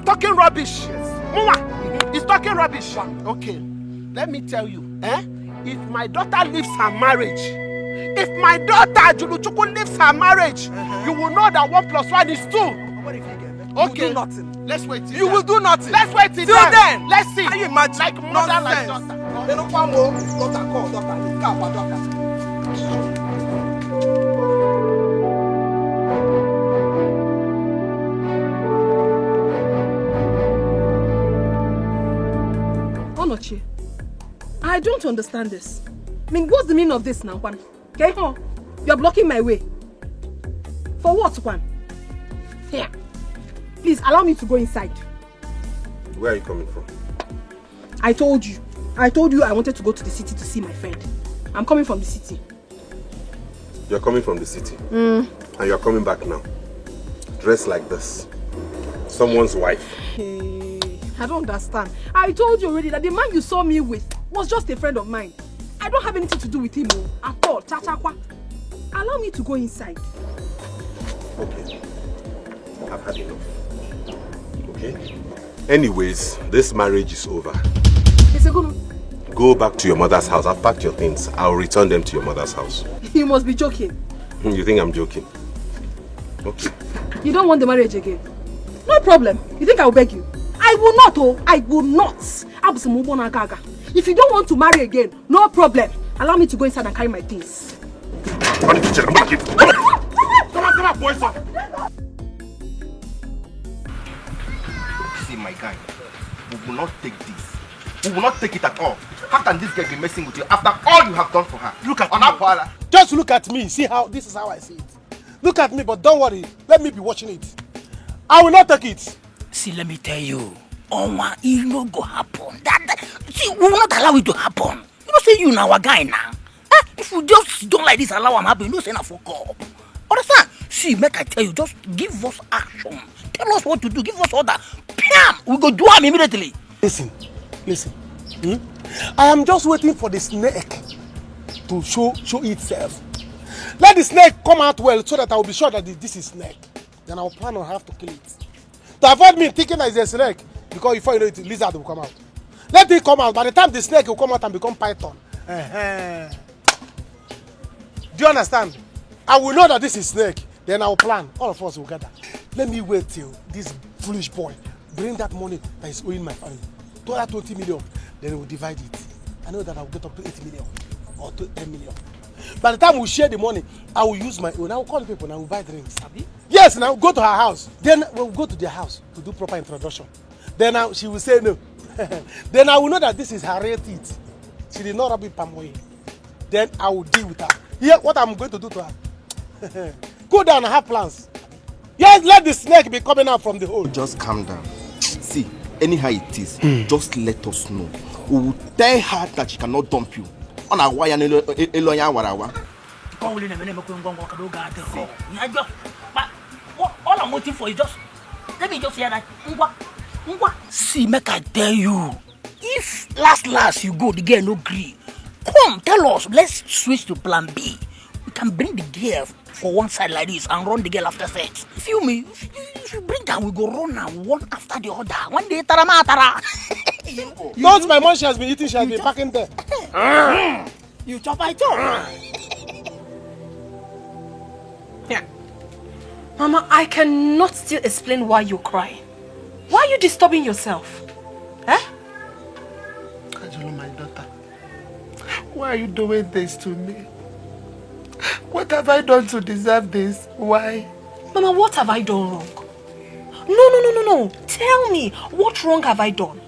talking rubbish. Yes. Mama, he's talking rubbish. Okay. Let me tell you, if my daughter leaves her marriage, if my daughter Ajuluchukwu leaves her marriage, you will know that 1 + 1 is 2. What if you get it? Okay. You will do nothing. Let's wait till you then. will do nothing. Let's wait till then. Let's see. Can you imagine? Like mother, like daughter. They don't want more daughter. Onochi, I don't understand this. I mean, what's the meaning of this now, Kwan? Okay? You're blocking my way. For what, Kwan? Here. Please, allow me to go inside. Where are you coming from? I told you I wanted to go to the city to see my friend. I'm coming from the city. You're coming from the city? And you're coming back now. Dressed like this. Someone's wife. Hey, I don't understand. I told you already that the man you saw me with was just a friend of mine. I don't have anything to do with him at all. Chachakwa. Allow me to go inside. Okay. I've had enough. Okay? Anyways, this marriage is over. It's a good one. Go back to your mother's house. I've packed your things. I'll return them to your mother's house. You must be joking. You think I'm joking? Okay. You don't want the marriage again? No problem. You think I will beg you? I will not, I will not. If you don't want to marry again, no problem. Allow me to go inside and carry my things. Come on, boys. See, my guy, we will not take this. We will not take it at all. How can this girl be messing with you after all you have done for her? Look at me. Just look at me. See how this is how I see it. Look at me, but don't worry. Let me be watching it. I will not take it. See, let me tell you, it no go happen. See, we will not allow it to happen. You know, say you now our guy now. If you just don't like this, allow him happen. You know, say na fuck up. Understand? See, make I tell you, just give us action. Tell us what to do. Give us order. Bam! We go do him immediately. Listen. I am just waiting for the snake to show itself. Let the snake come out well so that I will be sure that this is snake. Then I will plan on how to kill it. To avoid me thinking that it's a snake, because before you know it, the lizard will come out. Let it come out. By the time the snake will come out and become python. Do you understand? I will know that this is snake. Then I will plan. All of us will gather. Let me wait till this foolish boy bring that money that is owing my family. To that 20 million. Then we will divide it. I know that I will get up to 8 million or to 10 million. By the time we share the money, I will use my own. I will call the people and I will buy drinks. Yes, and I will go to her house. Then we will go to their house to do proper introduction. Then she will say no. Then I will know that this is her real teeth. She did not rub it palm oil. Then I will deal with her. Here, what I'm going to do to her. Go down and have plans. Yes, let the snake be coming out from the hole. Just calm down. See, anyhow it is, just let us know. We will tell her that she cannot dump you. On a wire, all I'm waiting for is just, let me just hear that. See, make I tell you, if last you go, the girl no agree. Come, tell us, let's switch to plan B. We can bring the girl for one side like this and run the girl after sex. Feel me? If you bring her, we go run her one after the other. One day, tara. Not my mom, she has been eating, she has been packing there. You chop, I chop. Yeah. Mama, I cannot still explain why you're crying. Why are you disturbing yourself? Eh? Ajolo, my daughter, why are you doing this to me? What have I done to deserve this? Why? Mama, what have I done wrong? No. Tell me, what wrong have I done?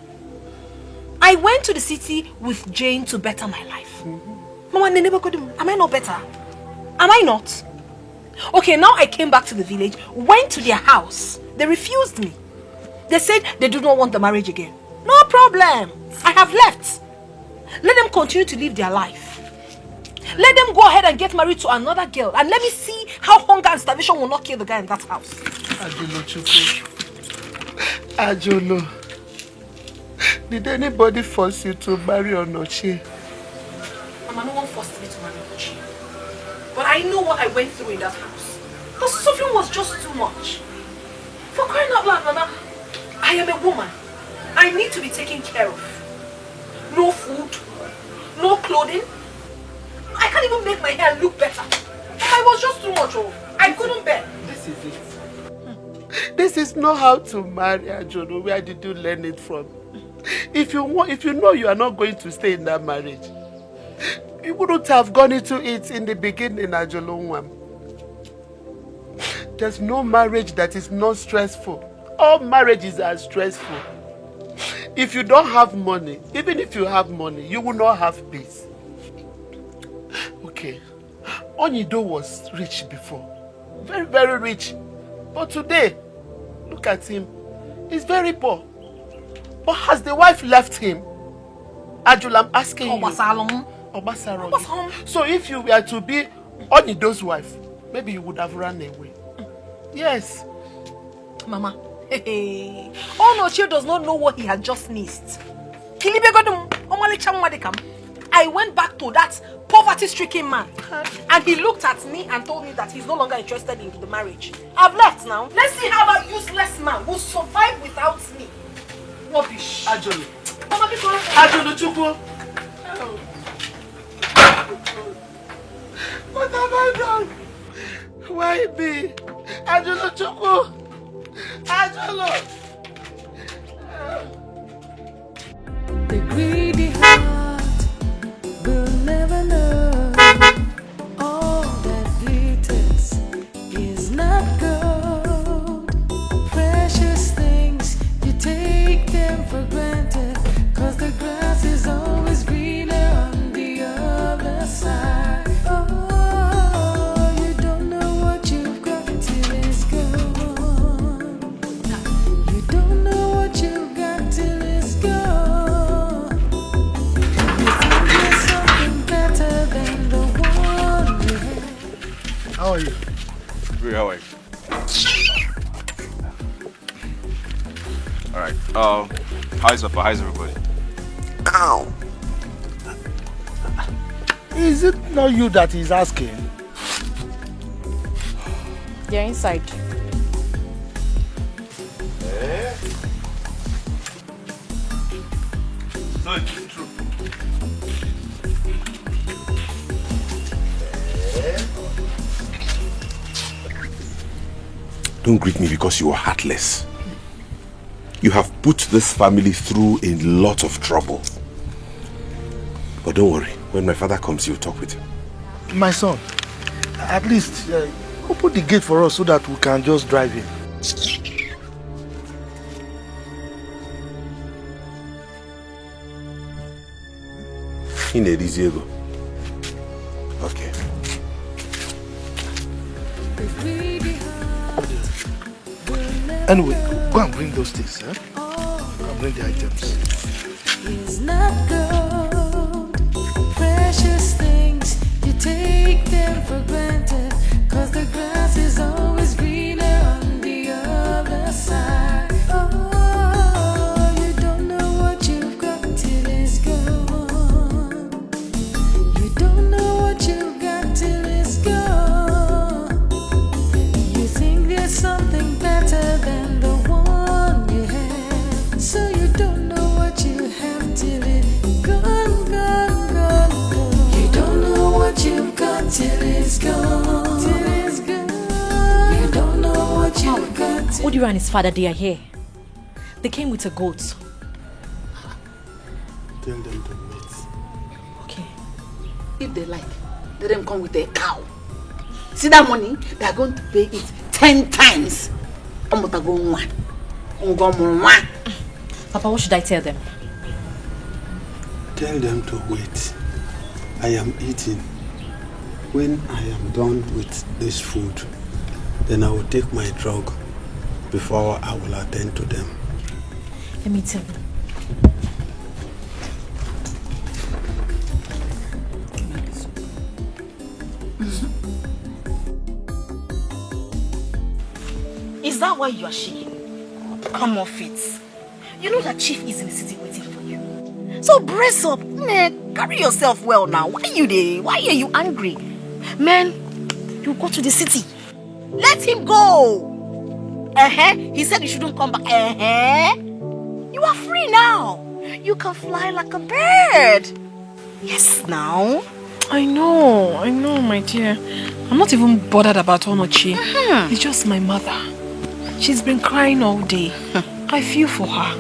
I went to the city with Jane to better my life. Mama, am I not better? Am I not? Okay, now I came back to the village, went to their house. They refused me. They said they do not want the marriage again. No problem. I have left. Let them continue to live their life. Let them go ahead and get married to another girl. And let me see how hunger and starvation will not kill the guy in that house. Ajolo Chukwu. Ajolo. Did anybody force you to marry Onochi? Mama, no one forced me to marry Onochi. But I know what I went through in that house. The suffering was just too much. For crying out loud, Mama, I am a woman. I need to be taken care of. No food, no clothing. I can't even make my hair look better. I was just too much. I couldn't bear. This is it. This is not how to marry, Ajolo. Where did you learn it from? If you know you are not going to stay in that marriage, you wouldn't have gone into it in the beginning, Ajolo. There's no marriage that is not stressful. All marriages are stressful. If you don't have money, even if you have money, you will not have peace. Okay, Onyido was rich before. Very, very rich. But today, look at him. He's very poor. But has the wife left him? Ajul, I'm asking you. Obasarom. So if you were to be Onyido's wife, maybe you would have run away. Yes. Mama. Onochi does not know what he had just missed. I went back to that poverty-stricken man, and he looked at me and told me that he's no longer interested in the marriage. I've left now. Let's see how that useless man will survive without me. Rubbish. Ajolo. Mama, Ajolo Chukwu. What have I done? Why me? Ajolo Chukwu. Ajolo. The greedy heart will never know. All that glitters is not gold. Precious things, you take them for granted, 'cause the grass is always greener on the other side. Oh, you don't know what you've got till it's gone. You don't know what you've got till it's gone. You think there's something better than the one you had. How are you? Great, how are you? Alright, how's Papa? How's everybody? Ow! Is it not you that is asking? They're inside. No, it's true. Don't greet me because you are heartless. You have put this family through a lot of trouble. But don't worry, when my father comes, you'll talk with him. My son, at least open the gate for us so that we can just drive in. In a Diego. Okay. Anyway, go and bring those things, huh? Go and bring the items. It's not gold, precious things, you take them for granted, 'cause the grass is always greener on the other side. Oh, you don't know what you've got till it's gone. You don't know what you've got till it's gone. You think there's something better than the one you have, so you don't know what you have till it's gone, gone, gone, gone. You don't know what you've got till it's gone, till it's gone. You don't know what you've got till... Odiru and his father, they are here. They came with a goat. Tell them to wait. Okay. If they like, let them come with a cow. See that money? They are going to pay it 10 times. Papa, what should I tell them? Tell them to wait. I am eating. When I am done with this food, then I will take my drug before I will attend to them. Let me tell them. Is that why you are shaking? Come off it. You know that Chief is in the city waiting for you. So brace up. Man, carry yourself well now. Why are you there? Why are you angry? Man, you go to the city. Let him go. He said you shouldn't come back. You are free now. You can fly like a bird. Yes, now. I know, my dear. I'm not even bothered about Onochi. It's just my mother. She's been crying all day. I feel for her.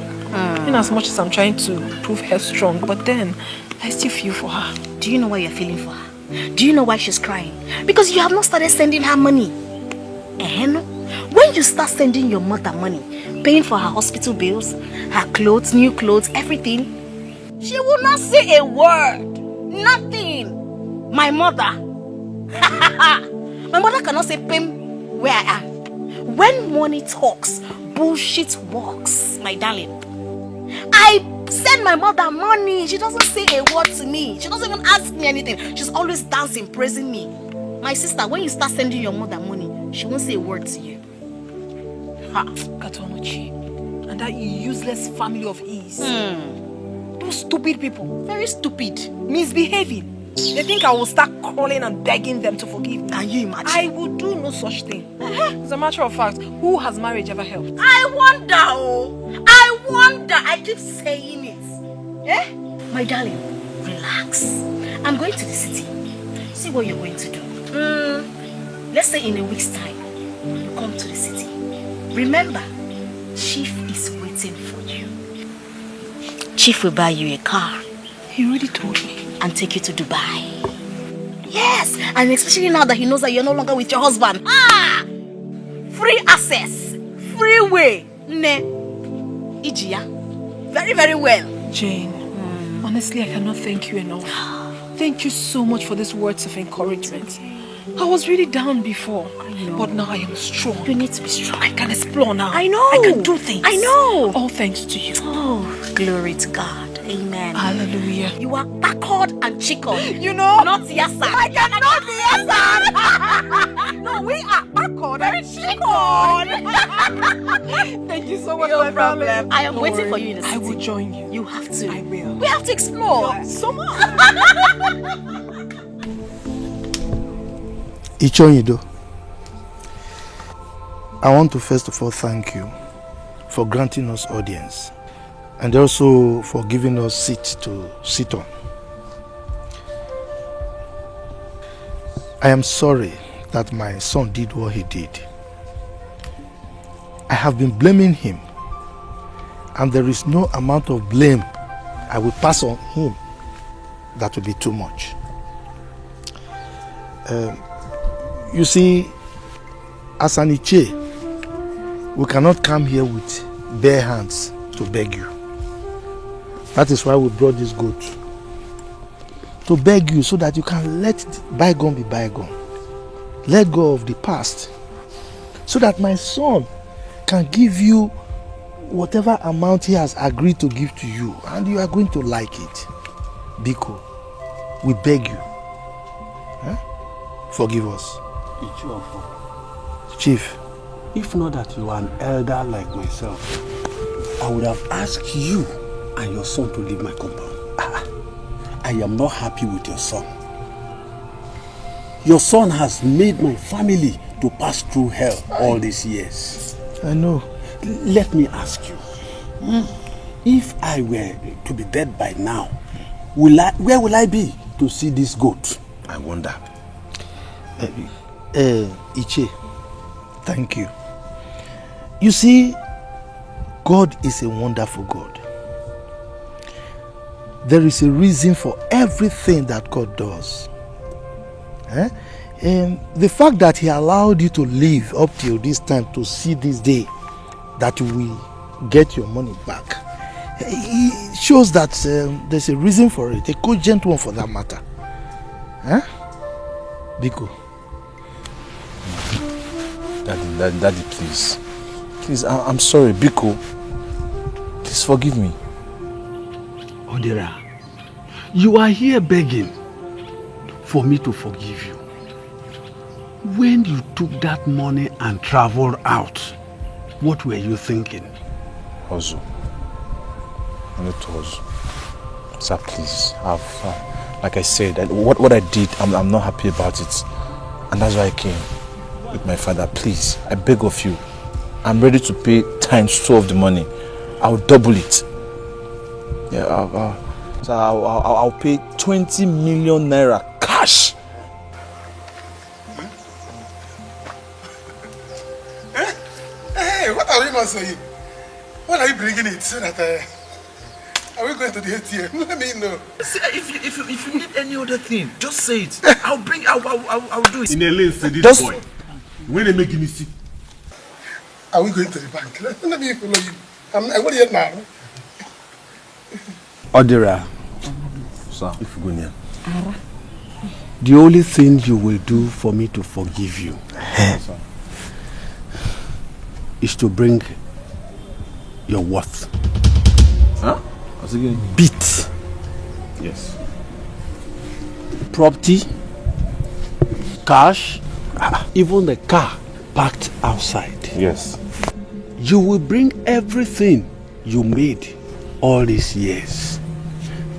In as much as I'm trying to prove her strong, but then I still feel for her. Do you know why you're feeling for her? Do you know why she's crying? Because you have not started sending her money. When you start sending your mother money, paying for her hospital bills, her clothes, new clothes, everything, she will not say a word. Nothing. My mother. My mother cannot say pim where I am. When money talks, bullshit walks, my darling. I send my mother money. She doesn't say a word to me. She doesn't even ask me anything. She's always dancing, praising me. My sister, when you start sending your mother money, she won't say a word to you. Katonochi. And that useless family of ease. Those stupid people. Very stupid. Misbehaving. They think I will start calling and begging them to forgive me. Can you imagine? I will do no such thing. As a matter of fact, who has marriage ever helped? I wonder, I wonder. I keep saying it. My darling, relax. I'm going to the city. See what you're going to do. Let's say in a week's time, you come to the city. Remember, Chief is waiting for you. Chief will buy you a car. He already told me. And take you to Dubai. Yes, and especially now that he knows that you're no longer with your husband. Free access, free way. Ijia, very, very well. Jane, honestly, I cannot thank you enough. Thank you so much for these words of encouragement. I was really down before, but now I am strong. You need to be strong. I can explore now. I know. I can do things. I know. All thanks to you. Oh, glory to God. Amen. Hallelujah. You are backward and chicken. You know? Not yasa. I cannot be yasa. No, we are backward and chicken. Thank you so much, my problem. I am waiting for you in the city. I will join you. You have to. I will. We have to explore. So much. Ichonyido, I want to first of all thank you for granting us audience and also for giving us seats to sit on. I am sorry that my son did what he did. I have been blaming him, and there is no amount of blame I will pass on him that will be too much. You see, as an Iche, we cannot come here with bare hands to beg you. That is why we brought this goat. To beg you so that you can let bygone be bygone. Let go of the past. So that my son can give you whatever amount he has agreed to give to you, and you are going to like it. Biko, we beg you. Huh? Forgive us. Chief. If not that you are an elder like myself, I would have asked you and your son to leave my compound. I am not happy with your son. Your son has made my family to pass through hell all these years. I know. Let me ask you, if I were to be dead by now, where will I be to see this goat? I wonder. Iche, thank you. You see, God is a wonderful God. There is a reason for everything that God does. And the fact that he allowed you to live up till this time to see this day that you will get your money back, it shows that there's a reason for it, a cogent one for that matter. Biko. Daddy, please. Please, I'm sorry, Biko. Please forgive me. Odera, you are here begging for me to forgive you. When you took that money and traveled out, what were you thinking? Hustle. I need to hustle. Sir, please. Like I said, what I did, I'm not happy about it. And that's why I came with my father. Please, I beg of you. I'm ready to pay times 2 of the money. I'll double it. Yeah, I'll pay 20 million naira cash. Hey, what are we not saying? When are you bringing it so that are we going to the ATM? Let me know. See, if you need any other thing, just say it. I'll do it. In a lane, say this boy. When they make me see. Are we going to the bank? Let me follow you. I want to hear now. Odera, sir, if you go near. The only thing you will do for me to forgive you is to bring your worth. Huh? What's again? Beat. Yes. Property, cash, even the car parked outside. Yes. You will bring everything you made all these years.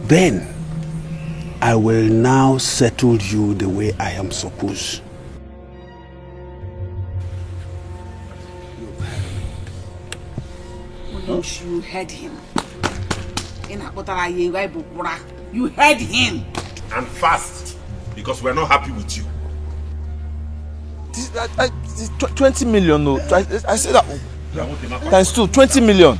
Then I will now settle you the way I am supposed. You heard him. You heard him. And fast, because we're not happy with you. 20 million, no. I said that. Times 2, 20 million.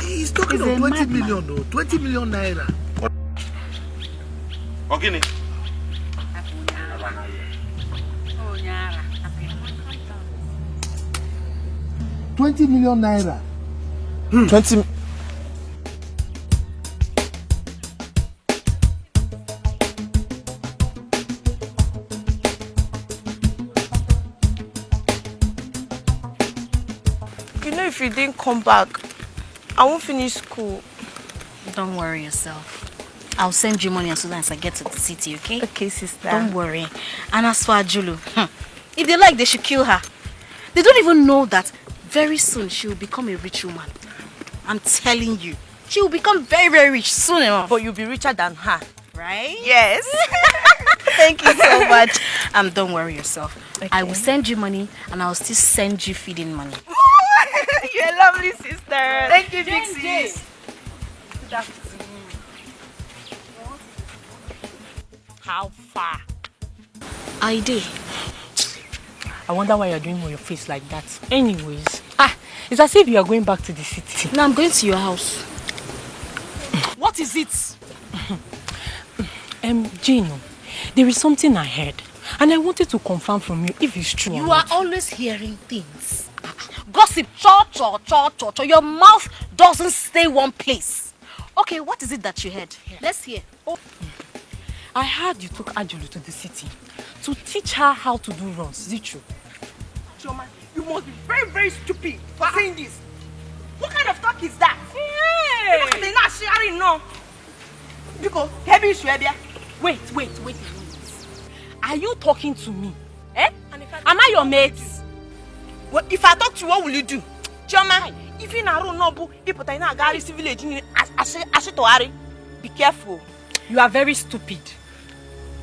He's talking of 20 million, no. 20 million naira. Ogini. 20 million naira. 20. You know, if you didn't come back, I won't finish school. Don't worry yourself. I'll send you money as soon as I get to the city, okay? Okay, sister. Don't worry. And as for Ajulu, if they like, they should kill her. They don't even know that very soon she will become a rich woman. I'm telling you. She will become very, very rich soon enough. But you'll be richer than her. Right? Yes. Thank you so much. Don't worry yourself. Okay. I will send you money and I will still send you feeding money. You're a lovely sister. Thank you, big sis. Good afternoon. How far? I did. I wonder why you're doing your face like that. Anyways, it's as if you are going back to the city. No, I'm going to your house. What is it? Gino, there is something I heard. And I wanted to confirm from you if it's true. You are always hearing things. Gossip, cho. Your mouth doesn't stay one place. Okay, what is it that you heard? Yeah. Let's hear. Oh. I heard you took Ajulu to the city to teach her how to do runs. Is it true? Chioma, you must be very, very stupid for saying this. What kind of talk is that? Hey! They're not sharing, no. Because heavy is Wait. Are you talking to me? Eh? Am I your mate? Well, if I talk to you, what will you do? Chioma, if you don't know, people in a garage village, be careful. You are very stupid.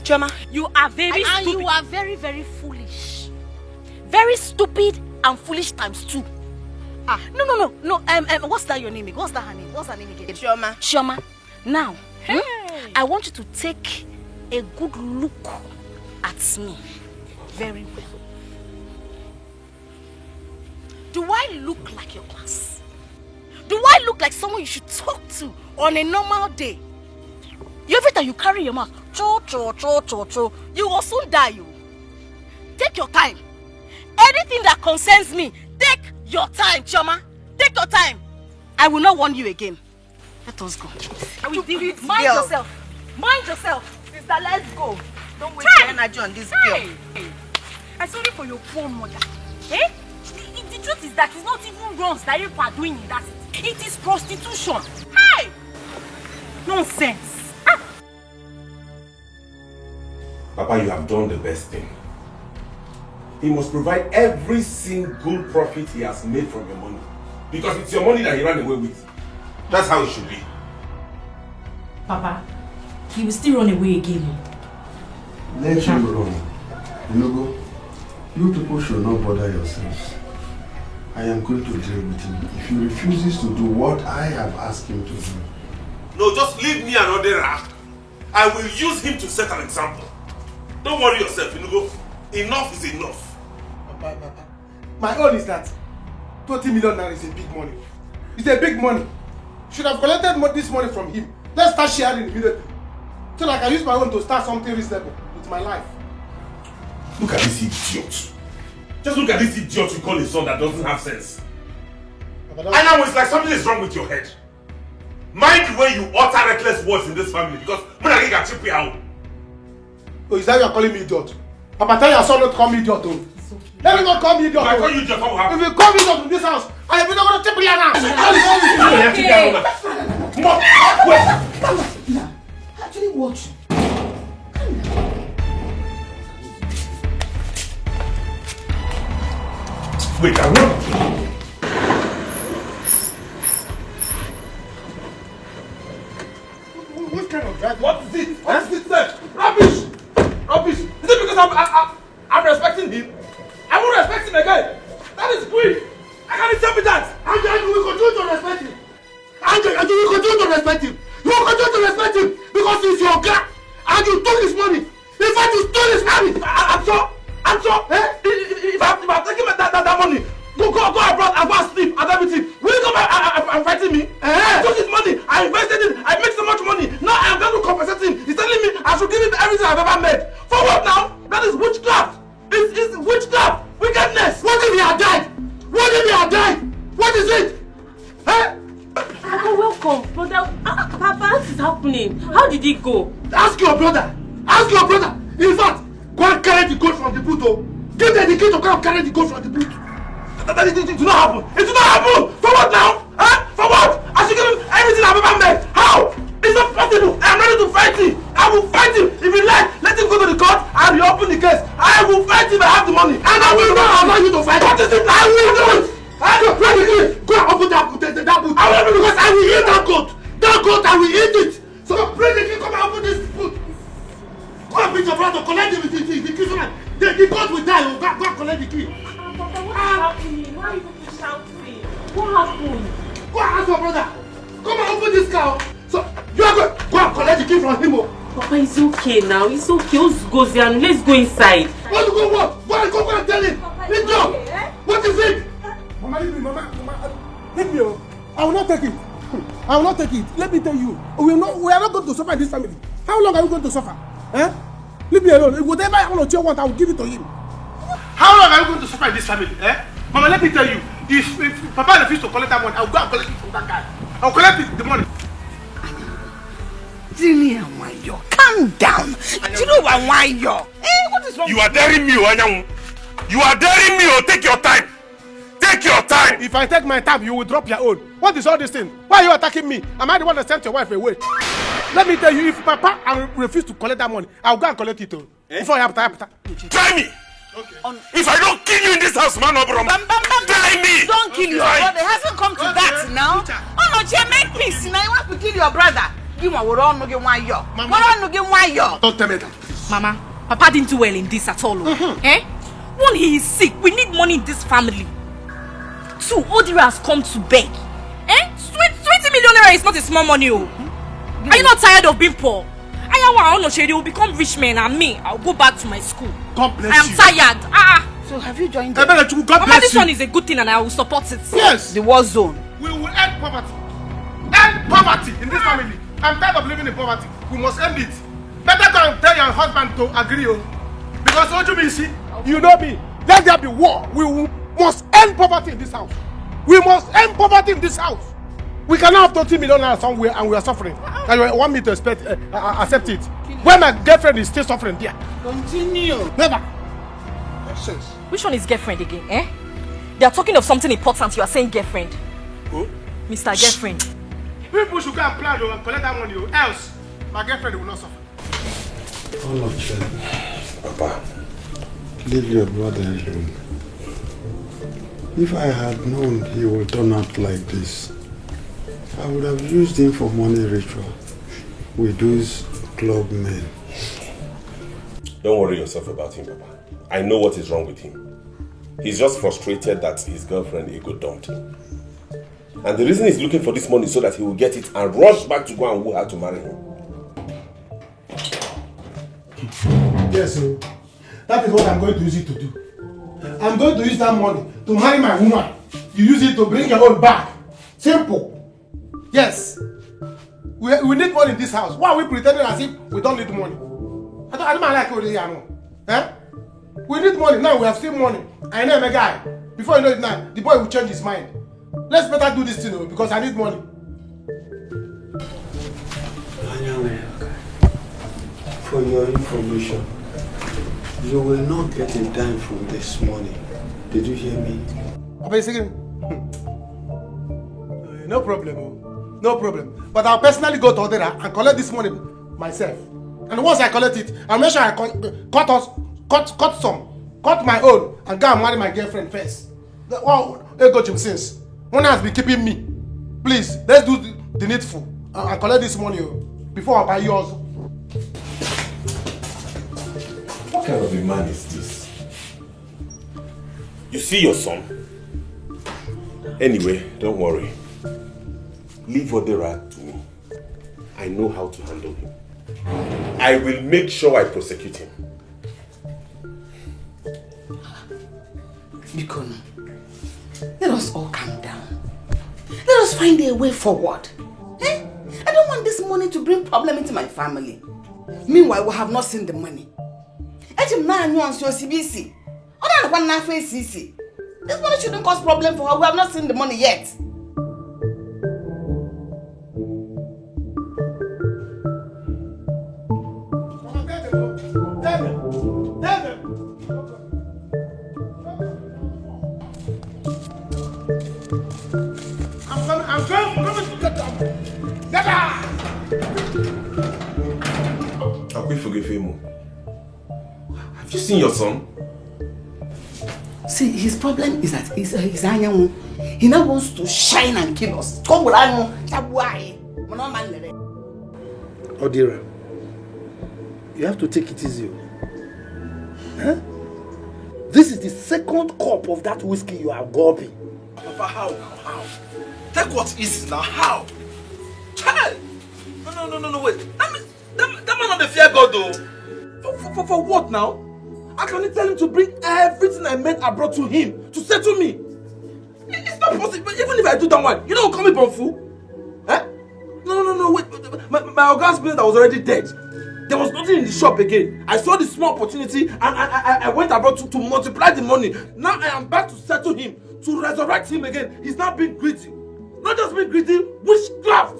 Chioma, you are very stupid. And you are very, very foolish. Very stupid and foolish times 2. No. What's that your name? What's that her name? What's her name again? Chioma. Now, I want you to take a good look at me. Very well. Do I look like your class? Do I look like someone you should talk to on a normal day? Every time you carry your mouth, cho, you will soon die, you. Take your time. Anything that concerns me, take your time, Chioma. Take your time. I will not warn you again. Let us go. I will deal with Mind yourself. Sister, let's go. Don't waste your energy on this girl. I'm sorry for your poor mother. Eh? The truth is that it's not even runs that you are doing in that city. It is prostitution. Hey! Nonsense. Papa, you have done the best thing. He must provide every single profit he has made from your money. Because it's your money that he ran away with. That's how it should be. Papa, he will still run away again. Let him run. Logo, you people should not bother yourselves. I am going to deal with him if he refuses to do what I have asked him to do. No, just leave me another rat. I will use him to set an example. Don't worry yourself, Inugo. Enough is enough. Papa. My own is that 20 million naira is a big money. It's a big money. Should have collected this money from him. Let's start sharing immediately. So that I can use my own to start something reasonable with my life. Look at this idiot. Just look at this idiot you call a son that doesn't have sense. And now it's like something is wrong with your head. Mind the way you utter reckless words in this family because Munagi can chip you out. Oh, is that you are calling me idiot? Papa, tell your son not to call me idiot. Oh. Let me not call me idiot. If I call you idiot, what will happen? If you call me idiot in this house, I am not going to chip you out now. Okay. Actually, watch. Wait, I will. What kind of drag? What is it? What is it, sir? Rubbish! Is it because I'm respecting him? I won't respect him again. That is quick. I can't tell me that. Andrew, we continue to respect him. Andrew, we continue to respect him. You will continue to respect him because he's your guy and you took his money. In fact, you stole his money. I'm sure. If I'm taking that money, go abroad and go and sleep and everything. Will you come and fighting me? I took his money. I invested it. I made so much money. Now I'm going to compensate him. He's telling me I should give him everything I've ever made. For what now? That is witchcraft. It's witchcraft. Wickedness. What if he had died? What is it? Papa, welcome. Brother, Papa, what is happening? How did it go? Ask your brother. In fact, go and carry the goat from the boot. Give them the key to go and carry the goat from the boot. It did not happen. It did not happen. For what now? For what? I should give him everything I've ever made. How? It's not possible. I am ready to fight him. I will fight him. If you like, let him go to the court and reopen the case. I will fight him. I have the money. And I will not allow you to fight. What is it? I will do it. Go and open that boot. I will because I will hear that goat. not goat and we eat it. So bring the key, come and open this food. Go and beat your brother, collect the key so that the goat will die. Go and collect the key. Papa, what is happening? Why are you shouting? What happened? Go and ask your brother. Come and open this car. So you are going to go and collect the key from him. Papa, it's okay now. It's okay. Let's go there and let's go inside. Want to go what? Go and tell him. Let's go. What is it? Mama, leave me, Mama. Leave me. I will not take it. I will not take it. Let me tell you. We are not going to suffer in this family. How long are we going to suffer? Eh? Leave me alone. Whatever I want, I will give it to him. How long are we going to suffer in this family? Eh? Mama, let me tell you. If Papa refuses to collect that money, I will go and collect it from that guy. I will collect the money. Jimmy, calm down. Do you know why you're? What is wrong? You are daring me, Wanyangu. You are daring me. Take your time. Take your time. If I take my time, you will drop your own. What is all this thing? Why are you attacking me? Am I the one that sent your wife away? Let me tell you, if Papa refuse to collect that money, I'll go and collect it. Before you have to. Try me. Okay. If I don't kill you in this house, man, try me. Don't kill your brother. It hasn't come to that now. Oh no, Jay, make peace. Now you want to kill your brother. Don't tell me that. Mama, Papa didn't do well in this at all. Eh? One, he is sick. We need money in this family. Two, Odira has come to beg. Eh? 20 million naira is not a small money. Are you not tired of being poor? They will become rich men and me, I'll go back to my school. God bless you. I am tired. So have you joined them? God bless this one is a good thing and I will support it. Yes. The war zone. We will end poverty. End poverty in this family. I'm tired of living in poverty. We must end it. Better go and tell your husband to agree. Because what you mean, see? You know me. Let there be war. We must end poverty in this house. We must end poverty in this house. We cannot have 20 million naira somewhere and we are suffering. And you want me to accept it? When my girlfriend is still suffering there. Continue. Never. Nonsense. Which one is girlfriend again, eh? They are talking of something important. You are saying girlfriend. Who? Mr. Girlfriend. People should go and plan and collect that money. Else, my girlfriend will not suffer. All of them. Papa, leave your brother alone. If I had known he would turn out like this, I would have used him for money ritual with those club men. Don't worry yourself about him, Papa. I know what is wrong with him. He's just frustrated that his girlfriend Ego dumped him. And the reason he's looking for this money is so that he will get it and rush back to go and woo her to marry him. Yes, sir. That is what I'm going to use it to do. I'm going to use that money to marry my woman. You use it to bring your own back. Simple. Yes. We need money in this house. Why are we pretending as if we don't need money? I don't like what you know. Eh? We need money. Now we have still money. I know a guy. Before you know it now, the boy will change his mind. Let's better do this thing because I need money. For your information, you will not get a dime from this money. Did you hear me? No problem. No problem. But I'll personally go to Odera and collect this money myself. And once I collect it, I'll make sure I cut my own and go and marry my girlfriend first. Wow, ego Jim since. One has been keeping me. Please, let's do the needful and collect this money before I buy yours. What kind of a man is this? You see your son? Anyway, don't worry. Leave Odera to me. I know how to handle him. I will make sure I prosecute him. Bikono, let us all calm down. Let us find a way forward. Eh? I don't want this money to bring problem into my family. Meanwhile, we have not seen the money. This money shouldn't cause problem for her. We have not seen the money yet. I'm coming to get them. Have you seen your son? See, his problem is that he's Anyanwu. He now wants to shine and kill us. Come on, that's why. Odira, you have to take it easy. Huh? This is the second cup of that whiskey you are gulping. Papa, how now? How? Take what is now? How? Child! No, wait. That man not the fear God though. For what now? I can only tell him to bring everything I made abroad to him to settle me. It's not possible. Even if I do that one, you don't call me Bonfu. Eh? No, wait. My organ's business was already dead. There was nothing in the shop again. I saw the small opportunity and I went abroad to multiply the money. Now I am back to settle him, to resurrect him again. He's now being greedy. Not just being greedy, witchcraft.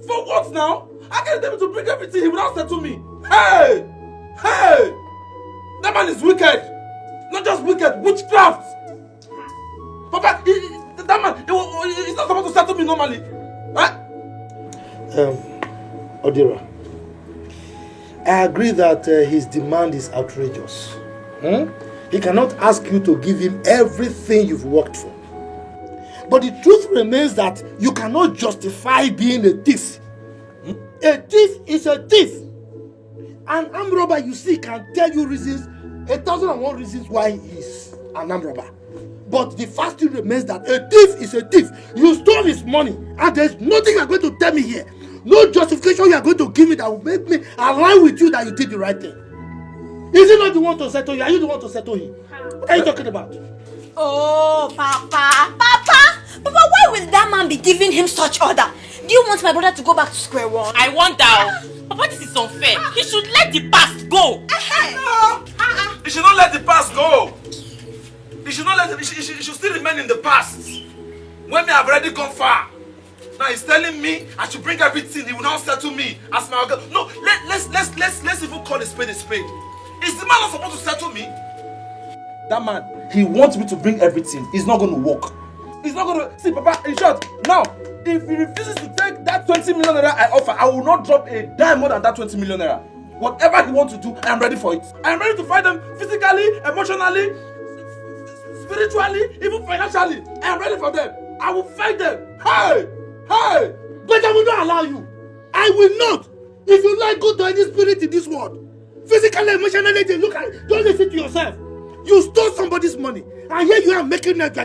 For what now? I can't tell him to bring everything, he will not settle me. Hey! That man is wicked. Not just wicked, witchcraft. Papa, that man, he's not supposed to settle me normally. Huh? Odira, I agree that his demand is outrageous. He cannot ask you to give him everything you've worked for. But the truth remains that you cannot justify being a thief. A thief is a thief. An armed robber you see can tell you reasons, 1,001 reasons why he is an armed robber. But the fact still remains that a thief is a thief. You stole his money and there's nothing you are going to tell me here. No justification you are going to give me that will make me align with you that you did the right thing. Is he not the one to settle you? Are you the one to settle him? What are you talking about? Oh, Papa, why will that man be giving him such order? Do you want my brother to go back to square one? I wonder. Papa, this is unfair. He should let the past go. No. He should not let the past go. He should not let it. He should still remain in the past. When me have already gone far. Now he's telling me I should bring everything. He will now settle me as my girl. No, let's even call a spade a spade. Is the man not supposed to settle me? That man, he wants me to bring everything. It's not going to work. It's not going to... See, Papa, in short, now, if he refuses to take that 20 million naira I offer, I will not drop a dime more than that 20 million naira. Whatever he wants to do, I am ready for it. I am ready to fight them physically, emotionally, spiritually, even financially. I am ready for them. I will fight them. Hey! But I will not allow you. I will not. If you like, go to any spirit in this world. Physically, emotionally, look at it. Don't listen to yourself. You stole somebody's money, and here you are making it.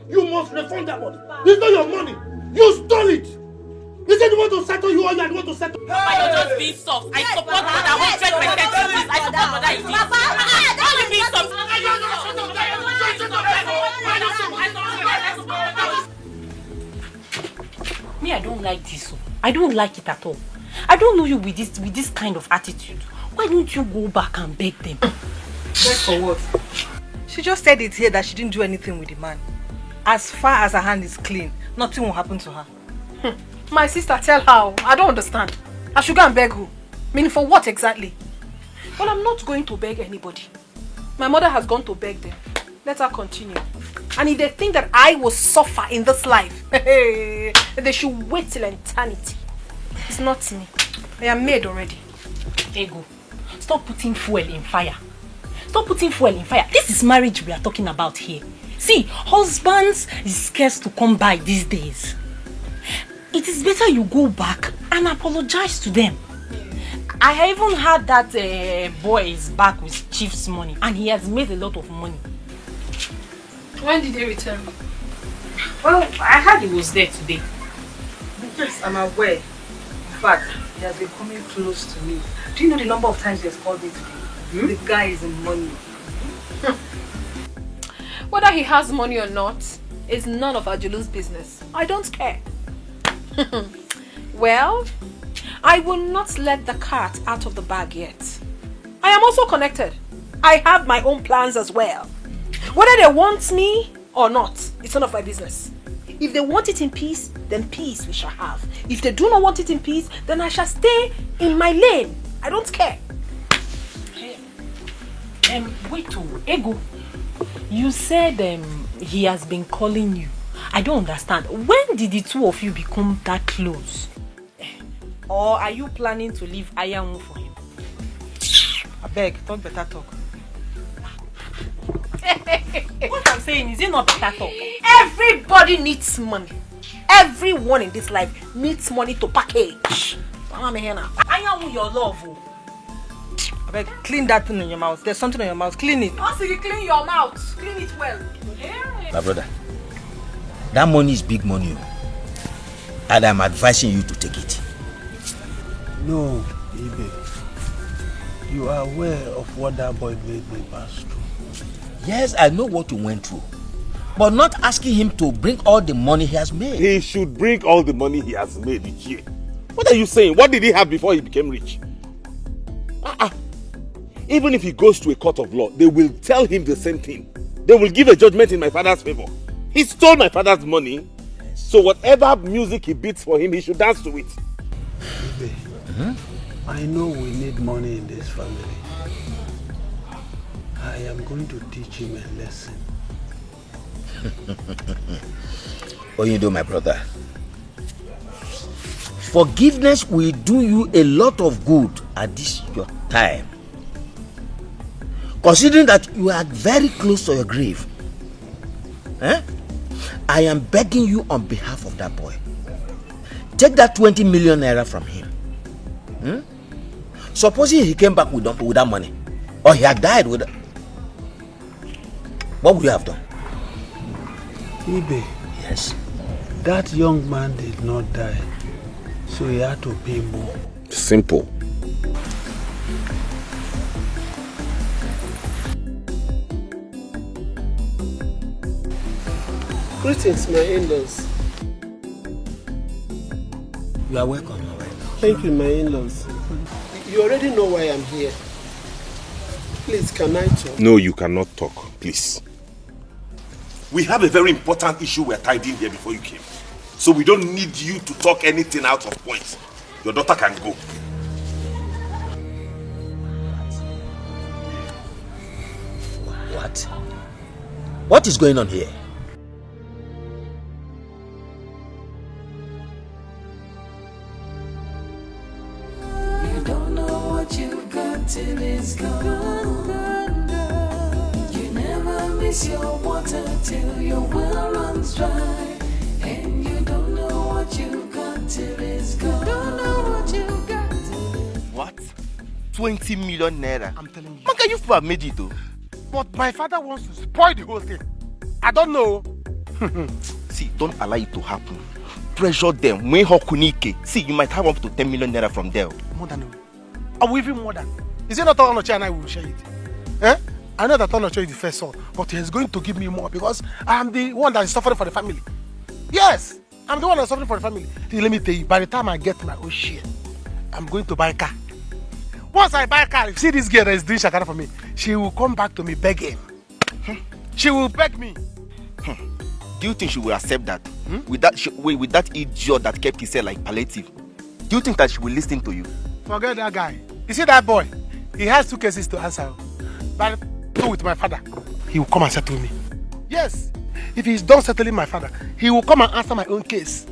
You must refund that money. It's not your money. You stole it. Is it the one to settle you or you want to settle? Papa, you're just being soft. I support brother 100%. I support brother in this. How you being soft? Me, I don't like this. I don't like it at all. I don't know you with this kind of attitude. Why don't you go back and beg them? Beg for what? She just said it here that she didn't do anything with the man. As far as her hand is clean, nothing will happen to her. My sister, tell her. I don't understand. I should go and beg who? Meaning for what exactly? Well, I'm not going to beg anybody. My mother has gone to beg them. Let her continue. And if they think that I will suffer in this life, they should wait till eternity. It's not me. I am made already. Ego, stop putting fuel in fire. Stop putting fuel in fire. This is marriage we are talking about here. See, husbands is scarce to come by these days. It is better you go back and apologize to them. I even heard that boy is back with Chief's money and he has made a lot of money. When did he return? Well, I heard he was there today. Yes, I'm aware. In fact, he has been coming close to me. Do you know the number of times he has called me today? The guy is in money. Whether he has money or not is none of Ajulu's business. I don't care. Well, I will not let the cat out of the bag yet. I am also connected. I have my own plans as well. Whether they want me or not, it's none of my business. If they want it in peace, then peace we shall have. If they do not want it in peace, then I shall stay in my lane. I don't care. Wait, Ego. You said he has been calling you. I don't understand. When did the two of you become that close? Or are you planning to leave Ayamu for him? I beg, talk better talk. What I'm saying is it not better talk? Everybody needs money. Everyone in this life needs money to package. I am your love. I beg, clean that thing in your mouth. There's something in your mouth. Clean it. Also, you clean your mouth. Clean it well. My brother, that money is big money. And I'm advising you to take it. No, Ibe. You are aware of what that boy made me pass through. Yes, I know what you went through. But not asking him to bring all the money he has made. He should bring all the money he has made each year. What are you saying? What did he have before he became rich? Even if he goes to a court of law, they will tell him the same thing. They will give a judgment in my father's favor. He stole my father's money. So whatever music he beats for him, he should dance to it. Ibe, I know we need money in this family. I am going to teach him a lesson. What you do, my brother? Forgiveness will do you a lot of good at this your time. Considering that you are very close to your grave, I am begging you on behalf of that boy. Take that 20 million naira from him. Supposing he came back with that money, or he had died with it, what would you have done? Ibe. Yes. That young man did not die, so he had to pay more. Simple. Greetings, my in-laws. You are welcome. Thank you, my in-laws. You already know why I'm here. Please, can I talk? No, you cannot talk, please. We have a very important issue we're tied in here before you came. So we don't need you to talk anything out of point. Your daughter can go. What? What is going on here? You don't know what you've got till it's gone. You never miss your water till your well runs dry. And you don't know what you've got till it's gone. Don't know what you've got. What? 20 million naira? I'm telling you. How can you have made it though? But my father wants to spoil the whole thing. I don't know. See, don't allow it to happen. Pressure them. When Hokunike. See, you might have up to 10 million naira from there. More than or even more than. Is it not Onoche and I will share it? I know that Onoche is the first son, but he's going to give me more because I am the one that is suffering for the family. Yes, I'm the one that's suffering for the family. Let me tell you, by the time I get my own share, I'm going to buy a car. Once I buy a car, if you see this girl that is doing shakara for me, she will come back to me begging. She will beg me. Do you think she will accept that? With that idiot that kept his hair like palliative? Do you think that she will listen to you? Forget that guy. You see that boy? He has 2 cases to answer. But with my father, he will come and settle me. Yes, if he's done settling my father, he will come and answer my own case.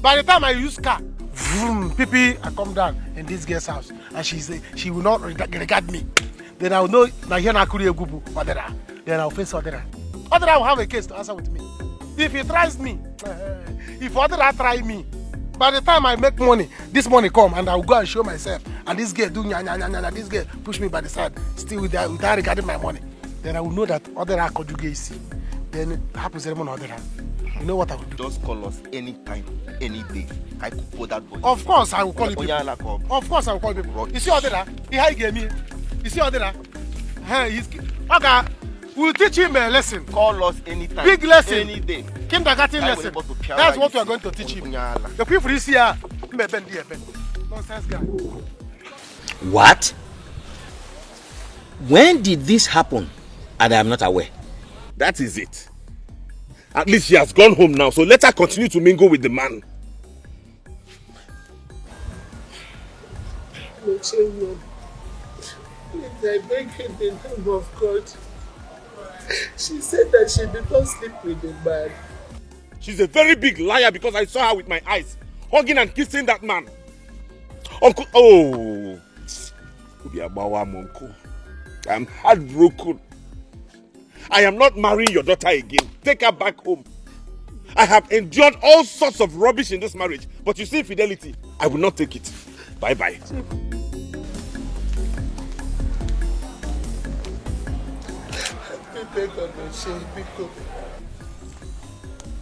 By the time I use car, vroom, pipi, I come down in this girl's house and she will not regard me. Then I will know that here na Kuri Egubu, Odera. Then I will face Odera. Odera will have a case to answer with me. If he tries me, if Odera try me, by the time I make money, this money come and I will go and show myself. And this girl do nya, this girl push me by the side, still without regarding my money. Then I will know that Odera conjugates. Then it happens to Odera. You know what I will do? Just call us anytime, any day. I could put that boy. Of course I will call you people. Of course I will call you people. You see Odera? He gave me. You see Odera? Okay. We'll teach him a lesson. Call us anytime. Big lesson. Any day. Kindergarten lesson. That's what we are going to teach him. The people you see here, nonsense guy. What? When did this happen? And I am not aware. That is it. At least she has gone home now, so let her continue to mingle with the man. Please, I beg you in the name of God. She said that she did not sleep with the man. She's a very big liar because I saw her with my eyes, hugging and kissing that man. Uncle, oh. I'm heartbroken. I am not marrying your daughter again. Take her back home. I have endured all sorts of rubbish in this marriage, but you see infidelity, I will not take it. Bye-bye.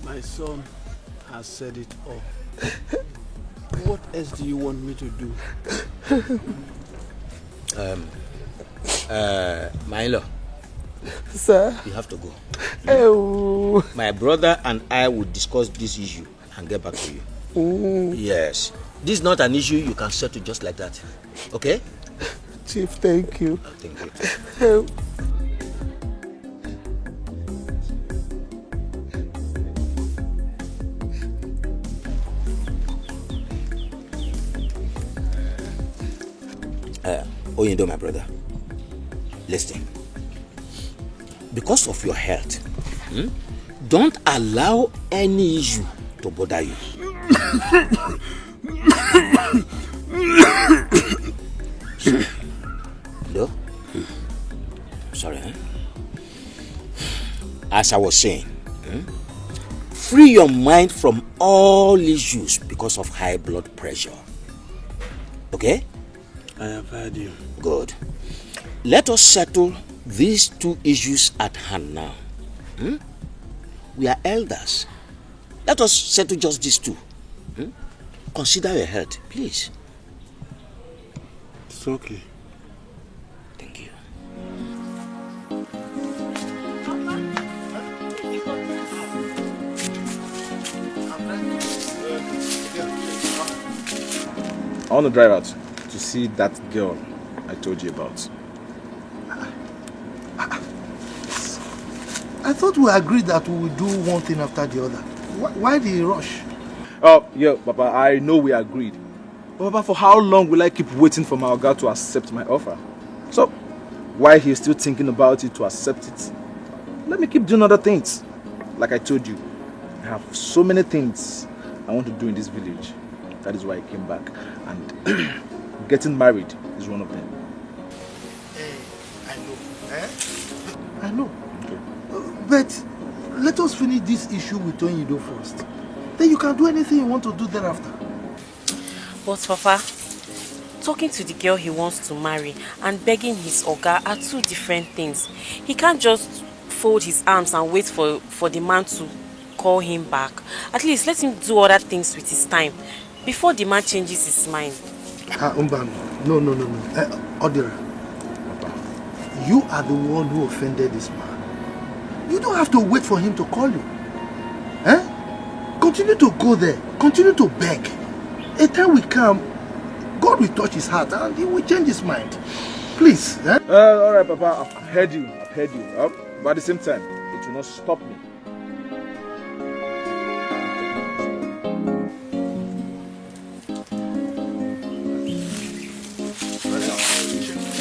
My son has said it all. What else do you want me to do? My in-law. Sir? You have to go. Oh. My brother and I will discuss this issue and get back to you. Yes. This is not an issue you can settle just like that. Okay? Chief, thank you. Thank you. Oyindo, my brother, listen. Because of your health, don't allow any issue to bother you. No? Sorry, eh? As I was saying, free your mind from all issues because of high blood pressure. Okay? I have heard you. Good. Let us settle these two issues at hand now. We are elders. Let us settle just these two. Consider your health, please. It's okay. Thank you. I want to drive out to see that girl I told you about. I thought we agreed that we would do one thing after the other. Why the rush? Oh, yeah, Papa, I know we agreed. But Papa, for how long will I keep waiting for my God to accept my offer? So, while he's still thinking about it to accept it, let me keep doing other things. Like I told you, I have so many things I want to do in this village. That is why I came back. And getting married is one of them. I know. I know. Okay. But let us finish this issue with Onyido first. Then you can do anything you want to do thereafter. But Papa, talking to the girl he wants to marry and begging his Oga are two different things. He can't just fold his arms and wait for the man to call him back. At least let him do other things with his time before the man changes his mind. No. Odira, you are the one who offended this man. You don't have to wait for him to call you. Continue to go there. Continue to beg. A time will come, God will touch his heart and he will change his mind. Please. Alright, Papa, I've heard you. But at the same time, it will not stop me.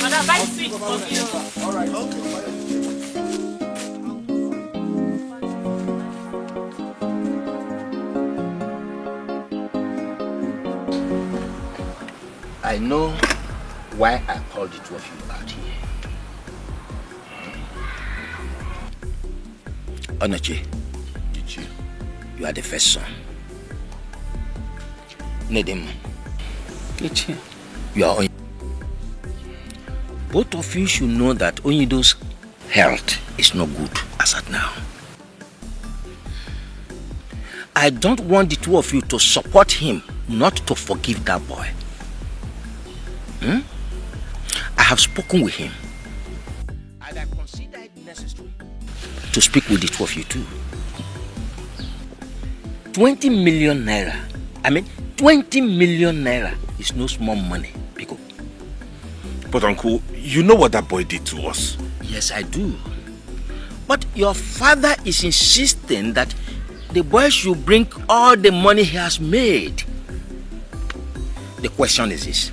Madam, buy sweet for me. Alright, okay. I know why I called the two of you out here. Onoche, you are the first son. Nedem, you are Onyido. Both of you should know that Onyido's health is not good as at now. I don't want the two of you to support him not to forgive that boy. I have spoken with him and I consider it necessary to speak with the two of you too. 20 million naira. 20 million naira is no small money, Pico. But Uncle, you know what that boy did to us. Yes, I do. But your father is insisting that the boy should bring all the money he has made. The question is this.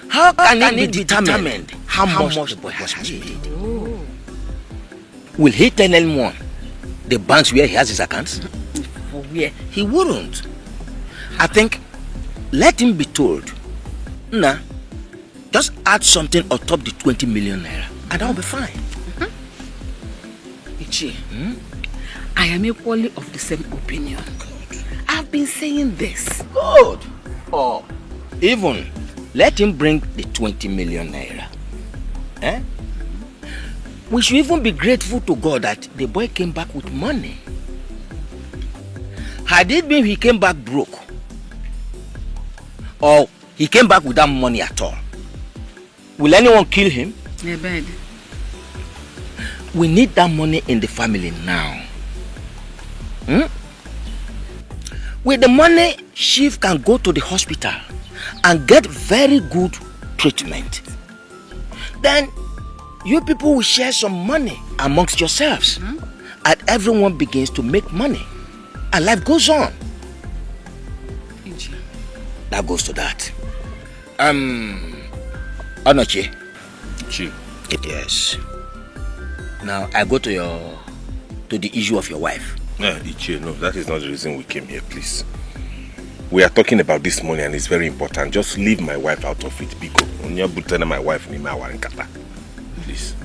How can it be determined how much the boy has made? Will he tell anyone the banks where he has his accounts? For where? He wouldn't. I think let him be told. Nah, just add something on top the 20 million naira and I'll be fine. Ichi, I am equally of the same opinion. I've been saying this. Good. Or even let him bring the 20 million naira. Eh? We should even be grateful to God that the boy came back with money. Had it been he came back broke, or he came back without money at all, will anyone kill him? Yeah, bad. We need that money in the family now. With the money, Chief can go to the hospital and get very good treatment. Then you people will share some money amongst yourselves, and everyone begins to make money, and life goes on. That goes to that. Onoche. Chief. Yes. Now I go to the issue of your wife. Ichie, no, that is not the reason we came here, please. We are talking about this money and it's very important. Just leave my wife out of it, Biko. My wife, please.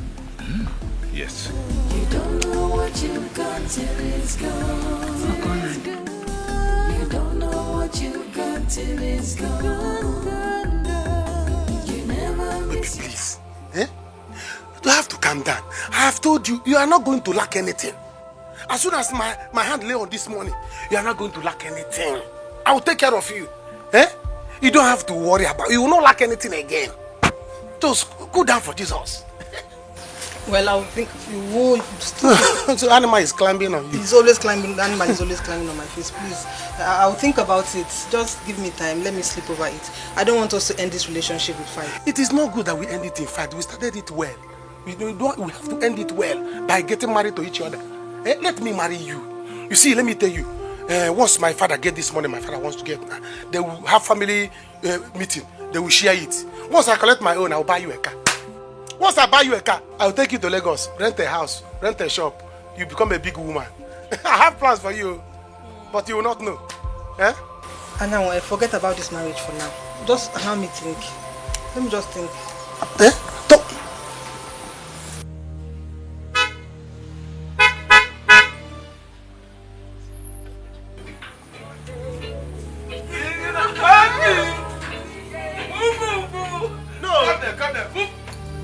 Yes. You don't know what you got till it's gone. You don't know what you got till it's gone. You never miss. Baby, please. You have to calm down. I have told you, you are not going to lack anything. As soon as my hand lay on this money, you are not going to lack anything. I will take care of you. You don't have to worry about it. You will not lack anything again. Just go down for Jesus. Well, I will think you will. So animal is climbing on you. He's always climbing. The animal is always climbing on my face. Please, I'll think about it. Just give me time. Let me sleep over it. I don't want us to end this relationship with fight. It is not good that we end it in fight. We started it well. We have to end it well by getting married to each other. Let me marry you. You see, let me tell you. Once my father get this money, my father wants to get, they will have family meeting. They will share it. Once I collect my own, I will buy you a car. Once I buy you a car, I will take you to Lagos, rent a house, rent a shop. You become a big woman. I have plans for you, but you will not know. And now, forget about this marriage for now. Just allow me think. Let me just think.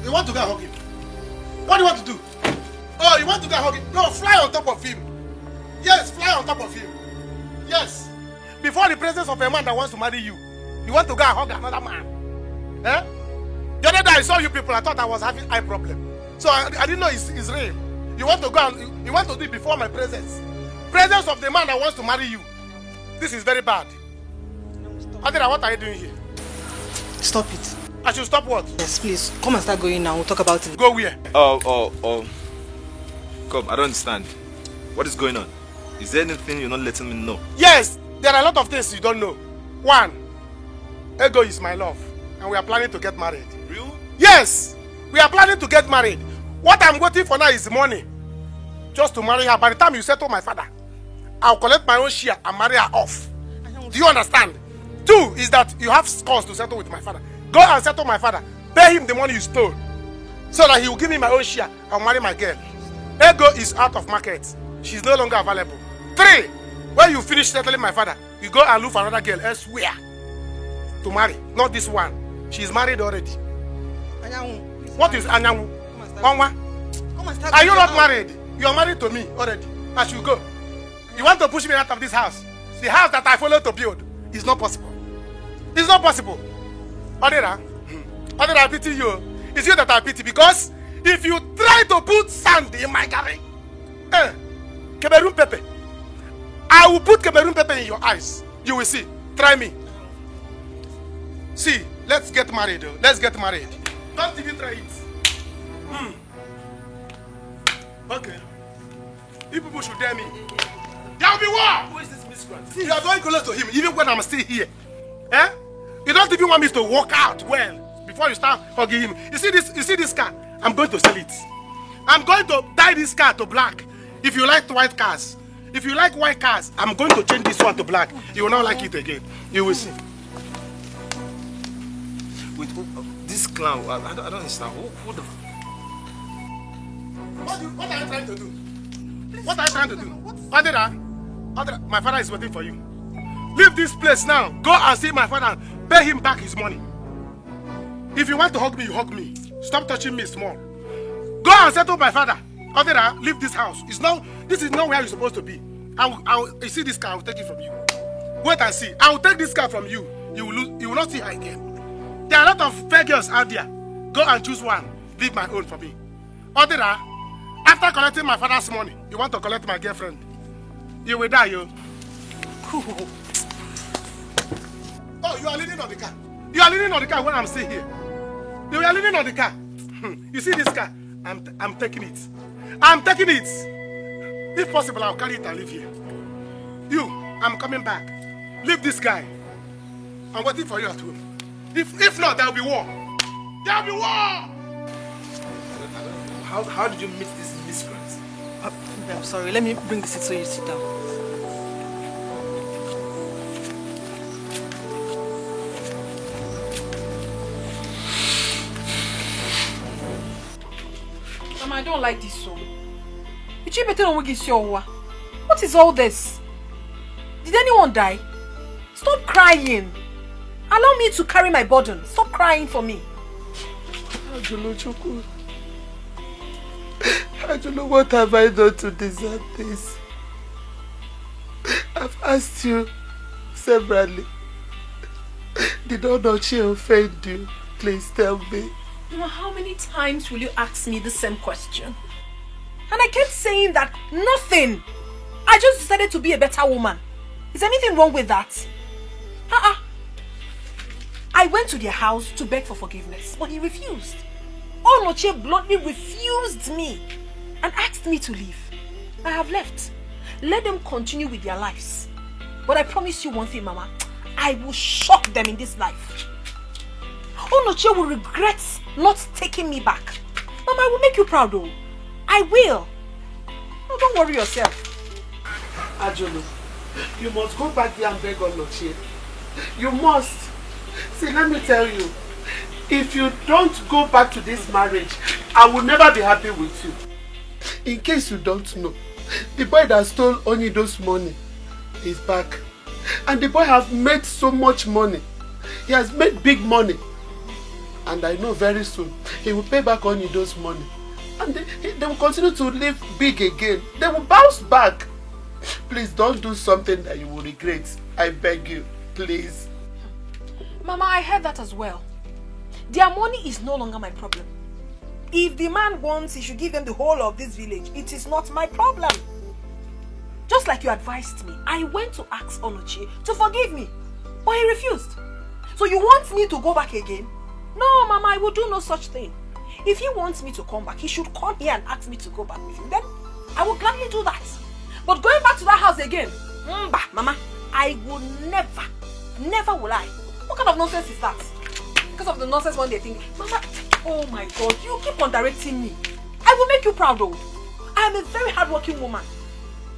You want to go and hug him? What do you want to do? Oh, you want to go and hug him? No, fly on top of him. Yes, fly on top of him. Yes. Before the presence of a man that wants to marry you, you want to go and hug another man. The other day I saw you people, I thought I was having eye problem. So I didn't know it's real. You want to go and you want to do it before my presence. Presence of the man that wants to marry you. This is very bad. Adira, what are you doing here? Stop it. I should stop what? Yes, please. Come and start going now. We'll talk about it. Go where? Come, I don't understand. What is going on? Is there anything you're not letting me know? Yes, there are a lot of things you don't know. One, Ego is my love, and we are planning to get married. Real? Yes, we are planning to get married. What I'm waiting for now is money, just to marry her. By the time you settle my father, I'll collect my own share and marry her off. Do you understand? Two is that you have scores to settle with my father. Go and settle my father. Pay him the money you stole, so that he will give me my own share. I'll marry my girl. Ego is out of market. She's no longer available. Three, when you finish settling my father, you go and look for another girl elsewhere to marry. Not this one. She's married already. What is Anyanwu? Are you not married? You are married to me already. I should go. You want to push me out of this house? The house that I followed to build is not possible. It's not possible. Odera, I pity you. It's you that I pity, because if you try to put sand in my garden, Cameroon pepper, I will put Cameroon pepper in your eyes. You will see. Try me. See, let's get married. Let's get married. Don't even try it. Okay. You people should dare me. There will be war. Who is this miscreant? You are going close to him, even when I'm still here. You don't even want me to walk out well before you start hugging him. You see this car? I'm going to sell it. I'm going to dye this car to black. If you like white cars, if you like white cars, I'm going to change this one to black. You will not like it again. You will see. Wait, this clown, I don't understand. Who the... What are you trying to do? What are you trying to do? Odera, my father is waiting for you. Leave this place now. Go and see my father and pay him back his money. If you want to hug me, you hug me. Stop touching me small. Go and settle my father. Odera, leave this house. This is not where you're supposed to be. You see this car, I will take it from you. Wait and see. I will take this car from you. You will not see her again. There are a lot of fair girls out there. Go and choose one. Leave my own for me. Odera, after collecting my father's money, you want to collect my girlfriend. You will die, yo. Oh, you are leaning on the car. You are leaning on the car when I'm still here. You are leaning on the car. You see this car? I'm taking it. I'm taking it. If possible, I'll carry it and leave here. You, I'm coming back. Leave this guy. I'm waiting for you at home. If not, there will be war. There will be war! How did you meet this miscreant? I'm sorry, let me bring the seat so you sit down. Mama, I don't like this song. What is all this? Did anyone die? Stop crying. Allow me to carry my burden. Stop crying for me. I don't know what have I done to deserve this. I've asked you severally. Did Onochi offend you? Please tell me. Mama, how many times will you ask me the same question? And I kept saying that nothing. I just decided to be a better woman. Is anything wrong with that? I went to their house to beg for forgiveness, but he refused. Onoche bluntly refused me and asked me to leave. I have left. Let them continue with their lives. But I promise you one thing, Mama. I will shock them in this life. Onoche will regret not taking me back. Mama, I will make you proud though. I will. No, don't worry yourself. Ajolo, you must go back there and beg Onoche. You must. See, let me tell you. If you don't go back to this marriage, I will never be happy with you. In case you don't know, the boy that stole Onido's money is back. And the boy has made so much money. He has made big money. And I know very soon he will pay back Onido's money. And they will continue to live big again. They will bounce back. Please don't do something that you will regret. I beg you, please. Mama, I heard that as well. Their money is no longer my problem. If the man wants, he should give them the whole of this village. It is not my problem. Just like you advised me, I went to ask Onochi to forgive me, but he refused. So you want me to go back again? No, Mama, I will do no such thing. If he wants me to come back, he should come here and ask me to go back with him. Then I will gladly do that. But going back to that house again, Mama, I will never will I. What kind of nonsense is that? Because of the nonsense one they think. Mama, oh my God, you keep on directing me. I will make you proud though. I am a very hardworking woman.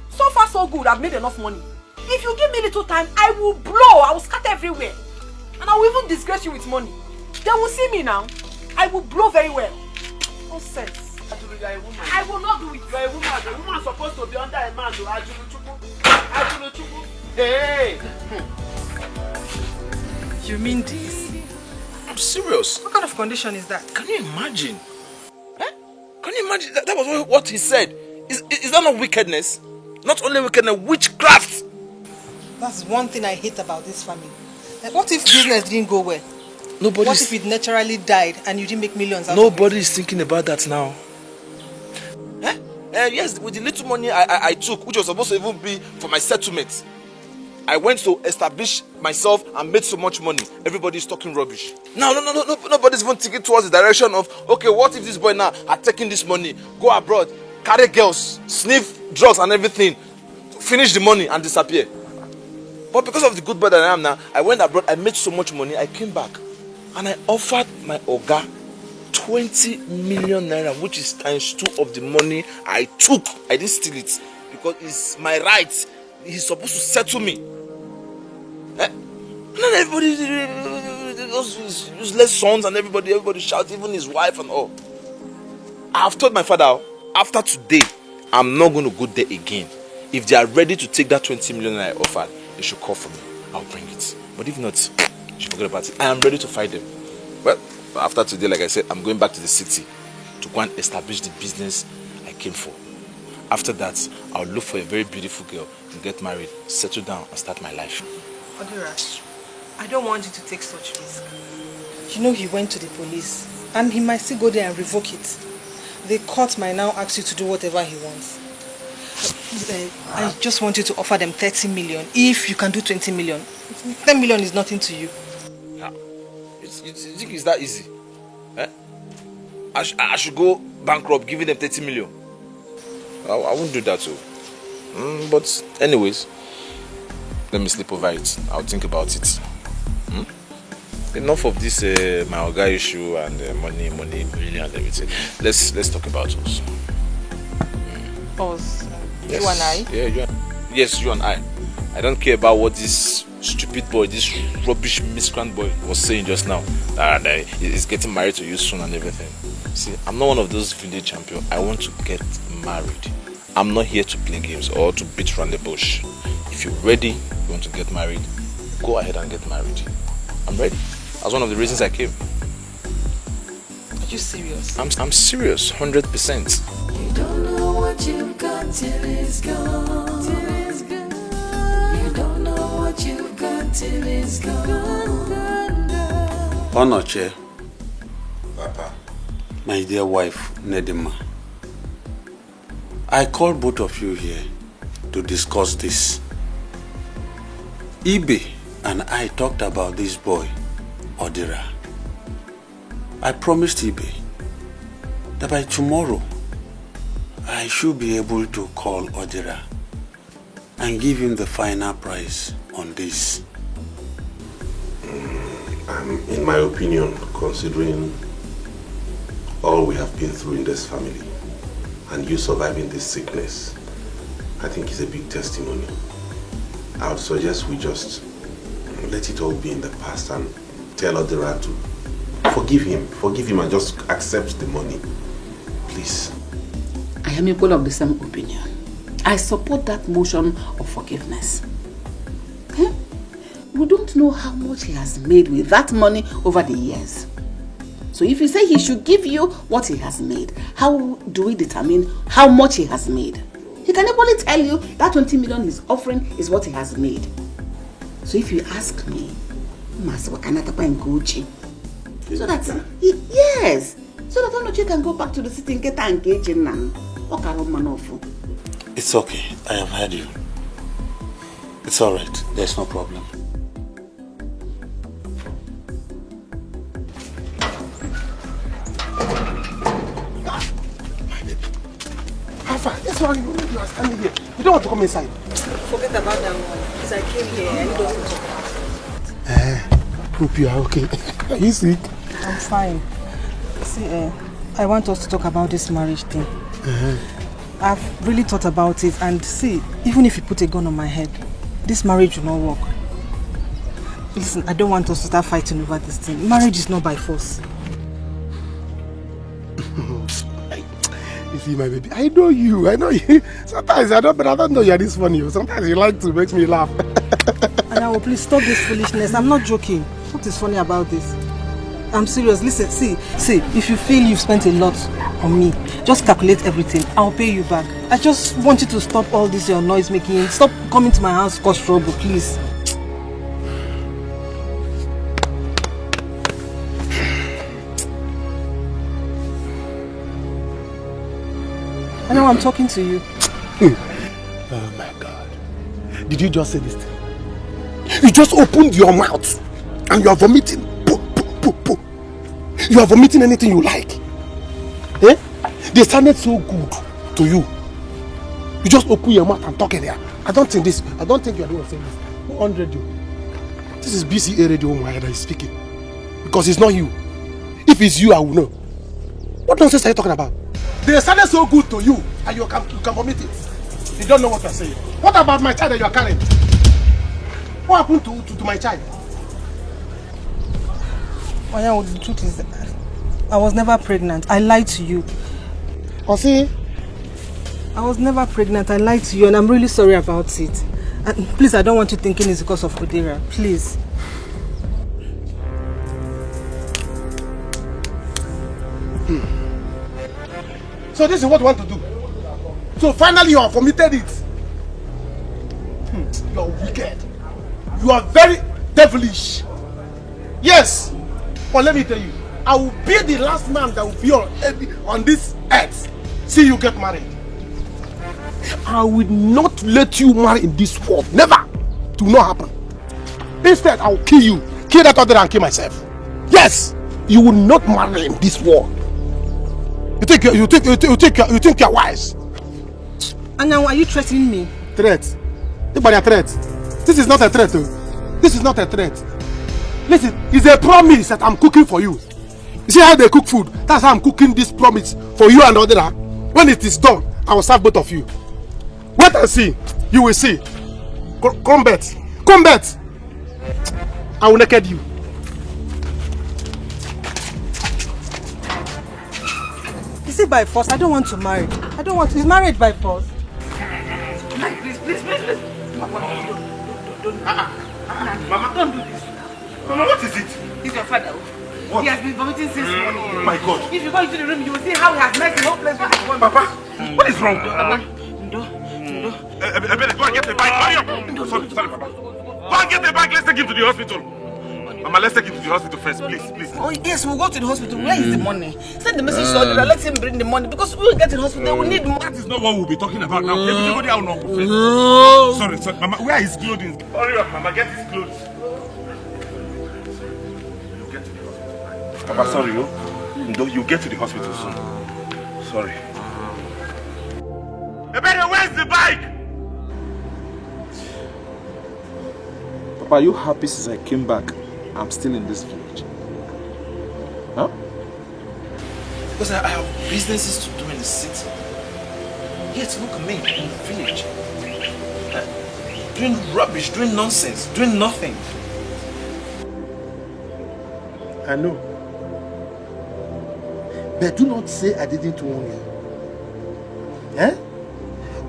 So far so good, I've made enough money. If you give me little time, I will blow, I will scatter everywhere. And I will even disgrace you with money. They will see me now. I will blow very well. No sense. You are a woman. I will not do it. You are a woman. A woman is supposed to be under a man. Hey! You mean this? I'm serious. What kind of condition is that? Can you imagine? Can you imagine? That was what he said. Is that not wickedness? Not only wickedness, witchcraft. That's one thing I hate about this family. Like, what if business didn't go well? What if it naturally died and you didn't make millions out of it? Nobody is thinking about that now. Yes, with the little money I took, which was supposed to even be for my settlement, I went to establish myself and made so much money. Everybody's talking rubbish. No, nobody's even thinking towards the direction of, okay, what if this boy now had taken this money, go abroad, carry girls, sniff drugs and everything, finish the money and disappear. But because of the good boy that I am now, I went abroad, I made so much money, I came back. And I offered my Oga 20 million naira, which is ×2 of the money I took. I didn't steal it because it's my right. He's supposed to settle me. And then everybody, those useless sons and everybody shout, even his wife and all. I have told my father, after today, I'm not going to go there again. If they are ready to take that 20 million I offered, they should call for me. I'll bring it. But if not, you should forget about it. I am ready to fight them. Well, after today, like I said, I'm going back to the city to go and establish the business I came for. After that, I'll look for a very beautiful girl and get married, settle down and start my life. Odira, I don't want you to take such risk. You know he went to the police and he might still go there and revoke it. The court might now ask you to do whatever he wants. I just want you to offer them 30 million. If you can do 20 million, 10 million is nothing to you. You think it's that easy? Eh? I should go bankrupt giving them 30 million. I won't do that too. But anyways, let me sleep over it. I'll think about it. Enough of this my Oga issue and money and everything. Let's talk about us. Us? Yes. You and I? Yeah, yes, you and I. I don't care about what this stupid boy, this rubbish miscreant boy was saying just now. That he's getting married to you soon and everything. See, I'm not one of those village champions. I want to get married. I'm not here to play games or to beat around the bush. If you're ready, you want to get married, go ahead and get married. I'm ready. That's one of the reasons I came. Are you serious? I'm serious, 100%. You don't know what you've got till it's gone. Till it's gone. You don't know what you've got till it's gone. Onoche, Papa, my dear wife, Nedima, I called both of you here to discuss this. Ibe and I talked about this boy, Odira. I promised Ibe that by tomorrow I should be able to call Odira and give him the final price on this. In my opinion, considering all we have been through in this family and you surviving this sickness, I think it's a big testimony. I would suggest we just let it all be in the past and tell Odira to forgive him and just accept the money. Please. I am equal of the same opinion. I support that motion of forgiveness. Okay? We don't know how much he has made with that money over the years. So if you say he should give you what he has made, how do we determine how much he has made? He can only tell you that 20 million he's offering is what he has made. So if you ask me, so that yes, so that Onoche can go back to the city and get engaged in now. It's okay. I have heard you. It's all right. There's no problem. This one, you are standing here. You don't want to come inside. Forget about that one. Because I came here and he doesn't talk about it. Hope you are okay. Are you sick? I'm fine. See, I want us to talk about this marriage thing. I've really thought about it, and see, even if you put a gun on my head, this marriage will not work. Listen, I don't want us to start fighting over this thing. Marriage is not by force. You see, my baby, I know you. Sometimes I don't know you're this funny. Sometimes you like to make me laugh. And I will please stop this foolishness. I'm not joking. What is funny about this? I'm serious. Listen, see, if you feel you've spent a lot on me, just calculate everything. I'll pay you back. I just want you to stop all this your noise making. Stop coming to my house to cause trouble, please. I know I'm talking to you. Oh my God. Did you just say this thing? You just opened your mouth and you are vomiting. You are vomiting anything you like. Eh? They sounded so good to you. You just open your mouth and talk in there. I don't think you are the one saying this. Who 100 you? This is BCA radio that is speaking. Because it's not you. If it's you, I will know. What nonsense are you talking about? They sounded so good to you and you can vomit it. You don't know what you're saying. What about my child that you are carrying? What happened to my child? Well, the truth is that I was never pregnant. I lied to you. See, I was never pregnant. I lied to you and I'm really sorry about it. And please, I don't want you thinking it's because of Kudera. Please. So this is what you want to do. So finally you have committed it. You are wicked. You are very devilish. Yes. But let me tell you, I will be the last man that will be on this earth. See you get married. I will not let you marry in this world. Never. It will not happen. Instead, I will kill you. Kill that other and kill myself. Yes. You will not marry in this world. You think you're wise? And now are you threatening me? Threat? Anybody a threat? This is not a threat. This is not a threat. Listen, it's a promise that I'm cooking for you. You see how they cook food? That's how I'm cooking this promise for you and the other. When it is done, I will serve both of you. Wait and see. You will see. Come back. Come back. I will naked you. Is it by force? I don't want to marry. I don't want to. Is marriage by force? Please. Mama, Mama, don't do this. Mama, what is it? He's your father. What? He has been vomiting since morning. Oh my God. If you go into the room, you will see how he has messed the whole place with his woman. Papa, what is wrong? Go and get the bike. Hurry up. Sorry, Papa. Go and get the bike. Let's take him to the hospital. Mama, let's take him to the hospital first, please. Oh, yes, we'll go to the hospital. Where is the money? Send the message to Odira. Let him bring the money because we'll get to the hospital. We need money. That is not what we'll be talking about now. Everybody will know first. Sorry. Mama, where is his clothing? Hurry up, Mama. Get his clothes. You get to the hospital. Papa, sorry, you get to the hospital soon. Sorry. Ebere, where's the bike? Papa, are you happy since I came back? I'm still in this village. Huh? Because I have businesses to do in the city. Yet look at me in the village. Doing rubbish, doing nonsense, doing nothing. I know. But do not say I didn't warn you. Eh?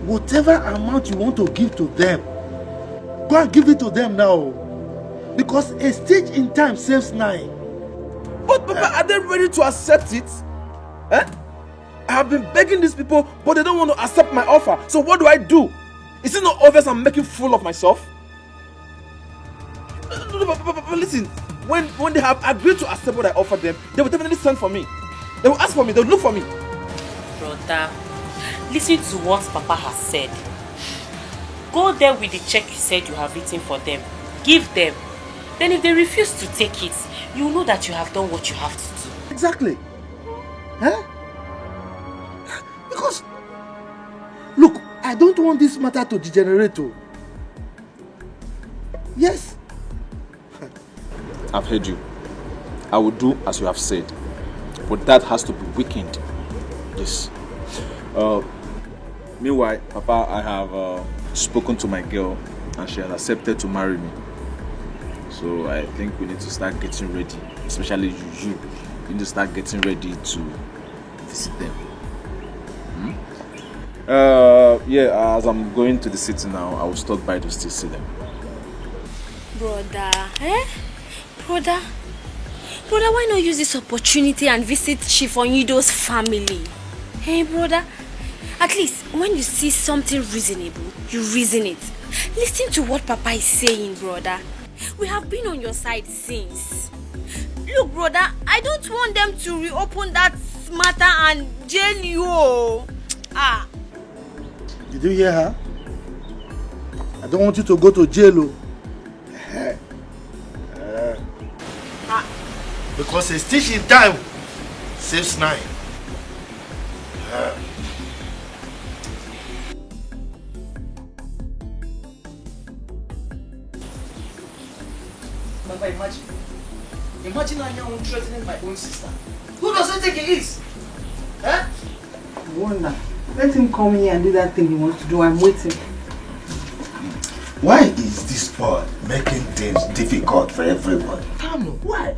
Whatever amount you want to give to them, go and give it to them now. Because a stage in time saves 9. But Papa, are they ready to accept it? Eh? I have been begging these people, but they don't want to accept my offer. So what do I do? Is it not obvious I'm making fool of myself? No, Papa, listen. When they have agreed to accept what I offered them, they will definitely send for me. They will ask for me. They will look for me. Brother, listen to what Papa has said. Go there with the check you said you have written for them. Give them. Then if they refuse to take it, you know that you have done what you have to do. Exactly. Huh? Because, look, I don't want this matter to degenerate. Yes. I've heard you. I will do as you have said. But that has to be weakened. Yes. Meanwhile, Papa, I have spoken to my girl and she has accepted to marry me. So I think we need to start getting ready. Especially you need to start getting ready to visit them. Yeah, as I'm going to the city now, I will stop by to still see them. Brother, Brother, why not use this opportunity and visit Chief Onyido's family? Hey, brother, at least when you see something reasonable, you reason it. Listen to what Papa is saying, brother. We have been on your side since. Look, brother, I don't want them to reopen that matter and jail you. Did you hear her? I don't want you to go to jail. Because a stitch in time saves 9. Papa, imagine I am threatening my own sister. Who does he think he is? Eh? Wonder. Let him come here and do that thing he wants to do. I'm waiting. Why is this boy making things difficult for everybody? Come on, why?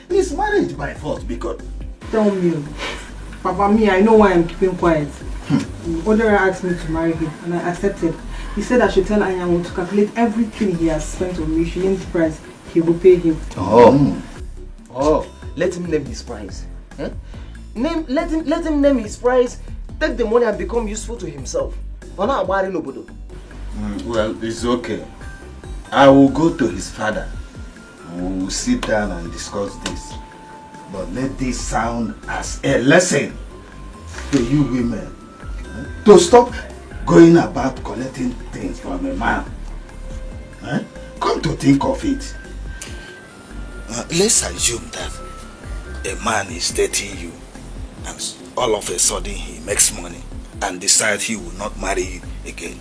Is marriage by force? Because tell me, Papa, me, I know why I'm keeping quiet. Odera asked me to marry him and I accepted. He said I should tell Anyanwu to calculate everything he has spent on me. She named the price. He will pay him. Oh, let him name his price. Huh? Let him name his price. Take the money and become useful to himself. Well, it's okay. I will go to his father. We will sit down and discuss this. But let this sound as a lesson to you women. To stop going about collecting things from a man. Come to think of it. Let's assume that a man is dating you and all of a sudden he makes money and decides he will not marry you again.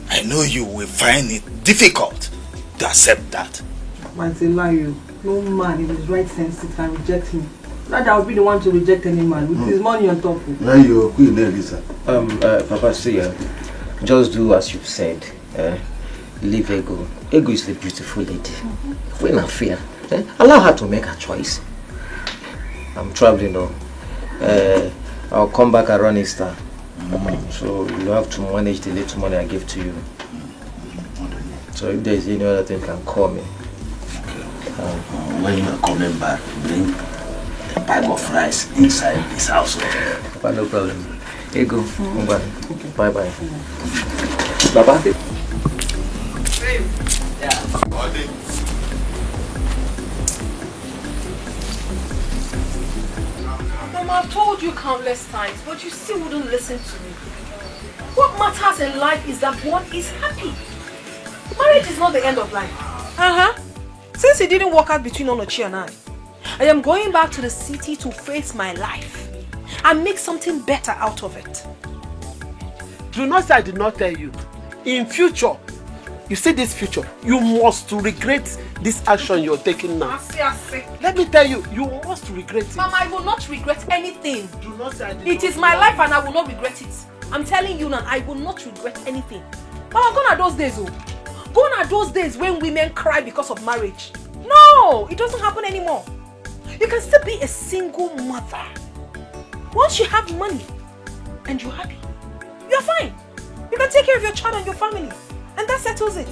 I know you will find it difficult to accept that. But it's a lie. No man in his right senses can reject him. Not that I would be the one to reject any man with his money on top. Papa, see, just do as you've said. Leave Ego. Ego is the beautiful lady. We're not fear. Allow her to make her choice. I'm traveling now. I'll come back around Easter. So you have to manage the little money I give to you. So if there's any other thing, you can call me. When you are coming back, bring a bag of rice inside this house. Papa, no problem. Here go. Okay. Bye bye. Bye bye. Mama, I've told you countless times, but you still wouldn't listen to me. What matters in life is that one is happy. Marriage is not the end of life. Since it didn't work out between Onochi and I am going back to the city to face my life and make something better out of it. Do not say I did not tell you. In future, you see this future, you must regret this action you're taking now. Let me tell you, you must regret it. Mama, I will not regret anything. Do not say I did It is my life and I will not regret it. I'm telling you now, I will not regret anything. Mama, gone are those days, Gone are those days when women cry because of marriage. No, it doesn't happen anymore. You can still be a single mother. Once you have money and you're happy, you're fine. You can take care of your child and your family. And that settles it.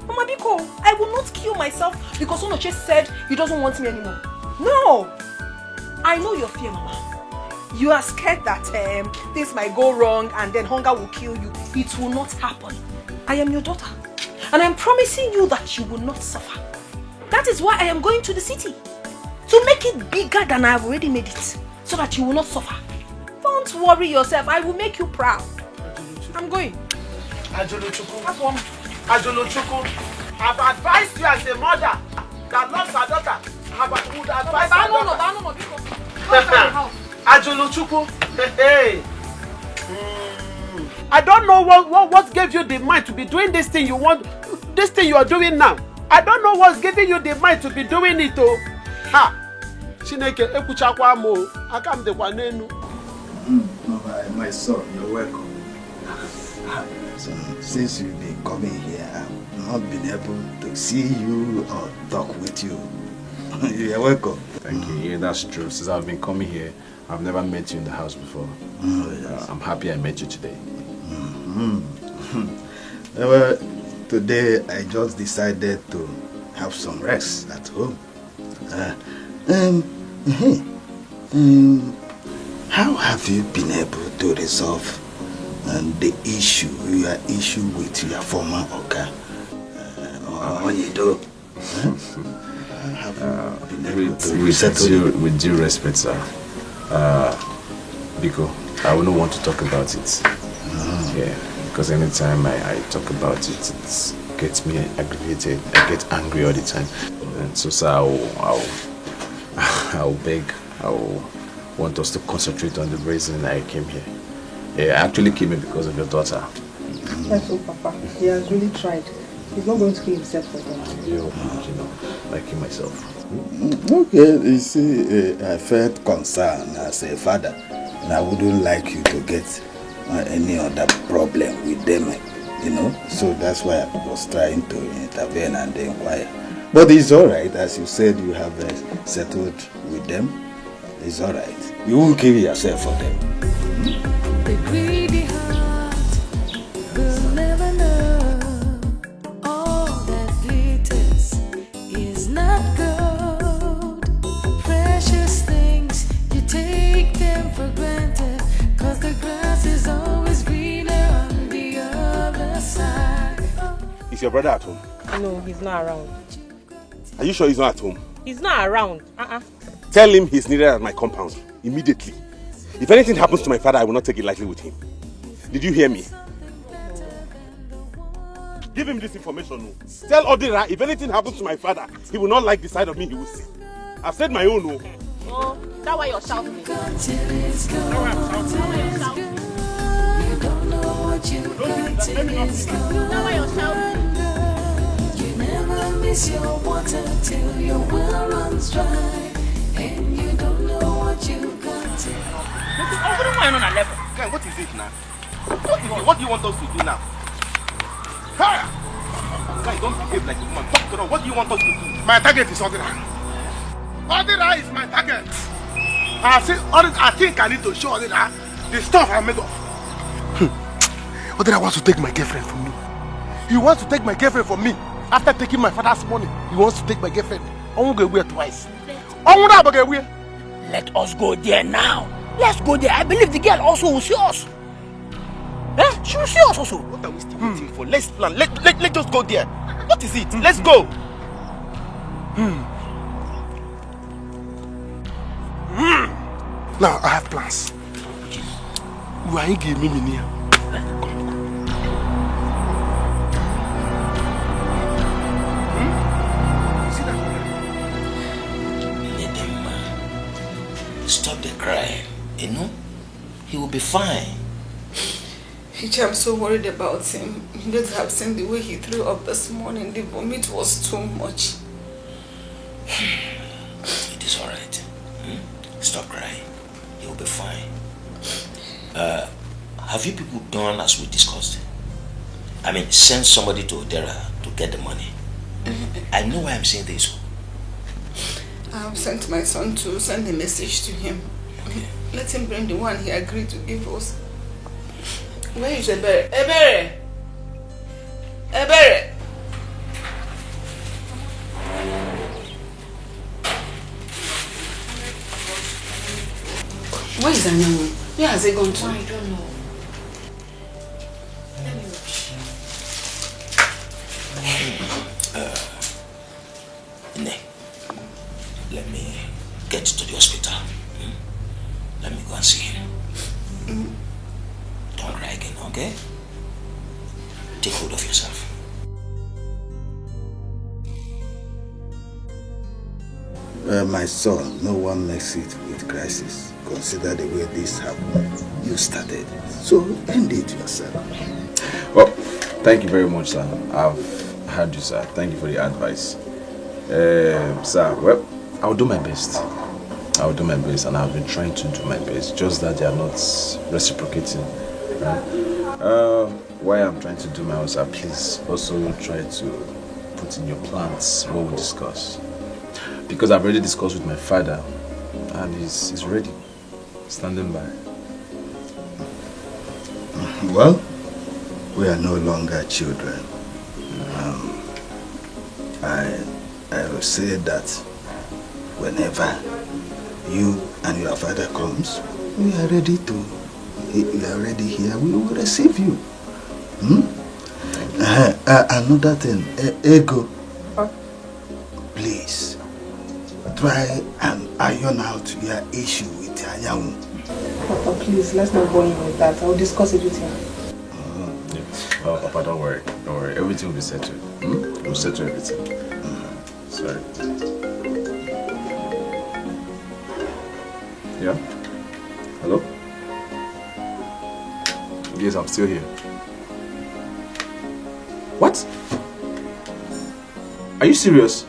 Mama Biko, I will not kill myself because Onoche said he doesn't want me anymore. No! I know your fear, Mama. You are scared that things might go wrong and then hunger will kill you. It will not happen. I am your daughter. And I'm promising you that you will not suffer. That is why I am going to the city. To make it bigger than I have already made it. So that you will not suffer. Don't worry yourself. I will make you proud. I'm going. Ajuluchuku, I've advised you as a mother that loves her daughter. I would advise her daughter. Ajuluchuku, hey. I don't know what gave you the mind to be doing this thing you want, this thing you are doing now. I don't know what's giving you the mind to be doing it, oh. Ha! Chineke ekuchakwa mo, akam de kwanenu. My son, you're welcome. So, since you've been coming here, I've not been able to see you or talk with you. You're welcome. Thank you. Yeah, that's true. Since I've been coming here, I've never met you in the house before. Yes. I'm happy I met you today. Well, today I just decided to have some rest at home. How have you been able to resolve the your issue with your former Oga? With due respect, sir, Biko, I wouldn't want to talk about it. Yeah, because anytime I talk about it, it gets me aggravated. I get angry all the time. And so, sir, I'll beg, I'll want us to concentrate on the reason I came here. Yeah, I actually came here because of your daughter. That's all, Papa. He has really tried. He's not going to kill himself for that. Like him myself. Okay, you see, I felt concerned as a father, and I wouldn't like you to get any other problem with them, So that's why I was trying to intervene and inquire. But it's all right, as you said, you have settled with them. It's all right. You won't kill yourself for them. The greedy Is your brother at home? No, he's not around. Are you sure he's not at home? He's not around. Tell him he's needed at my compound immediately. If anything happens to my father, I will not take it lightly with him. Did you hear me? Give him this information. Tell Odira if anything happens to my father, he will not like the side of me he will see. I've said my own. Oh, that's why you're shouting. You don't know what you got till it's gone. That's why you're shouting. You never miss your water till your well runs dry. And you don't know what you got till. What is it now? What do you want us to do now? Guy, don't behave like a woman. Talk to her. What do you want us to do? My target is Odira. Odira is my target. I think I need to show Odira the stuff I made of. Odira wants to take my girlfriend from me. He wants to take my girlfriend from me. After taking my father's money, he wants to take my girlfriend. I won't go away twice. Let us go there now. Let's go there. I believe the girl also will see us. Eh? She will see us also. What are we still waiting for? Let's plan. Let's just go there. What is it? Let's go. Now I have plans. You are giving me money. Stop the crying. You know, he will be fine. I'm so worried about him. You don't have seen the way he threw up this morning. The vomit was too much. It is alright. Stop crying. He will be fine. Have you people done as we discussed? I mean, send somebody to Odera to get the money. I know why I'm saying this. I have sent my son to send a message to him. Okay. Let him bring the one he agreed to give us. Where is Ebere? Ebere! Ebere! Where is Anyanwu? Where has he gone to? I don't know. Let me get to the hospital. Let me go and see him. Don't cry again, okay? Take hold of yourself. My son, no one makes it with crisis. Consider the way this happened. You started. So end it yourself. Well, thank you very much, sir. I've heard you, sir. Thank you for the advice. Sir, well, I'll do my best. I'll do my best, and I've been trying to do my best. Just that they are not reciprocating. Why I'm trying to do my own, sir, please also try to put in your plans what we discuss. Because I've already discussed with my father, and he's ready, standing by. Well, we are no longer children. I will say that whenever you and your father comes, we are ready to. We are ready here. We will receive you. Another thing, Ego. Please try and iron out your issue with Anyanwu. Papa, please, let's not go in with that. I'll discuss it with him. Oh, Papa, don't worry. Don't worry. Everything will be settled. We'll settle everything. Sorry. Yeah? Hello? Yes, I'm still here. What? Are you serious?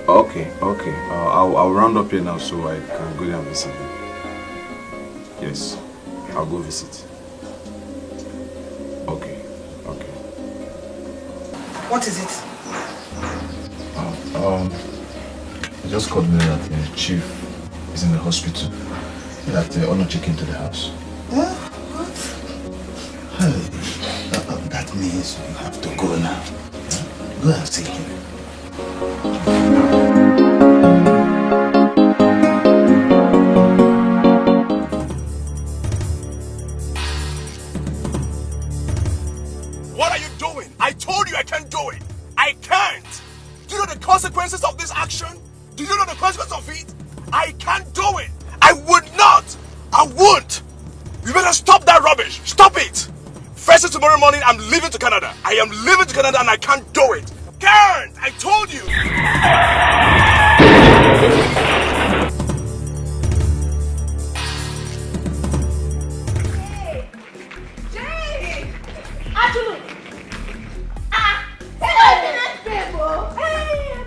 Okay. I'll round up here now so I can go there and visit you. Yes, I'll go visit. Okay. What is it? They just called me that the chief is in the hospital. That they are not checking into the house. What? Hey, that means you have to go now. Go and see him. you I can't do it. I can't. Do you know the consequences of this action? Do you know the consequences of it? I can't do it. I would not. I won't. You better stop that rubbish. Stop it. First thing tomorrow morning, I'm leaving to Canada. I am leaving to Canada and I can't do it. Can't. I told you. Jay! Actually. Hey,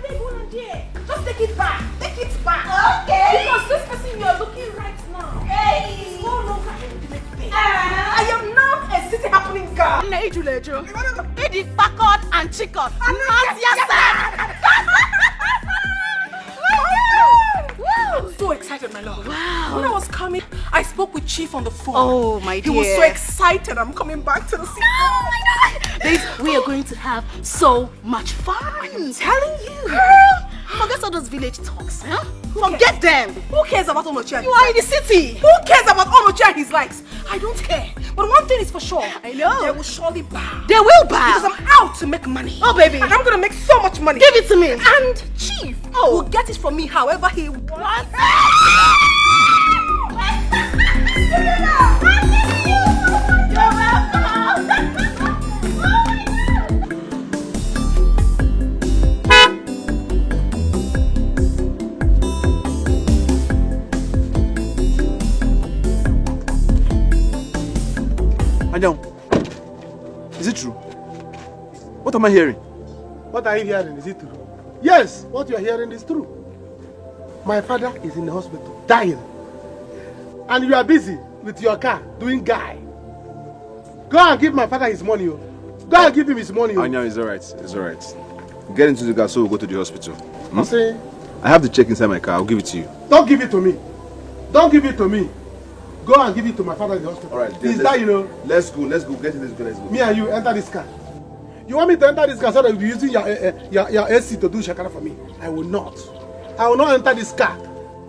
big one there. Just take it back. Take it back. Okay. Because this person you are looking right now. Hey. Is no longer a babe. I am now a city happening girl. Eddie Packard and Chicken. I'm so excited, my love. Wow. When I was coming, I spoke with Chief on the phone. Oh, my dear. He was so excited. I'm coming back to the city. Oh my God. Babes, we are going to have so much fun. I'm telling you. Girl. Forget all those village talks, huh? Forget them. Who cares about Onochia? You are in the city. Who cares about Onochia and his likes? I don't care. But one thing is for sure. I know. They will surely bow. They will bow. Because I'm out to make money. Oh, baby. And I'm going to make so much money. Give it to me. And Chief will get it from me however he wants. You're welcome. Anyang, is it true? What am I hearing? What are you hearing? Is it true? Yes, what you are hearing is true. My father is in the hospital, dying. And you are busy with your car, doing guy. Go and give my father his money. Go and give him his money. Anyang, it's alright. It's alright. Get into the car so we'll go to the hospital. I'm saying, I have the check inside my car. I'll give it to you. don't give it to me. Don't give it to me. Go and give it to my father in the hospital. Alright. He's dying, Let's go. Let's go. Get in this car. Let's go. Me and you enter this car. You want me to enter this car so that you'll be using your AC to do shakara for me? I will not. I will not enter this car.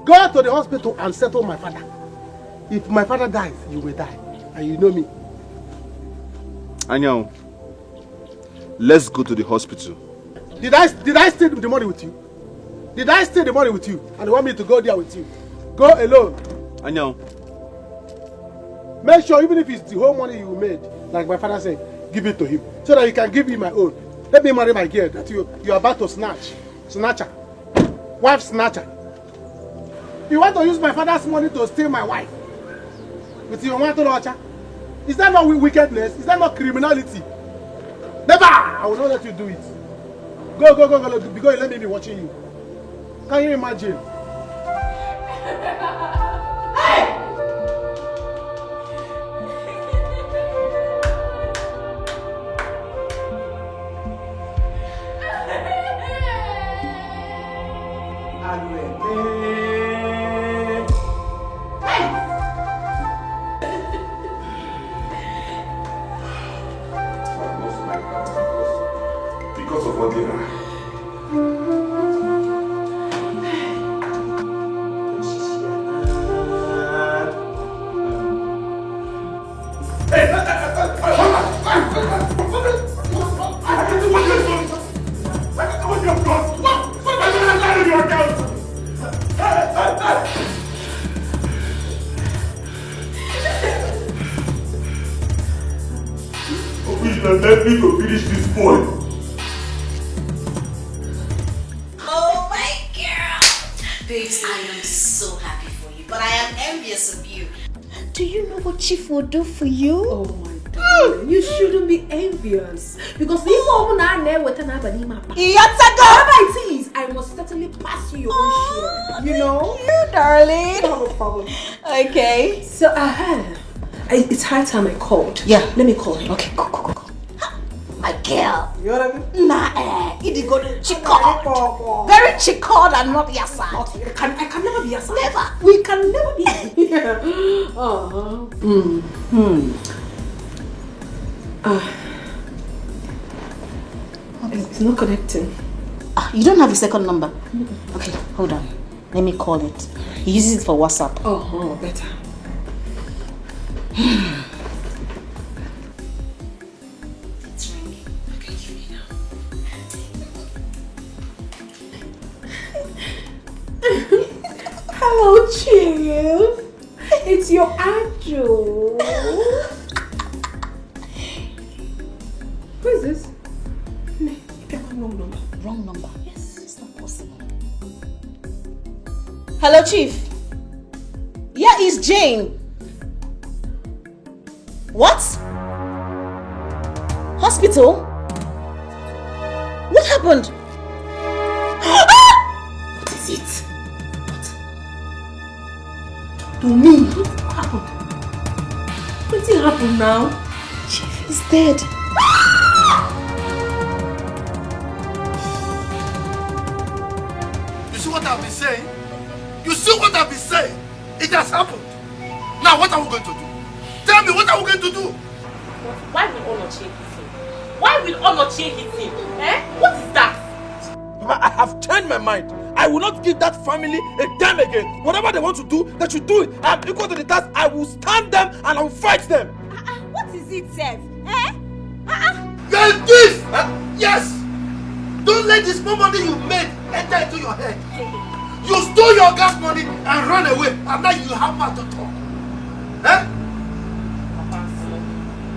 Go to the hospital and settle my father. If my father dies, you will die. And you know me. Anyang, let's go to the hospital. Did I steal the money with you? Did I steal the money with you? And you want me to go there with you? Go alone. Anyang. Make sure even if it's the whole money you made, like my father said, give it to him. So that he can give me my own. Let me marry my girl that you are about to snatch. Snatcher. Wife snatcher. You want to use my father's money to steal my wife? With your want to watcher? Is that not wickedness? Is that not criminality? Never! I will not let you do it. Go. Because let me be watching you. Can you imagine? Hey! Because of what they are. Let me go finish this boy. Oh my girl! Babes, I am so happy for you, but I am envious of you. Do you know what Chief will do for you? Oh my darling, you shouldn't be envious. Because if I never with an whatever it is, I must certainly pass you your own share. You know? You darling. No problem. Okay. So it's high time I called. Yeah. Let me call him. Okay, go. My girl. You know what I mean? Nah, it go to chickled. Very chickled and not yasa. I can never be yasa. Never. We can never be. It's not connecting. You don't have a second number? Okay, hold on. Let me call it. He uses it for WhatsApp. Oh, better. It's ringing. Okay, give me now. Andrew. Who is this? Wrong number. Wrong number. Yes, it's not possible. Hello, Chief. Yeah, it's Jane. What? Hospital? What happened? What is it? What? To me? What happened? What did happen now? Chief is dead. You see what I've been saying? You see what I've been saying? It has happened. Now what are we going to do? Tell me, what are we going to do? Why will Onochie hit him? Why will Onochie hit him? Eh? What is that? Mama, I have changed my mind. I will not give that family a damn again. Whatever they want to do, they should do it. I am equal to the task. I will stand them and I will fight them. What is it, Seth? Eh? You're a thief! Yes! Don't let this small money you made enter into your head. You stole your gas money and run away, and now you have mouth to talk. Eh?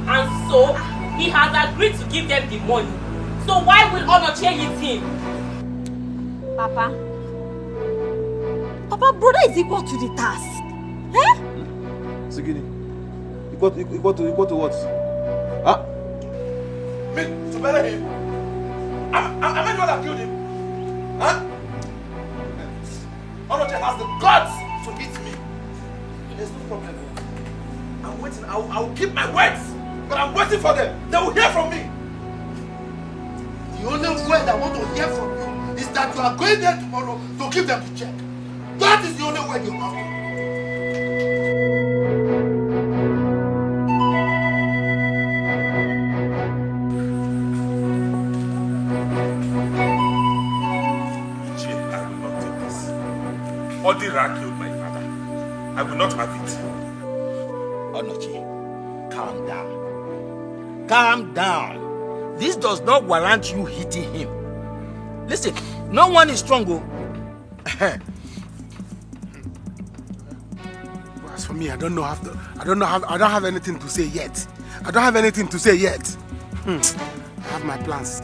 And so, he has agreed to give them the money. So why will Onochie hit him? Papa, brother is equal to the task. Eh? Sigini, equal to what? Huh? Me, to bury him? Am I the one that killed him? Huh? Onochie has the guts to meet me. There's no problem. I'm waiting. I will keep my words. But I'm waiting for them. They will hear from me. The only word I want to hear from you is that you are going there tomorrow to give them the check. That is the only word you have. I will not take this. Odira killed my father. I will not have it. Onochie, calm down. Calm down. This does not warrant you hitting him. Listen, no one is strong. As for me, I don't have anything to say yet. I have my plans.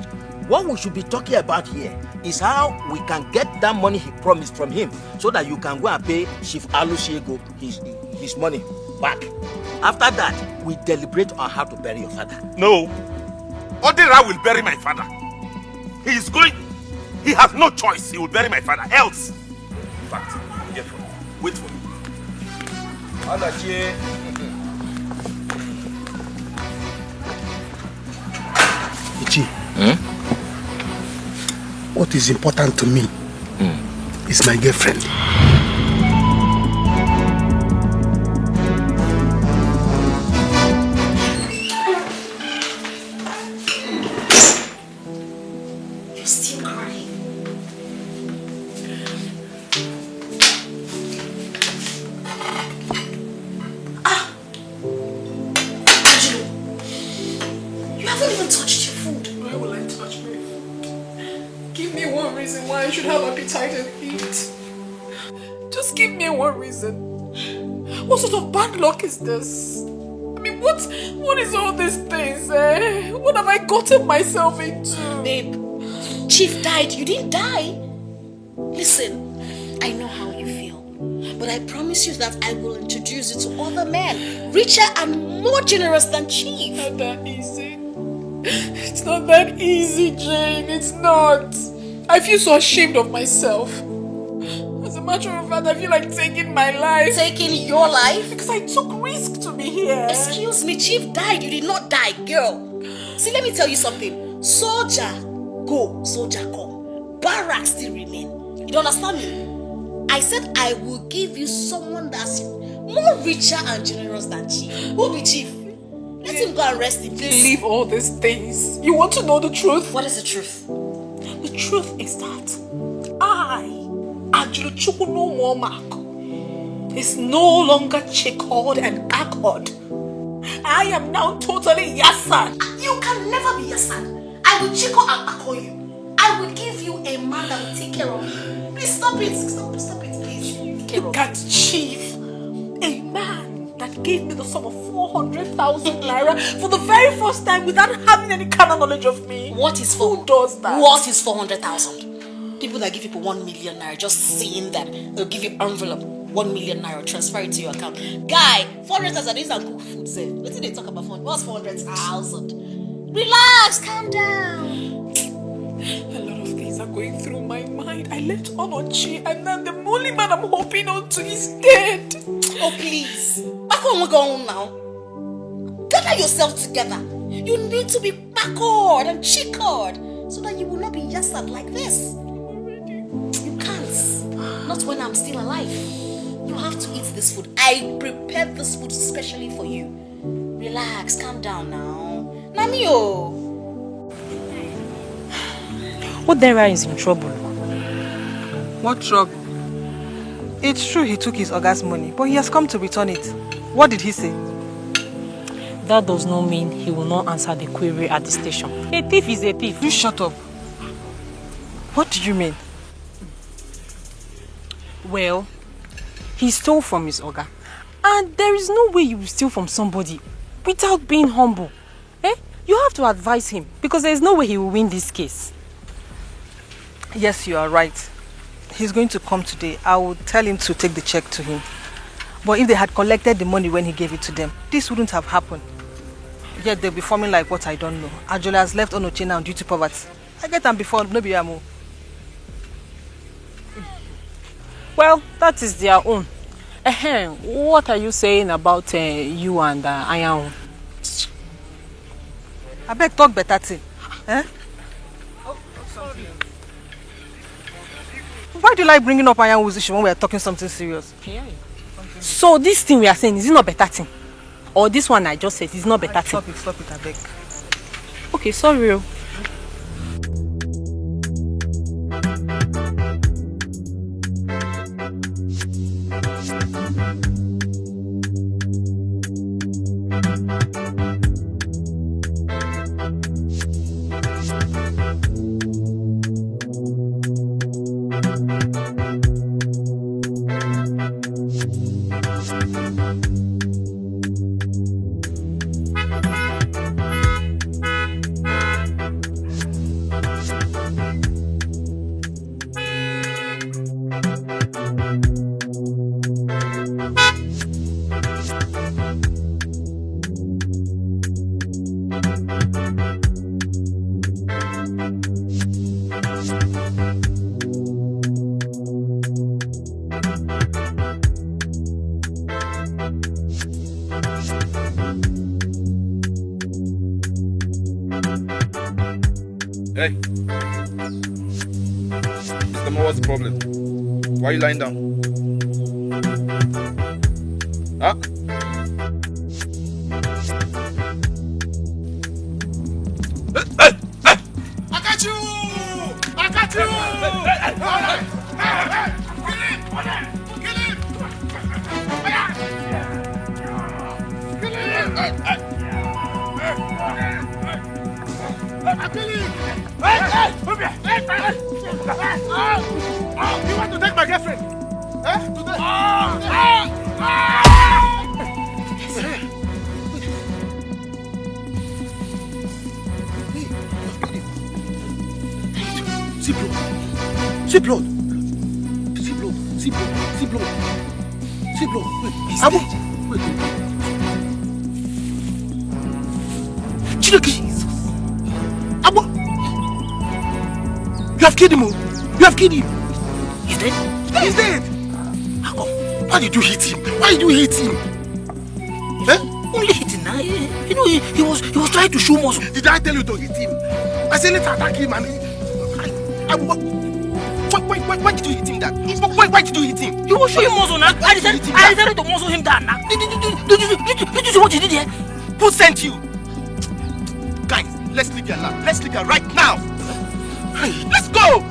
What we should be talking about here is how we can get that money he promised from him so that you can go and pay Chief Alusiego his money back. After that, we deliberate on how to bury your father. No. Odira will bury my father. He is going. He has no choice. He will bury my father. Else. In fact, get for me. Wait for me. Ichi, what is important to me is my girlfriend. You're still crying. You haven't even touched your food. Why will I touch my food? Give me one reason why I should have appetite and eat. Just give me one reason. What sort of bad luck is this? I mean, what is all these things, eh? What have I gotten myself into? Babe, Chief died. You didn't die. Listen, I know how you feel. But I promise you that I will introduce you to other men, richer and more generous than Chief. Not that easy. It's not that easy, Jane. It's not. I feel so ashamed of myself. As a matter of fact, I feel like taking my life. Taking your life? Because I took risk to be here. Excuse me, Chief died. You did not die, girl. See, let me tell you something. Soldier go, soldier come. Barracks still remain. You don't understand me? I said I will give you someone that's more richer and generous than Chief. Who be Chief? Let him go and rest in peace. Leave all these things. You want to know the truth? What is the truth? The truth is that I, Ajulu Chukunu Womak, is no longer chickled and accord. I am now totally Yasan. You can never be Yasan. I will chickle and accord you. I will give you a man that will take care of you. Please stop it. Stop it, please. Look at Chief. A man that gave me the sum of 400,000 naira for the very first time without having any kind of knowledge of me. What is Who does that? What is 400,000? People that give people 1 million naira, just saying that they'll give you envelope 1 million naira, transfer it to your account. Guy, 400,000 is a cook food save. What did they talk about? What's 400,000? Relax, calm down. A lot of things are going through my mind. I left Onochi and then the only man I'm hoping on to is dead. Oh please. Back on, we're going now. Gather yourself together. You need to be backward and chickered so that you will not be yassered like this. You can't. Not when I'm still alive. You have to eat this food. I prepared this food specially for you. Relax, calm down now. Namio. Odera is in trouble. What trouble? It's true he took his Oga's money, but he has come to return it. What did he say? That does not mean he will not answer the query at the station. A thief is a thief. You shut up. What do you mean? Well, he stole from his Oga. And there is no way you will steal from somebody without being humble. You have to advise him because there is no way he will win this case. Yes, you are right. He's going to come today. I will tell him to take the check to him. But if they had collected the money when he gave it to them, this wouldn't have happened. Yet they'll be forming like what I don't know. Ajola has left Onoche now due to poverty. I get them before, maybe I'm more. Well, that is their own. What are you saying about you and Ayahu? I beg talk better thing. Why do you like bringing up Ayahu's issue when we are talking something serious? So this thing we are saying, is it not better thing? Or this one I just said, is not better thing? Stop it, I beg. Okay, sorry. Hey. Mr. Mo, what's the problem? Why are you lying down? Huh? I got you! I got you! Kill him! You want to take my girlfriend? Today? See blood. See blood. See blood. See blood. See blood. See blood. Wait. Abu. Wait. Jesus. Abu. You have killed him. You have killed him. He's dead. He's dead. How come? Why did you hit him? Why did you hit him? Only hitting now. You know he was trying to show muscle. Did I tell you to hit him? I said let's attack him and why did you hit him that? Why did you hit him? You will show him muscle now. I decided to muscle him down now. Did you see what you did here? Who sent you? Guys, let's leave here now. Let's leave here right now. Let's go!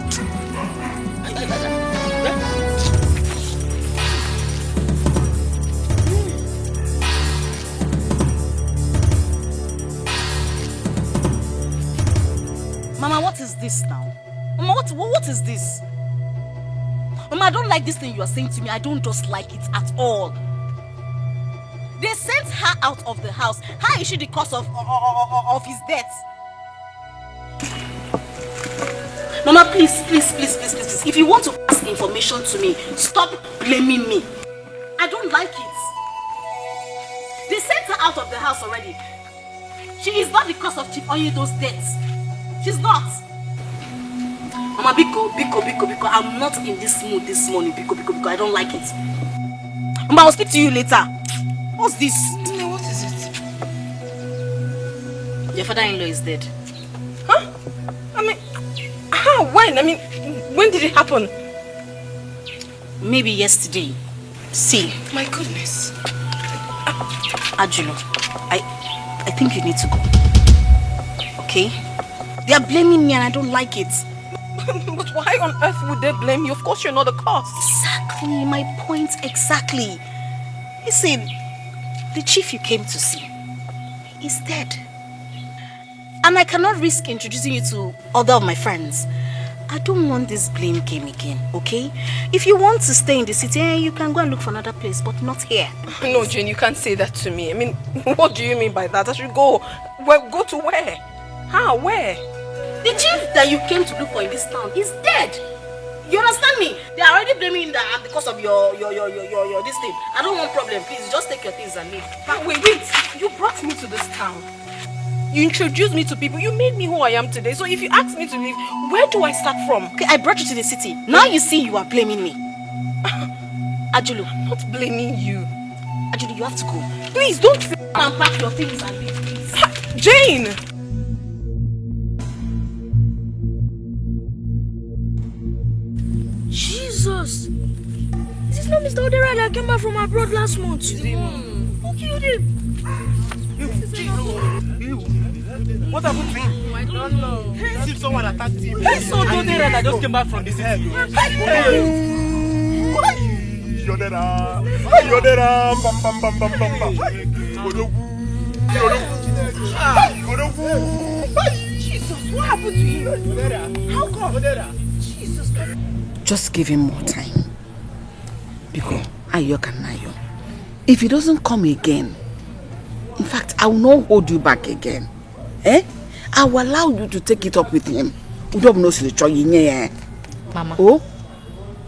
Mama, what is this now? Mama, what is this? Mama, I don't like this thing you are saying to me. I don't just like it at all. They sent her out of the house. How is she the cause of his death? Mama, please. If you want to pass information to me, stop blaming me. I don't like it. They sent her out of the house already. She is not the cause of Chief Onyedo's death. She's not. Mama, Biko, I'm not in this mood this morning. Biko, I don't like it. Mama, I'll speak to you later. What's this? What is it? Your father-in-law is dead. Huh? I mean, how? When? I mean, when did it happen? Maybe yesterday. See. My goodness. Ajulo, I think you need to go. Okay? They are blaming me and I don't like it. But why on earth would they blame you? Of course you're not the cause. Exactly, my point exactly. Listen, the chief you came to see is dead. And I cannot risk introducing you to other of my friends. I don't want this blame game again, okay? If you want to stay in the city, you can go and look for another place, but not here. No, Jane, you can't say that to me. I mean, what do you mean by that? I should go. Well, go to where? How? Where? The chief that you came to look for in this town is dead. You understand me? They are already blaming you that because of your this thing. I don't want problem. Please, just take your things and leave. But wait. You brought me to this town. You introduced me to people. You made me who I am today. So if you ask me to leave, where do I start from? Okay, I brought you to the city. Now you see you are blaming me. Ajulu, I'm not blaming you. Ajulu, you have to go. Please, don't unpack your things and leave, please. Jane! Jesus! This is not Mr. Odera that came back from abroad last month. Who killed him? What happened to him? I don't know. See if someone attacked him. I saw Odera that just came back from the city. Yodera, bam. Jesus, what happened to him? How come? Jesus Christ. Just give him more time. Because Ayo can Ayo. If he doesn't come again, in fact, I will not hold you back again. I will allow you to take it up with him. Mama. Oh?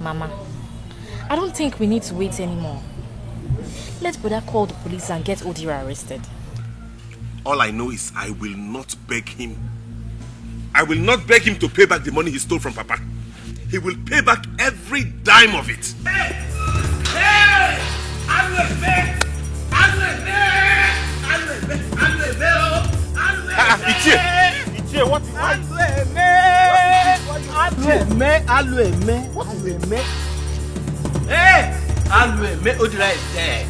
Mama, I don't think we need to wait anymore. Let Brother call the police and get Odira arrested. All I know is I will not beg him. I will not beg him to pay back the money he stole from Papa. He will pay back every dime of it. Ichie, what is that? What is it? Hey! Alueme, Odira is dead.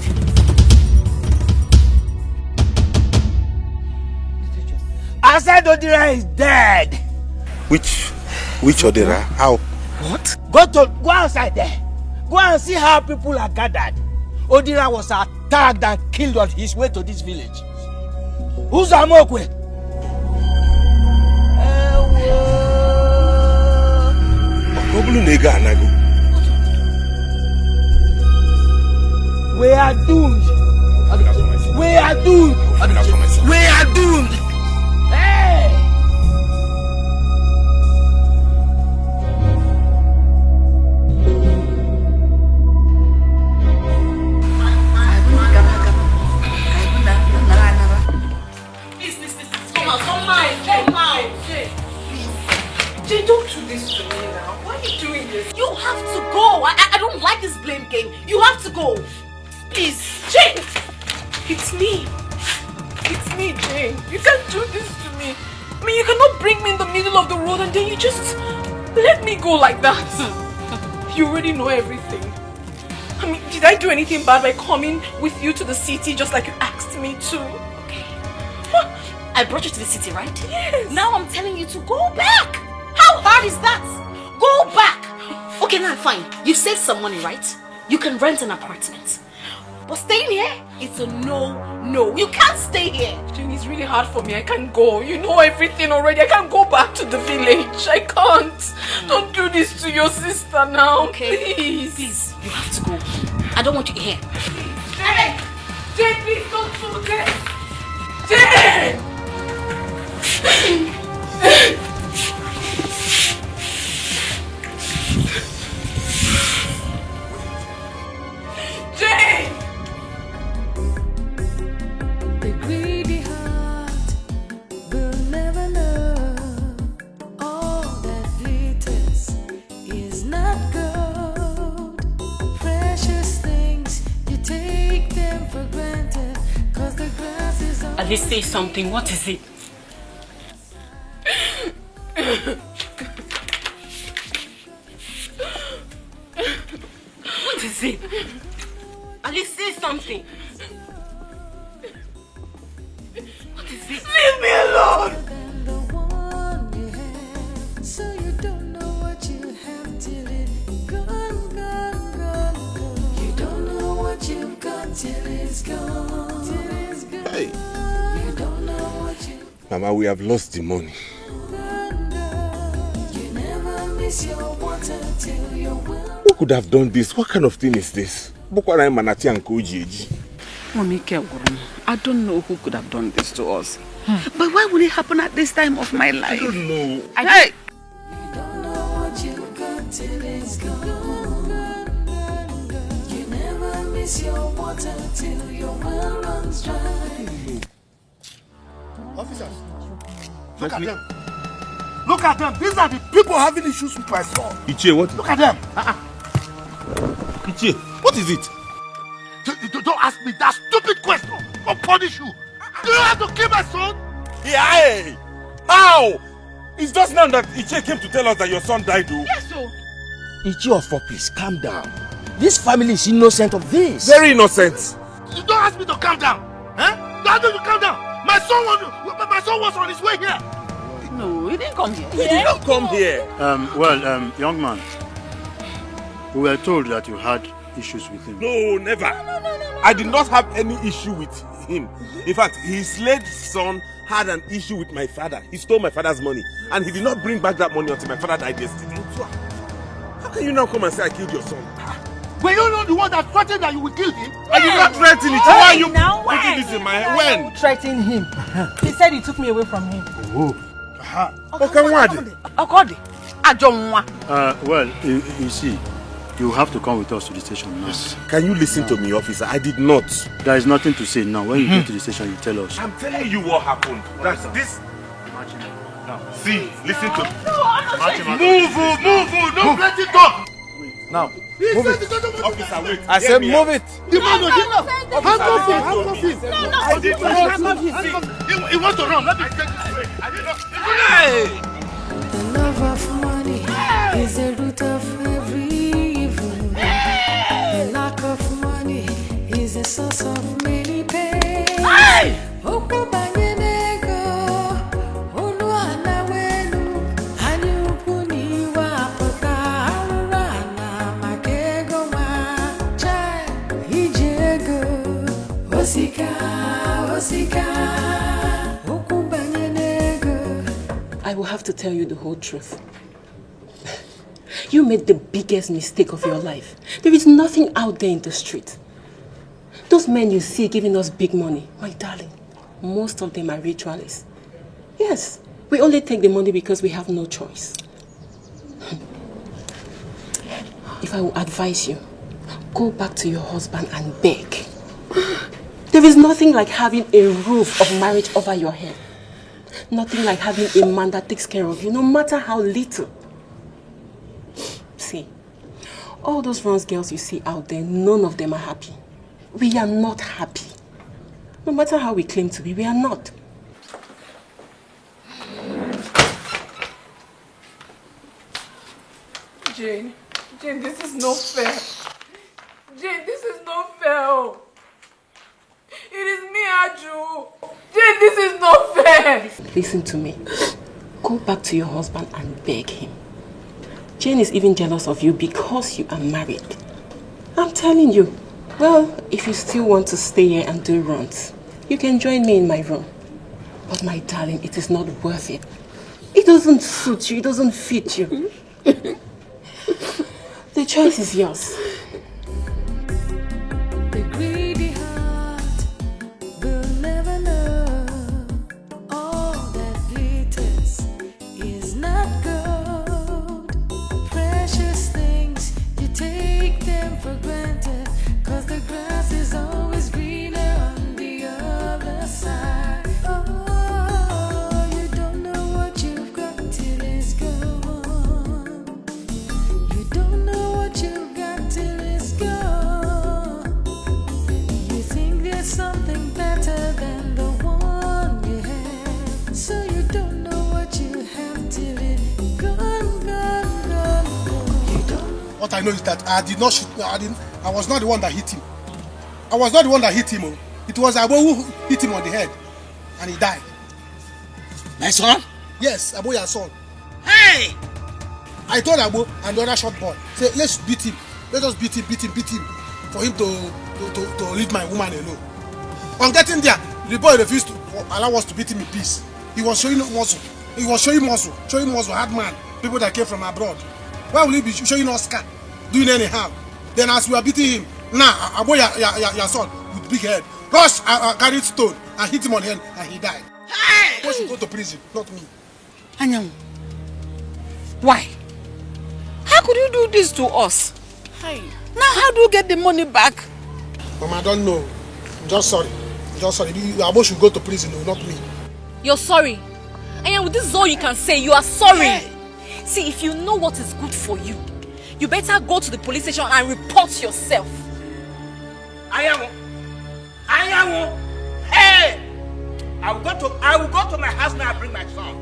I said Odira is dead. Which Odira? How? What? Go outside there. Go and see how people are gathered. Odira was attacked and killed on his way to this village. Who's Amokwe? We are doomed. We are doomed. We are doomed. Hey! Come out. Jane, don't do this to me now. Why are you doing this? You have to go. I don't like this blame game. You have to go. Please. Jane! It's me. It's me, Jane. You can't do this to me. I mean, you cannot bring me in the middle of the road and then you just let me go like that. You already know everything. I mean, did I do anything bad by coming with you to the city just like you asked me to? Okay. I brought you to the city, right? Yes. Now I'm telling you to go back. How hard is that? Go back. Okay, now fine. You saved some money, right? You can rent an apartment. But staying here, it's a no. You can't stay here. Jane, it's really hard for me. I can't go. You know everything already. I can't go back to the village. I can't. Don't do this to your sister now. Okay. Please. Please, you have to go. I don't want you here. Jane! Jane, please don't do this! Jane! Jane! The greedy heart will never know. All that glitters is not gold. Precious things, you take them for granted. Cause the grass is on. At least say something. What is it? What is it? At least say something. What is it? Leave me alone! So you don't know what you have till it's gone, gone, gone, gone. You don't know what you've got till it's gone. Till it's gone. Hey. You don't know what you Mama, we have lost the money. You never miss your water till you're well. Who could have done this? What kind of thing is this? Bukwarai Manati and Koji. I don't know who could have done this to us. But why would it happen at this time of my life? I don't know. Hey! You don't know what you got till it's gone. You never miss your water till your well runs dry. Officers, look at them. Look at them. These are the people having issues with my son. Ichie, what? Look at them. Ichie, what is it? Don't ask me that stupid question. I'll punish you. Do you have to kill my son? Yeah. How? It's just now that Ichie came to tell us that your son died, though. Yes, so. Ichie of all, please calm down. This family is innocent of this. Very innocent. You don't ask me to calm down. Huh? Don't ask me to calm down. My son was on his way here. No, he didn't come here. He did not come here. Young man, we were told that you had issues with him. No, never. I did not have any issue with him. In fact, his late son had an issue with my father. He stole my father's money, and he did not bring back that money until my father died yesterday. How can you now come and say I killed your son? Were you not the one that threatened that you would kill him? I did not threaten it. Why are you putting this in my head? When? Threatening him. He said he took me away from him. You see, you have to come with us to the station now. Can you listen to me, officer? I did not. There is nothing to say now. When you get to the station, you tell us. I'm telling you what happened. That's this. See, listen to me. Move, don't let it go. Now, move it. Officer, wait. I said move it. The man was handcuff him. He wants to run. Let me take this way. The love of money is the root of every evil. The lack of money is the source of many pains. I will have to tell you the whole truth. You made the biggest mistake of your life. There is nothing out there in the street. Those men you see giving us big money, my darling, most of them are ritualists. Yes, we only take the money because we have no choice. If I will advise you, go back to your husband and beg. There is nothing like having a roof of marriage over your head. Nothing like having a man that takes care of you, no matter how little. See, all those runs girls you see out there, none of them are happy. We are not happy. No matter how we claim to be, we are not. Jane, this is not fair. Jane, this is not fair. It is me, Aju. Jane, this is not fair. Listen to me. Go back to your husband and beg him. Jane is even jealous of you because you are married. I'm telling you. Well, if you still want to stay here and do runs, you can join me in my room. But my darling, it is not worth it. It doesn't suit you. It doesn't fit you. The choice is yours. The greedy heart What I know is that I did not shoot. I was not the one that hit him. I was not the one that hit him. It was Abo who hit him on the head, and he died. My son? Yes, Abo, your son. Hey! I told Abo and the other short boy, say, let's beat him. Let us beat him, for him to leave my woman alone. On getting there, the boy refused to allow us to beat him in peace. He was showing muscle. Hard man, people that came from abroad. Why will he be showing us scar, doing anyhow? Then as we are beating him, now Abo, your son, with big head, rush, carried stone and hit him on the head, and he died. Hey! Abo should go to prison, not me. Anyam, why? How could you do this to us? Hey. Now how do you get the money back? Mama, I don't know. I'm just sorry. Abo should go to prison, no, not me. You're sorry. And this is all you can say. You are sorry. Hey. See, if you know what is good for you, you better go to the police station and report yourself. Ayamu. Hey! I will go to my house now and bring my son.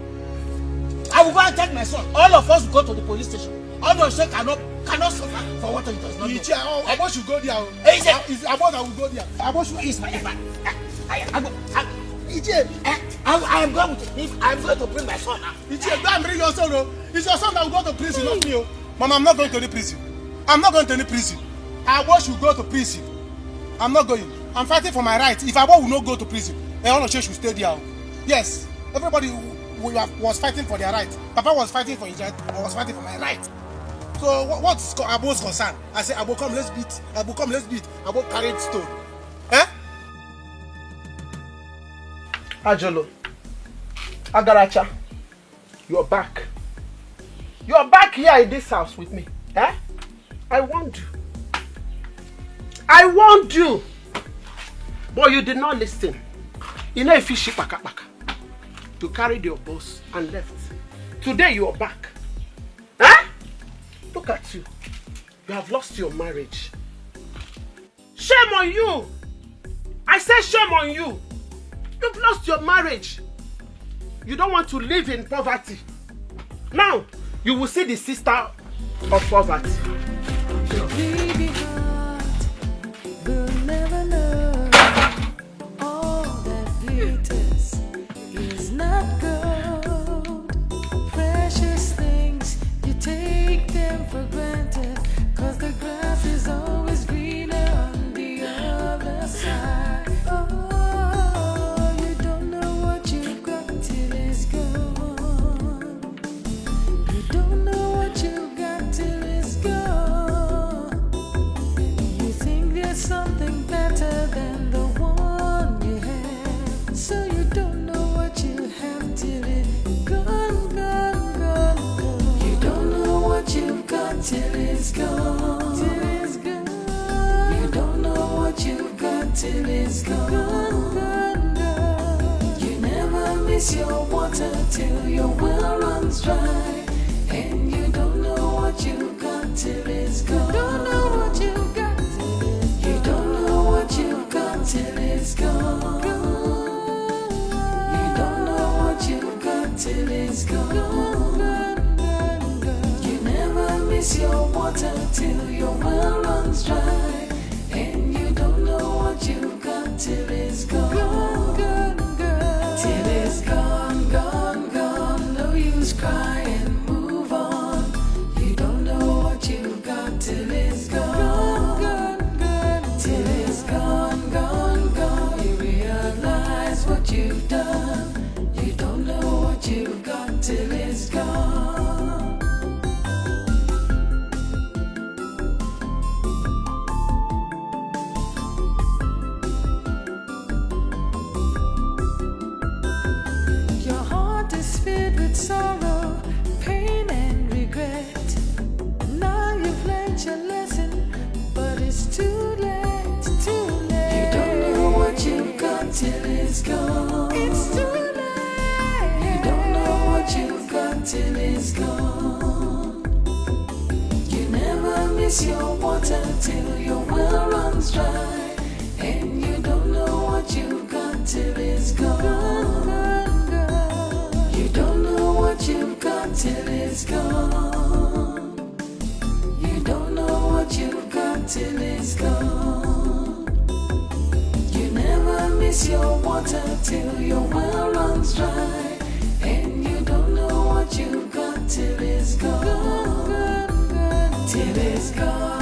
I will go and take my son. All of us will go to the police station. All of us cannot suffer for what he does not know. Abo should go there. It's Abo that will go there. Abo should. I am going to bring my son now. Go and bring your son. It's your son that will go to prison, not me. Mama, I'm not going to any prison. Abo should go to prison. I'm not going. I'm fighting for my rights. If Abo will not go to prison, Eonoche should stay there. Yes, everybody was fighting for their rights. Papa was fighting for his right. I was fighting for my right. So what's Abo's concern? I say, Abo, come, let's beat. Abo carried stone. Ajolo, Agaracha, you're back. You're back here in this house with me. I warned you. But you did not listen. You know if you ship baka. You carried your boss and left. Today you are back. Look at you. You have lost your marriage. Shame on you. I say shame on you. You've lost your marriage. You don't want to live in poverty. Now, you will see the sister of poverty. Baby heart will never know all that glitters is not gold. Precious things, you take them for granted, 'cause the grass is always greener on the other side. Oh, you don't know what you've got till it's gone. You don't know what you've got till it's gone. You think there's something better than the one you have, so you don't know what you have till it's gone, gone, gone, gone. You don't know what you've got till it's gone, till it's gone. You don't know what you've got till it's gone, gone, gone. You never miss your water till your well runs dry, and you don't know what you've got till it's gone. Don't know what you've got till it's gone. You don't know what you've got till it's gone. You don't know what you've got till it's gone. You never miss your water till your well runs dry, and you don't know what you've got till it's gone. Till it's gone, gone, gone. No use crying. Move on. You don't know what you've got till it's gone. Till it's gone, gone, gone. You realize what you've done. You don't know what you've got till it's gone. Your heart is filled with sorrow, pain and regret. Now you've learned your lesson, but it's too late, too late. You don't know what you've got till it's gone. It's too late. You don't know what you've got till it's gone. You never miss your water till your well runs dry, and you don't know what you've got till it's gone. You don't know what you've got till it's gone. You don't know chase your water till your well runs dry, and you don't know what you've got till it's gone. Till it's gone.